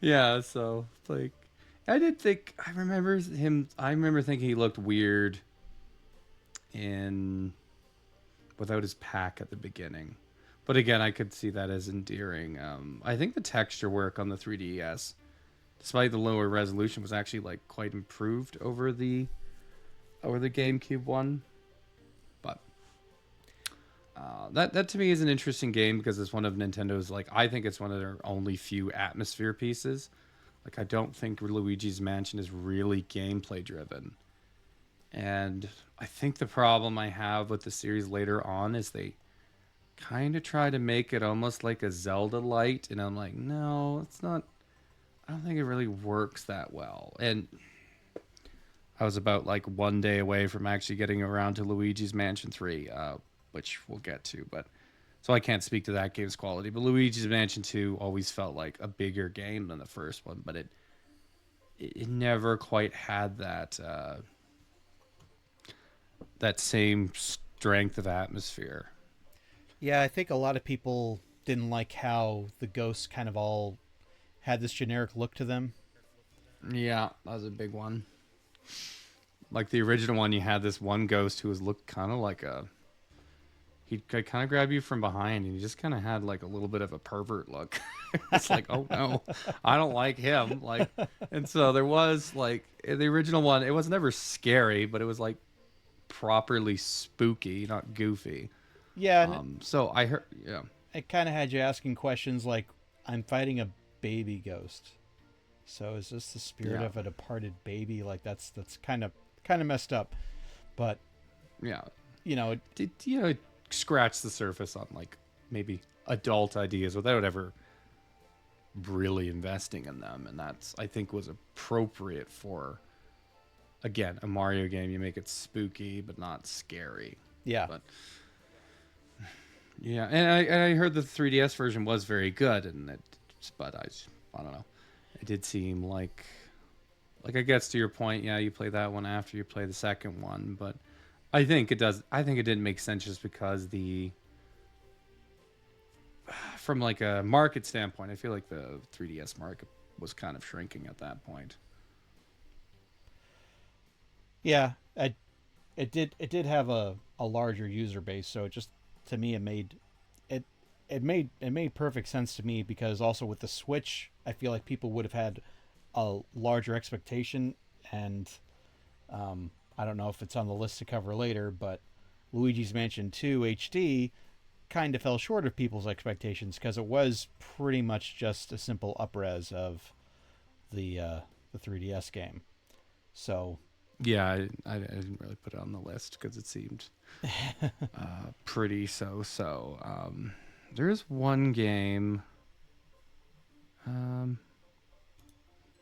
Yeah, so like I remember thinking he looked weird in without his pack at the beginning. But again, I could see that as endearing. I think the texture work on the 3DS, despite the lower resolution, was actually like quite improved over the GameCube one. But that to me is an interesting game because it's one of Nintendo's, like, I think it's one of their only few atmosphere pieces. Like, I don't think Luigi's Mansion is really gameplay driven. And I think the problem I have with the series later on is they kind of try to make it almost like a Zelda light, and I'm like, no, it's not. I don't think it really works that well. And I was about like one day away from actually getting around to Luigi's Mansion 3, which we'll get to, but so I can't speak to that game's quality. But Luigi's Mansion 2 always felt like a bigger game than the first one, but it never quite had that same strength of atmosphere. Yeah, I think a lot of people didn't like how the ghosts kind of all had this generic look to them. Yeah, that was a big one. Like the original one, you had this one ghost who was looked kind of like he'd kind of grab you from behind, and he just kind of had like a little bit of a pervert look. It's like, oh no, I don't like him. Like, and so there was like in the original one, it was never scary, but it was like properly spooky, not goofy. Yeah, and So I heard, yeah, it kind of had you asking questions like, I'm fighting a baby ghost. So is this the spirit yeah, of a departed baby? Like that's kind of messed up. But yeah. you know, It scratch the surface on like maybe adult ideas without ever really investing in them, and that's I think was appropriate for again a Mario game. You make it spooky but not scary. yeah, But yeah, and I heard the 3DS version was very good, and it, but I don't know. It did seem like I guess to your point, yeah, you play that one after you play the second one, but I think it does. I think it didn't make sense just because the from like a market standpoint, I feel like the 3DS market was kind of shrinking at that point. yeah. It did have a larger user base, so it just to me it it made perfect sense to me because also with the Switch, I feel like people would have had a larger expectation, and I don't know if it's on the list to cover later, but Luigi's Mansion 2 HD kind of fell short of people's expectations because it was pretty much just a simple upres of the 3DS game. So Yeah, I didn't really put it on the list because it seemed pretty so. There is one game. Um,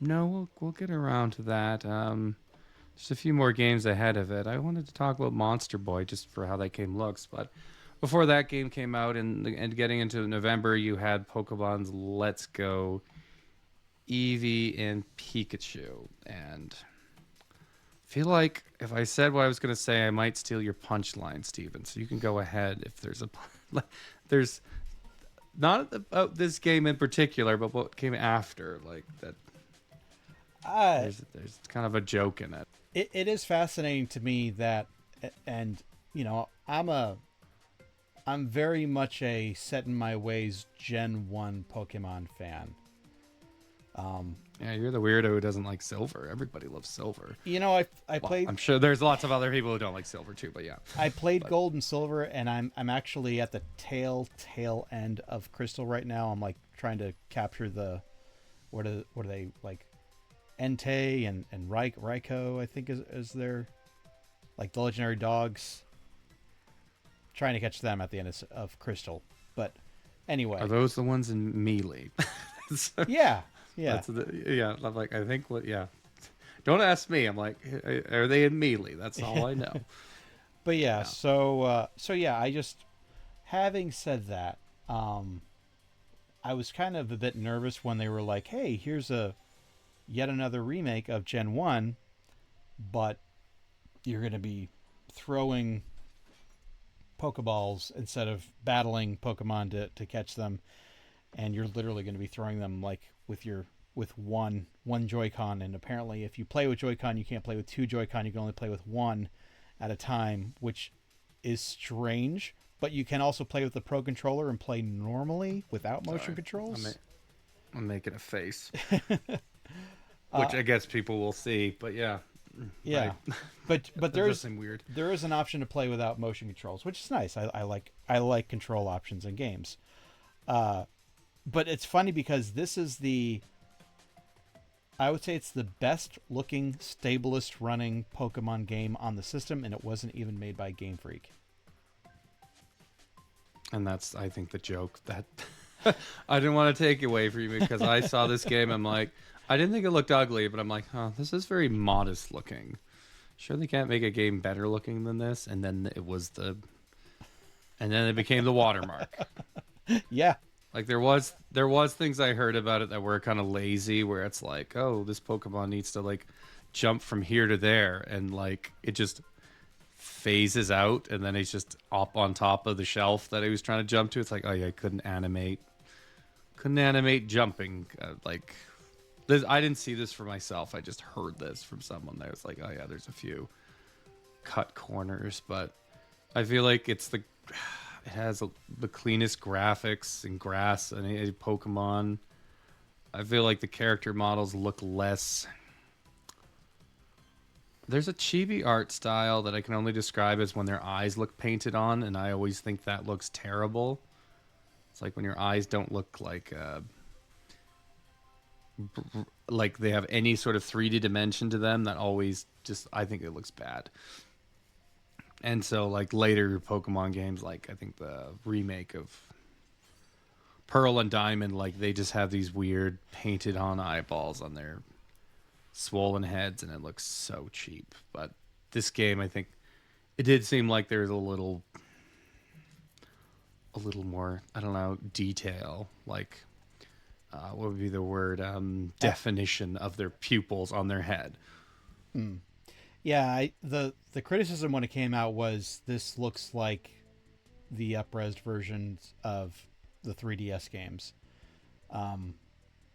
no, we'll get around to that. There's a few more games ahead of it. I wanted to talk about Monster Boy just for how that game looks, but before that game came out and getting into November, you had Pokemon's Let's Go, Eevee, and Pikachu. And I feel like if I said what I was going to say, I might steal your punchline, Steven. So you can go ahead if there's a. There's not about this game in particular, but what came after. Like that. uh, There's kind of a joke in it. it is fascinating to me that, and I'm very much a set in my ways Gen 1 Pokemon fan. Yeah, you're the weirdo who doesn't like silver. Everybody loves silver. I Well, played I'm sure there's lots of other people who don't like silver too, but yeah. I played But Gold and Silver, and I'm actually at the tail end of Crystal right now. I'm like trying to capture the what are they like, Entei and Raikou, I think is their, like, the legendary dogs. Trying to catch them at the end of Crystal, but are anyway, those the ones in Melee? So, yeah, yeah, yeah. I'm like, I think what, yeah. Don't ask me. I'm like, are they in Melee? That's all I know. but yeah. Yeah. So yeah, I just, having said that, I was kind of a bit nervous when they were like, "Hey, here's a yet another remake of Gen 1, but you're going to be throwing Pokeballs instead of battling Pokemon to catch them, and you're literally going to be throwing them like with one Joy-Con, and apparently if you play with Joy-Con, you can't play with two Joy-Con, you can only play with one at a time, which is strange, but you can also play with the Pro Controller and play normally without motion Sorry. I'm, ma- controls. I'm making a face, Uh, which I guess people will see, but yeah. yeah, Right. but That does seem weird. there is an option to play without motion controls, which is nice. I like control options in games. But it's funny because this is I would say it's the best looking, stablest running Pokemon game on the system, and it wasn't even made by Game Freak. And that's, I think, the joke that I didn't want to take away from you because I saw this game. I'm like, I didn't think it looked ugly, but I'm like, huh, this is very modest looking. Sure, they can't make a game better looking than this. And then and then it became the watermark. Yeah, Like there was things I heard about it that were kind of lazy, where it's like, oh, this Pokemon needs to like jump from here to there, and like it just phases out, and then he's just up on top of the shelf that he was trying to jump to. It's like, oh yeah, I couldn't animate jumping. Like this, I didn't see this for myself. I just heard this from someone that was like, oh yeah, there's a few cut corners, but I feel like it has the cleanest graphics in grass and a Pokemon. I feel like the character models look less There's a chibi art style that I can only describe as when their eyes look painted on, and I always think that looks terrible. It's like when your eyes don't look like they have any sort of 3D dimension to them. That always just I think it looks bad. And so like later Pokemon games, like I think the remake of Pearl and Diamond, like they just have these weird painted on eyeballs on their swollen heads, and it looks so cheap. But this game, I think it did seem like there's a little more, I don't know, detail, like what would be the word, definition of their pupils on their head. Yeah, the criticism when it came out was this looks like the up-resed versions of the 3DS games. Um,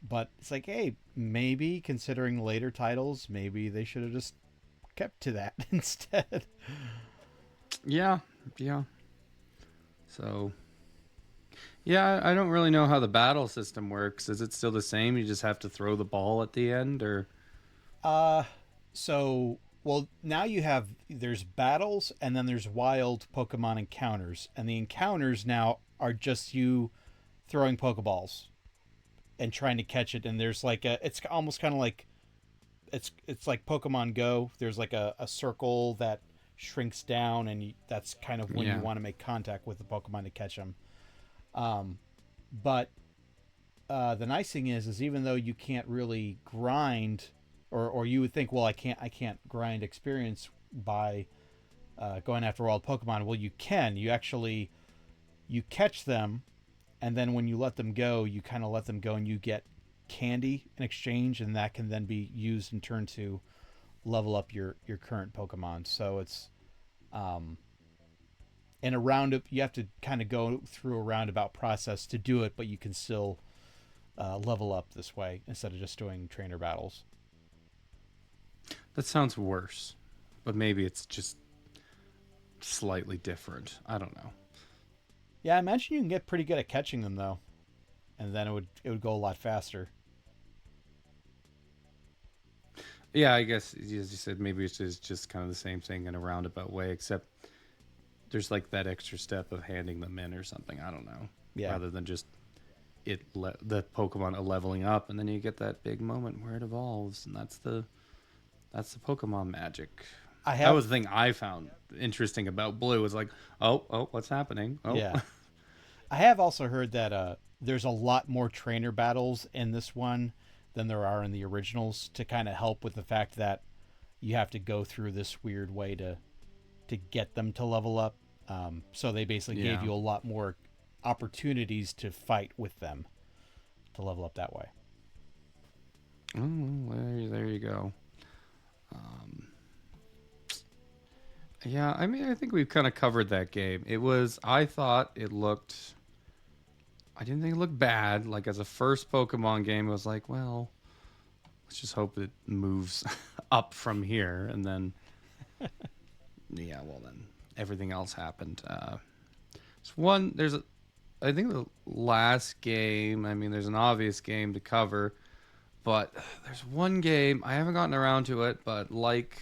but it's like, hey, maybe considering later titles, maybe they should have just kept to that instead. Yeah, yeah. So yeah, I don't really know how the battle system works. Is it still the same? You just have to throw the ball at the end, or Uh, so well now you have there's battles and then there's wild Pokemon encounters, and the encounters now are just you throwing Pokeballs and trying to catch it. And there's like a it's almost kind of like it's like Pokemon Go. There's like a circle that shrinks down, and that's kind of when you yeah, want to make contact with the Pokemon to catch them. Um, but the nice thing is even though you can't really grind, or you would think, well, I can't grind experience by going after wild Pokemon. Well, you can. You actually you catch them, and then when you let them go, you kind of let them go, and you get candy in exchange, and that can then be used in turn to level up your current Pokemon. So it's um, in a roundup. You have to kind of go through a roundabout process to do it, but you can still level up this way instead of just doing trainer battles. that sounds worse. But maybe it's just slightly different. I don't know. Yeah, I imagine you can get pretty good at catching them though, and then it would go a lot faster. Yeah, I guess as you said, maybe it's just kind of the same thing in a roundabout way, except there's like that extra step of handing them in or something. I don't know. Yeah, Rather than just the Pokemon leveling up, and then you get that big moment where it evolves, and that's the Pokemon magic. I That have. was the thing I found interesting about Blue. Was like, oh, what's happening? Oh, Yeah, I have also heard that there's a lot more trainer battles in this one than there are in the originals, to kind of help with the fact that you have to go through this weird way to get them to level up. So they basically gave yeah. you a lot more opportunities to fight with them to level up that way. Oh, there you go. Um, yeah, I mean, I think we've kind of covered that game. It was, I thought it looked, I didn't think it looked bad. Like as a first Pokemon game, it was like, well, let's just hope it moves up from here, and then yeah, well then everything else happened. There's a, I think the last game. I mean, there's an obvious game to cover, but there's one game I haven't gotten around to it, but like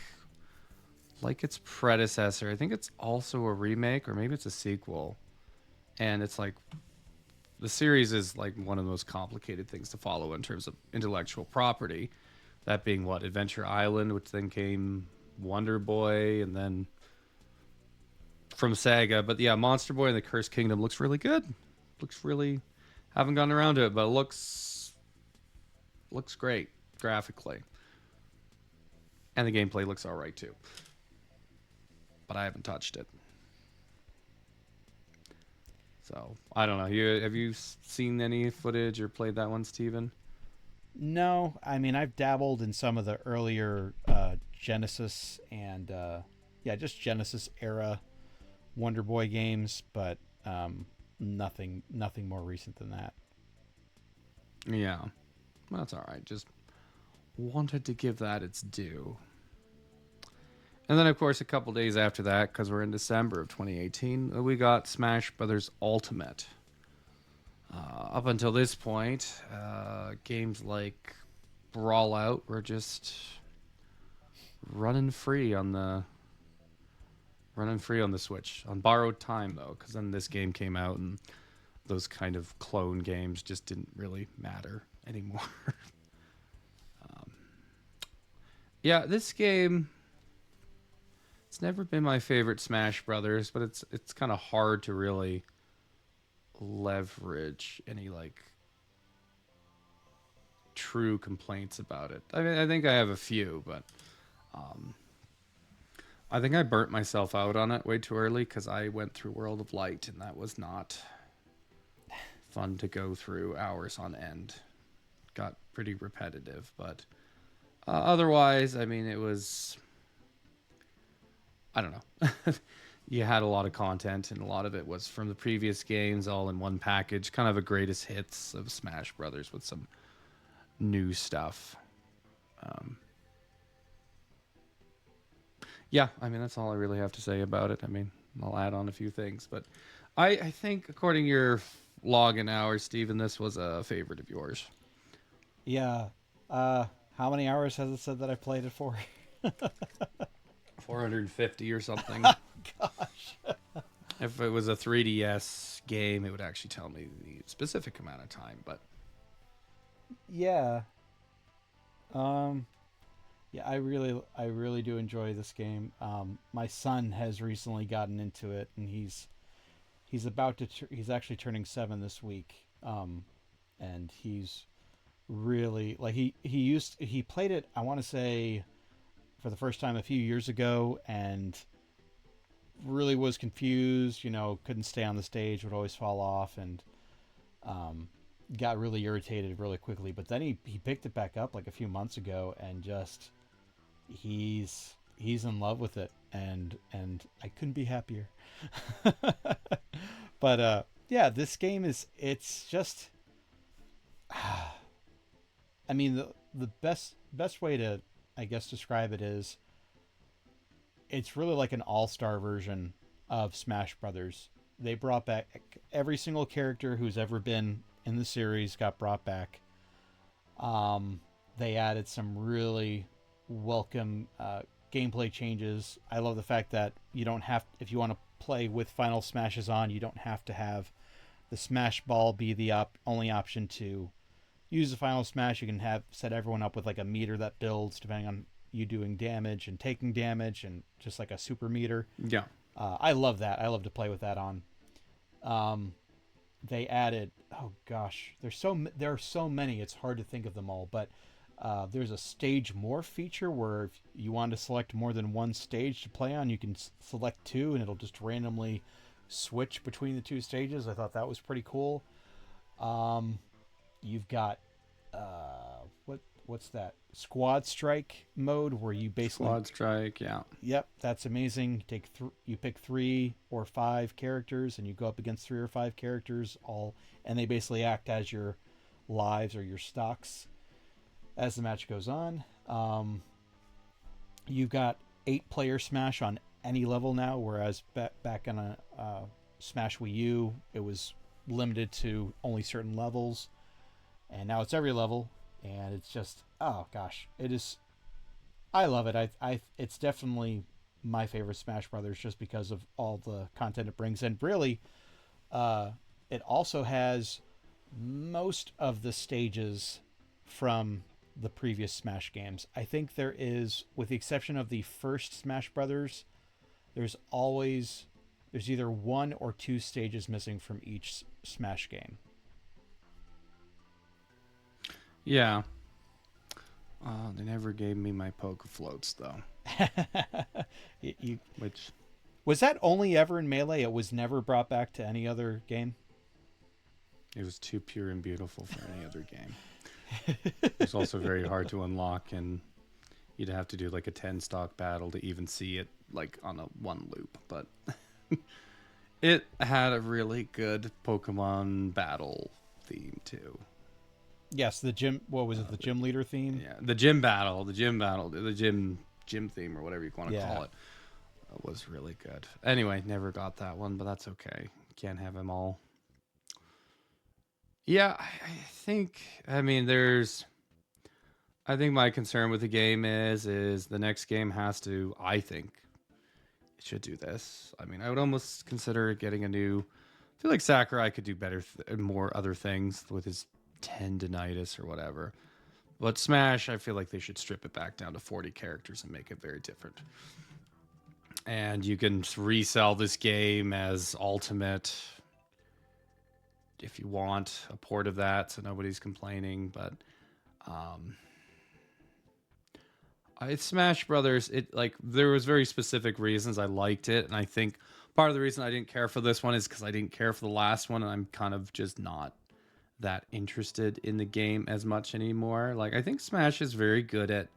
its predecessor, I think it's also a remake or maybe it's a sequel, and it's like the series is like one of the most complicated things to follow in terms of intellectual property. That being what Adventure Island, which then came Wonder Boy, and then from Sega. But yeah, Monster Boy and the Cursed Kingdom looks really good. Looks really, haven't gotten around to it, but it looks great graphically, and the gameplay looks all right too. But I haven't touched it, so I don't know. Have you seen any footage or played that one, Steven? No, I mean I've dabbled in some of the earlier Genesis and yeah, just Genesis era Wonder Boy games, but nothing more recent than that. Yeah, well, that's all right. Just wanted to give that its due. And then, of course, a couple days after that, because we're in December of 2018, we got Smash Brothers Ultimate. Up until this point, games like Brawl Out were just running free on the Switch on borrowed time though, because then this game came out and those kind of clone games just didn't really matter anymore. Yeah, this game, it's never been my favorite Smash Brothers, but it's kind of hard to really leverage any like true complaints about it. I mean, I think I have a few, but um, I think I burnt myself out on it way too early because I went through World of Light, and that was not fun to go through hours on end. Got pretty repetitive, but otherwise, I mean, it was. I don't know. You had a lot of content, and a lot of it was from the previous games, all in one package. Kind of a greatest hits of Smash Brothers with some new stuff. Um, yeah, I mean that's all I really have to say about it. I mean, I'll add on a few things, but I think according to your login hours, Steven, this was a favorite of yours. Yeah. How many hours has it said that I played it for? 450 or something. Gosh. If it was a 3DS game, it would actually tell me the specific amount of time. But Yeah. Um. Yeah, I really do enjoy this game. My son has recently gotten into it, and he's about to he's actually turning 7 this week. And he's really like he played it. I want to say for the first time a few years ago, and really was confused. Couldn't stay on the stage, would always fall off, and um, got really irritated really quickly. But then he picked it back up like a few months ago, and just he's in love with it, and I couldn't be happier. But yeah, this game it's just I mean the best way to I guess describe it is it's really like an all-star version of Smash Brothers. They brought back every single character who's ever been in the series got brought back. They added some really welcome gameplay changes. I love the fact that you don't have, if you want to play with Final Smashes on, you don't have to have the Smash Ball be the only option to use the Final Smash. You can have set everyone up with like a meter that builds depending on you doing damage and taking damage, and just like a super meter. yeah, I love that. I love to play with that on. Um, they added, oh gosh, there are so many. It's hard to think of them all, but there's a stage morph feature where if you want to select more than one stage to play on, you can select two, and it'll just randomly switch between the two stages. I thought that was pretty cool. Um, you've got what's that, squad strike mode, where you basically, Squad Strike. Yeah, yep, that's amazing. You pick 3 or 5 characters, and you go up against 3 or 5 characters all, and they basically act as your lives or your stocks as the match goes on. You've got 8-player Smash on any level now, whereas back on a Smash Wii U, it was limited to only certain levels, and now it's every level, and it's just, oh gosh, it is. I love it. It's definitely my favorite Smash Brothers, just because of all the content it brings, and really, it also has most of the stages from the previous Smash games. I think there is, with the exception of the first Smash Brothers, there's either 1 or 2 stages missing from each Smash game. yeah. They never gave me my poke floats though, you, which was that only ever in Melee? It was never brought back to any other game? it was too pure and beautiful for any other game. It's also very hard to unlock, and you'd have to do like a 10 stock battle to even see it like on a one loop. But it had a really good Pokemon battle theme too. Yes, the gym. What was it? The gym leader theme. Yeah, the gym theme or whatever you want to Yeah. call it was really good. Anyway, never got that one, but that's okay. Can't have them all. Yeah, I think. I mean, there's I think my concern with the game is the next game has to. I think it should do this. I mean, I would almost consider getting a new. I feel like Sakurai could do better and more other things with his tendonitis or whatever. But Smash, I feel like they should strip it back down to 40 characters and make it very different. And you can resell this game as Ultimate if you want a port of that, so nobody's complaining. But um, it's Smash Brothers. It like there was very specific reasons I liked it, and I think part of the reason I didn't care for this one is because I didn't care for the last one, and I'm kind of just not that interested in the game as much anymore. Like I think Smash is very good at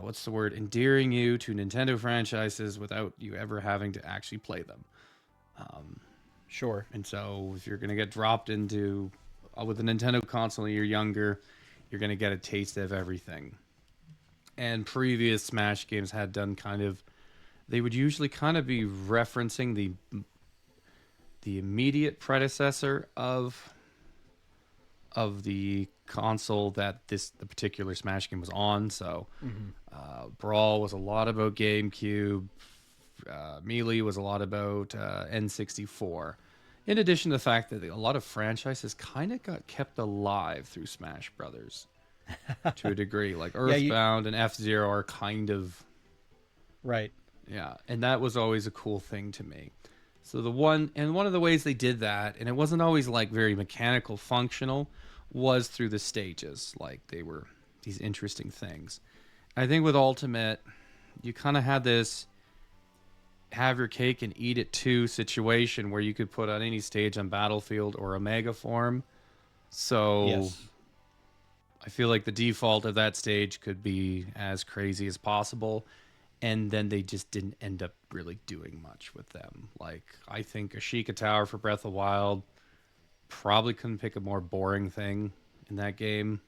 what's the word, endearing you to Nintendo franchises without you ever having to actually play them. Sure. And so if you're gonna get dropped into with a Nintendo console and you're younger, you're gonna get a taste of everything. And previous Smash games had done kind of, they would usually kind of be referencing the immediate predecessor of the console that the particular Smash game was on. So Brawl was a lot about GameCube. Melee was a lot about N64. In addition to the fact that a lot of franchises kind of got kept alive through Smash Brothers to a degree, like Yeah, Earthbound and F-Zero are kind of, right. yeah, and that was always a cool thing to me. So one of the ways they did that, and it wasn't always like very mechanical functional, was through the stages. Like they were these interesting things. I think with Ultimate, you kind of had this have your cake and eat it too situation where you could put on any stage on Battlefield or Omega form. So Yes. I feel like the default of that stage could be as crazy as possible. And then they just didn't end up really doing much with them. Like, I think Ashika Tower for Breath of the Wild probably couldn't pick a more boring thing in that game.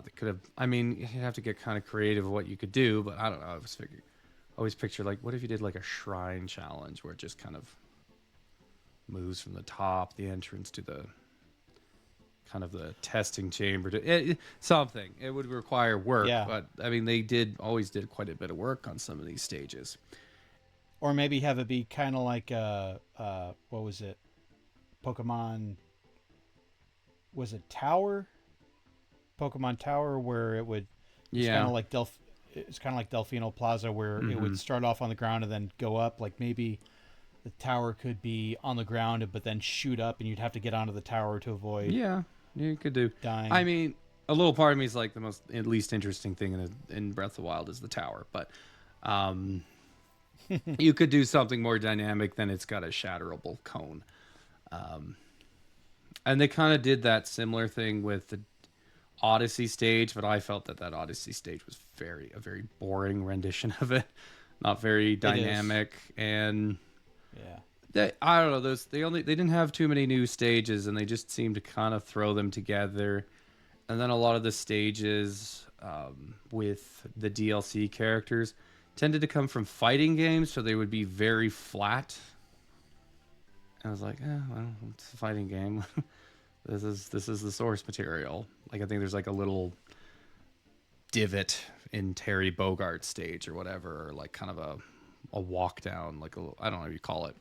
They could have, I mean, you'd have to get kind of creative with what you could do, but I don't know. Always picture, like, what if you did like a shrine challenge where it just kind of moves from the top, the entrance to the kind of the testing chamber to something. It would require work, Yeah. but I mean, always did quite a bit of work on some of these stages. Or maybe have it be kind of like what was it? Pokemon, was it Tower? Pokemon Tower, where it would, it's kind Yeah, of like it's kind of like Delfino Plaza, where it mm-hmm. would start off on the ground and then go up. Like maybe the tower could be on the ground but then shoot up, and you'd have to get onto the tower to avoid Yeah, you could do. I dying. mean, a little part of me is like the most at least interesting thing in Breath of the Wild is the tower, but um, you could do something more dynamic than it's got a shatterable cone. And they kind of did that similar thing with the Odyssey stage, but I felt that Odyssey stage was a very boring rendition of it, not very It is. dynamic, and Yeah. I don't know, they didn't have too many new stages, and they just seemed to kind of throw them together. And then a lot of the stages with the DLC characters tended to come from fighting games, so they would be very flat. I was like, well, it's a fighting game. This is the source material. Like I think there's like a little divot in Terry Bogart's stage or whatever, or like kind of a walk down, like I don't know what you call it,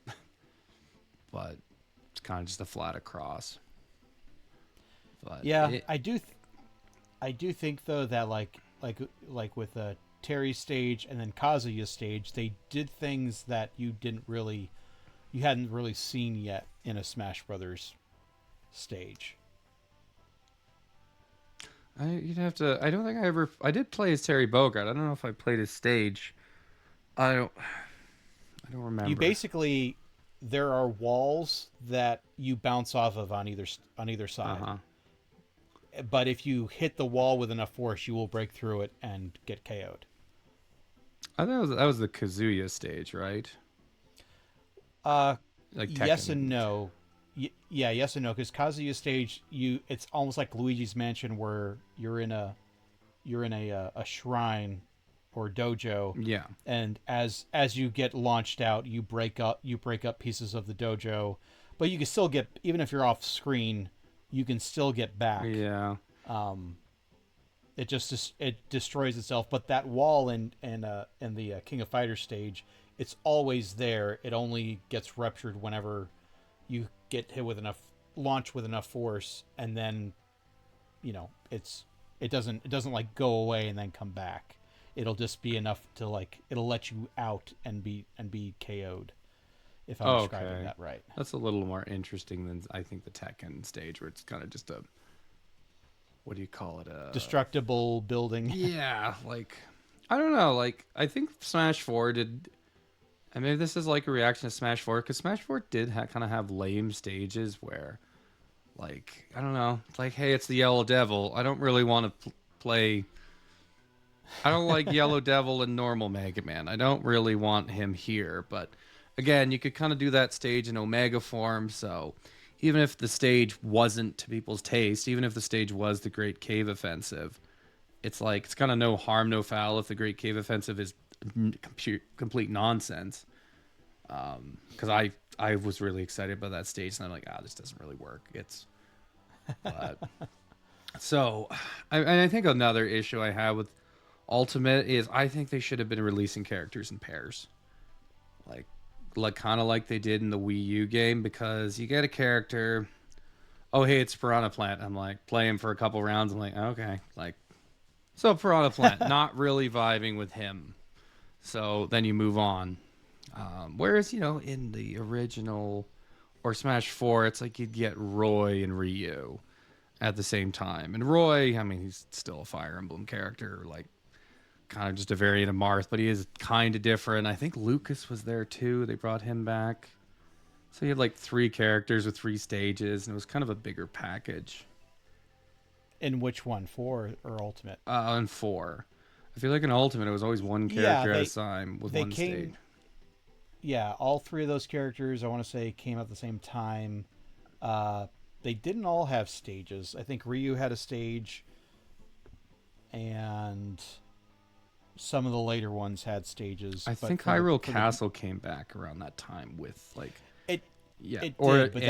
but it's kind of just a flat across. But Yeah, I do think though that like with Terry's stage and then Kazuya's stage, they did things that you hadn't really seen yet in a Smash Brothers stage. you'd have to. I don't think I ever. I did play as Terry Bogart. I don't know if I played his stage. I don't. I don't You remember. basically, there are walls that you bounce off of on either Uh side. huh. But if you hit the wall with enough force, you will break through it and get KO'd. I thought that was the Kazuya stage, right? Uh, Like yes Tekken. and no. Yeah, yes and no. Because Kazuya stage, it's almost like Luigi's Mansion, where you're in a shrine or dojo, Yeah. and as you get launched out, you break up pieces of the dojo, but you can still get, even if you're off screen, you can still get back. Yeah. Um, It just it destroys itself. But that wall in the King of Fighters stage, it's always there. It only gets ruptured whenever you get hit with enough launch with enough force, and then it doesn't like go away and then come back. It'll just be enough to like it'll let you out and be KO'd. If I'm describing Okay. that right. That's a little more interesting than I think the Tekken stage, where it's kind of just a, what do you call it? Destructible building. Yeah, like, I don't know. Like, I think Smash 4 did. And maybe this is like a reaction to Smash 4, because Smash 4 did kind of have lame stages where, like, I don't know. It's like, hey, it's the Yellow Devil. I don't really want to play. I don't like Yellow Devil in normal Mega Man. I don't really want him here. But again, you could kind of do that stage in Omega form. So even if the stage wasn't to people's taste, even if the stage was the Great Cave Offensive, it's like, it's kind of no harm, no foul if the Great Cave Offensive is complete nonsense. Because I was really excited about that stage, and I'm like, this doesn't really work. It's but so I think another issue I have with Ultimate is I think they should have been releasing characters in pairs, like kind of like they did in the Wii U game, because you get a character. Oh, hey, it's Piranha Plant. I'm like, play him for a couple rounds. I'm like, okay, like, so Piranha Plant, not really vibing with him. So then you move on. Whereas, in the original or Smash 4, it's like you'd get Roy and Ryu at the same time. And Roy, I mean, he's still a Fire Emblem character, like kind of just a variant of Marth, but he is kind of different. I think Lucas was there too. They brought him back. So you had like 3 characters with 3 stages, and it was kind of a bigger package. In which one, 4 or Ultimate? And 4. I feel like in Ultimate, it was always one character at a time with one stage. Yeah, all 3 of those characters, I want to say, came at the same time. They didn't all have stages. I think Ryu had a stage, and some of the later ones had stages. I think Hyrule Castle came back around that time with like it. Yeah, It or did, but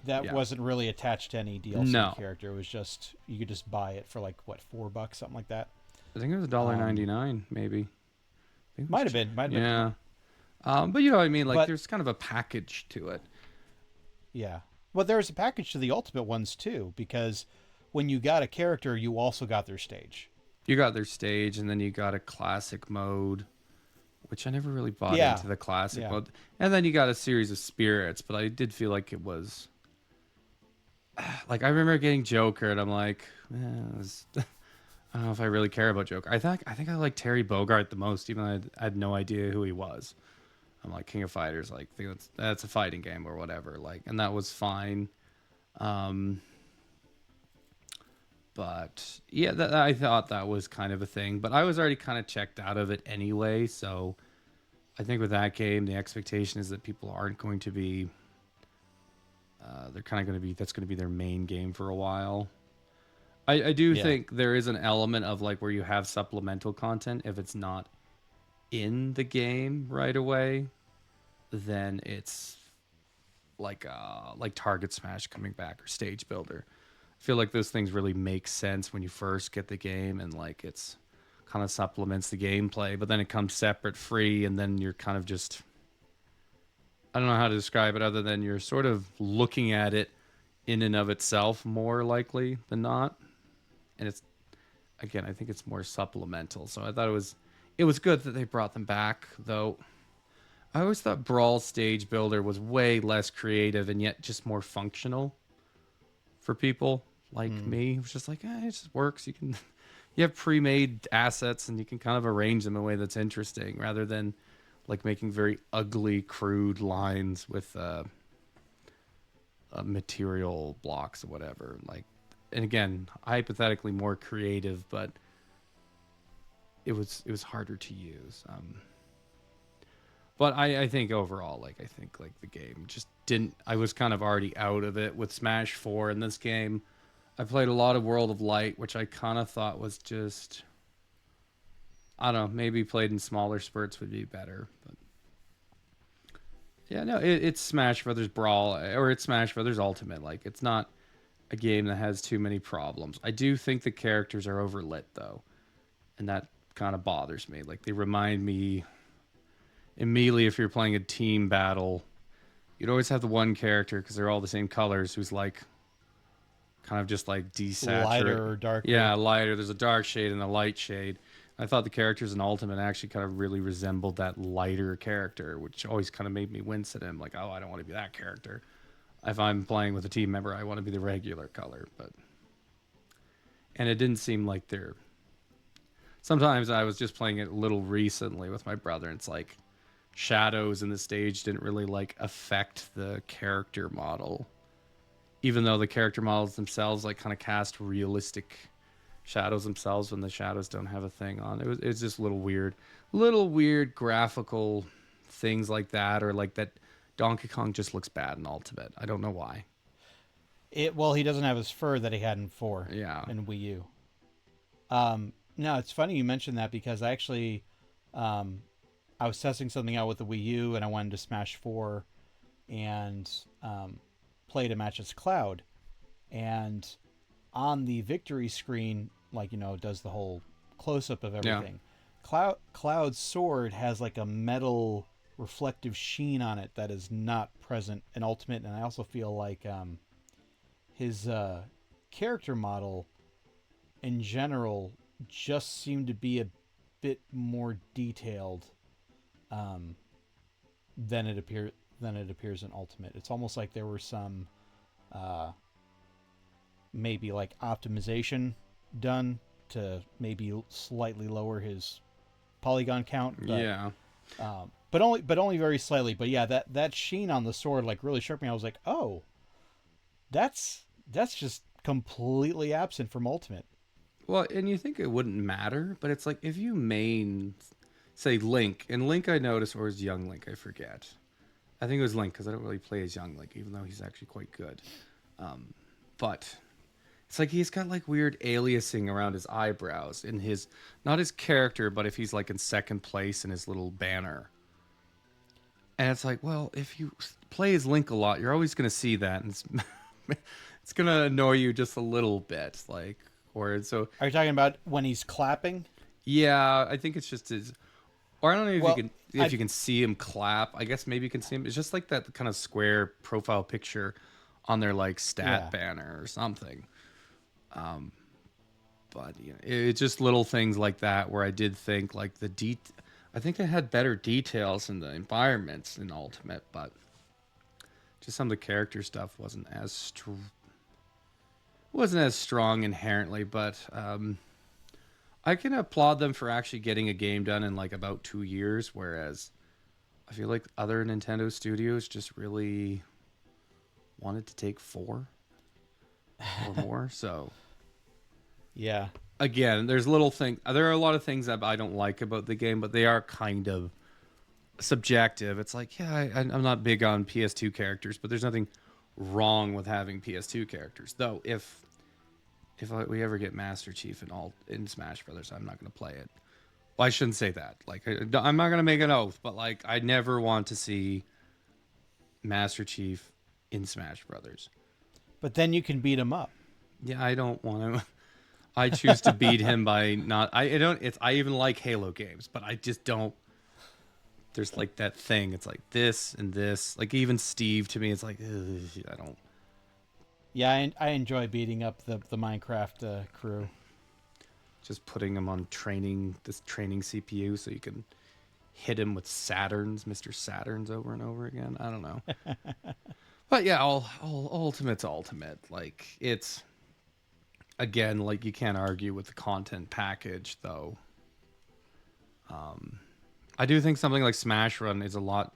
that wasn't really attached to any DLC character. It was just you could just buy it for like what, $4, something like that. I think it was $1.99, maybe. Might have been. Yeah. But you know what I mean? Like, there's kind of a package to it. Yeah. Well, there's a package to the Ultimate ones, too, because when you got a character, you also got their stage. You got their stage, and then you got a classic mode, which I never really bought into the classic mode. And then you got a series of spirits, but I did feel like it was... Like, I remember getting Joker, and I'm like, I don't know if I really care about Joker. I think I like Terry Bogard the most, even though I had no idea who he was. I'm like, King of Fighters, like, that's a fighting game or whatever, like, and that was fine. But yeah, I thought that was kind of a thing, but I was already kind of checked out of it anyway. So I think with that game, the expectation is that people aren't going to be. They're kind of going to be. That's going to be their main game for a while. I do think there is an element of like where you have supplemental content. If it's not in the game right away, then it's like Target Smash coming back or Stage Builder. I feel like those things really make sense when you first get the game, and like it's kind of supplements the gameplay, but then it comes separate free, and then you're kind of just, I don't know how to describe it other than you're sort of looking at it in and of itself more likely than not. And it's, again, I think it's more supplemental. So I thought it was good that they brought them back, though. I always thought Brawl Stage Builder was way less creative and yet just more functional for people like me. It was just like, it just works. You have pre-made assets and you can kind of arrange them in a way that's interesting rather than like making very ugly, crude lines with material blocks or whatever. Like, and again, hypothetically more creative, but it was harder to use. But I think overall, like, I think like the game just didn't. I was kind of already out of it with Smash 4 in this game. I played a lot of World of Light, which I kind of thought was just, I don't know, maybe played in smaller spurts would be better. But yeah, no, it's Smash Brothers Brawl or it's Smash Brothers Ultimate. Like, it's not a game that has too many problems. I do think the characters are overlit though, and that kind of bothers me. Like they remind me immediately if you're playing a team battle, you'd always have the one character because they're all the same colors who's like kind of just like desaturate. Lighter or darker. Yeah, lighter. There's a dark shade and a light shade. I thought the characters in Ultimate actually kind of really resembled that lighter character, which always kind of made me wince at him. Like, oh, I don't want to be that character. If I'm playing with a team member, I want to be the regular color. And it didn't seem like they're. Sometimes I was just playing it a little recently with my brother. And it's like shadows in the stage didn't really like affect the character model, even though the character models themselves like kind of cast realistic shadows themselves when the shadows don't have a thing on. It was just little weird graphical things like that, or like that Donkey Kong just looks bad in Ultimate. I don't know why. Well, he doesn't have his fur that he had in 4 Yeah. and Wii U. No, it's funny you mentioned that because I actually, I was testing something out with the Wii U and I wanted to Smash 4 and played a match as Cloud. And on the victory screen, like, it does the whole close up of Yeah. everything. Cloud's sword has like a metal reflective sheen on it that is not present in Ultimate. And I also feel like his character model in general just seemed to be a bit more detailed um, than it appears in Ultimate. It's almost like there were some uh, maybe like optimization done to maybe slightly lower his polygon count, Yeah. but only very slightly. But yeah, that sheen on the sword like really struck me. I was like, oh, that's just completely absent from Ultimate. Well, and you think it wouldn't matter, but it's like if you main, say Link, and Link I noticed, or is young Link, I forget. I think it was Link because I don't really play as young Link, even though he's actually quite good. But it's like he's got like weird aliasing around his eyebrows in his, not his character, but if he's like in second place in his little banner. And it's like, well, if you play as Link a lot, you're always going to see that, and it's going to annoy you just a little bit, like, or so. Are you talking about when he's clapping? Yeah, I think it's just his, or I don't know if you Well, can I see him clap. I guess maybe you can see him. It's just like that kind of square profile picture on their like stat yeah. banner or something. But it's just little things like that where I did think like I think they had better details in the environments in Ultimate, but just some of the character stuff wasn't as strong inherently. But I can applaud them for actually getting a game done in like about 2 years, whereas I feel like other Nintendo studios just really wanted to take 4 or more. So Yeah. again, there are a lot of things that I don't like about the game, but they are kind of subjective. It's like, yeah, I'm not big on PS2 characters, but there's nothing wrong with having PS2 characters. Though, if we ever get Master Chief in Smash Brothers, I'm not going to play it. Well, I shouldn't say that. Like, I'm not going to make an oath, but like, I never want to see Master Chief in Smash Brothers. But then you can beat him up. Yeah, I don't want to. I choose to beat him by not. I don't. I even like Halo games, but I just don't. There's like that thing. It's like this and this. Like even Steve to me, it's like I don't. Yeah, I enjoy beating up the Minecraft crew. Just putting him on this training CPU so you can hit him with Mr. Saturns over and over again. I don't know. But yeah, all Ultimate's Ultimate. Like it's. Again, like you can't argue with the content package, though. I do think something like Smash Run is a lot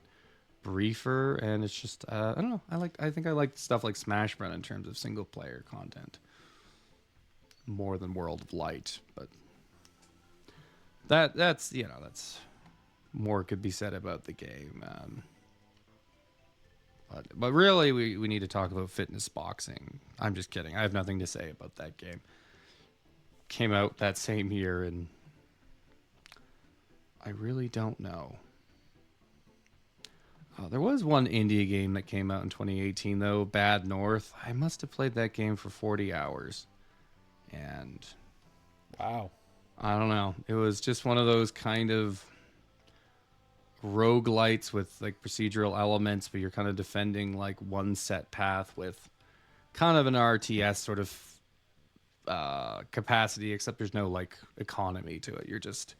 briefer, and it's just I don't know. I think I like stuff like Smash Run in terms of single player content more than World of Light, but that's more could be said about the game. But really, we need to talk about fitness boxing. I'm just kidding. I have nothing to say about that game. Came out that same year, and I really don't know. There was one indie game that came out in 2018 though, Bad North. I must have played that game for 40 hours, and Wow. I don't know. It was just one of those kind of roguelites with like procedural elements, but you're kind of defending like one set path with kind of an RTS sort of capacity, except there's no like economy to it. You're just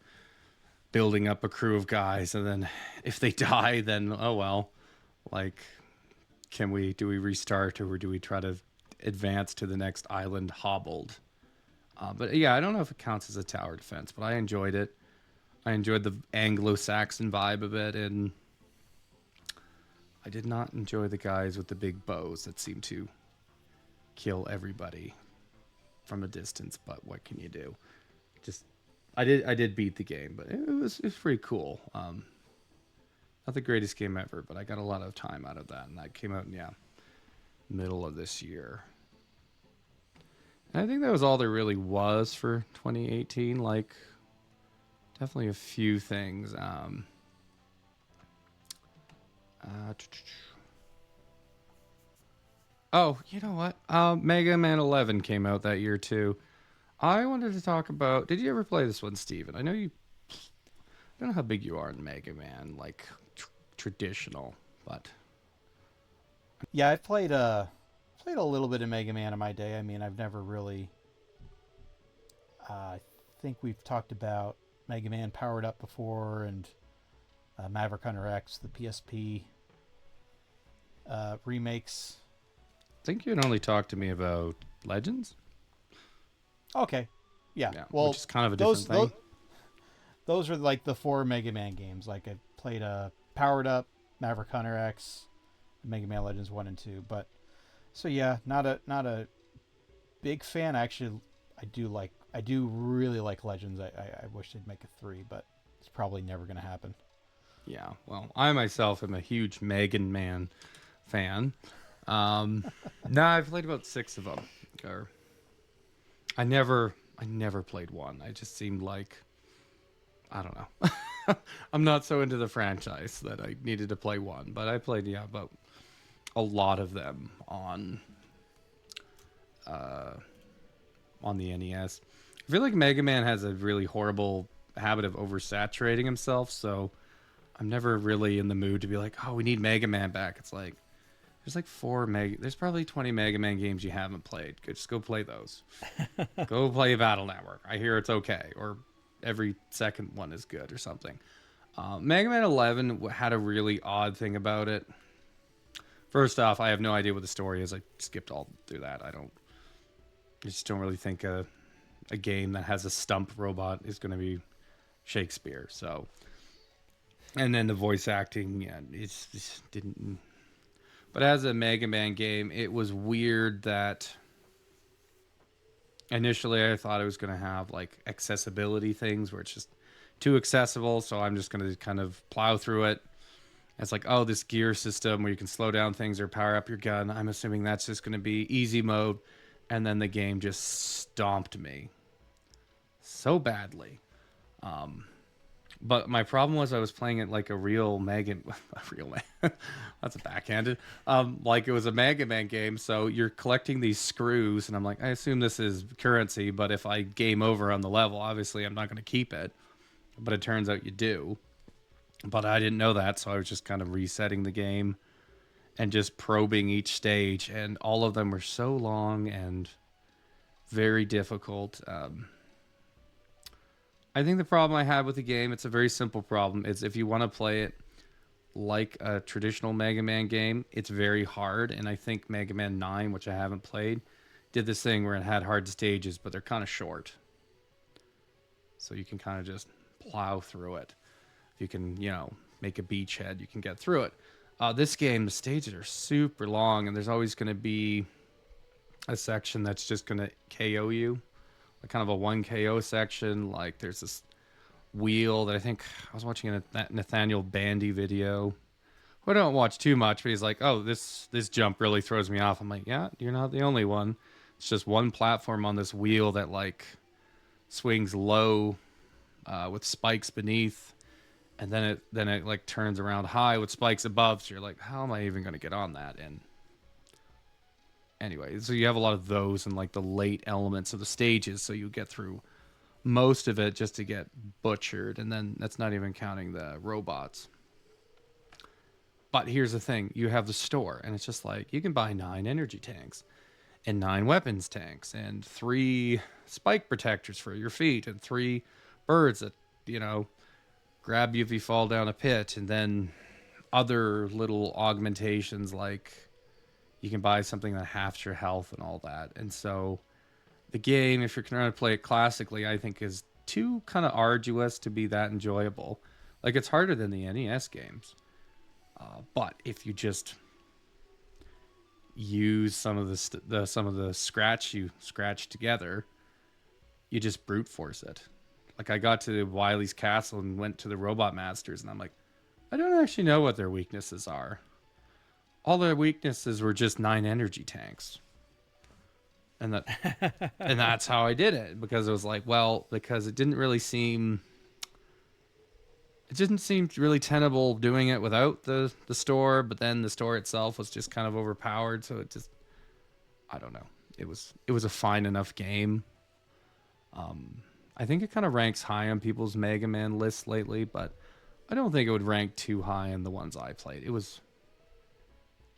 building up a crew of guys, and then if they die, then oh well. Like, do we restart, or do we try to advance to the next island hobbled? But yeah, I don't know if it counts as a tower defense, but I enjoyed it. I enjoyed the Anglo-Saxon vibe of it, and I did not enjoy the guys with the big bows that seem to kill everybody from a distance. But what can you do? Just I did beat the game, but it was pretty cool. Not the greatest game ever, but I got a lot of time out of that, and that came out in middle of this year. And I think that was all there really was for 2018. Like, definitely a few things. Oh, you know what? Mega Man 11 came out that year too. I wanted to talk about. Did you ever play this one, Steven? I know you. I don't know how big you are in Mega Man, like traditional, but Yeah, I've played a little bit of Mega Man in my day. I mean, I've never really. I think we've talked about Mega Man Powered Up before, and Maverick Hunter X, the PSP remakes. I think you had only talked to me about Legends. Okay, yeah. Yeah, Well, which is kind of a those different thing. those are like the four Mega Man games. Like I played Powered Up, Maverick Hunter X, Mega Man Legends 1 and 2. But so yeah, not a big fan. Actually, I do really like Legends. I wish they'd make a 3, but it's probably never going to happen. Yeah, well, I myself am a huge Mega Man fan. Um, I've played about 6 of them. Or I never played one. I just seemed like, I don't know. I'm not so into the franchise that I needed to play one, but I played about a lot of them on the NES. I feel like Mega Man has a really horrible habit of oversaturating himself, so I'm never really in the mood to be like, oh, we need Mega Man back. It's like there's like there's probably 20 Mega Man games you haven't played. Just go play those. Go play Battle Network. I hear it's okay, or every second one is good or something. Mega Man 11 had a really odd thing about it. First off, I have no idea what the story is. I skipped all through that. I just don't really think a game that has a stump robot is going to be Shakespeare. So, and then the voice acting, yeah, it just didn't. But as a Mega Man game, it was weird that initially I thought it was going to have like accessibility things where it's just too accessible. So I'm just going to kind of plow through it. It's like, oh, this gear system where you can slow down things or power up your gun. I'm assuming that's just going to be easy mode. And then the game just stomped me so badly. But my problem was I was playing it like a real Mega, a real Man. That's a backhanded. Like it was a Mega Man game. So you're collecting these screws, and I'm like, I assume this is currency. But if I game over on the level, obviously I'm not going to keep it. But it turns out you do. But I didn't know that, so I was just kind of resetting the game and just probing each stage, and all of them were so long and very difficult. I think the problem I had with the game, it's a very simple problem, is if you want to play it like a traditional Mega Man game, it's very hard, and I think Mega Man 9, which I haven't played, did this thing where it had hard stages, but they're kind of short. So you can kind of just plow through it. If you can, make a beachhead, you can get through it. This game, the stages are super long, and there's always going to be a section that's just going to KO you, like kind of a 1 KO section. Like there's this wheel that I think I was watching a Nathaniel Bandy video. I don't watch too much, but he's like, oh, this jump really throws me off. I'm like, yeah, you're not the only one. It's just one platform on this wheel that like swings low with spikes beneath. and then it like turns around high with spikes above. So you're like, how am I even going to get on that? And anyway, so you have a lot of those and like the late elements of the stages. So you get through most of it just to get butchered, and then that's not even counting the robots. But here's the thing: you have the store, and it's just like you can buy 9 energy tanks and 9 weapons tanks and 3 spike protectors for your feet and 3 birds that you know grab you if you fall down a pit, and then other little augmentations like you can buy something that halves your health and all that. And so the game, if you're trying to play it classically, I think is too kind of arduous to be that enjoyable. Like it's harder than the NES games. But if you just use some of the scratch you scratch together, you just brute force it. Like I got to Wily's castle and went to the robot masters, and I'm like, I don't actually know what their weaknesses are. All their weaknesses were just 9 energy tanks, and that's how I did it, because it was like, well, because it didn't seem really tenable doing it without the store, but then the store itself was just kind of overpowered, so it just, I don't know. It was a fine enough game. I think it kind of ranks high on people's Mega Man lists lately, but I don't think it would rank too high in the ones I played. It was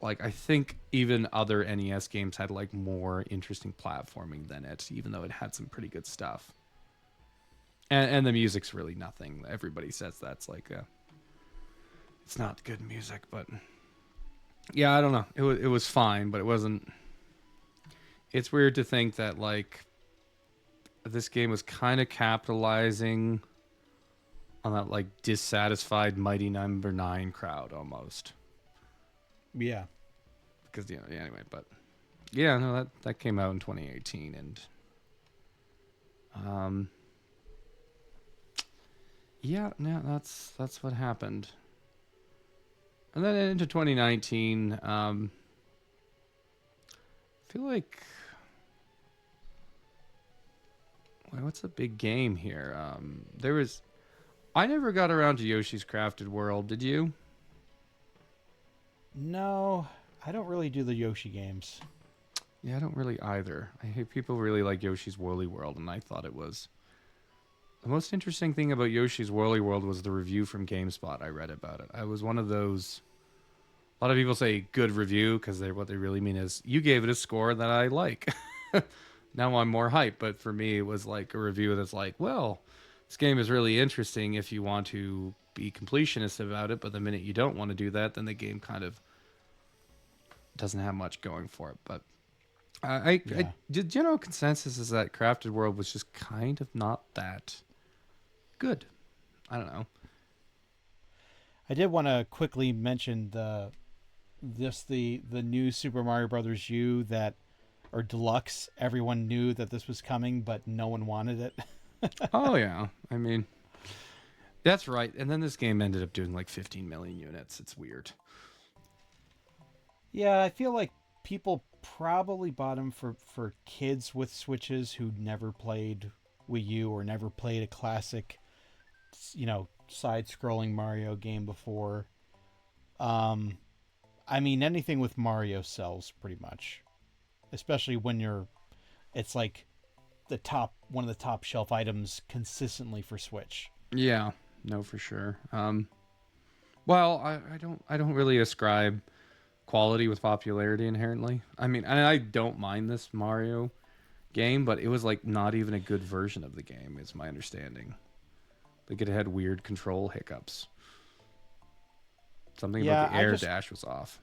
like, I think even other NES games had like more interesting platforming than it, even though it had some pretty good stuff. And the music's really nothing. Everybody says that's like it's not good music, but yeah, I don't know. It was fine, but it wasn't. It's weird to think that like this game was kind of capitalizing on that like dissatisfied Mighty Number 9 crowd almost. Yeah. Because anyway, but yeah, no, that came out in 2018, and yeah, no, that's what happened. And then into 2019, I feel like, wait, what's a big game here? I never got around to Yoshi's Crafted World. Did you? No, I don't really do the Yoshi games. Yeah, I don't really either. I hate people really like Yoshi's Woolly World, and I thought it was. The most interesting thing about Yoshi's Woolly World was the review from GameSpot I read about it. I was one of those. A lot of people say good review because what they really mean is you gave it a score that I like. Now I'm more hyped, but for me it was like a review that's like, well, this game is really interesting if you want to be completionist about it, but the minute you don't want to do that, then the game kind of doesn't have much going for it. But Yeah. the general consensus is that Crafted World was just kind of not that good. I don't know. I did want to quickly mention the new Super Mario Brothers U that or Deluxe. Everyone knew that this was coming, but no one wanted it. Oh yeah, I mean that's right. And then this game ended up doing like 15 million units. It's weird. Yeah, I feel like people probably bought them for kids with Switches who never played Wii U or never played a classic, side-scrolling Mario game before. Um, I mean, anything with Mario sells pretty much, especially when it's like one of the top shelf items consistently for Switch. Yeah, no, for sure. Well, I don't really ascribe quality with popularity inherently. I mean, and I don't mind this Mario game, but it was like not even a good version of the game, is my understanding. Like it had weird control hiccups. Something about Yeah, the air dash was off.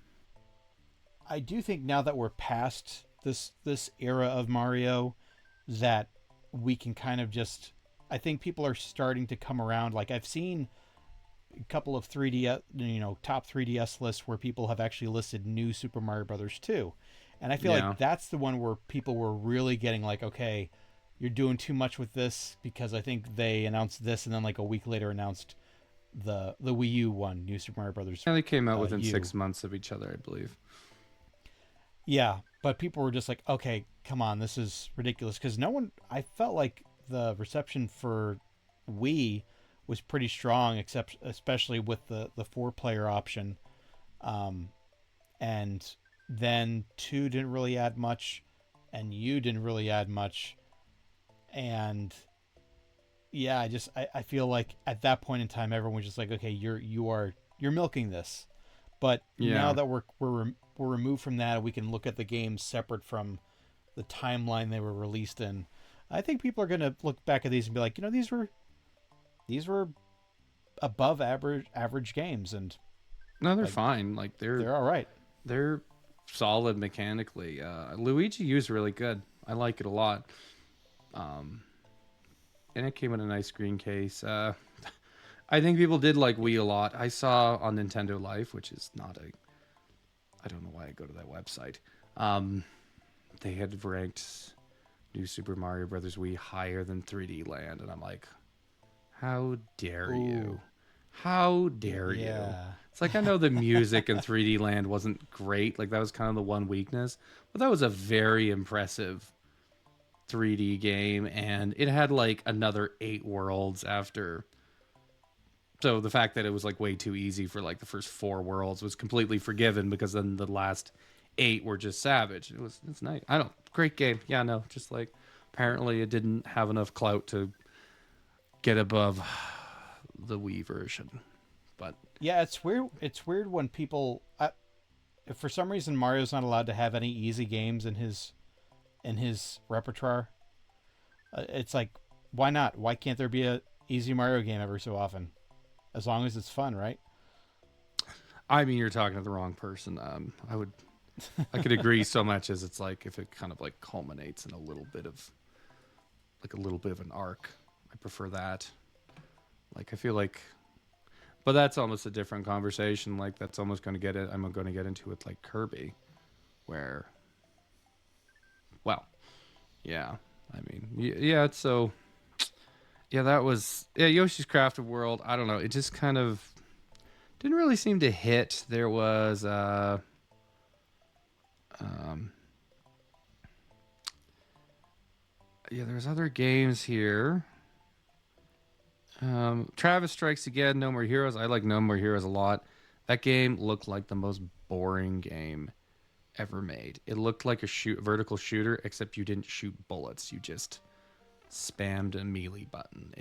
I do think now that we're past this era of Mario, that we can kind of just. I think people are starting to come around. Like I've seen a couple of 3D, top 3DS lists where people have actually listed new Super Mario Brothers 2. And I feel Yeah. like that's the one where people were really getting like, okay, you're doing too much with this, because I think they announced this and then like a week later announced the Wii U one, New Super Mario Brothers Yeah, they came out within U. 6 months of each other, I believe. Yeah, but people were just like, okay, come on, this is ridiculous, because no one. I felt like the reception for Wii was pretty strong, except especially with the 4 player option. Um, and then 2 didn't really add much, and you didn't really add much, and yeah, I feel like at that point in time, everyone was just like, okay, you're milking this, but now Yeah. that we're removed from that, we can look at the games separate from the timeline they were released in. I think people are gonna look back at these and be like, these were above average games, and No, they're like fine. Like they're all right. they're solid mechanically. Luigi U is really good. I like it a lot. Um, and it came in a nice green case. I think people did like Wii a lot. I saw on Nintendo Life, which is not a. I don't know why I go to that website. Um, they had ranked New Super Mario Brothers Wii higher than 3D Land, and I'm like, how dare Ooh, you? How dare you? yeah, It's like I know the music in 3D Land wasn't great. Like that was kind of the one weakness, but that was a very impressive 3D game, and it had like another 8 worlds after. So the fact that it was like way too easy for like the first 4 worlds was completely forgiven because then the last 8 were just savage. It's nice. I don't great game. Yeah, no, just like apparently it didn't have enough clout to get above the Wii version. But yeah. It's weird. It's weird when people, if for some reason Mario's not allowed to have any easy games in his repertoire. It's like, why not? Why can't there be a easy Mario game every so often? As long as it's fun, right? I mean, you're talking to the wrong person. I could agree so much as it's like if it kind of like culminates in a little bit of like a little bit of an arc. I prefer that. Like I feel like but that's almost a different conversation. Like that's almost going to get it. I'm going to get into it like Kirby, where, well, yeah. I mean, yeah. It's so yeah. That was yeah. Yoshi's Crafted World. I don't know. It just kind of didn't really seem to hit. There was um, yeah. There's other games here. Travis Strikes Again. No More Heroes. I like No More Heroes a lot. That game looked like the most boring game ever made. It looked like a vertical shooter, except you didn't shoot bullets. You just spammed a melee button.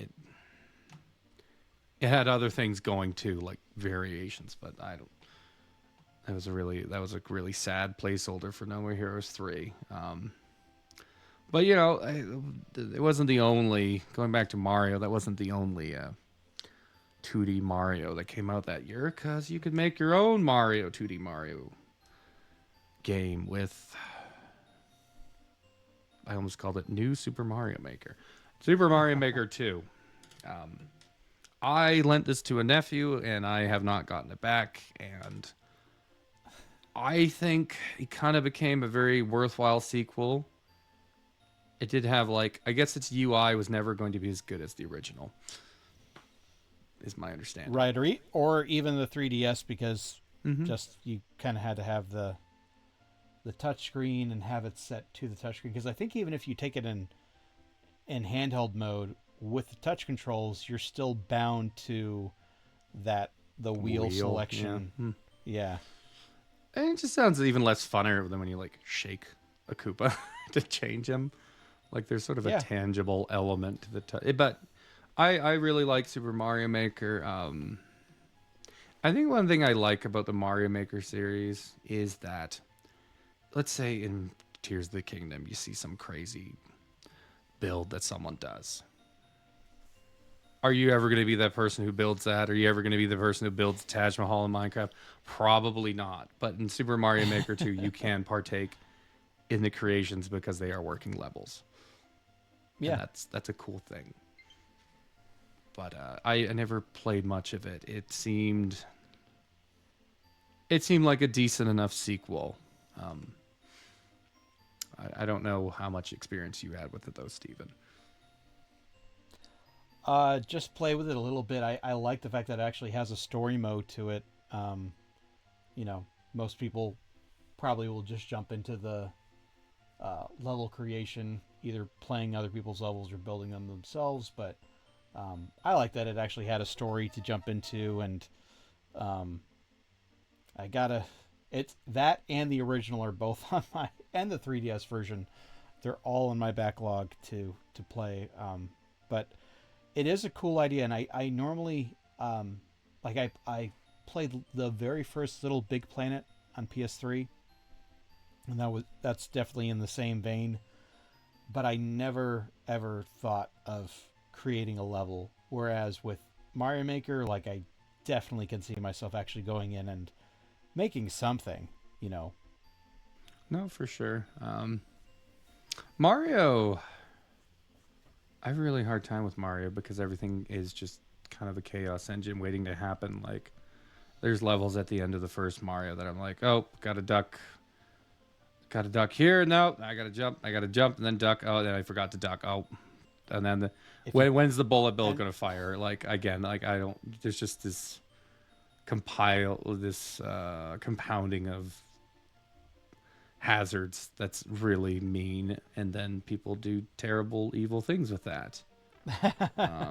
It had other things going too, like variations, but I don't. That was a really sad placeholder for No More Heroes 3. But it wasn't the only. Going back to Mario, that wasn't the only 2D Mario that came out that year, because you could make your own 2D Mario game with I almost called it New Super Mario Maker. Super Mario Maker 2. Um, I lent this to a nephew and I have not gotten it back. And I think it kind of became a very worthwhile sequel. It did have, like, I guess its UI was never going to be as good as the original, is my understanding. Right, or even the 3DS, because Mm-hmm. just you kind of had to have the touchscreen and have it set to the touchscreen. Because I think even if you take it in handheld mode with the touch controls, you're still bound to the wheel Yeah. selection. Yeah, And it just sounds even less funner than when you, like, shake a Koopa to change him. Like there's sort of a yeah. tangible element to but I really like Super Mario Maker. I think one thing I like about the Mario Maker series is that, let's say in Tears of the Kingdom, you see some crazy build that someone does. Are you ever going to be that person who builds that? Are you ever going to be the person who builds Taj Mahal in Minecraft? Probably not. But in Super Mario Maker 2, you can partake in the creations because they are working levels. And Yeah. that's a cool thing. But I never played much of it. It seemed like a decent enough sequel. Um, I don't know how much experience you had with it though, Steven. Just play with it a little bit. I like the fact that it actually has a story mode to it. Um, Most people probably will just jump into the level creation, either playing other people's levels or building them themselves. But I like that it actually had a story to jump into, and um, I gotta. It's that and the original are both on my, and the 3DS version. They're all in my backlog to play. But it is a cool idea, and I normally like I played the very first Little Big Planet on PS3, and that's definitely in the same vein. But I never ever thought of creating a level. Whereas with Mario Maker, like I definitely can see myself actually going in and making something. You know. No, for sure. Mario, I have a really hard time with Mario because everything is just kind of a chaos engine waiting to happen. Like, there's levels at the end of the first Mario that I'm like, oh, got to duck here. No, I got to jump, and then duck. Oh, then I forgot to duck. Oh, and then If you when's the bullet bill and gonna fire? Like again, like I don't. There's just this compounding of hazards that's really mean, and then people do terrible, evil things with that.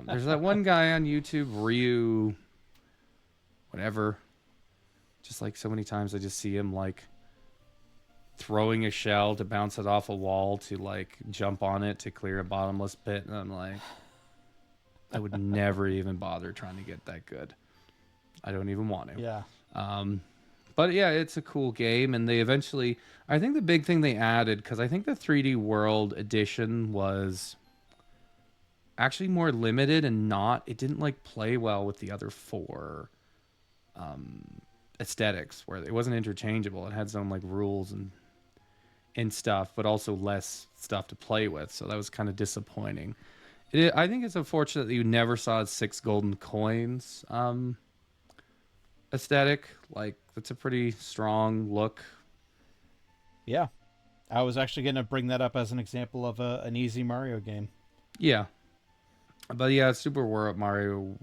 There's that one guy on YouTube, Ryu, whatever. Just like so many times, I just see him like throwing a shell to bounce it off a wall to like jump on it to clear a bottomless pit, and I'm like, I would never even bother trying to get that good. I don't even want to. yeah, But yeah, it's a cool game, and they eventually. I think the big thing they added, because I think the 3D World edition was actually more limited and not. It didn't like play well with the other four aesthetics, where it wasn't interchangeable. It had some like rules and stuff, but also less stuff to play with. So that was kind of disappointing. I think it's unfortunate that you never saw 6 golden coins aesthetic. Like that's a pretty strong look. yeah. I was actually going to bring that up as an example of an easy Mario game. Yeah, but yeah, Super Mario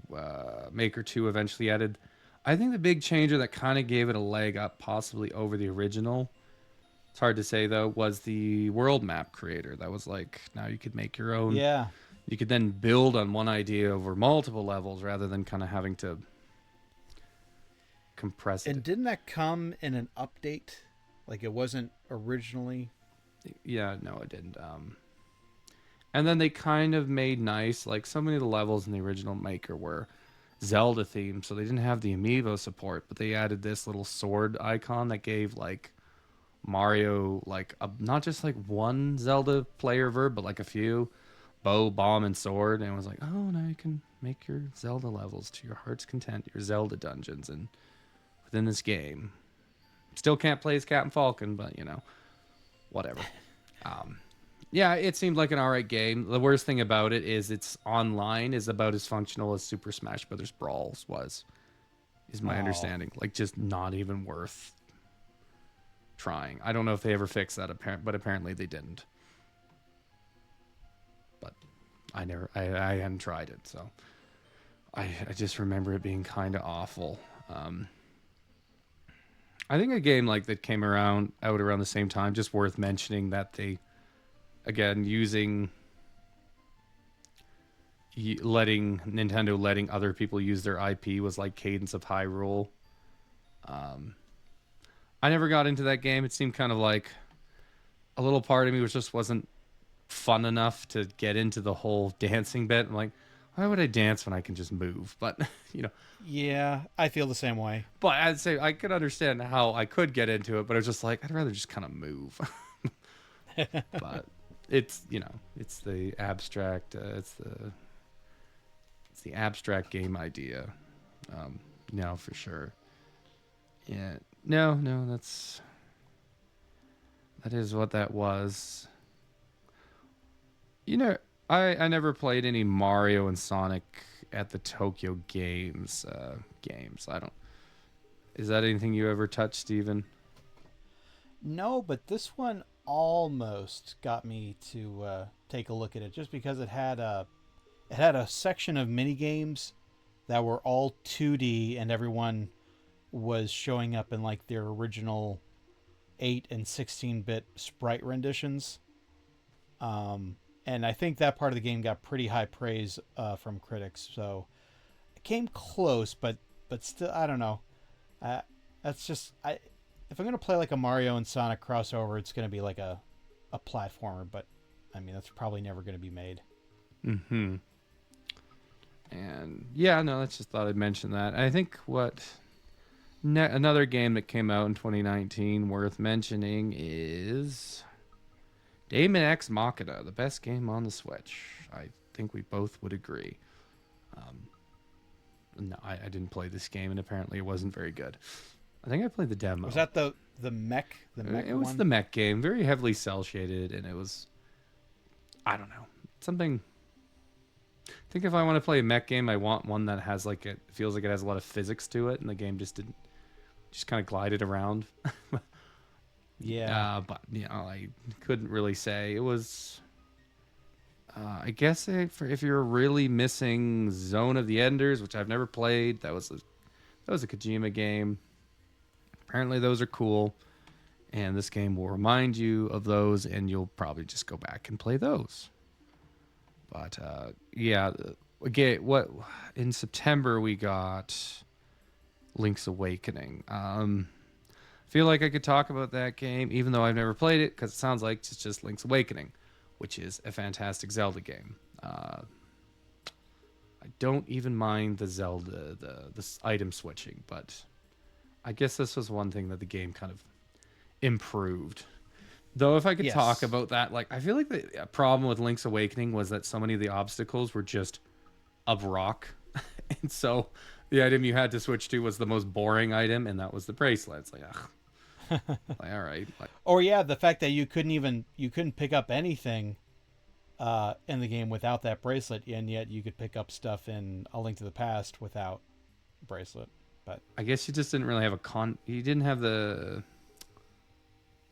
Maker 2 eventually added. I think the big changer that kind of gave it a leg up, possibly over the original. It's hard to say though. Was the world map creator that was like now you could make your own. Yeah, You could then build on one idea over multiple levels rather than kind of having to compress and it. didn't that come in an update? Like it wasn't originally. Yeah, no, it didn't. And then they kind of made nice, like so many of the levels in the original Maker were Zelda themed, so they didn't have the amiibo support, but they added this little sword icon that gave like Mario like not just like one Zelda player verb, but like a few bow, bomb, and sword, and it was like, oh, now you can make your Zelda levels to your heart's content, your Zelda dungeons, and within this game. Still can't play as Captain Falcon, but whatever. Um, yeah, it seemed like an alright game. The worst thing about it is it's online is about as functional as Super Smash Brothers Brawls was, is my Oh, understanding. Like, just not even worth trying. I don't know if they ever fixed that, but apparently they didn't. But I hadn't tried it, so I just remember it being kind of awful. I think a game like that came out around the same time, just worth mentioning that they, again, letting other people use their IP was like Cadence of Hyrule. Um, I never got into that game. It seemed kind of like a little part of me was just wasn't fun enough to get into the whole dancing bit. I'm like, why would I dance when I can just move? But you know, yeah. I feel the same way. but I'd say I could understand how I could get into it, but it's just like I'd rather just kind of move. But it's it's the abstract. It's the abstract game idea. No, for sure. Yeah. No, no, that is what that was. You know, I never played any Mario and Sonic at the Tokyo games. I don't. Is that anything you ever touched, Steven? No, but this one almost got me to take a look at it, just because it had a section of mini games that were all 2D, and everyone was showing up in like their original 8 and 16-bit sprite renditions. and I think that part of the game got pretty high praise from critics. So it came close, but still, I don't know. Uh, that's just I. If I'm gonna play like a Mario and Sonic crossover, it's gonna be like a platformer. But I mean, that's probably never gonna be made. Mm-hmm. And yeah, no, I just thought I'd mention that. I think another game that came out in 2019 worth mentioning is Daemon X Machina, the best game on the Switch. I think we both would agree. No, I didn't play this game, and apparently it wasn't very good. I think I played the demo. Was that the mech It was one? the mech game, very heavily cell shaded, and it was, I don't know, something. I think if I want to play a mech game, I want one that has like it feels like it has a lot of physics to it, and the game just kind of glided around. Yeah. But I couldn't really say. It was, I guess, if you're really missing Zone of the Enders, which I've never played, that was a Kojima game. Apparently, those are cool, and this game will remind you of those, and you'll probably just go back and play those. But yeah, again, what in September we got Link's Awakening. Feel like I could talk about that game, even though I've never played it, because it sounds like it's just Link's Awakening, which is a fantastic Zelda game. I don't even mind the Zelda, the item switching, but I guess this was one thing that the game kind of improved. Though, if I could talk Yes. about that, like I feel like the problem with Link's Awakening was that so many of the obstacles were just of rock, and so the item you had to switch to was the most boring item, and that was the bracelet. It's like, ugh, like, all right, like, Or yeah, the fact that you couldn't pick up anything in the game without that bracelet, and yet you could pick up stuff in A Link to the Past without bracelet. But I guess you just didn't really have you didn't have the.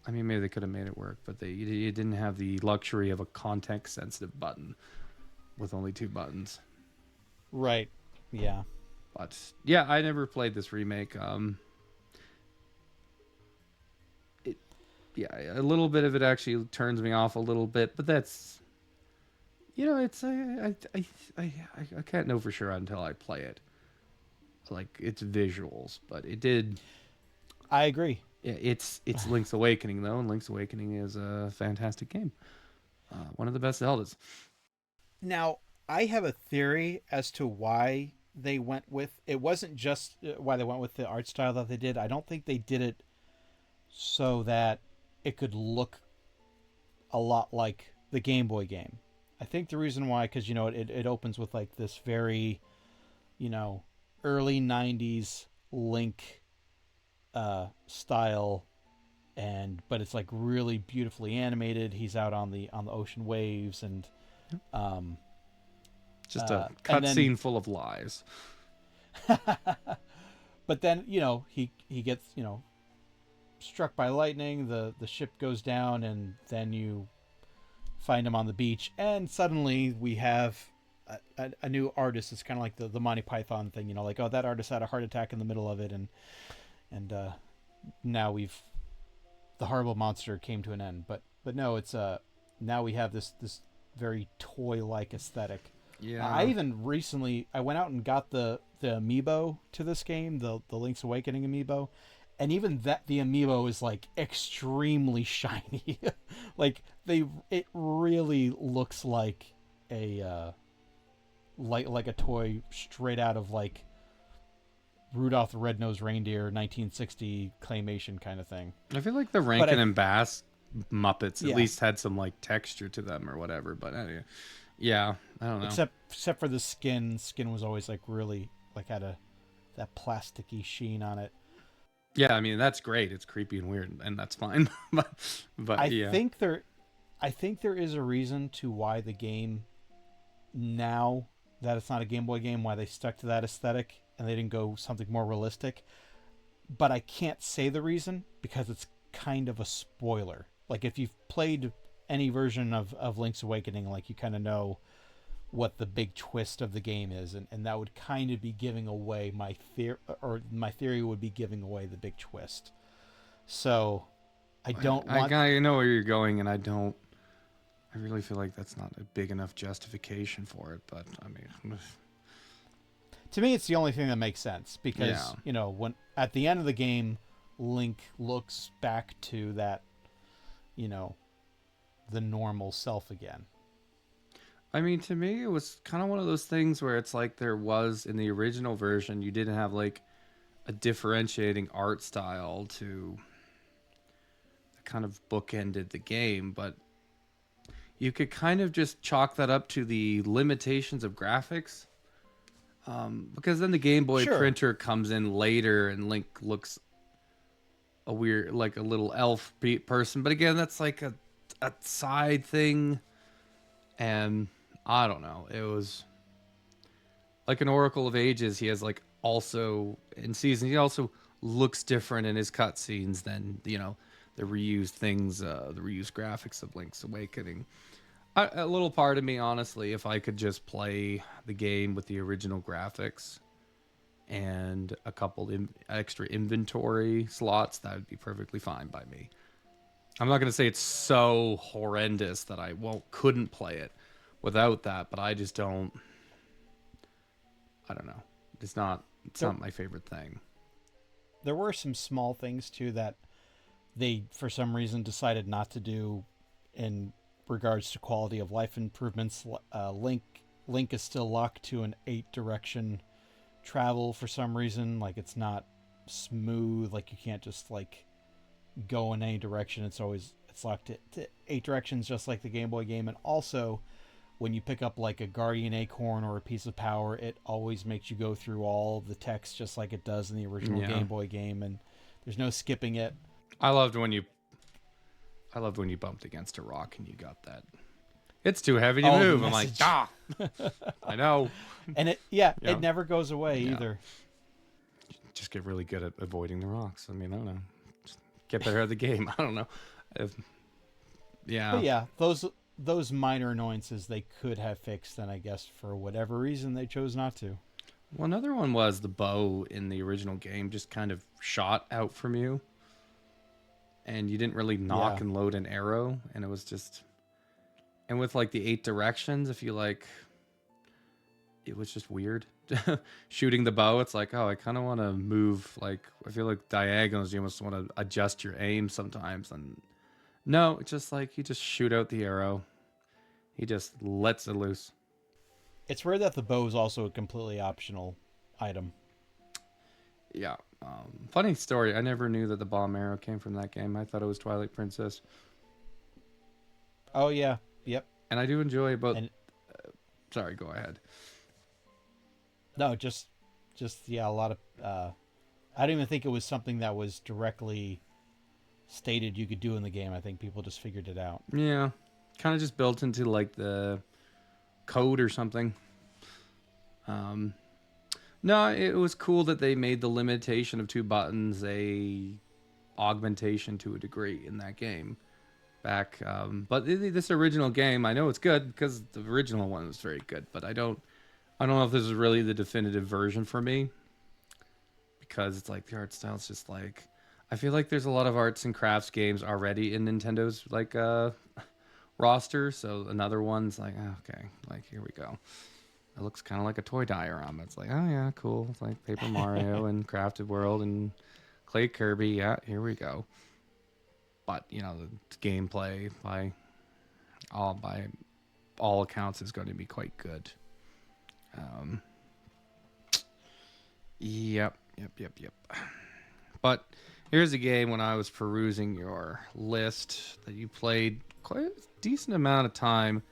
I mean, maybe they could have made it work, but you didn't have the luxury of a context-sensitive button with only two buttons. right, yeah, But yeah, I never played this remake. Yeah, a little bit of it actually turns me off a little bit, but that's it's I can't know for sure until I play it. Like its visuals, but it did. I agree. Yeah, it's Link's Awakening though, and Link's Awakening is a fantastic game. One of the best Zeldas. Now I have a theory as to why they went with it. Wasn't just why they went with the art style that they did. I don't think they did it so that it could look a lot like the Game Boy game. I think the reason why, because it opens with like this very, you know, early '90s Link style, and but it's like really beautifully animated. He's out on the ocean waves, and um, Just a and then cutscene full of lies. but then he gets struck by lightning. The ship goes down, and then you find him on the beach, and suddenly we have a new artist. It's kind of like the Monty Python thing, like, oh, that artist had a heart attack in the middle of it, and now the horrible monster came to an end. But no, it's now we have this very toy like aesthetic. Yeah. I even recently I went out and got the amiibo to this game, the Link's Awakening amiibo, and even that the amiibo is like extremely shiny. Like it really looks like a like a toy straight out of like Rudolph the Red-Nosed Reindeer 1960 claymation kind of thing. I feel like the But Rankin and Bass Muppets Yeah. at least had some like texture to them or whatever. But anyway, yeah, I don't know. Except for the skin. Skin was always like really like had that plasticky sheen on it. Yeah, I mean that's great. It's creepy and weird, and that's fine. but I yeah, think there is a reason to why the game now that it's not a Game Boy game, why they stuck to that aesthetic and they didn't go something more realistic. But I can't say the reason because it's kind of a spoiler. Like if you've played any version of Link's Awakening, like you kind of know what the big twist of the game is, and that would kind of be giving away my theory, or my theory would be giving away the big twist. So I don't want. I know where you're going, and I don't. I really feel like that's not a big enough justification for it. But I mean, To me, it's the only thing that makes sense yeah. because when at the end of the game, Link looks back to that, you know, the normal self again. I mean, to me, it was kind of one of those things where it's like there was in the original version, you didn't have like a differentiating art style to kind of bookended the game, but you could kind of just chalk that up to the limitations of graphics. Because then the Game Boy Sure. printer comes in later and Link looks a weird, like a little elf person. But again, that's like a side thing. And I don't know. It was like an Oracle of Ages. He has like also in season, he also looks different in his cutscenes than, the reused things, the reused graphics of Link's Awakening. A little part of me, honestly, if I could just play the game with the original graphics and a couple extra inventory slots, that would be perfectly fine by me. I'm not going to say it's so horrendous that I couldn't play it without that, but I just don't. I don't know. It's not. It's There, not my favorite thing. there were some small things too that they, for some reason, decided not to do in regards to quality of life improvements. Link is still locked to an 8 direction travel for some reason. Like it's not smooth. Like you can't just like go in any direction. It's locked to 8 directions, just like the Game Boy game. And also, when you pick up like a Guardian Acorn or a piece of power, it always makes you go through all the text just like it does in the original Yeah, Game Boy game, and there's no skipping it. I loved when you. I loved when you bumped against a rock and you got that. It's too heavy to Oh, the move. I'm like, message. ah. I know. And it Yeah. never goes away Yeah. either. Just get really good at avoiding the rocks. I mean, I don't know. Just get better at the game. I don't know. If, But yeah. yeah, those minor annoyances they could have fixed, and I guess for whatever reason they chose not to. Well, another one was the bow in the original game just kind of shot out from you, and you didn't really Yeah. knock and load an arrow, and it was just. And with like the 8 directions, if you like, it was just weird. Shooting the bow, it's like, oh, I kind of want to move. Like, I feel like diagonals, you almost want to adjust your aim sometimes. And no, it's just like you just shoot out the arrow. He just lets it loose. It's rare that the bow is also a completely optional item. Yeah. Funny story. I never knew that the bomb arrow came from that game. I thought it was Twilight Princess. Oh yeah, yep. And I do enjoy about. And Sorry, go ahead. no, just yeah, a lot of. I don't even think it was something that was directly stated you could do in the game. I think people just figured it out. Yeah. Kind of just built into like the code or something. Um, no, it was cool that they made the limitation of 2 buttons a augmentation to a degree in that game. Back, but this original game, I know it's good because the original one was very good. But I don't know if this is really the definitive version for me because it's like the art style is just like. I feel like there's a lot of arts and crafts games already in Nintendo's like roster, so another one's like, oh, okay, like here we go. It looks kind of like a toy diorama. It's like, oh yeah, cool. It's like Paper Mario and Crafted World and Clay Kirby. Yeah, here we go. But the gameplay by all accounts is going to be quite good. Um, yep. But here's a game when I was perusing your list that you played quite a decent amount of time.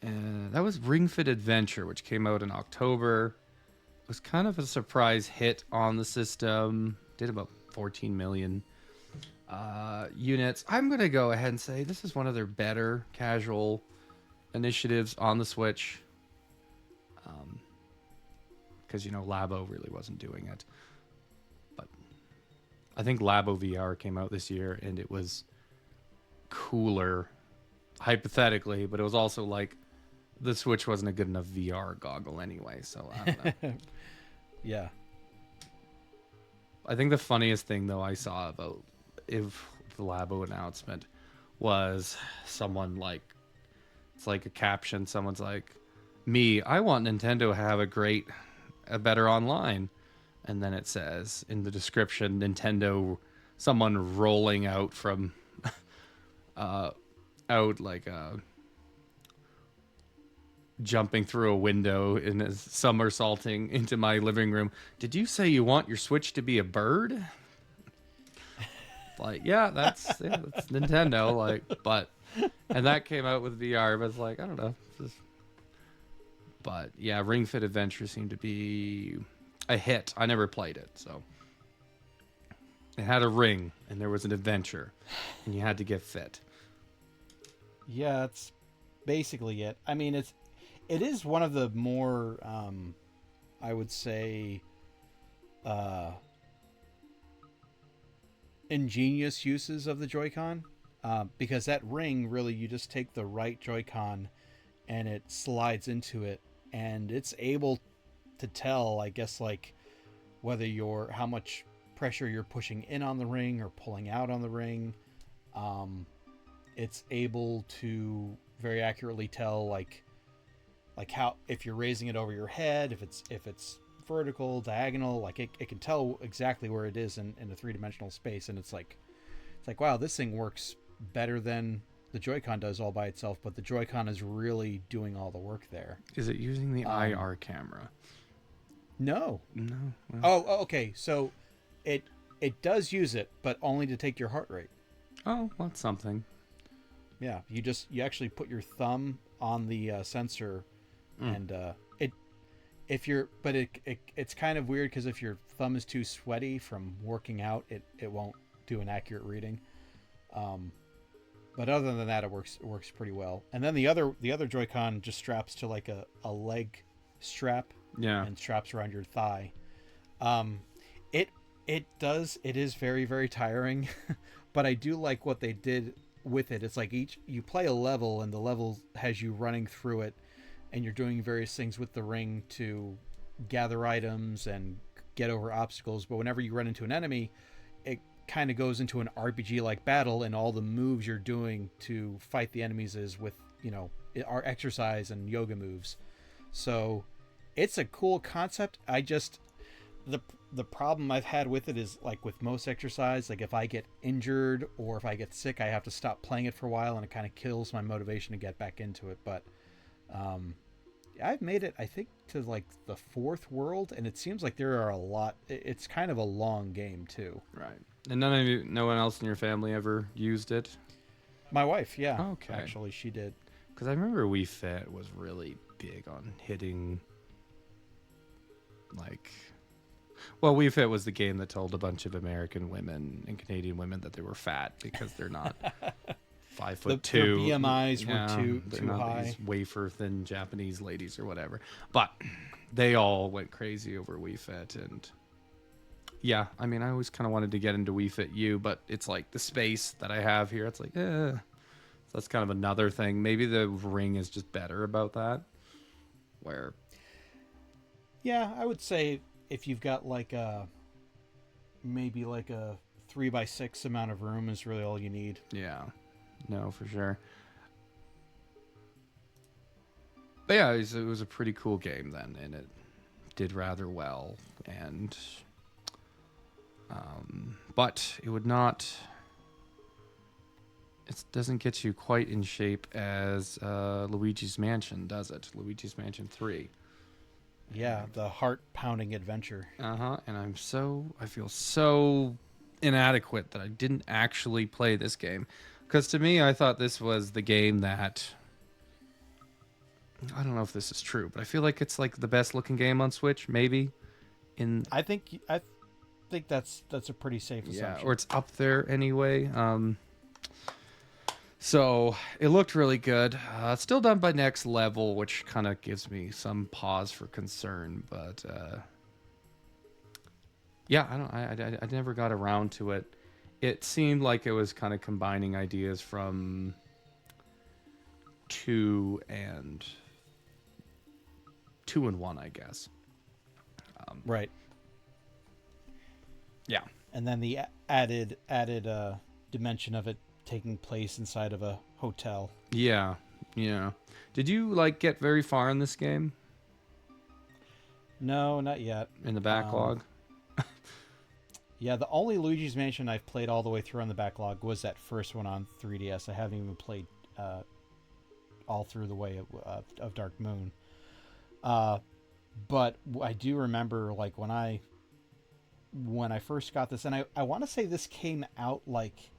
That was Ring Fit Adventure, which came out in October. It was kind of a surprise hit on the system. Did about 14 million units. I'm going to go ahead and say this is one of their better casual initiatives on the Switch. Because, Labo really wasn't doing it. But I think Labo VR came out this year, and it was cooler, hypothetically, but it was also like the Switch wasn't a good enough VR goggle anyway, so I don't know. Yeah. I think the funniest thing, though, I saw about the Labo announcement was someone like It's like a caption. Someone's like, "Me, I want Nintendo to have a better online," and then it says in the description, Nintendo, someone rolling out from out like jumping through a window and is somersaulting into my living room. Did you say you want your Switch to be a bird? Like, that's Nintendo. Like, but and that came out with VR. But it's like, I don't know. But yeah, Ring Fit Adventure seemed to be a hit. I never played it, so it had a ring and there was an adventure, and you had to get fit. Yeah, that's basically it. I mean, it is one of the more I would say uh, ingenious uses of the Joy-Con, because that ring really, you just take the right Joy-Con and it slides into it, and it's able to tell, I guess, like whether you're how much pressure you're pushing in on the ring or pulling out on the ring. Um, it's able to very accurately tell like how, if you're raising it over your head, if it's vertical, diagonal, like it can tell exactly where it is in a three-dimensional space. And it's like wow, this thing works better than the Joy-Con does all by itself, but the Joy-Con is really doing all the work there. Is it using the IR camera? No. No. Well, Okay, so it does use it, but only to take your heart rate. oh, that's something. Yeah, you actually put your thumb on the sensor, and it if you're but it's kind of weird because if your thumb is too sweaty from working out, it won't do an accurate reading. But other than that, it works pretty well. And then the other Joy-Con just straps to like a leg strap, Yeah. and straps around your thigh. Um, it is very, very tiring, but I do like what they did with it. It's like you play a level, and the level has you running through it, and you're doing various things with the ring to gather items and get over obstacles. But whenever you run into an enemy, it kind of goes into an RPG like battle, and all the moves you're doing to fight the enemies is with, are exercise and yoga moves. So it's a cool concept. The problem I've had with it is, like with most exercise, like if I get injured or if I get sick, I have to stop playing it for a while, and it kind of kills my motivation to get back into it. But I've made it, I think, to like the fourth world, and it seems like there are a lot. It's kind of a long game too. Right. And no one else in your family ever used it? My wife, yeah, Okay. actually, she did. Because I remember Wii Fit was really big on hitting, like... Well, Wii Fit was the game that told a bunch of American women and Canadian women that they were fat because they're not 5'2". Their BMIs were they're too not high. these wafer thin Japanese ladies or whatever. But they all went crazy over Wii Fit, and yeah, I mean, I always kind of wanted to get into Wii Fit U, but it's like the space that I have here. It's like, So that's kind of another thing. Maybe the ring is just better about that. Where, Yeah, I would say if you've got like maybe like a 3x6 amount of room is really all you need. yeah, no, for sure. But yeah, it was a pretty cool game then, and it did rather well. And but it would not. It doesn't get you quite in shape as Luigi's Mansion, does it? Luigi's Mansion 3. Yeah, the heart pounding adventure. And I feel so inadequate that I didn't actually play this game. Because to me, I thought this was the game that, I don't know if this is true, but I feel like it's like the best looking game on Switch, maybe. I think that's a pretty safe assumption. Or it's up there anyway. So it looked really good. It's still done by Next Level, which kind of gives me some pause for concern. But yeah, I never got around to it. It seemed like it was kind of combining ideas from 2 and 1, I guess. Right. Yeah. And then the added dimension of it taking place inside of a hotel. Yeah. Yeah. Did you like get very far in this game No, not yet. in the Um, backlog? yeah, the only Luigi's Mansion I've played all the way through on the backlog was that first one on 3DS. I haven't even played uh, all through the way of Dark Moon. Uh, but I do remember like when I first got this, and I want to say this came out like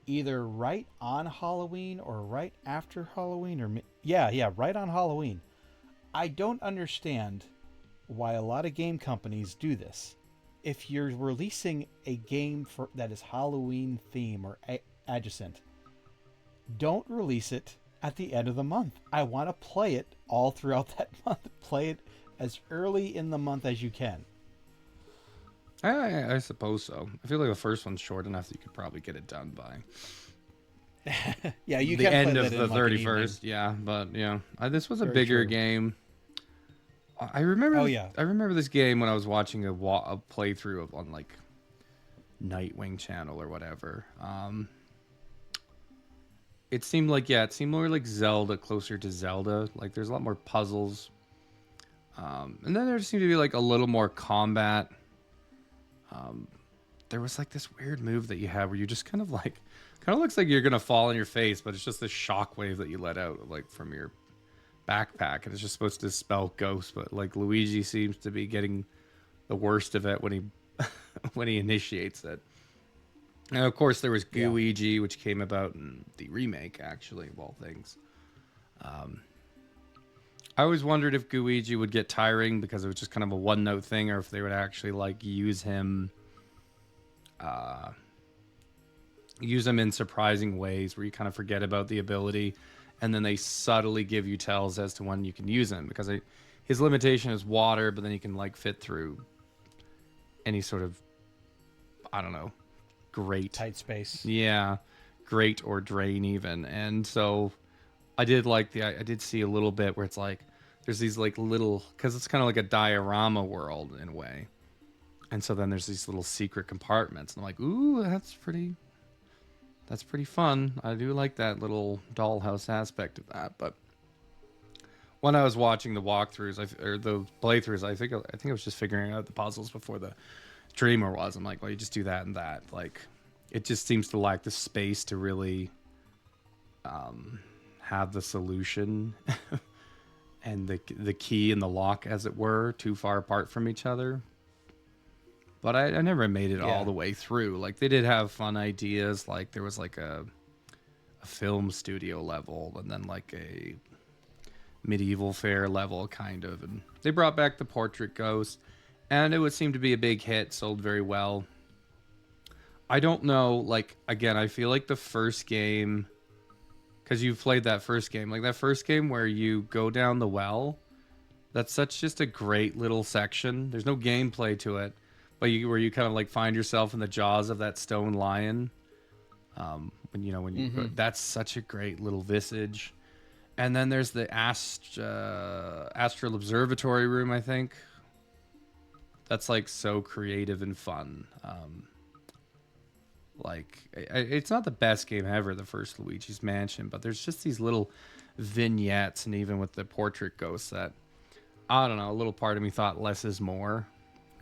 either right on Halloween or right after Halloween, or yeah, right on Halloween. I don't understand why a lot of game companies do this. If you're releasing a game that is Halloween theme or adjacent, don't release it at the end of the month. I want to play it all throughout that month. Play it as early in the month as you can. I suppose so. I feel like the first one's short enough that you could probably get it done by Yeah, you the can play end that of the in like an evening. 31st. Yeah, but yeah, this was a Very bigger true. game. I remember. Oh yeah. I remember this game when I was watching a playthrough of on like Nightwing channel or whatever. It seemed like it seemed more like Zelda, closer to Zelda. Like there's a lot more puzzles, and then there seemed to be like a little more combat. There was like this weird move that you had where you just kind of looks like you're gonna fall on your face, but it's just this shockwave that you let out like from your backpack, and it's just supposed to dispel ghosts. But like Luigi seems to be getting the worst of it when he when he initiates it. And of course, there was Yeah. Gooigi, which came about in the remake, actually, of all things. I always wondered if Gooigi would get tiring because it was just kind of a one-note thing, or if they would actually like use him in surprising ways where you kind of forget about the ability, and then they subtly give you tells as to when you can use him, because his limitation is water, but then he can like fit through any sort of, I don't know, grate. Tight space. Yeah, grate or drain even. And so I did see a little bit where it's like there's these like little, because it's kind of like a diorama world in a way. And so then there's these little secret compartments, and I'm like, ooh, that's pretty fun. I do like that little dollhouse aspect of that. But when I was watching the walkthroughs, or the playthroughs, I think I was just figuring out the puzzles before the dreamer was. I'm like, well, you just do that and that. Like, it just seems to lack the space to really have the solution and the key and the lock, as it were, too far apart from each other. But I never made it all the way through. Like, they did have fun ideas. Like, there was like a film studio level, and then like a medieval fair level, kind of. And they brought back the portrait ghost, and it would seem to be a big hit, sold very well. I don't know, like, again, I feel like the first game, because you've played that first game, like that first game where you go down the well, that's such just a great little section. There's no gameplay to it, but where you kind of like find yourself in the jaws of that stone lion. That's such a great little visage. And then there's the Astral Observatory room, I think. That's like so creative and fun. It's not the best game ever, the first Luigi's Mansion, but there's just these little vignettes, and even with the portrait ghosts, that, I don't know, a little part of me thought less is more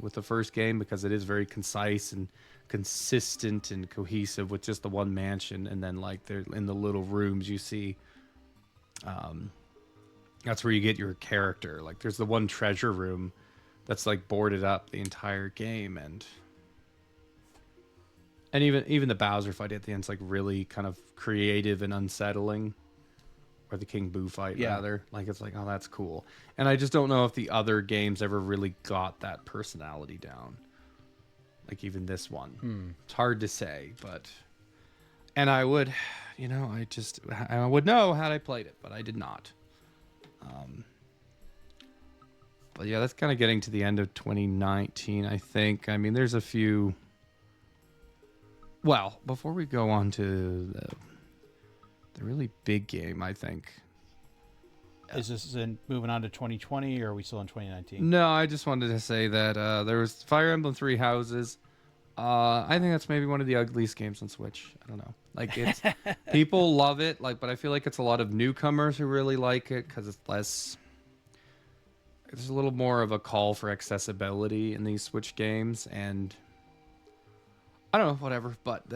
with the first game, because it is very concise and consistent and cohesive with just the one mansion. And then like they're in the little rooms you see, that's where you get your character. Like there's the one treasure room that's like boarded up the entire game, and even the Bowser fight at the end's like really kind of creative and unsettling. Or the King Boo fight, rather. Like, it's like, oh, that's cool. And I just don't know if the other games ever really got that personality down. Like, even this one. It's hard to say, but... And I would, I would know had I played it, but I did not. But yeah, that's kind of getting to the end of 2019, I think. I mean, there's a few... Well, before we go on to the really big game, I think. Is this moving on to 2020, or are we still in 2019? No, I just wanted to say that there was Fire Emblem Three Houses. I think that's maybe one of the ugliest games on Switch. I don't know. Like it's people love it, like, but I feel like it's a lot of newcomers who really like it because it's less. There's a little more of a call for accessibility in these Switch games, and I don't know, whatever. But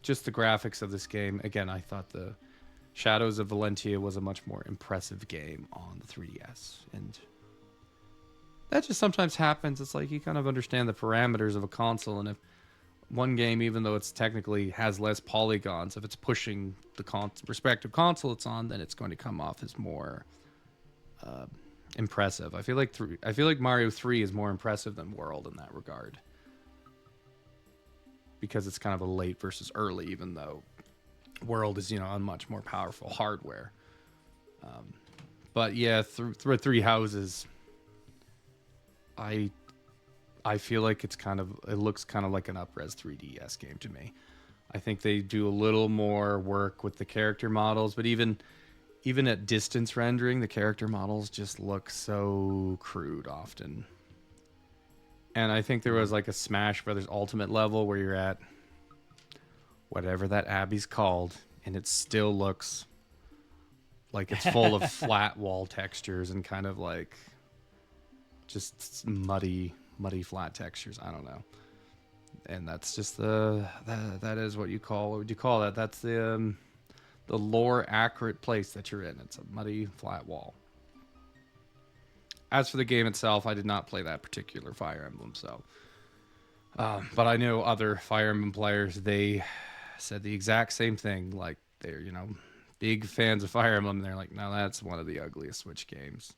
just the graphics of this game. Again, I thought the Shadows of Valentia was a much more impressive game on the 3DS, and that just sometimes happens. It's like you kind of understand the parameters of a console, and if one game, even though it's technically has less polygons, if it's pushing the respective console it's on, then it's going to come off as more impressive. I feel like Mario 3 is more impressive than World in that regard, because it's kind of a late versus early, even though World is, on much more powerful hardware. But yeah, through Three Houses, I feel like it looks kind of like an up-res 3DS game to me. I think they do a little more work with the character models, but even at distance rendering, the character models just look so crude often. And I think there was like a Smash Brothers Ultimate level where you're at whatever that abbey's called, and it still looks like it's full of flat wall textures and kind of like just muddy flat textures. I don't know. And that's just that is what would you call that? That's the lore accurate place that you're in. It's a muddy flat wall. As for the game itself, I did not play that particular Fire Emblem, so but I know other Fire Emblem players, they said the exact same thing. Like they're, big fans of Fire Emblem, and they're like, no, that's one of the ugliest Switch games.